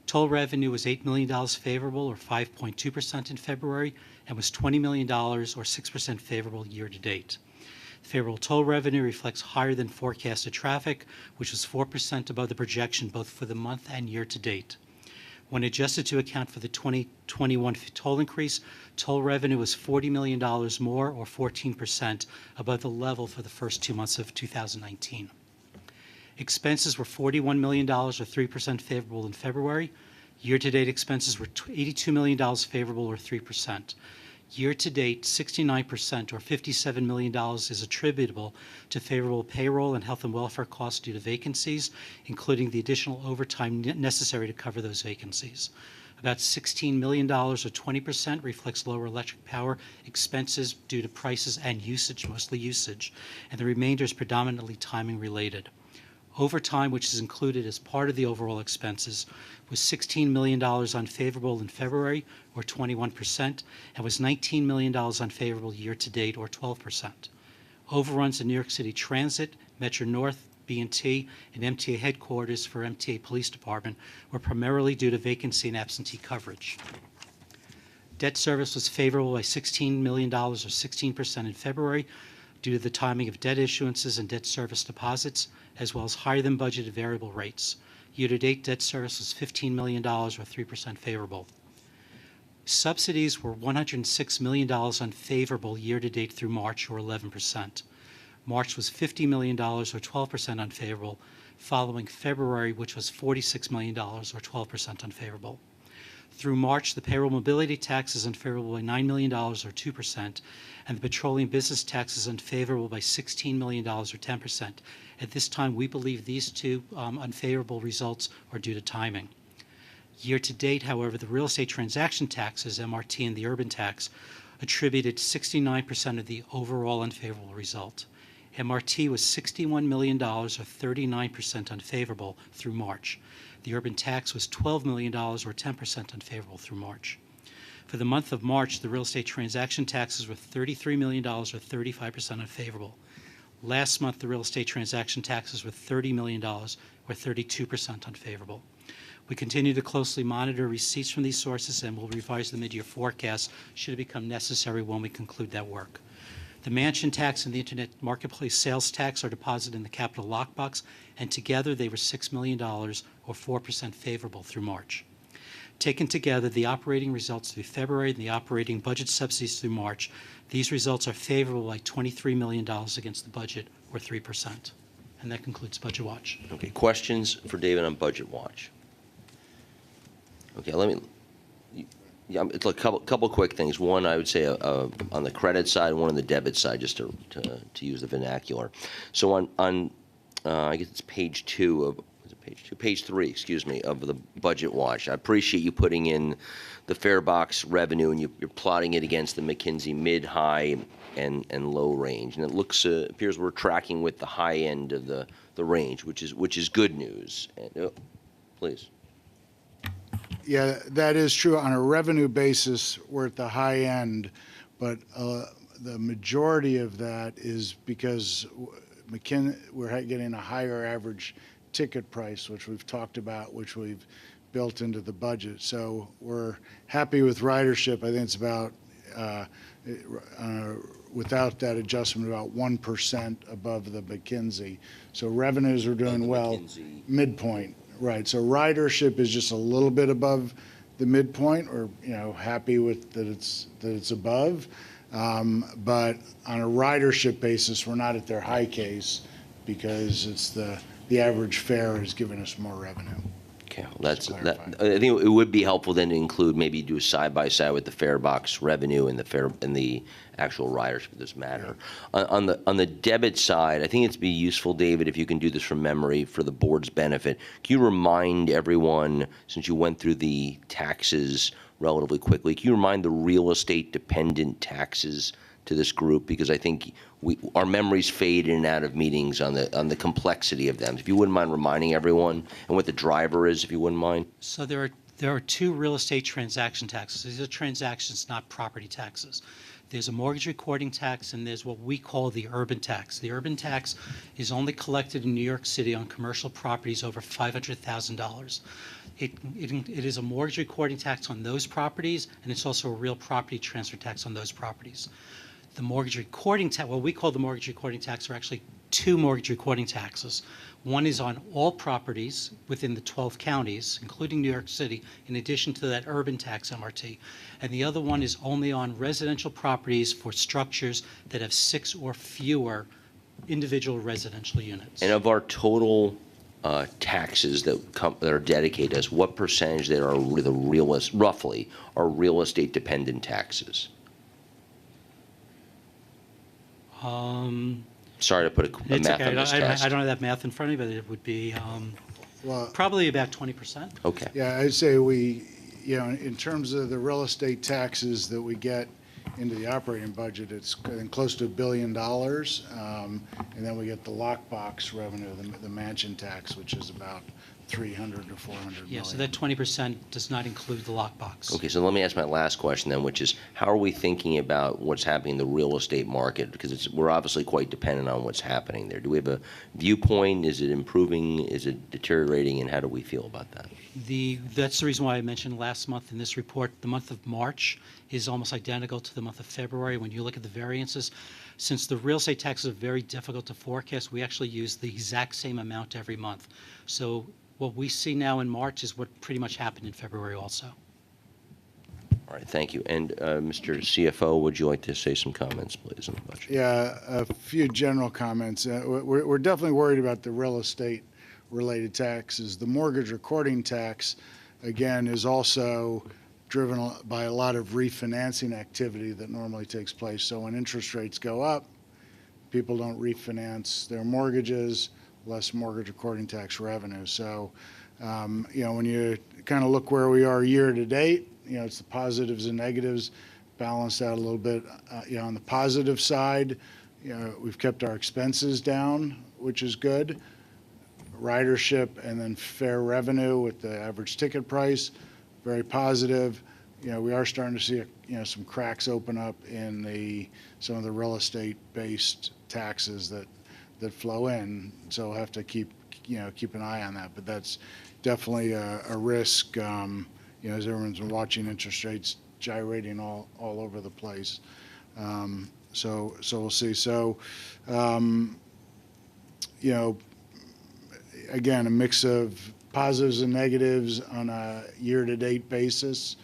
Toll revenue was $8 million favorable, or 5.2% in February, and was $20 million, or 6% favorable year-to-date. Favorable toll revenue reflects higher than forecasted traffic, which was 4% above the projection both for the month and year-to-date. When adjusted to account for the 2021 toll increase, toll revenue was $40 million more, or 14% above the level for the first 2 months of 2019. Expenses were $41 million, or 3% favorable in February. Year-to-date expenses were $82 million favorable, or 3%. Year-to-date, 69%, or $57 million, is attributable to favorable payroll and health and welfare costs due to vacancies, including the additional overtime necessary to cover those vacancies. About $16 million, or 20%, reflects lower electric power expenses due to prices and usage, mostly usage, and the remainder is predominantly timing-related. Overtime, which is included as part of the overall expenses, was $16 million unfavorable in February, or 21%, and was $19 million unfavorable year-to-date, or 12%. Overruns in New York City Transit, Metro North, B&T, and MTA headquarters for MTA Police Department were primarily due to vacancy and absentee coverage. Debt service was favorable by $16 million, or 16% in February, due to the timing of debt issuances and debt service deposits, as well as higher than budgeted variable rates. Year-to-date debt service was $15 million, or 3% favorable. Subsidies were $106 million unfavorable year-to-date through March, or 11%. March was $50 million, or 12% unfavorable, following February, which was $46 million, or 12% unfavorable. Through March, the payroll mobility tax is unfavorable by $9 million, or 2%, and the petroleum business tax is unfavorable by $16 million, or 10%. At this time, we believe these two unfavorable results are due to timing. Year-to-date, however, the real estate transaction taxes, MRT, and the urban tax attributed 69% of the overall unfavorable result. MRT was $61 million, or 39% unfavorable through March. The urban tax was $12 million, or 10% unfavorable through March. For the month of March, the real estate transaction taxes were $33 million, or 35% unfavorable. Last month, the real estate transaction taxes were $30 million, or 32% unfavorable. We continue to closely monitor receipts from these sources and will revise the mid-year forecast should it become necessary when we conclude that work. The mansion tax and the Internet Marketplace sales tax are deposited in the capital lockbox, and together they were $6 million, or 4% favorable through March. Taken together, the operating results through February and the operating budget subsidies through March, these results are favorable by $23 million against the budget, or 3%. And that concludes Budget Watch. Okay, questions for David on Budget Watch? Okay, yeah, it's a couple quick things. One, I would say on the credit side, one on the debit side, just to use the vernacular. So on I guess it's page 2 of, is it page 2? Page 3, excuse me, of the Budget Watch. I appreciate you putting in the fare box revenue and you're plotting it against the McKinsey mid, high, and low range. And it looks appears we're tracking with the high end of the range, which is good news. And, please. Yeah, that is true. On a revenue basis, we're at the high end, but the majority of that is because we're getting a higher average ticket price, which we've talked about, which we've built into the budget. So we're happy with ridership. I think it's about, without that adjustment, about 1% above the McKinsey. So revenues are doing well. Midpoint. Right, so ridership is just a little bit above the midpoint, or happy with that it's above, but on a ridership basis, we're not at their high case because it's the average fare is giving us more revenue. Okay, well, I think it would be helpful then to include, maybe do a side by side with the fare box revenue and the actual ridership of this matter. On the debit side, I think it'd be useful, David, if you can do this from memory for the board's benefit. Can you remind everyone, since you went through the taxes relatively quickly, can you remind the real estate dependent taxes to this group? Because I think our memories fade in and out of meetings on the complexity of them. If you wouldn't mind reminding everyone and what the driver is, if you wouldn't mind. So there are two real estate transaction taxes. These are transactions, not property taxes. There's a mortgage recording tax, and there's what we call the urban tax. The urban tax is only collected in New York City on commercial properties over $500,000. It is a mortgage recording tax on those properties, and it's also a real property transfer tax on those properties. The mortgage recording tax, what we call the mortgage recording tax, are actually two mortgage recording taxes. One is on all properties within the 12 counties, including New York City, in addition to that urban tax MRT. And the other one is only on residential properties for structures that have 6 or fewer individual residential units. And of our total taxes that are dedicated to us, what percentage that are roughly are real estate dependent taxes? Sorry to put a math on this test. I don't have that math in front of me, but it would be probably about 20%. Okay. Yeah, I'd say in terms of the real estate taxes that we get into the operating budget, it's close to $1 billion. And then we get the lockbox revenue, the mansion tax, which is about 300 to 400 million. Yeah, so that 20% does not include the lockbox. Okay, so let me ask my last question then, which is, how are we thinking about what's happening in the real estate market? Because we're obviously quite dependent on what's happening there. Do we have a viewpoint? Is it improving? Is it deteriorating? And how do we feel about that? That's the reason why I mentioned last month in this report, the month of March is almost identical to the month of February. When you look at the variances, since the real estate taxes are very difficult to forecast, we actually use the exact same amount every month. So what we see now in March is what pretty much happened in February also. All right, thank you. And Mr. CFO, would you like to say some comments, please, on the budget? Yeah, a few general comments. We're definitely worried about the real estate-related taxes. The mortgage recording tax, again, is also driven by a lot of refinancing activity that normally takes place. So when interest rates go up, people don't refinance their mortgages, less mortgage recording tax revenue. So When you kind of look where we are year to date, it's the positives and negatives balanced out a little bit. On the positive side, we've kept our expenses down, which is good. Ridership and then fare revenue with the average ticket price, very positive. We are starting to see some cracks open up in some of the real estate-based taxes that flow in. So we'll have to keep an eye on that. But that's definitely a risk. As everyone's been watching interest rates gyrating all over the place. So we'll see. So again, a mix of positives and negatives on a year-to-date basis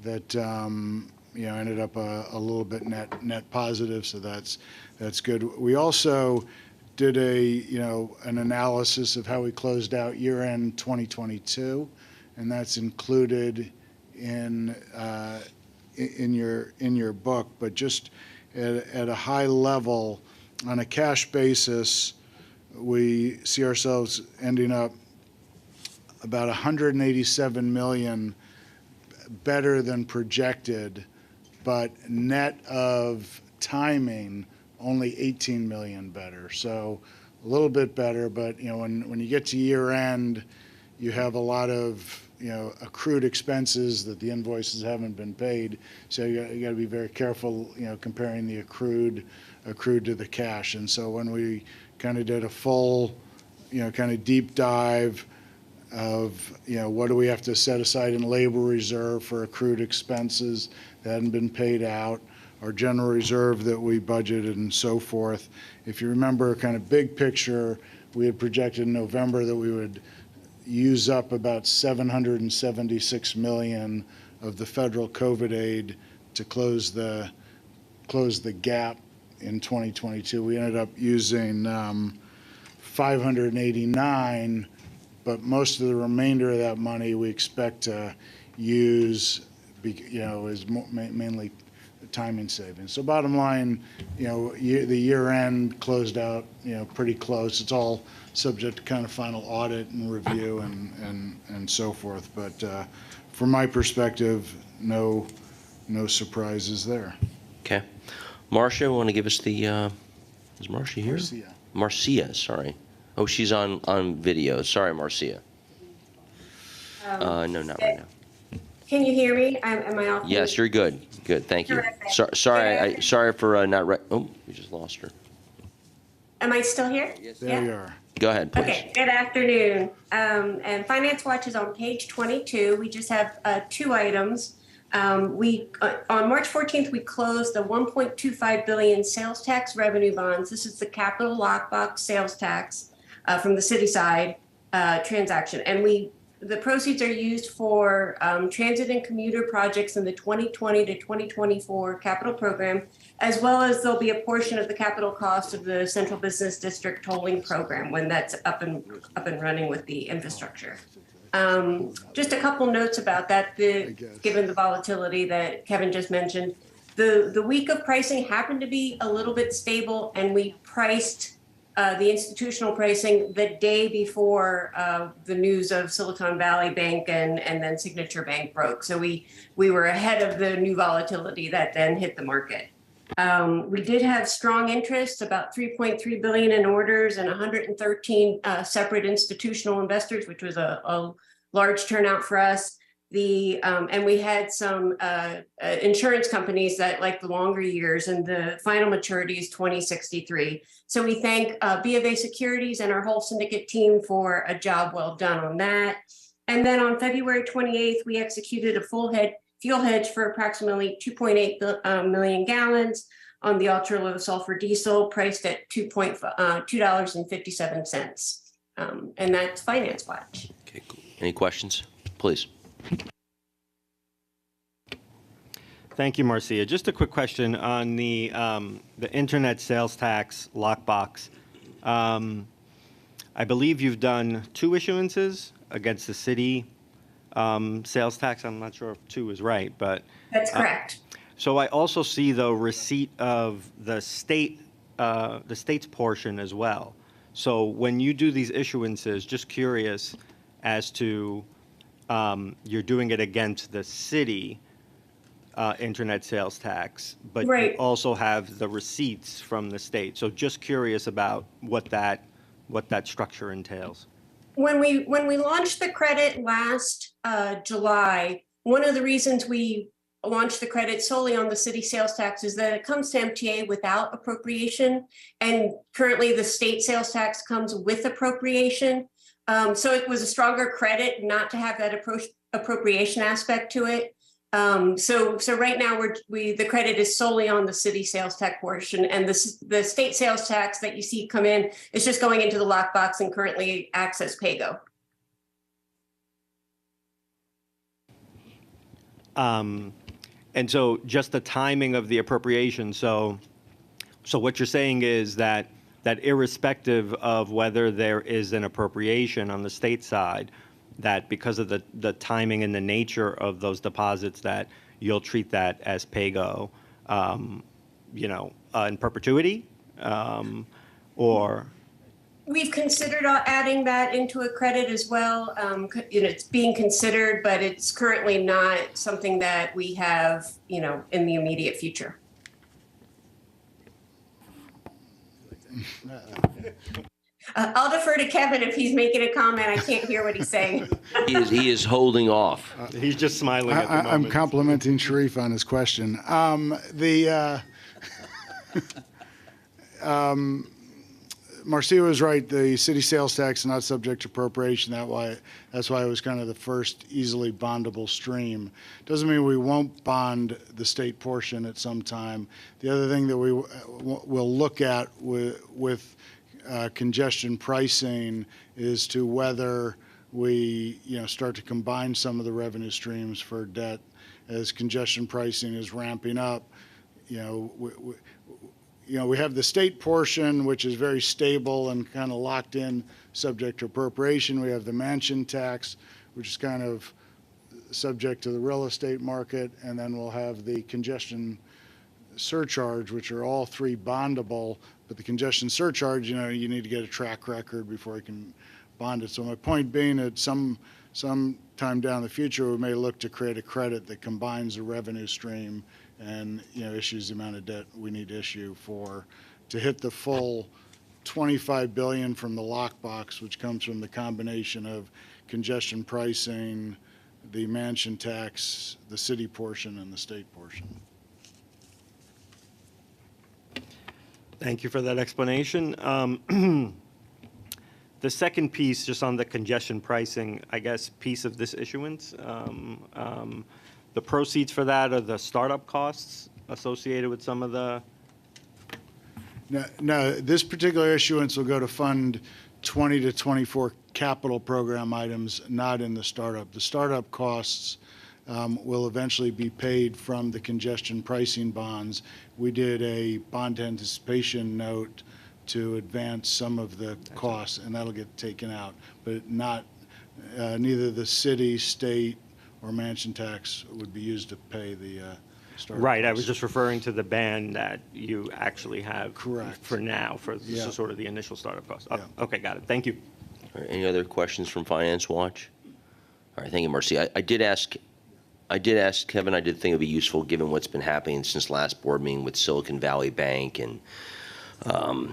that ended up a little bit net positive, so that's good. We also did an analysis of how we closed out year-end 2022, and that's included in your book. But just at a high level, on a cash basis, we see ourselves ending up about $187 million better than projected, but net of timing, only $18 million better. So a little bit better, but when you get to year end, you have a lot of accrued expenses that the invoices haven't been paid. So you got to be very careful, comparing the accrued to the cash. And so when we kind of did a full, kind of deep dive of, what do we have to set aside in labor reserve for accrued expenses that hadn't been paid out, our general reserve that we budgeted and so forth. If you remember, kind of big picture, we had projected in November that we would use up about $776 million of the federal COVID aid to close the gap in 2022. We ended up using 589, but most of the remainder of that money we expect to use, is mainly timing savings. So bottom line, the year end closed out, pretty close. It's all subject to kind of final audit and review and so forth. But from my perspective, no surprises there. Okay. Marcia, want to give us the, is Marcia here? Marcia, sorry. Oh, she's on video. Sorry, Marcia. No, not right now. Can you hear me? Am I off? Yes, you're good. Good, thank you. Sorry for not. Oh, we just lost her. Am I still here? There you are. Go ahead, please. Okay. Good afternoon. And Finance Watch is on page 22. We just have two items. On March 14th, we closed the $1.25 billion sales tax revenue bonds. This is the capital lockbox sales tax from the city side transaction, and the proceeds are used for transit and commuter projects in the 2020 to 2024 capital program, as well as there'll be a portion of the capital cost of the Central Business District tolling program when that's up and running with the infrastructure. Just a couple notes about that, given the volatility that Kevin just mentioned. The week of pricing happened to be a little bit stable, and we priced the institutional pricing the day before the news of Silicon Valley Bank and then Signature Bank broke. So we were ahead of the new volatility that then hit the market. We did have strong interest, about $3.3 billion in orders and 113 separate institutional investors, which was a large turnout for us. And we had some insurance companies that like the longer years, and the final maturity is 2063. So we thank BofA Securities and our whole syndicate team for a job well done on that. And then on February 28th, we executed a fuel hedge for approximately 2.8 million gallons on the ultra low sulfur diesel, priced at $2.57. And that's Finance Watch. Okay, cool. Any questions? Please. Thank you, Marcia. Just a quick question on the internet sales tax lockbox. I believe you've done 2 issuances against the city sales tax. I'm not sure if 2 is right, but that's correct. So I also see the receipt of the state's portion as well. So when you do these issuances, just curious as to you're doing it against the city internet sales tax, but you Right. also have the receipts from the state. So just curious about what that structure entails. When we launched the credit last July, one of the reasons we launched the credit solely on the city sales tax is that it comes to MTA without appropriation, and currently the state sales tax comes with appropriation. So it was a stronger credit not to have that appropriation aspect to it. So right now the credit is solely on the city sales tax portion, and the state sales tax that you see come in is just going into the lockbox and currently access PAYGO. And so just the timing of the appropriation. So what you're saying is that irrespective of whether there is an appropriation on the state side, that because of the timing and the nature of those deposits, that you'll treat that as PAYGO, in perpetuity, or? We've considered adding that into a credit as well. It's being considered, but it's currently not something that we have, in the immediate future. I'll defer to Kevin if he's making a comment. I can't hear what he's saying. He is holding off. He's just smiling at the moment. I'm complimenting Sharif on his question. Marcia was right. The city sales tax is not subject to appropriation. That's why it was kind of the first easily bondable stream. Doesn't mean we won't bond the state portion at some time. The other thing that we will look at with congestion pricing is to whether we start to combine some of the revenue streams for debt as congestion pricing is ramping up. We have the state portion, which is very stable and kind of locked in, subject to appropriation. We have the mansion tax, which is kind of subject to the real estate market, and then we'll have the congestion surcharge, which are all three bondable. But the congestion surcharge, you need to get a track record before you can bond it. So my point being that some time down the future, we may look to create a credit that combines the revenue stream and issues the amount of debt we need to issue to hit the full $25 billion from the lockbox, which comes from the combination of congestion pricing, the mansion tax, the city portion, and the state portion. Thank you for that explanation. The second piece, just on the congestion pricing, I guess, piece of this issuance, the proceeds for that are the startup costs associated with some of the? No, this particular issuance will go to fund 20 to 24 capital program items, not in the startup. The startup costs will eventually be paid from the congestion pricing bonds. We did a bond anticipation note to advance some of the costs, and that'll get taken out, but neither the city, state, or mansion tax would be used to pay the startup Right, costs. I was just referring to the ban that you actually have. Correct. For now, this Yeah. is sort of the initial startup cost. Oh, Yeah. Okay, got it. Thank you. All right, any other questions from Finance Watch? All right, thank you, Marcy. I did ask Kevin, I did think it would be useful, given what's been happening since last board meeting with Silicon Valley Bank and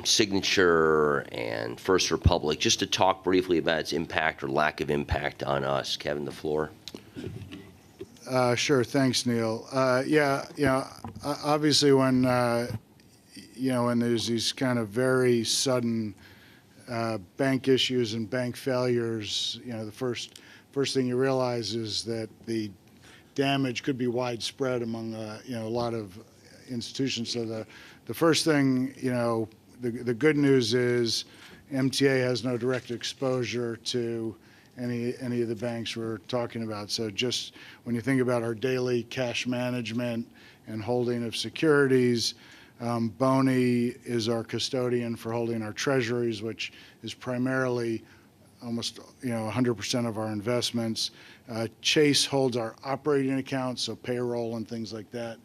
Signature and First Republic, just to talk briefly about its impact or lack of impact on us. Kevin, the floor. Sure, thanks, Neil. Obviously when there's these kind of very sudden bank issues and bank failures, the first thing you realize is that the damage could be widespread among a lot of institutions. So the first thing, the good news is MTA has no direct exposure to any of the banks we're talking about. So just when you think about our daily cash management and holding of securities, Boney is our custodian for holding our treasuries, which is primarily almost 100% of our investments. Chase holds our operating accounts, so payroll and things like that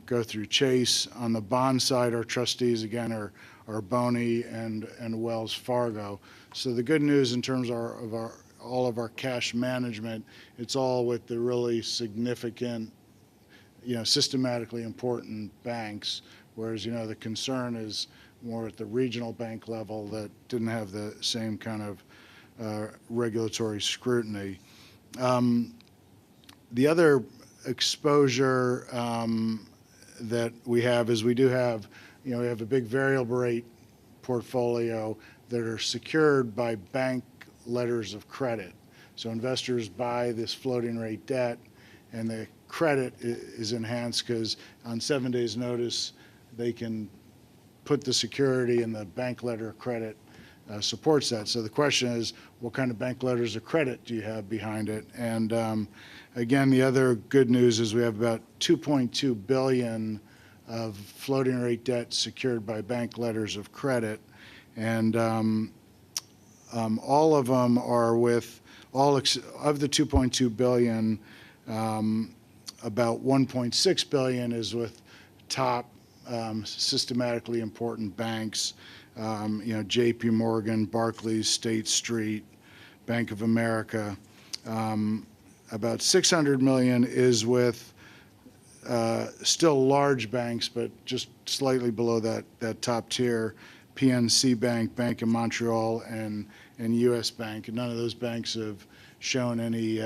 go through Chase. On the bond side, our trustees again are Boney and Wells Fargo. So the good news in terms of our all of our cash management, it's all with the really significant, systematically important banks, whereas, the concern is more at the regional bank level that didn't have the same kind of regulatory scrutiny. The other exposure that we have is we have a big variable rate portfolio that are secured by bank letters of credit. So investors buy this floating rate debt, and the credit is enhanced because on 7 days' notice, they can put the security, and the bank letter of credit supports that. So the question is, what kind of bank letters of credit do you have behind it? And again, the other good news is we have about $2.2 billion of floating rate debt secured by bank letters of credit. And all of them are with of the $2.2 billion, about $1.6 billion is with top systematically important banks, J.P. Morgan, Barclays, State Street, Bank of America. About $600 million is with still large banks, but just slightly below that top tier, PNC Bank, Bank of Montreal, and U.S. Bank. And none of those banks have shown any,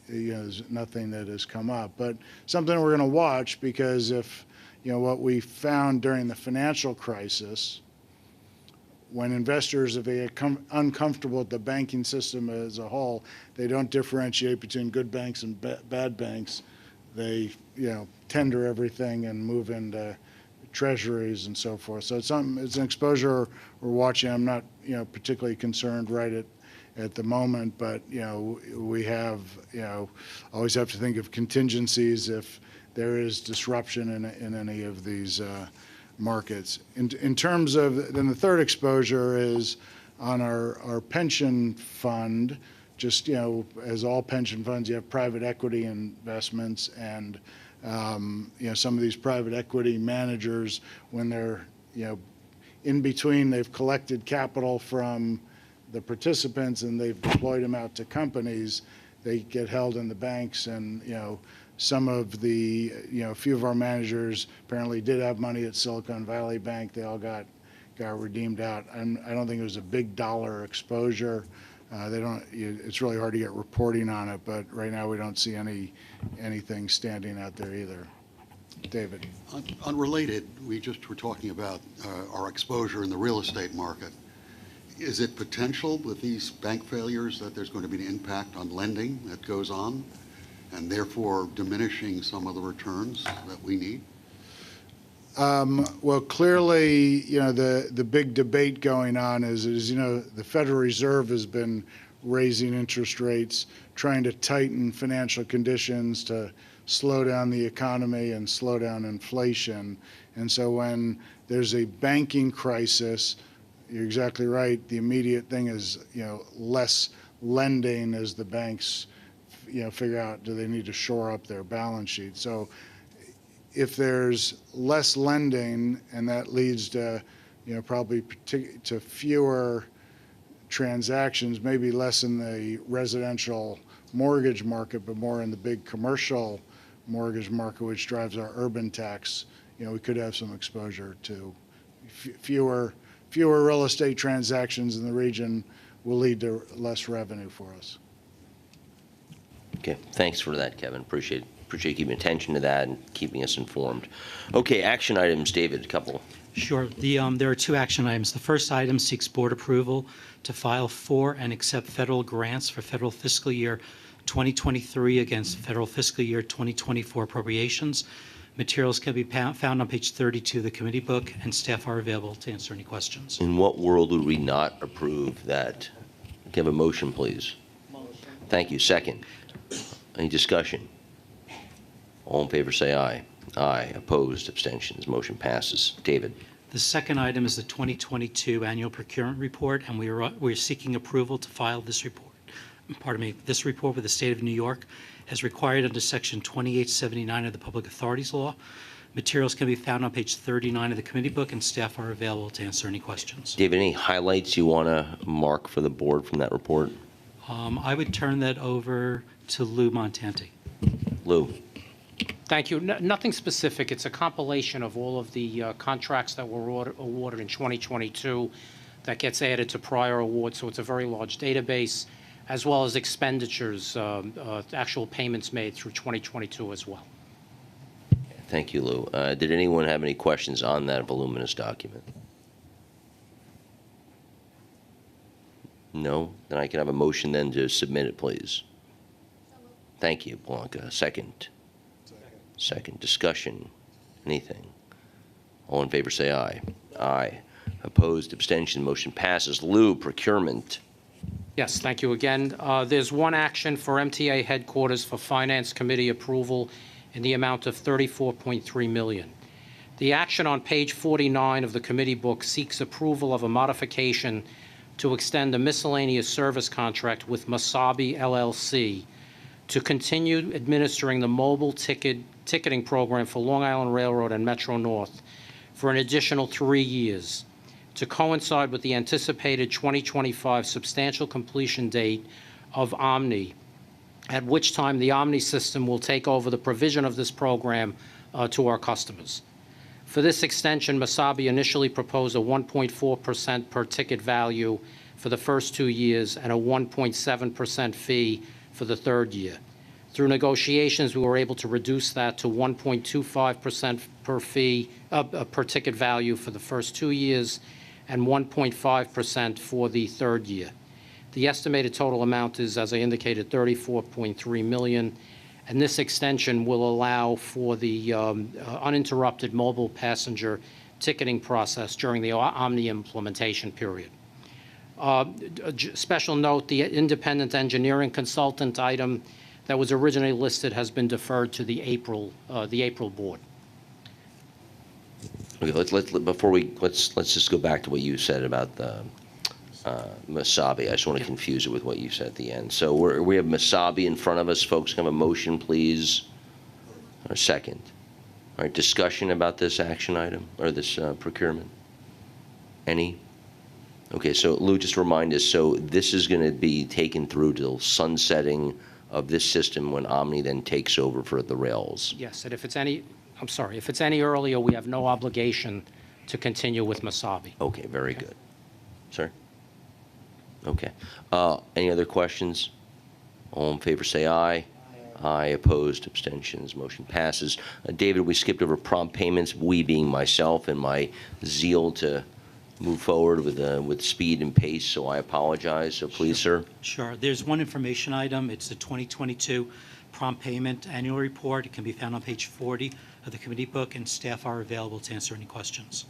there's nothing that has come up. But something we're going to watch, because if, what we found during the financial crisis, when investors, if they get uncomfortable with the banking system as a whole, they don't differentiate between good banks and bad banks. They, tender everything and move into treasuries and so forth. So it's an exposure we're watching. I'm not, particularly concerned right at the moment, but, we have, always have to think of contingencies if there is disruption in any of these markets. In terms of, then the third exposure is on our pension fund. Just, as all pension funds, you have private equity investments, and, some of these private equity managers, when they're, in between, they've collected capital from the participants and they've deployed them out to companies, they get held in the banks. And, some of the, a few of our managers apparently did have money at Silicon Valley Bank. They all got redeemed out. I don't think it was a big dollar exposure. It's really hard to get reporting on it, but right now we don't see anything standing out there either. David. Unrelated, we just were talking about our exposure in the real estate market. Is it potential with these bank failures that there's going to be an impact on lending that goes on, and therefore diminishing some of the returns that we need? Well, clearly, the big debate going on is, the Federal Reserve has been raising interest rates, trying to tighten financial conditions to slow down the economy and slow down inflation. And so when there's a banking crisis, you're exactly right, the immediate thing is, less lending as the banks, figure out, do they need to shore up their balance sheet? So if there's less lending, and that leads to, probably to fewer transactions, maybe less in the residential mortgage market, but more in the big commercial mortgage market, which drives our urban tax, we could have some exposure to fewer real estate transactions in the region will lead to less revenue for us. Okay, thanks for that, Kevin. Appreciate keeping attention to that and keeping us informed. Okay, action items, David, a couple. Sure. There are two action items. The first item seeks board approval to file for and accept federal grants for federal fiscal year 2023 against federal fiscal year 2024 appropriations. Materials can be found on page 32 of the committee book, and staff are available to answer any questions. In what world would we not approve that? Can I have a motion, please? Motion. Thank you. Second. Any discussion? All in favor say aye. Aye. Opposed? Abstentions? Motion passes. David. The second item is the 2022 annual procurement report, and we're seeking approval to file this report. This report with the State of New York as required under Section 2879 of the Public Authorities Law. Materials can be found on page 39 of the committee book, and staff are available to answer any questions. David, any highlights you want to mark for the board from that report? I would turn that over to Lou Montanti. Lou. Thank you. Nothing specific. It's a compilation of all of the contracts that were awarded in 2022 that gets added to prior awards. So it's a very large database, as well as expenditures, actual payments made through 2022 as well. Thank you, Lou. Did anyone have any questions on that voluminous document? No? Then I can have a motion then to submit it, please. Thank you, Blanca. Second. Second. Discussion. Anything? All in favor say aye. Aye. Opposed, abstention, motion passes. Lou, procurement. Yes, thank you again. There's one action for MTA headquarters for Finance Committee approval in the amount of $34.3 million. The action on page 49 of the committee book seeks approval of a modification to extend a miscellaneous service contract with Masabi LLC to continue administering the mobile ticketing program for Long Island Railroad and Metro North for an additional 3 years to coincide with the anticipated 2025 substantial completion date of Omni, at which time the Omni system will take over the provision of this program to our customers. For this extension, Masabi initially proposed a 1.4% per ticket value for the first 2 years and a 1.7% fee for the third year. Through negotiations, we were able to reduce that to 1.25% per fee per ticket value for the first 2 years and 1.5% for the third year. The estimated total amount is, as I indicated, $34.3 million, and this extension will allow for the uninterrupted mobile passenger ticketing process during the Omni implementation period. Special note, the independent engineering consultant item that was originally listed has been deferred to the April board. Okay, let's just go back to what you said about the Masabi. I just want to confuse it with what you said at the end. So we have Masabi in front of us. Folks, can I have a motion, please? Or second. All right, discussion about this action item or this procurement? Any? Okay, so Lou, just remind us, so this is going to be taken through till sunsetting of this system when Omni then takes over for the rails? Yes, and if it's any earlier, we have no obligation to continue with Masabi. Okay, very good. Sir? Okay. Any other questions? All in favor say aye. Aye. Opposed, abstentions, motion passes. David, we skipped over prompt payments, we being myself and my zeal to move forward with speed and pace, so I apologize. So please, sir. Sure. There's one information item. It's the 2022 prompt payment annual report. It can be found on page 40 of the committee book, and staff are available to answer any questions.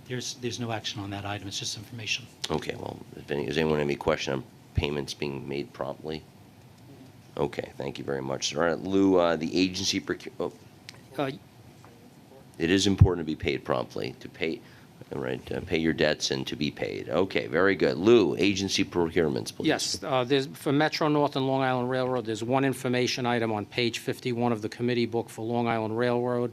There's no action on that item. It's just information. Okay. Well, does anyone have any question on payments being made promptly? Okay. Thank you very much, sir. All right, Lou, the agency it is important to be paid promptly, to pay, right, pay your debts and to be paid. Okay, very good. Lou, agency procurements, please. Yes, there's, for Metro North and Long Island Railroad, there's one information item on page 51 of the committee book for Long Island Railroad.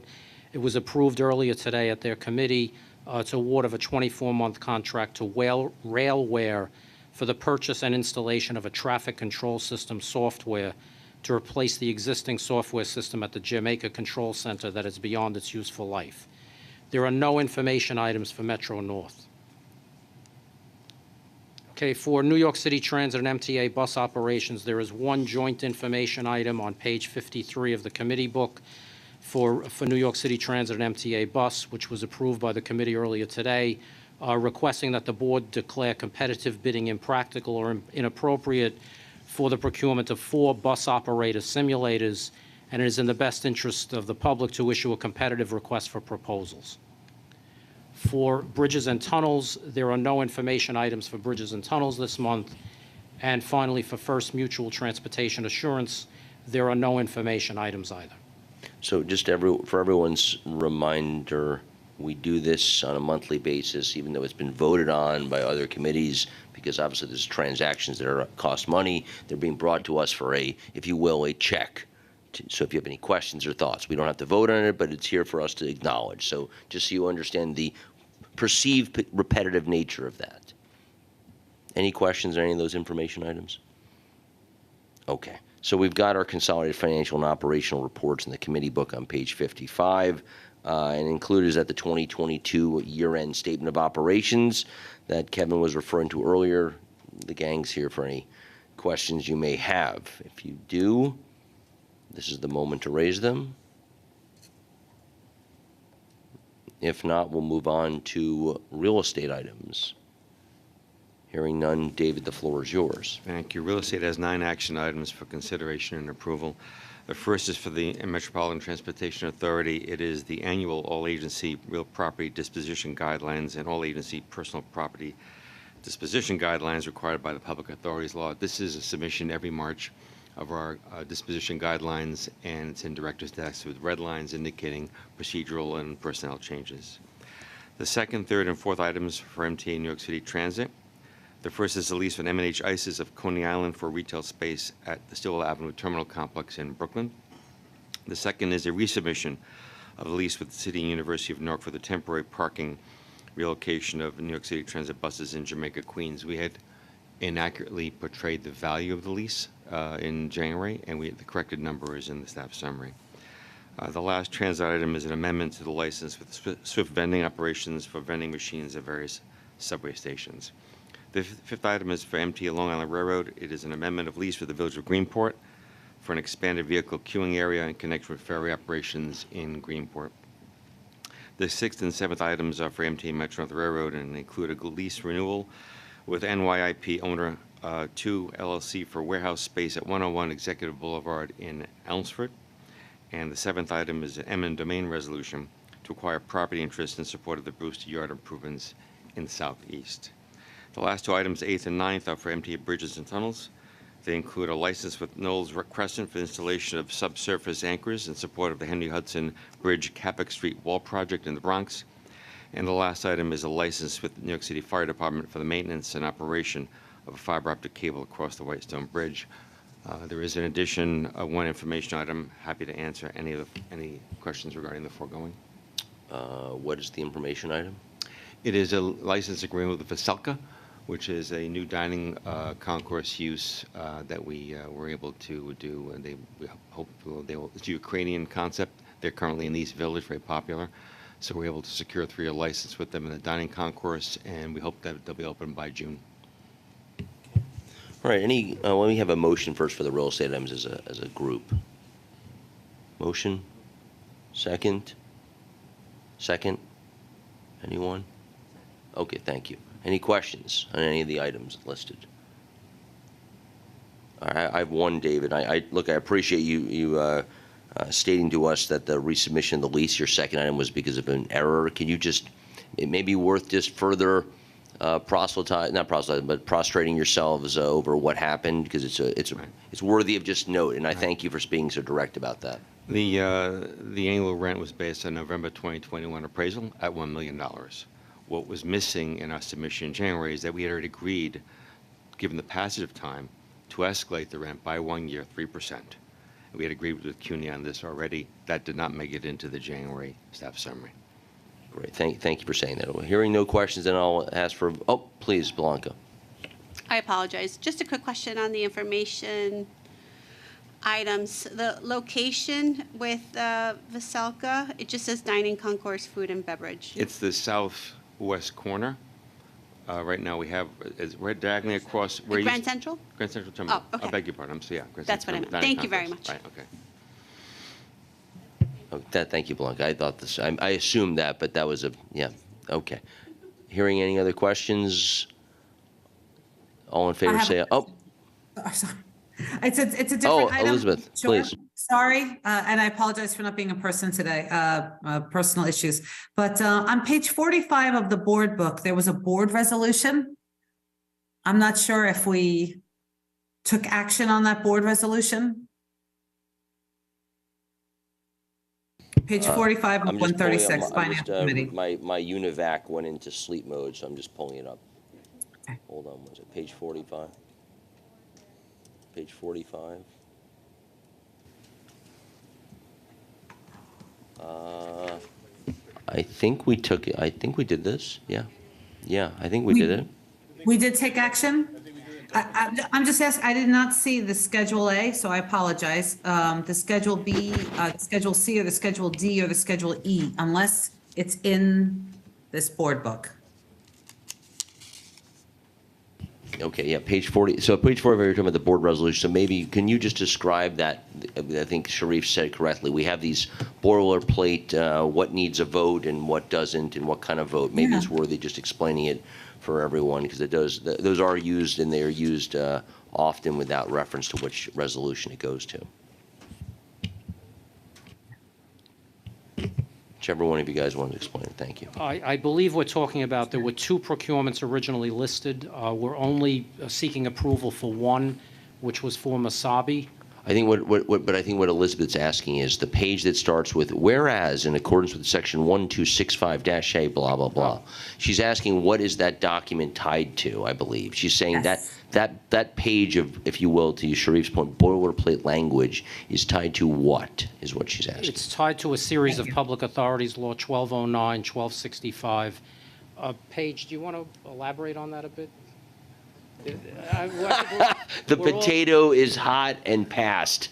It was approved earlier today at their committee. It's award of a 24-month contract to Railware for the purchase and installation of a traffic control system software to replace the existing software system at the Jamaica Control Center that is beyond its useful life. There are no information items for Metro North. Okay, for New York City Transit and MTA bus operations, there is one joint information item on page 53 of the committee book for New York City Transit and MTA bus, which was approved by the committee earlier today, requesting that the board declare competitive bidding impractical or inappropriate for the procurement of 4 bus operator simulators, and it is in the best interest of the public to issue a competitive request for proposals. For bridges and tunnels, there are no information items for bridges and tunnels this month. And finally, for First Mutual Transportation Assurance, there are no information items either. So just for everyone's reminder, we do this on a monthly basis, even though it's been voted on by other committees, because obviously there's transactions that cost money. They're being brought to us for if you will, a check. So if you have any questions or thoughts, we don't have to vote on it, but it's here for us to acknowledge. So just so you understand the perceived repetitive nature of that. Any questions on any of those information items? Okay. So we've got our consolidated financial and operational reports in the committee book on page 55. And included is that the 2022 year-end statement of operations that Kevin was referring to earlier. The gang's here for any questions you may have. If you do, this is the moment to raise them. If not, we'll move on to real estate items. Hearing none, David, the floor is yours. Thank you. Real estate has 9 action items for consideration and approval. The first is for the Metropolitan Transportation Authority. It is the annual all-agency real property disposition guidelines and all-agency personal property disposition guidelines required by the Public Authorities Law. This is a submission every March of our disposition guidelines, and it's in director's desk with red lines indicating procedural and personnel changes. The second, third, and fourth items for MTA New York City Transit. The first is the lease with M&H Ices of Coney Island for retail space at the Stillwell Avenue Terminal Complex in Brooklyn. The second is a resubmission of the lease with the City and University of Newark for the temporary parking relocation of New York City Transit buses in Jamaica, Queens. We had inaccurately portrayed the value of the lease in January, and the corrected number is in the staff summary. The last transit item is an amendment to the license with Swift vending operations for vending machines at various subway stations. The fifth item is for MTA Long Island Railroad. It is an amendment of lease with the Village of Greenport for an expanded vehicle queuing area in connection with ferry operations in Greenport. The sixth and seventh items are for MTA Metro North Railroad and include a lease renewal with NYIP Owner 2 LLC for warehouse space at 101 Executive Boulevard in Elmsford. And the seventh item is an eminent domain resolution to acquire property interest in support of the Brewster Yard improvements in the southeast. The last 2 items, 8th and 9th, are for MTA Bridges and Tunnels. They include a license with Knowles Crescent for installation of subsurface anchors in support of the Henry Hudson Bridge Capex Street Wall Project in the Bronx. And the last item is a license with the New York City Fire Department for the maintenance and operation of a fiber optic cable across the Whitestone Bridge. There is, in addition, one information item. Happy to answer any questions regarding the foregoing. What is the information item? It is a license agreement with Veselka, which is a new dining concourse use that we were able to do, and we hope it's a Ukrainian concept. They're currently in the East Village, very popular. So we're able to secure a 3-year license with them in the dining concourse, and we hope that they'll be open by June. All right, let me have a motion first for the real estate items as a group. Motion? Second? Second? Anyone? Okay, thank you. Any questions on any of the items listed? All right, I have one, David. Look, I appreciate you stating to us that the resubmission of the lease, your second item, was because of an error. Can you it may be worth just further prostrating yourselves over what happened, because it's worthy of just note, and I thank you for being so direct about that. The annual rent was based on November 2021 appraisal at $1 million. What was missing in our submission in January is that we had already agreed, given the passage of time, to escalate the rent by 1 year, 3%. We had agreed with CUNY on this already. That did not make it into the January staff summary. Great. Thank you for saying that. Hearing no questions, then I'll ask for, please, Blanca. I apologize. Just a quick question on the information items. The location with Veselka, it just says dining concourse, food and beverage. It's the southwest corner. Right now we have, we're diagonally across. Grand Central? Grand Central Terminal. Oh, okay. I beg your pardon. Yeah, Grand That's Central what I meant. Thank you very much. Right, okay. Thank you, Blanca. I thought this, I assumed that, but that was okay. Hearing any other questions? All in favor say, Sorry. It's a different item. Elizabeth, please. Sorry, and I apologize for not being in person today, personal issues. But on page 45 of the board book, there was a board resolution. I'm not sure if we took action on that board resolution. Page 45 of 136, Finance Committee. My UNIVAC went into sleep mode, so I'm just pulling it up. Okay. Hold on, was it page 45? Page 45. I think we took it. I think we did this. Yeah. I think we did it. We did take action? I'm just asking, I did not see the Schedule A, so I apologize. The Schedule B, Schedule C, or the Schedule D, or the Schedule E, unless it's in this board book. Okay, yeah, page 40. So page 40, you're talking about the board resolution. So maybe, can you just describe that? I think Sharif said it correctly. We have these boilerplate, what needs a vote and what doesn't, and what kind of vote. Maybe it's worthy just explaining it for everyone, because it does, those are used, and they are used often without reference to which resolution it goes to. Whichever one of you guys want to explain it, thank you. I believe we're talking about, there were 2 procurements originally listed. We're only seeking approval for one, which was for Masabi. I think but I think what Elizabeth's asking is the page that starts with "whereas in accordance with section 1265-A, blah blah blah." She's asking what is that document tied to? I believe she's saying that page of, if you will, to use Sharif's point, boilerplate language is tied to what? Is what she's asking. It's tied to a series of public authorities, Law 1209, 1265. Paige, do you want to elaborate on that a bit? The potato is hot and passed.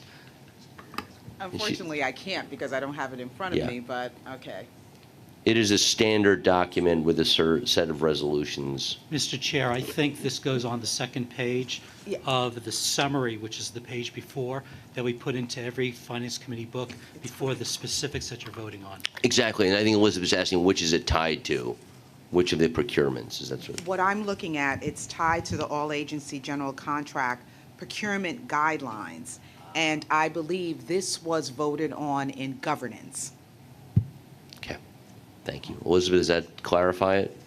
Unfortunately, I can't because I don't have it in front of me, but okay. It is a standard document with a set of resolutions. Mr. Chair, I think this goes on the second page of the summary, which is the page before, that we put into every Finance Committee book before the specifics that you're voting on. Exactly, and I think Elizabeth's asking which is it tied to? Which of the procurements is that? What I'm looking at, it's tied to the all-agency general contract procurement guidelines, and I believe this was voted on in governance. Okay, thank you. Elizabeth, does that clarify it?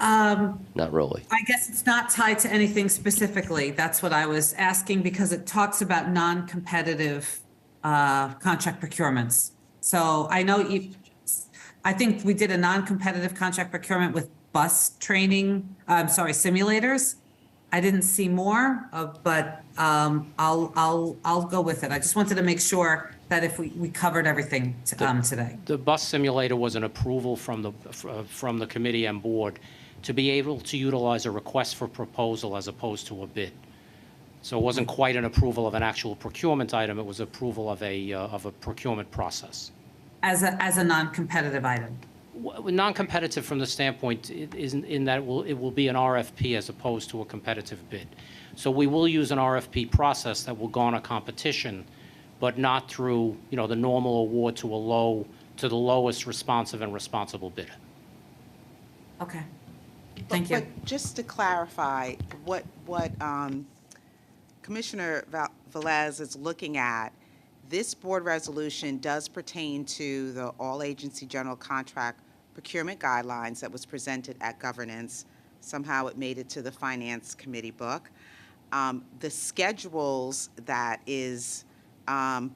Not really. I guess it's not tied to anything specifically. That's what I was asking, because it talks about non-competitive contract procurements. So I know I think we did a non-competitive contract procurement with bus training, simulators. I didn't see more, but I'll go with it. I just wanted to make sure that if we covered everything today. The bus simulator was an approval from the committee and board to be able to utilize a request for proposal as opposed to a bid. So it wasn't quite an approval of an actual procurement item. It was approval of a procurement process. As a non-competitive item. Non-competitive from the standpoint in that it will be an RFP as opposed to a competitive bid. So we will use an RFP process that will garner competition, but not through the normal award to the lowest responsive and responsible bidder. Okay, thank you. But just to clarify, what Commissioner Velez is looking at, this board resolution does pertain to the all-agency general contract procurement guidelines that was presented at governance. Somehow it made it to the Finance Committee book. The schedules that is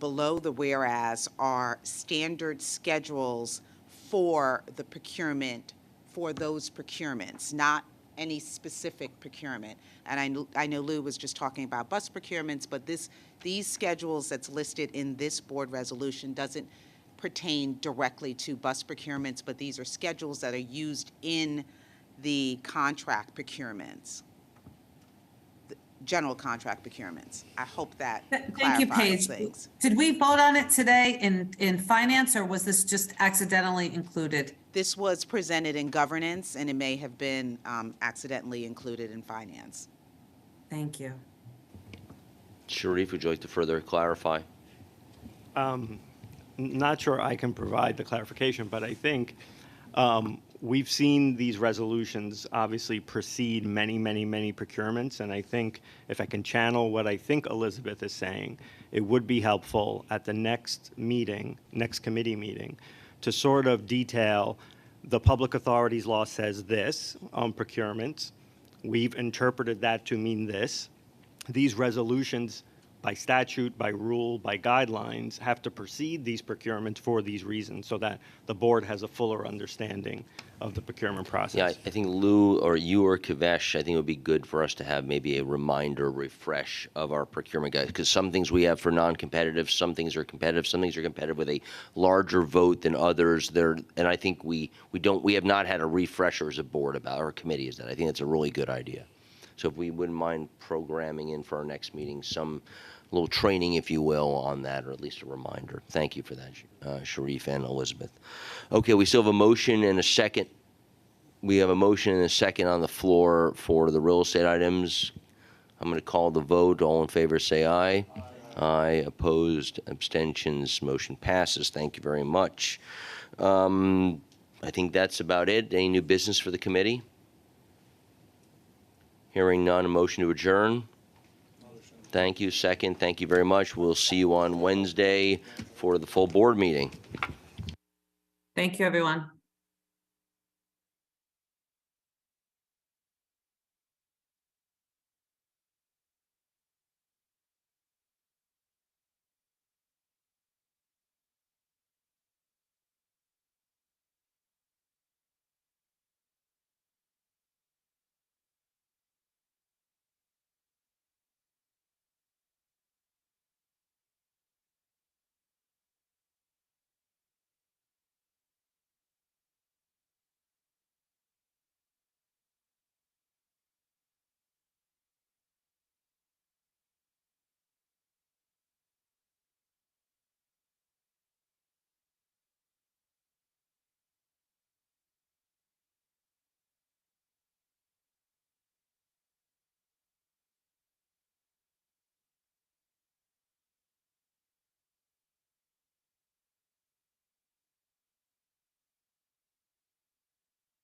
below the whereas are standard schedules for the procurement, for those procurements, not any specific procurement. And I know Lou was just talking about bus procurements, but these schedules that's listed in this board resolution doesn't pertain directly to bus procurements, but these are schedules that are used in the contract procurements, the general contract procurements. I hope that Thank you, clarifies Paige. things. Did we vote on it today in finance, or was this just accidentally included? This was presented in governance, and it may have been accidentally included in finance. Thank you. Sharif, would you like to further clarify? Not sure I can provide the clarification, but I think we've seen these resolutions obviously precede many, many, many procurements, and I think if I can channel what I think Elizabeth is saying, it would be helpful at the next meeting, next committee meeting, to sort of detail the public authorities law says this on procurement. We've interpreted that to mean this. These resolutions by statute, by rule, by guidelines, have to proceed these procurements for these reasons, so that the board has a fuller understanding of the procurement process. Yeah, I think Lou or you or Kavesh, I think it would be good for us to have maybe a reminder, refresh of our procurement guides, because some things we have for non-competitive, some things are competitive, some things are competitive with a larger vote than others. And I think we have not had a refresher as a board about, or committee is that. I think that's a really good idea. So if we wouldn't mind programming in for our next meeting, some little training, if you will, on that, or at least a reminder. Thank you for that, Sharif and Elizabeth. Okay, we still have a motion and a second. We have a motion and a second on the floor for the real estate items. I'm going to call the vote. All in favor, say aye. Aye. Opposed, abstentions, motion passes. Thank you very much. I think that's about it. Any new business for the committee? Hearing none, a motion to adjourn. Thank you. Second, thank you very much. We'll see you on Wednesday for the full board meeting. Thank you, everyone.